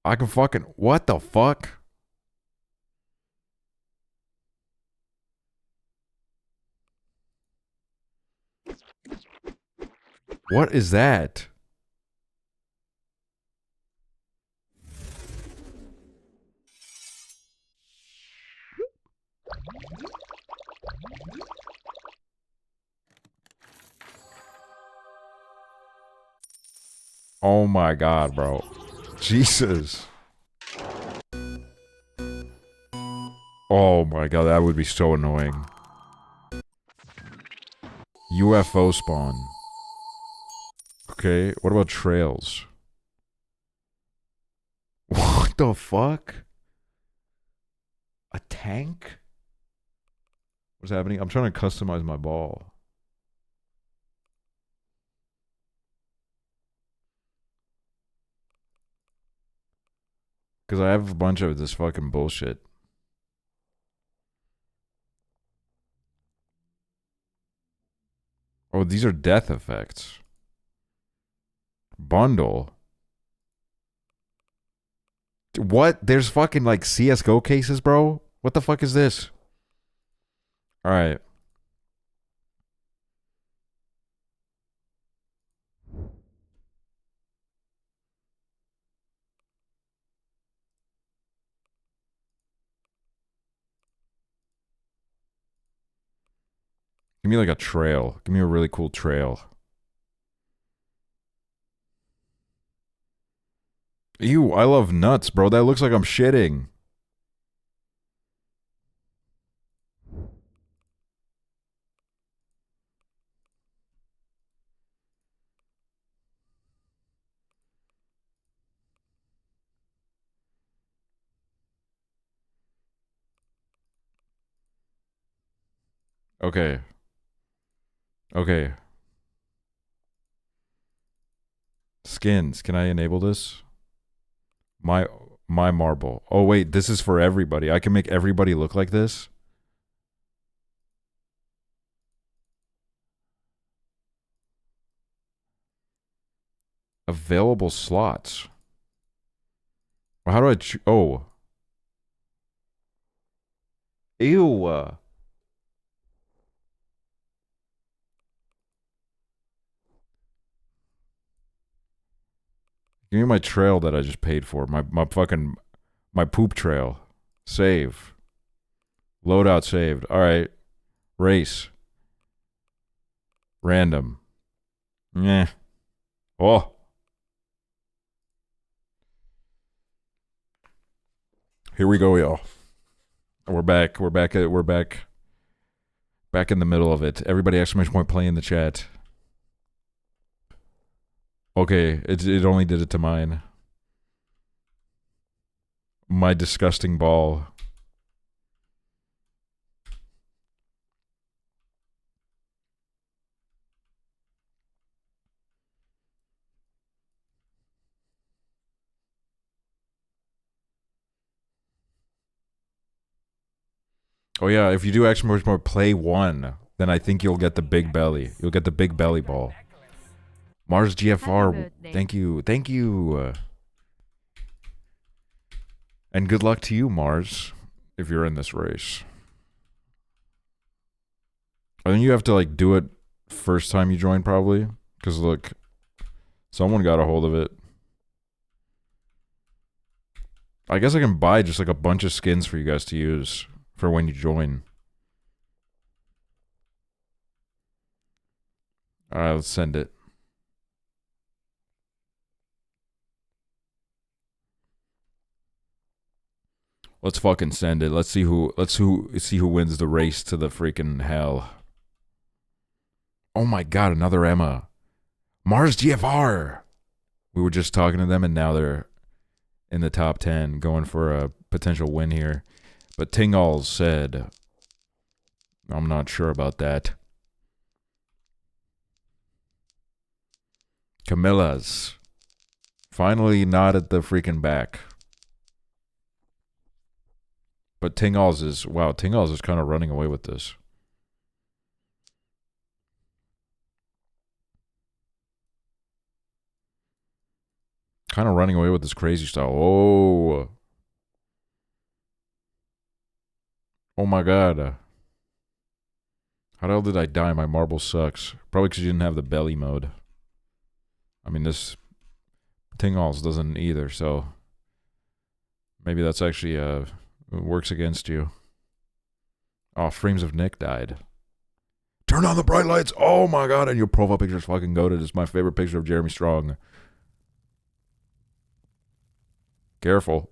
I can fucking... What the fuck? What is that? Oh my god, bro. Jesus. Oh my god, that would be so annoying. UFO spawn. Okay, what about trails? What the fuck? A tank? What's happening? I'm trying to customize my ball. Because I have a bunch of this fucking bullshit. Oh, these are death effects. Bundle. What? There's fucking like CSGO cases, bro? What the fuck is this? Alright. Give me like a trail. Give me a really cool trail. Ew, I love nuts, bro. That looks like I'm shitting. Okay. Okay. Skins. Can I enable this? My marble. Oh wait, this is for everybody. I can make everybody look like this. Available slots. Well, how do I oh. Ew. Give me my trail that I just paid for. My poop trail. Save. Loadout saved. Alright. Race. Random. Meh. Oh. Here we go, y'all. We're back. We're back in the middle of it. Everybody exclamation point play in the chat. Okay, it only did it to mine. My disgusting ball. Oh yeah, if you do exclamation point play 1, then I think you'll get the big belly. You'll get the big belly ball. Mars GFR, thank you. Thank you. And good luck to you, Mars, if you're in this race. I think you have to like do it first time you join probably. Because look, someone got a hold of it. I guess I can buy just like a bunch of skins for you guys to use for when you join. Alright, let's send it. Let's fucking send it. Let's see who wins the race to the freaking hell. Oh my god, another Emma. Mars GFR. We were just talking to them and now they're in the top 10 going for a potential win here. But Tingall said, I'm not sure about that. Camilla's finally not at the freaking back. But Tingall's is, wow, Tingall's is kind of running away with this. Kind of running away with this crazy style. Oh. Oh my god. How the hell did I die? My marble sucks. Probably because you didn't have the belly mode. I mean, this Tingall's doesn't either, so maybe that's actually works against you. Oh, Frames of Nick died. Turn on the bright lights. Oh my god, and your profile picture is fucking goated. It's my favorite picture of Jeremy Strong. Careful.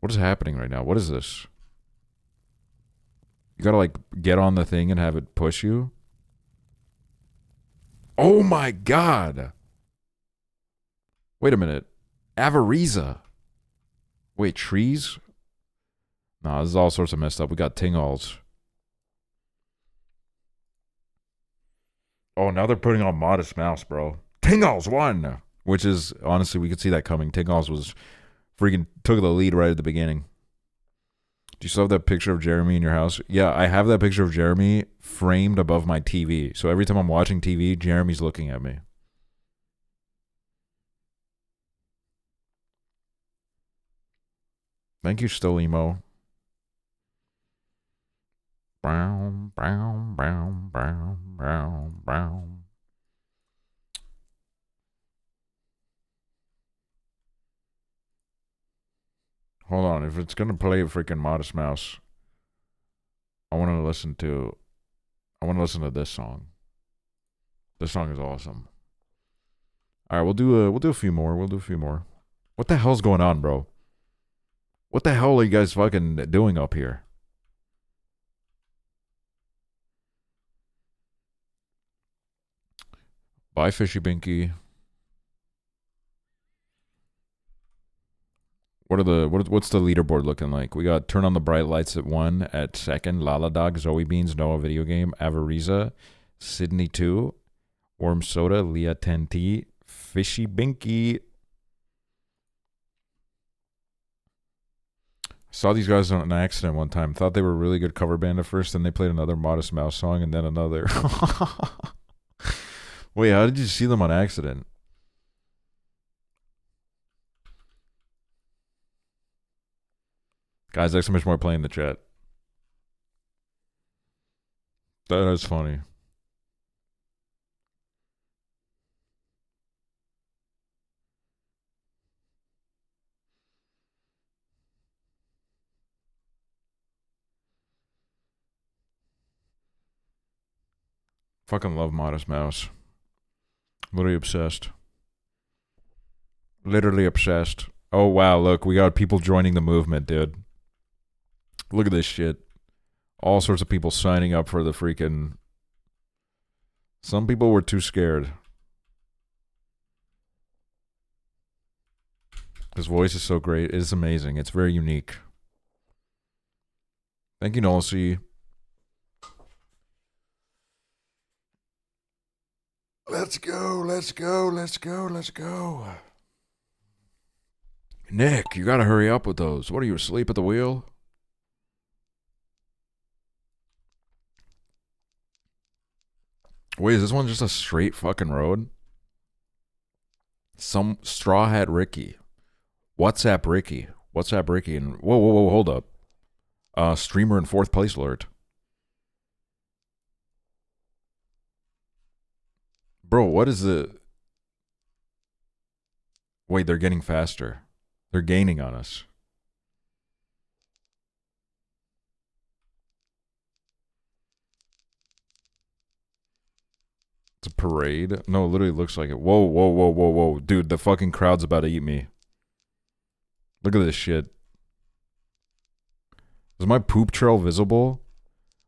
What is happening right now? What is this? You gotta like get on the thing and have it push you? Oh my god. Wait a minute. Avariza. Wait, trees? Nah, this is all sorts of messed up. We got Tingalls. Oh, now they're putting on Modest Mouse, bro. Tingalls won! Which is, honestly, we could see that coming. Tingalls was freaking took the lead right at the beginning. Do you still have that picture of Jeremy in your house? Yeah, I have that picture of Jeremy framed above my TV. So every time I'm watching TV, Jeremy's looking at me. Thank you, Still Emo. Brown, brown, brown, brown, brown, brown. Hold on, if it's gonna play freaking Modest Mouse, I wanna listen to this song. This song is awesome. Alright, we'll do a few more. We'll do a few more. What the hell's going on, bro? What the hell are you guys fucking doing up here? Bye, Fishy Binky. What's the leaderboard looking like? We got Turn on the Bright Lights at 1, at 2nd, Lala Dog, Zoe Beans, Noah Video Game, Avariza, Sydney 2, Worm Soda, Leah 10T, Fishy Binky. Saw these guys on an accident one time. Thought they were a really good cover band at first, then they played another Modest Mouse song and then another. Wait, how did you see them on accident? Guys, exclamation more play in the chat. That is funny. Fucking love Modest Mouse. Literally obsessed. Literally obsessed. Oh wow, look, we got people joining the movement, dude. Look at this shit. All sorts of people signing up for the freaking... Some people were too scared. His voice is so great. It is amazing. It's very unique. Thank you, Nolsey. Let's go, let's go, let's go, let's go. Nick, you gotta hurry up with those. What are you, asleep at the wheel? Wait, is this one just a straight fucking road? Some Straw Hat Ricky. WhatsApp Ricky. WhatsApp Ricky. And whoa, hold up. Streamer in 4th place alert. Bro, what is the... Wait, they're getting faster. They're gaining on us. It's a parade? No, it literally looks like it. Whoa. Dude, the fucking crowd's about to eat me. Look at this shit. Is my poop trail visible?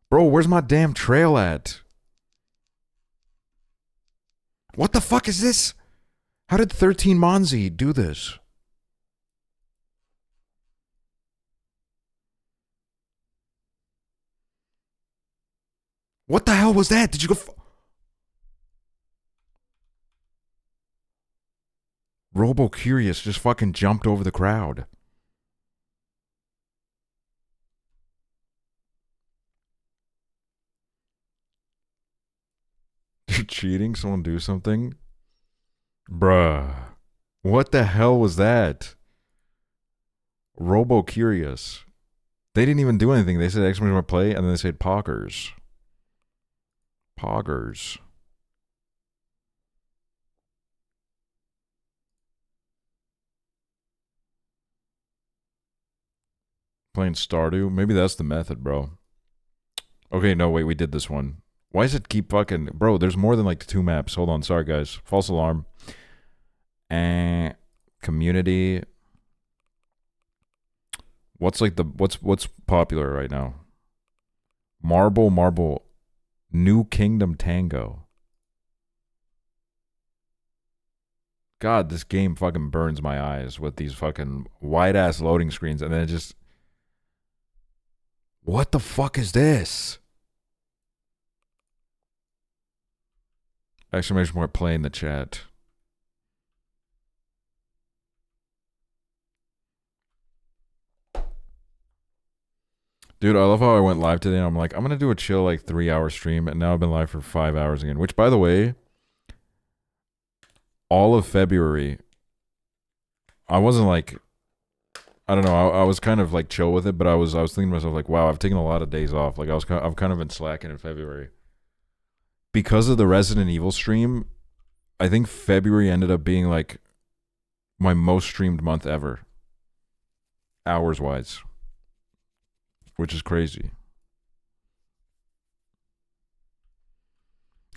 Bro, where's my damn trail at? What the fuck is this? How did 13 Monzi do this? What the hell was that? Did you go... Robo Curious just fucking jumped over the crowd. You're cheating? Someone do something? Bruh. What the hell was that? Robo Curious. They didn't even do anything. They said exclamation mark play and then they said poggers. Poggers. Playing Stardew? Maybe that's the method, bro. Okay, no, wait, we did this one. Why does it keep fucking... Bro, there's more than like 2 maps. Hold on, sorry guys. False alarm. Community. What's like the... What's popular right now? Marble. New Kingdom Tango. God, this game fucking burns my eyes with these fucking wide-ass loading screens and then it just... What the fuck is this? Exclamation point play in the chat. Dude, I love how I went live today and I'm like, I'm gonna do a chill like 3-hour stream and now I've been live for 5 hours again. Which, by the way, all of February, I wasn't like... I don't know. I was kind of like chill with it, but I was thinking to myself like, wow, I've taken a lot of days off. Like I've kind of been slacking in February because of the Resident Evil stream. I think February ended up being like my most streamed month ever, hours wise, which is crazy.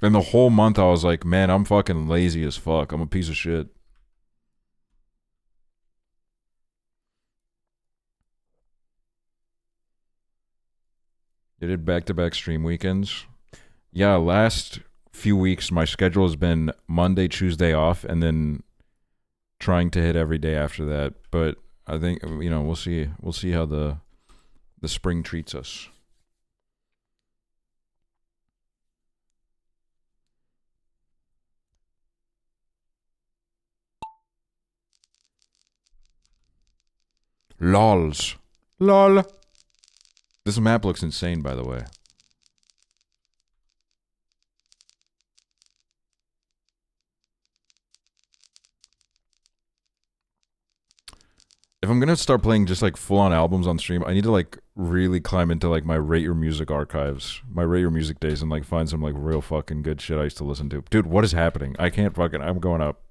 And the whole month I was like, man, I'm fucking lazy as fuck. I'm a piece of shit. I did back-to-back stream weekends. Yeah, last few weeks my schedule has been Monday, Tuesday off, and then trying to hit every day after that. But I think, you know, we'll see. We'll see how the spring treats us. Lols. Lol. This map looks insane, by the way. If I'm gonna start playing just like full-on albums on stream, I need to like really climb into like my Rate Your Music archives, my Rate Your Music days, and like find some like real fucking good shit I used to listen to. Dude, what is happening? I can't fucking. I'm going up.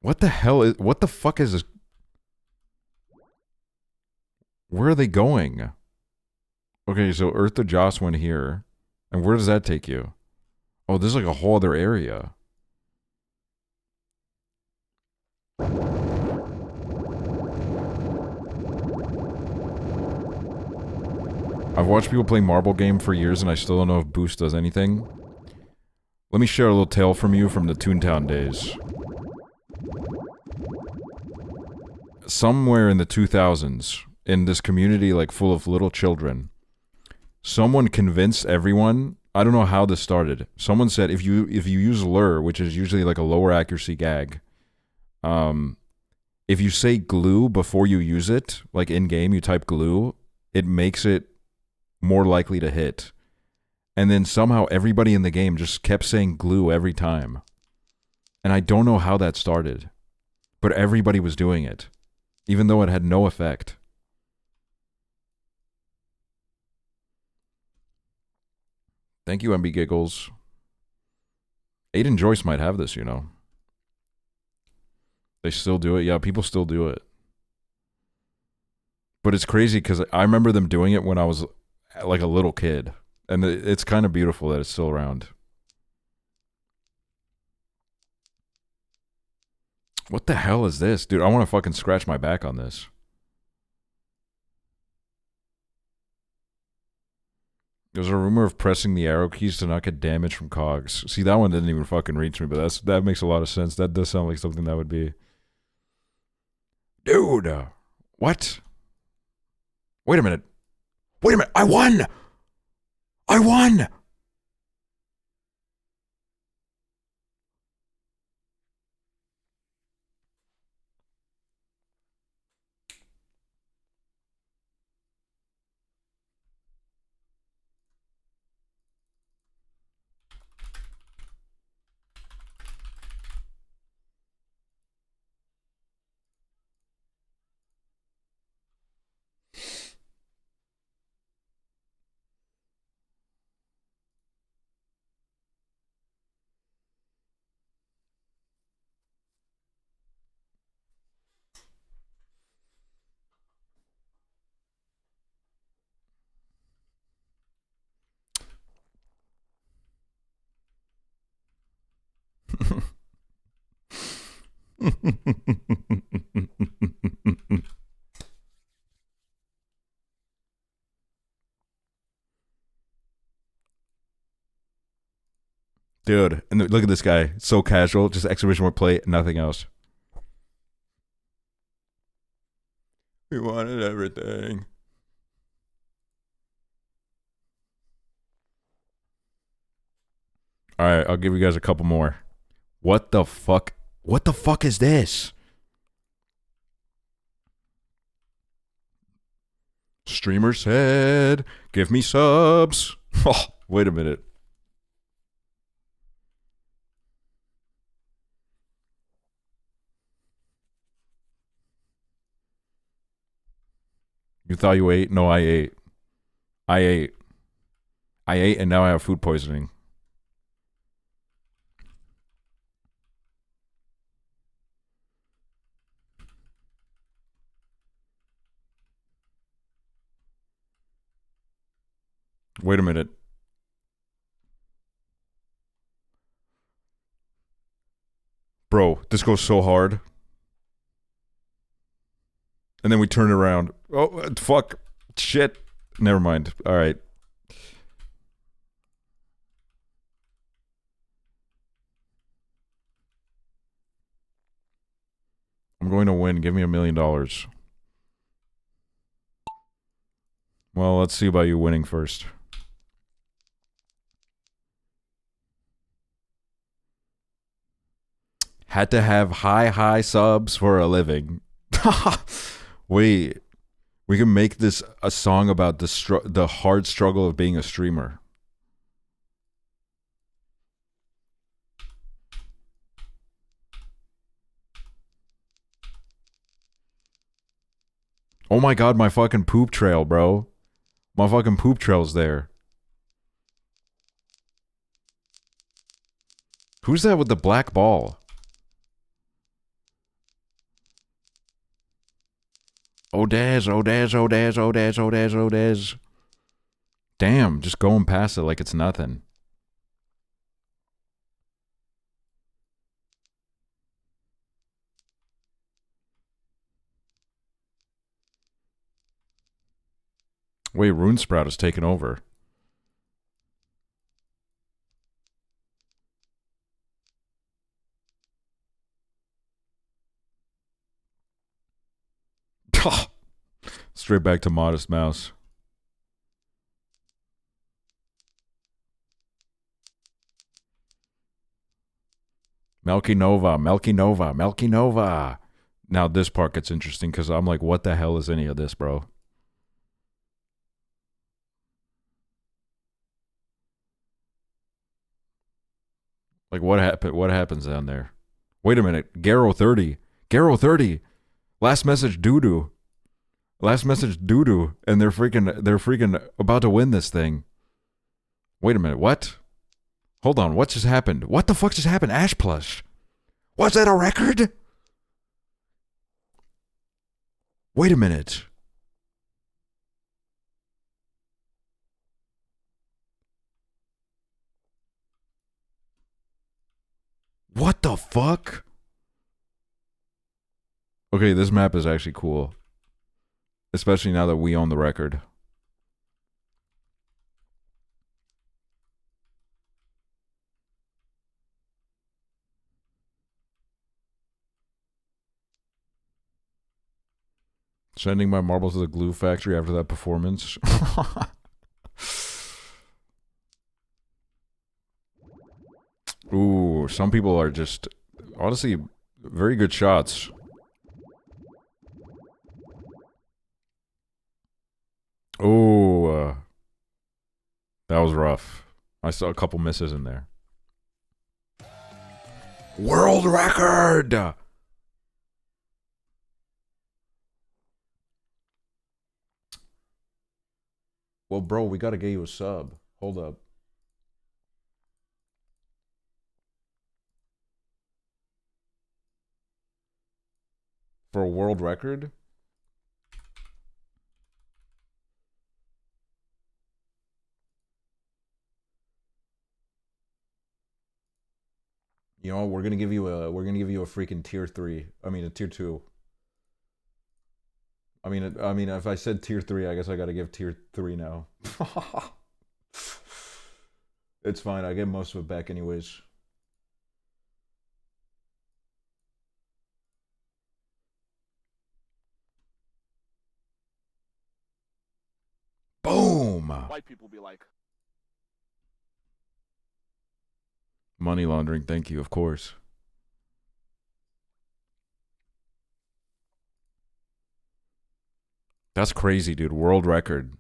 What the hell is? What the fuck is this? Where are they going? Okay, so Earth to Joss went here, and where does that take you? Oh, this is like a whole other area. I've watched people play Marble Game for years and I still don't know if Boost does anything. Let me share a little tale from you from the Toontown days. Somewhere in the 2000s, in this community like full of little children, someone convinced everyone, I don't know how this started. Someone said if you use lure, which is usually like a lower accuracy gag, if you say glue before you use it, like in game you type glue, it makes it more likely to hit. And then somehow everybody in the game just kept saying glue every time. And I don't know how that started, but everybody was doing it, even though it had no effect. Thank you, MB Giggles. Aiden Joyce might have this, you know. They still do it. Yeah, people still do it. But it's crazy because I remember them doing it when I was like a little kid. And it's kind of beautiful that it's still around. What the hell is this? Dude, I want to fucking scratch my back on this. There's a rumor of pressing the arrow keys to not get damage from cogs. See, that one didn't even fucking reach me, but that makes a lot of sense. That does sound like something that would be... Dude! What? Wait a minute. Wait a minute! I won! I won! Dude, and look at this guy. So casual, just exhibition work play, nothing else. We wanted everything. Alright, I'll give you guys a couple more. What the fuck? What the fuck is this? Streamer said, give me subs. Oh, wait a minute. You thought you ate? No, I ate. I ate. I ate and now I have food poisoning. Wait a minute. Bro, this goes so hard. And then we turn it around. Oh, fuck. Shit. Never mind. All right. I'm going to win. Give me $1 million. Well, let's see about you winning first. Had to have high subs for a living. Wait, we can make this a song about the hard struggle of being a streamer. Oh my god, my fucking poop trail, bro. My fucking poop trail's there. Who's that with the black ball? Odez, Odez, Odez, Odez, Odez, Odez. Damn, just going past it like it's nothing. Wait, RuneSprout has taken over. Straight back to Modest Mouse. Melky Nova, Melky Nova, Melky Nova. Now this part gets interesting because I'm like, what the hell is any of this, bro? Like what happened? What happens down there? Wait a minute, Garo 30, Garo 30. Last message, doo-doo. Last message, doo-doo, and they're freaking about to win this thing. Wait a minute, what? Hold on, what just happened? What the fuck just happened? Ash Plush. Was that a record? Wait a minute. What the fuck? Okay, this map is actually cool. Especially now that we own the record. Sending my marbles to the glue factory after that performance. Ooh, some people are just, honestly, very good shots. Oh, that was rough. I saw a couple misses in there. World record! Well, bro, we gotta get you a sub. Hold up. For a world record? You know, we're gonna give you a freaking tier 3. I mean a tier 2. I mean if I said tier 3, I guess I gotta give tier 3 now. It's fine, I get most of it back anyways. Boom! White people be like, Money laundering, thank you, of course. That's crazy, dude. World record.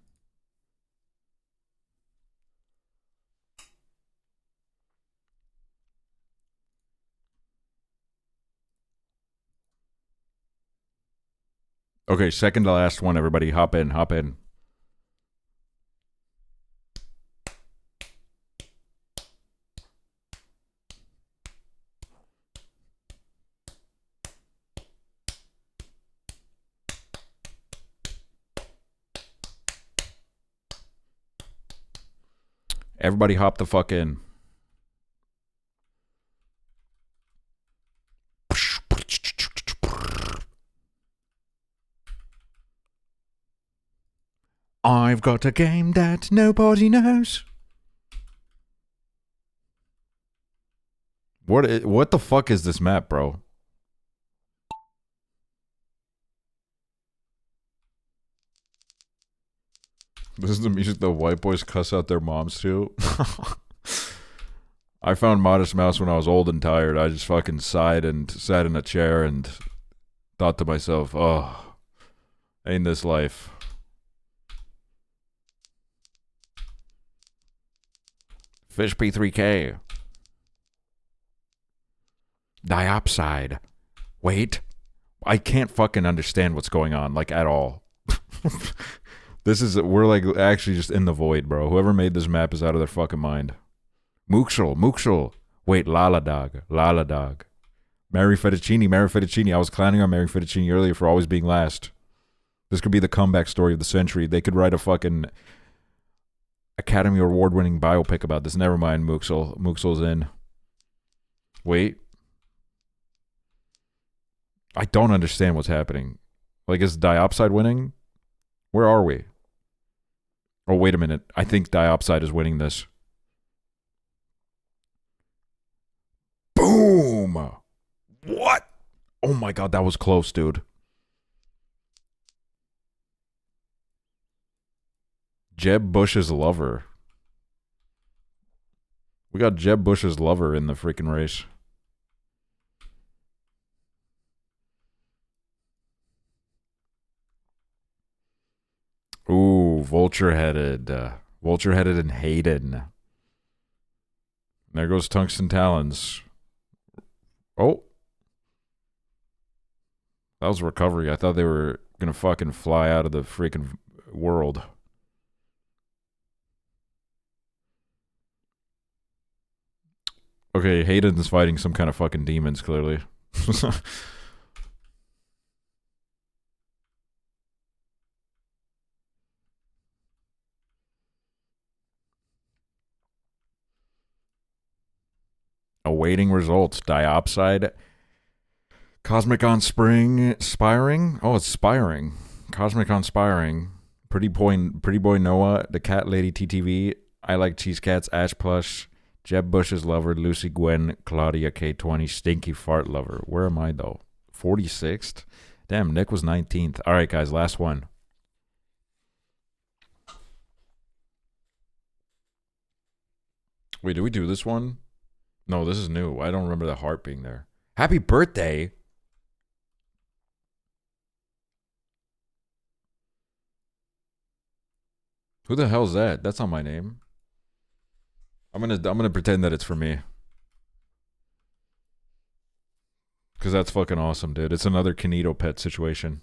Okay, second to last one, everybody. Hop in, hop in. Everybody hop the fuck in. I've got a game that nobody knows. What the fuck is this map, bro? This is the music the white boys cuss out their moms to. I found Modest Mouse when I was old and tired. I just fucking sighed and sat in a chair and thought to myself, oh, ain't this life. Fish P3K. Diopside. Wait. I can't fucking understand what's going on, like, at all. We're like actually just in the void, bro. Whoever made this map is out of their fucking mind. Mooksel. Wait, Lala Dog. Mary Fettuccine. I was clowning on Mary Fettuccine earlier for always being last. This could be the comeback story of the century. They could write a fucking Academy Award-winning biopic about this. Never mind, Mooksel. Mooksel's in. Wait. I don't understand what's happening. Like, is Diopside winning? Where are we? Oh, wait a minute. I think Diopside is winning this. Boom! What? Oh my god, that was close, dude. Jeb Bush's lover. We got Jeb Bush's lover in the freaking race. Ooh, vulture-headed and Hayden. There goes Tungsten Talons. Oh. That was recovery. I thought they were gonna fucking fly out of the freaking world. Okay, Hayden's fighting some kind of fucking demons, clearly. Awaiting results. Diopside. Cosmic on Spiring. Oh, it's Spiring. Cosmic on Spiring. Pretty Boy Noah. The Cat Lady TTV. I Like Cheese Cats. Ash Plush. Jeb Bush's lover. Lucy Gwen. Claudia K20. Stinky Fart Lover. Where am I, though? 46th? Damn, Nick was 19th. All right, guys, last one. Wait, did we do this one? No, this is new. I don't remember the heart being there. Happy birthday! Who the hell's that? That's not my name. I'm gonna pretend that it's for me. Cause that's fucking awesome, dude. It's another Kinito pet situation.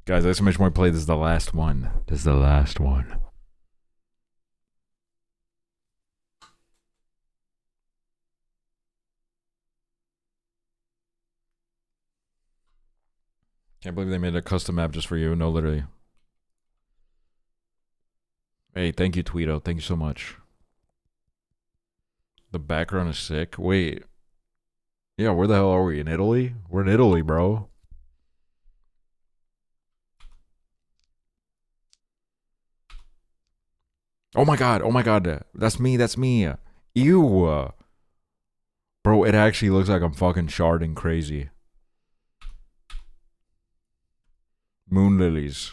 Guys, exclamation point play. This is the last one. This is the last one. Can't believe they made a custom map just for you. No, literally. Hey, thank you, Tweeto. Thank you so much. The background is sick. Wait. Yeah, where the hell are we? In Italy? We're in Italy, bro. Oh my god. Oh my god. That's me. That's me. Ew. Bro, it actually looks like I'm fucking sharding crazy. Moon lilies.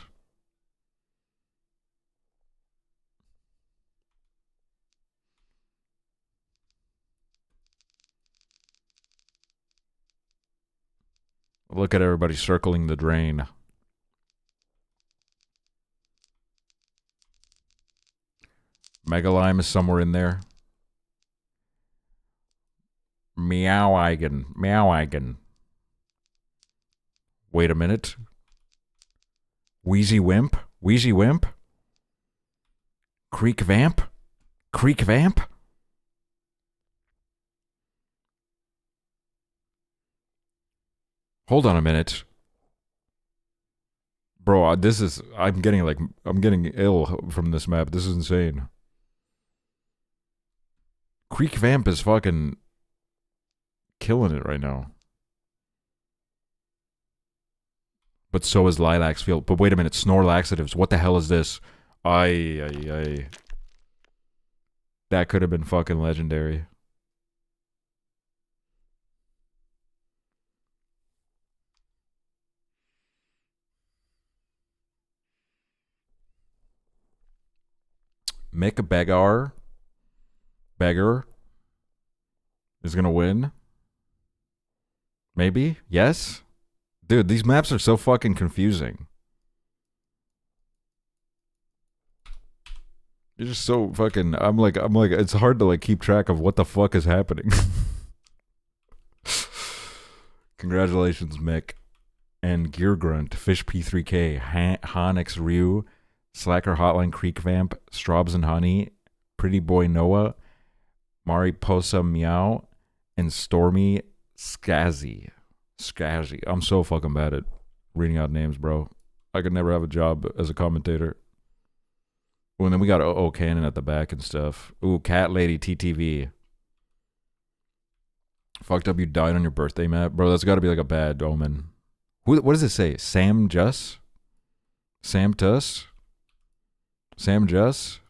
Look at everybody circling the drain. Megalime is somewhere in there. Meow-eigen. Meow-eigen. Wait a minute. Wheezy Wimp? Wheezy Wimp? Creek Vamp? Creek Vamp? Hold on a minute. Bro, I'm getting ill from this map. This is insane. Creek Vamp is fucking killing it right now. But so is Lilacs Field. But wait a minute, Snore Laxatives. What the hell is this? Ay. That could have been fucking legendary. Mick Beggar is gonna win. Maybe? Yes? Dude, these maps are so fucking confusing. You're just so fucking I'm like it's hard to like keep track of what the fuck is happening. Congratulations, Mick. And Gear Grunt, Fish P3K, Honix Ryu, Slacker Hotline Creek Vamp, Straubs and Honey, Pretty Boy Noah, Mariposa Meow, and Stormy Skazzy. I'm so fucking bad at reading out names, bro. I could never have a job as a commentator. Oh, and then we got O Cannon at the back and stuff. Ooh, Cat Lady TTV. Fucked up you died on your birthday, Matt. Bro, that's got to be like a bad omen. What does it say? Sam Juss? Sam Tuss? Sam Juss?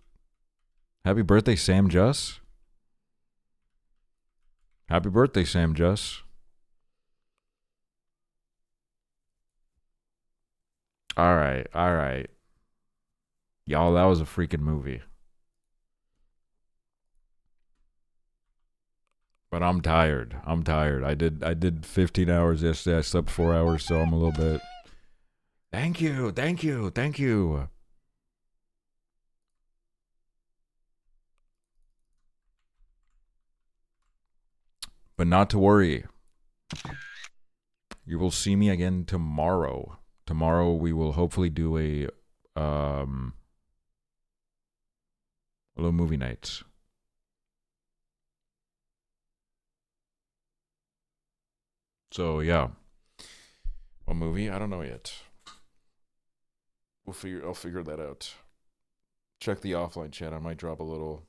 Happy birthday, Sam Juss? Happy birthday, Sam Juss. All right. Y'all, that was a freaking movie. But I'm tired. I did 15 hours yesterday. I slept 4 hours, so I'm a little bit. Thank you. But not to worry. You will see me again tomorrow. Tomorrow we will hopefully do a little movie night. So yeah. What movie? I don't know yet. I'll figure that out. Check the offline chat. I might drop a little.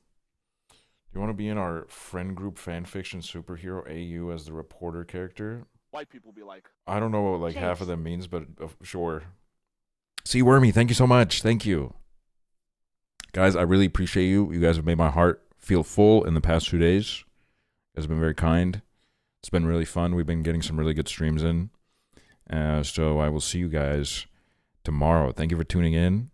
Do you want to be in our friend group fanfiction superhero AU as the reporter character? White people be like, I don't know what like half of them means, but sure. See Wormy, thank you so much. Thank you. Guys, I really appreciate you. You guys have made my heart feel full in the past 2 days. You guys have been very kind. It's been really fun. We've been getting some really good streams in. So I will see you guys tomorrow. Thank you for tuning in.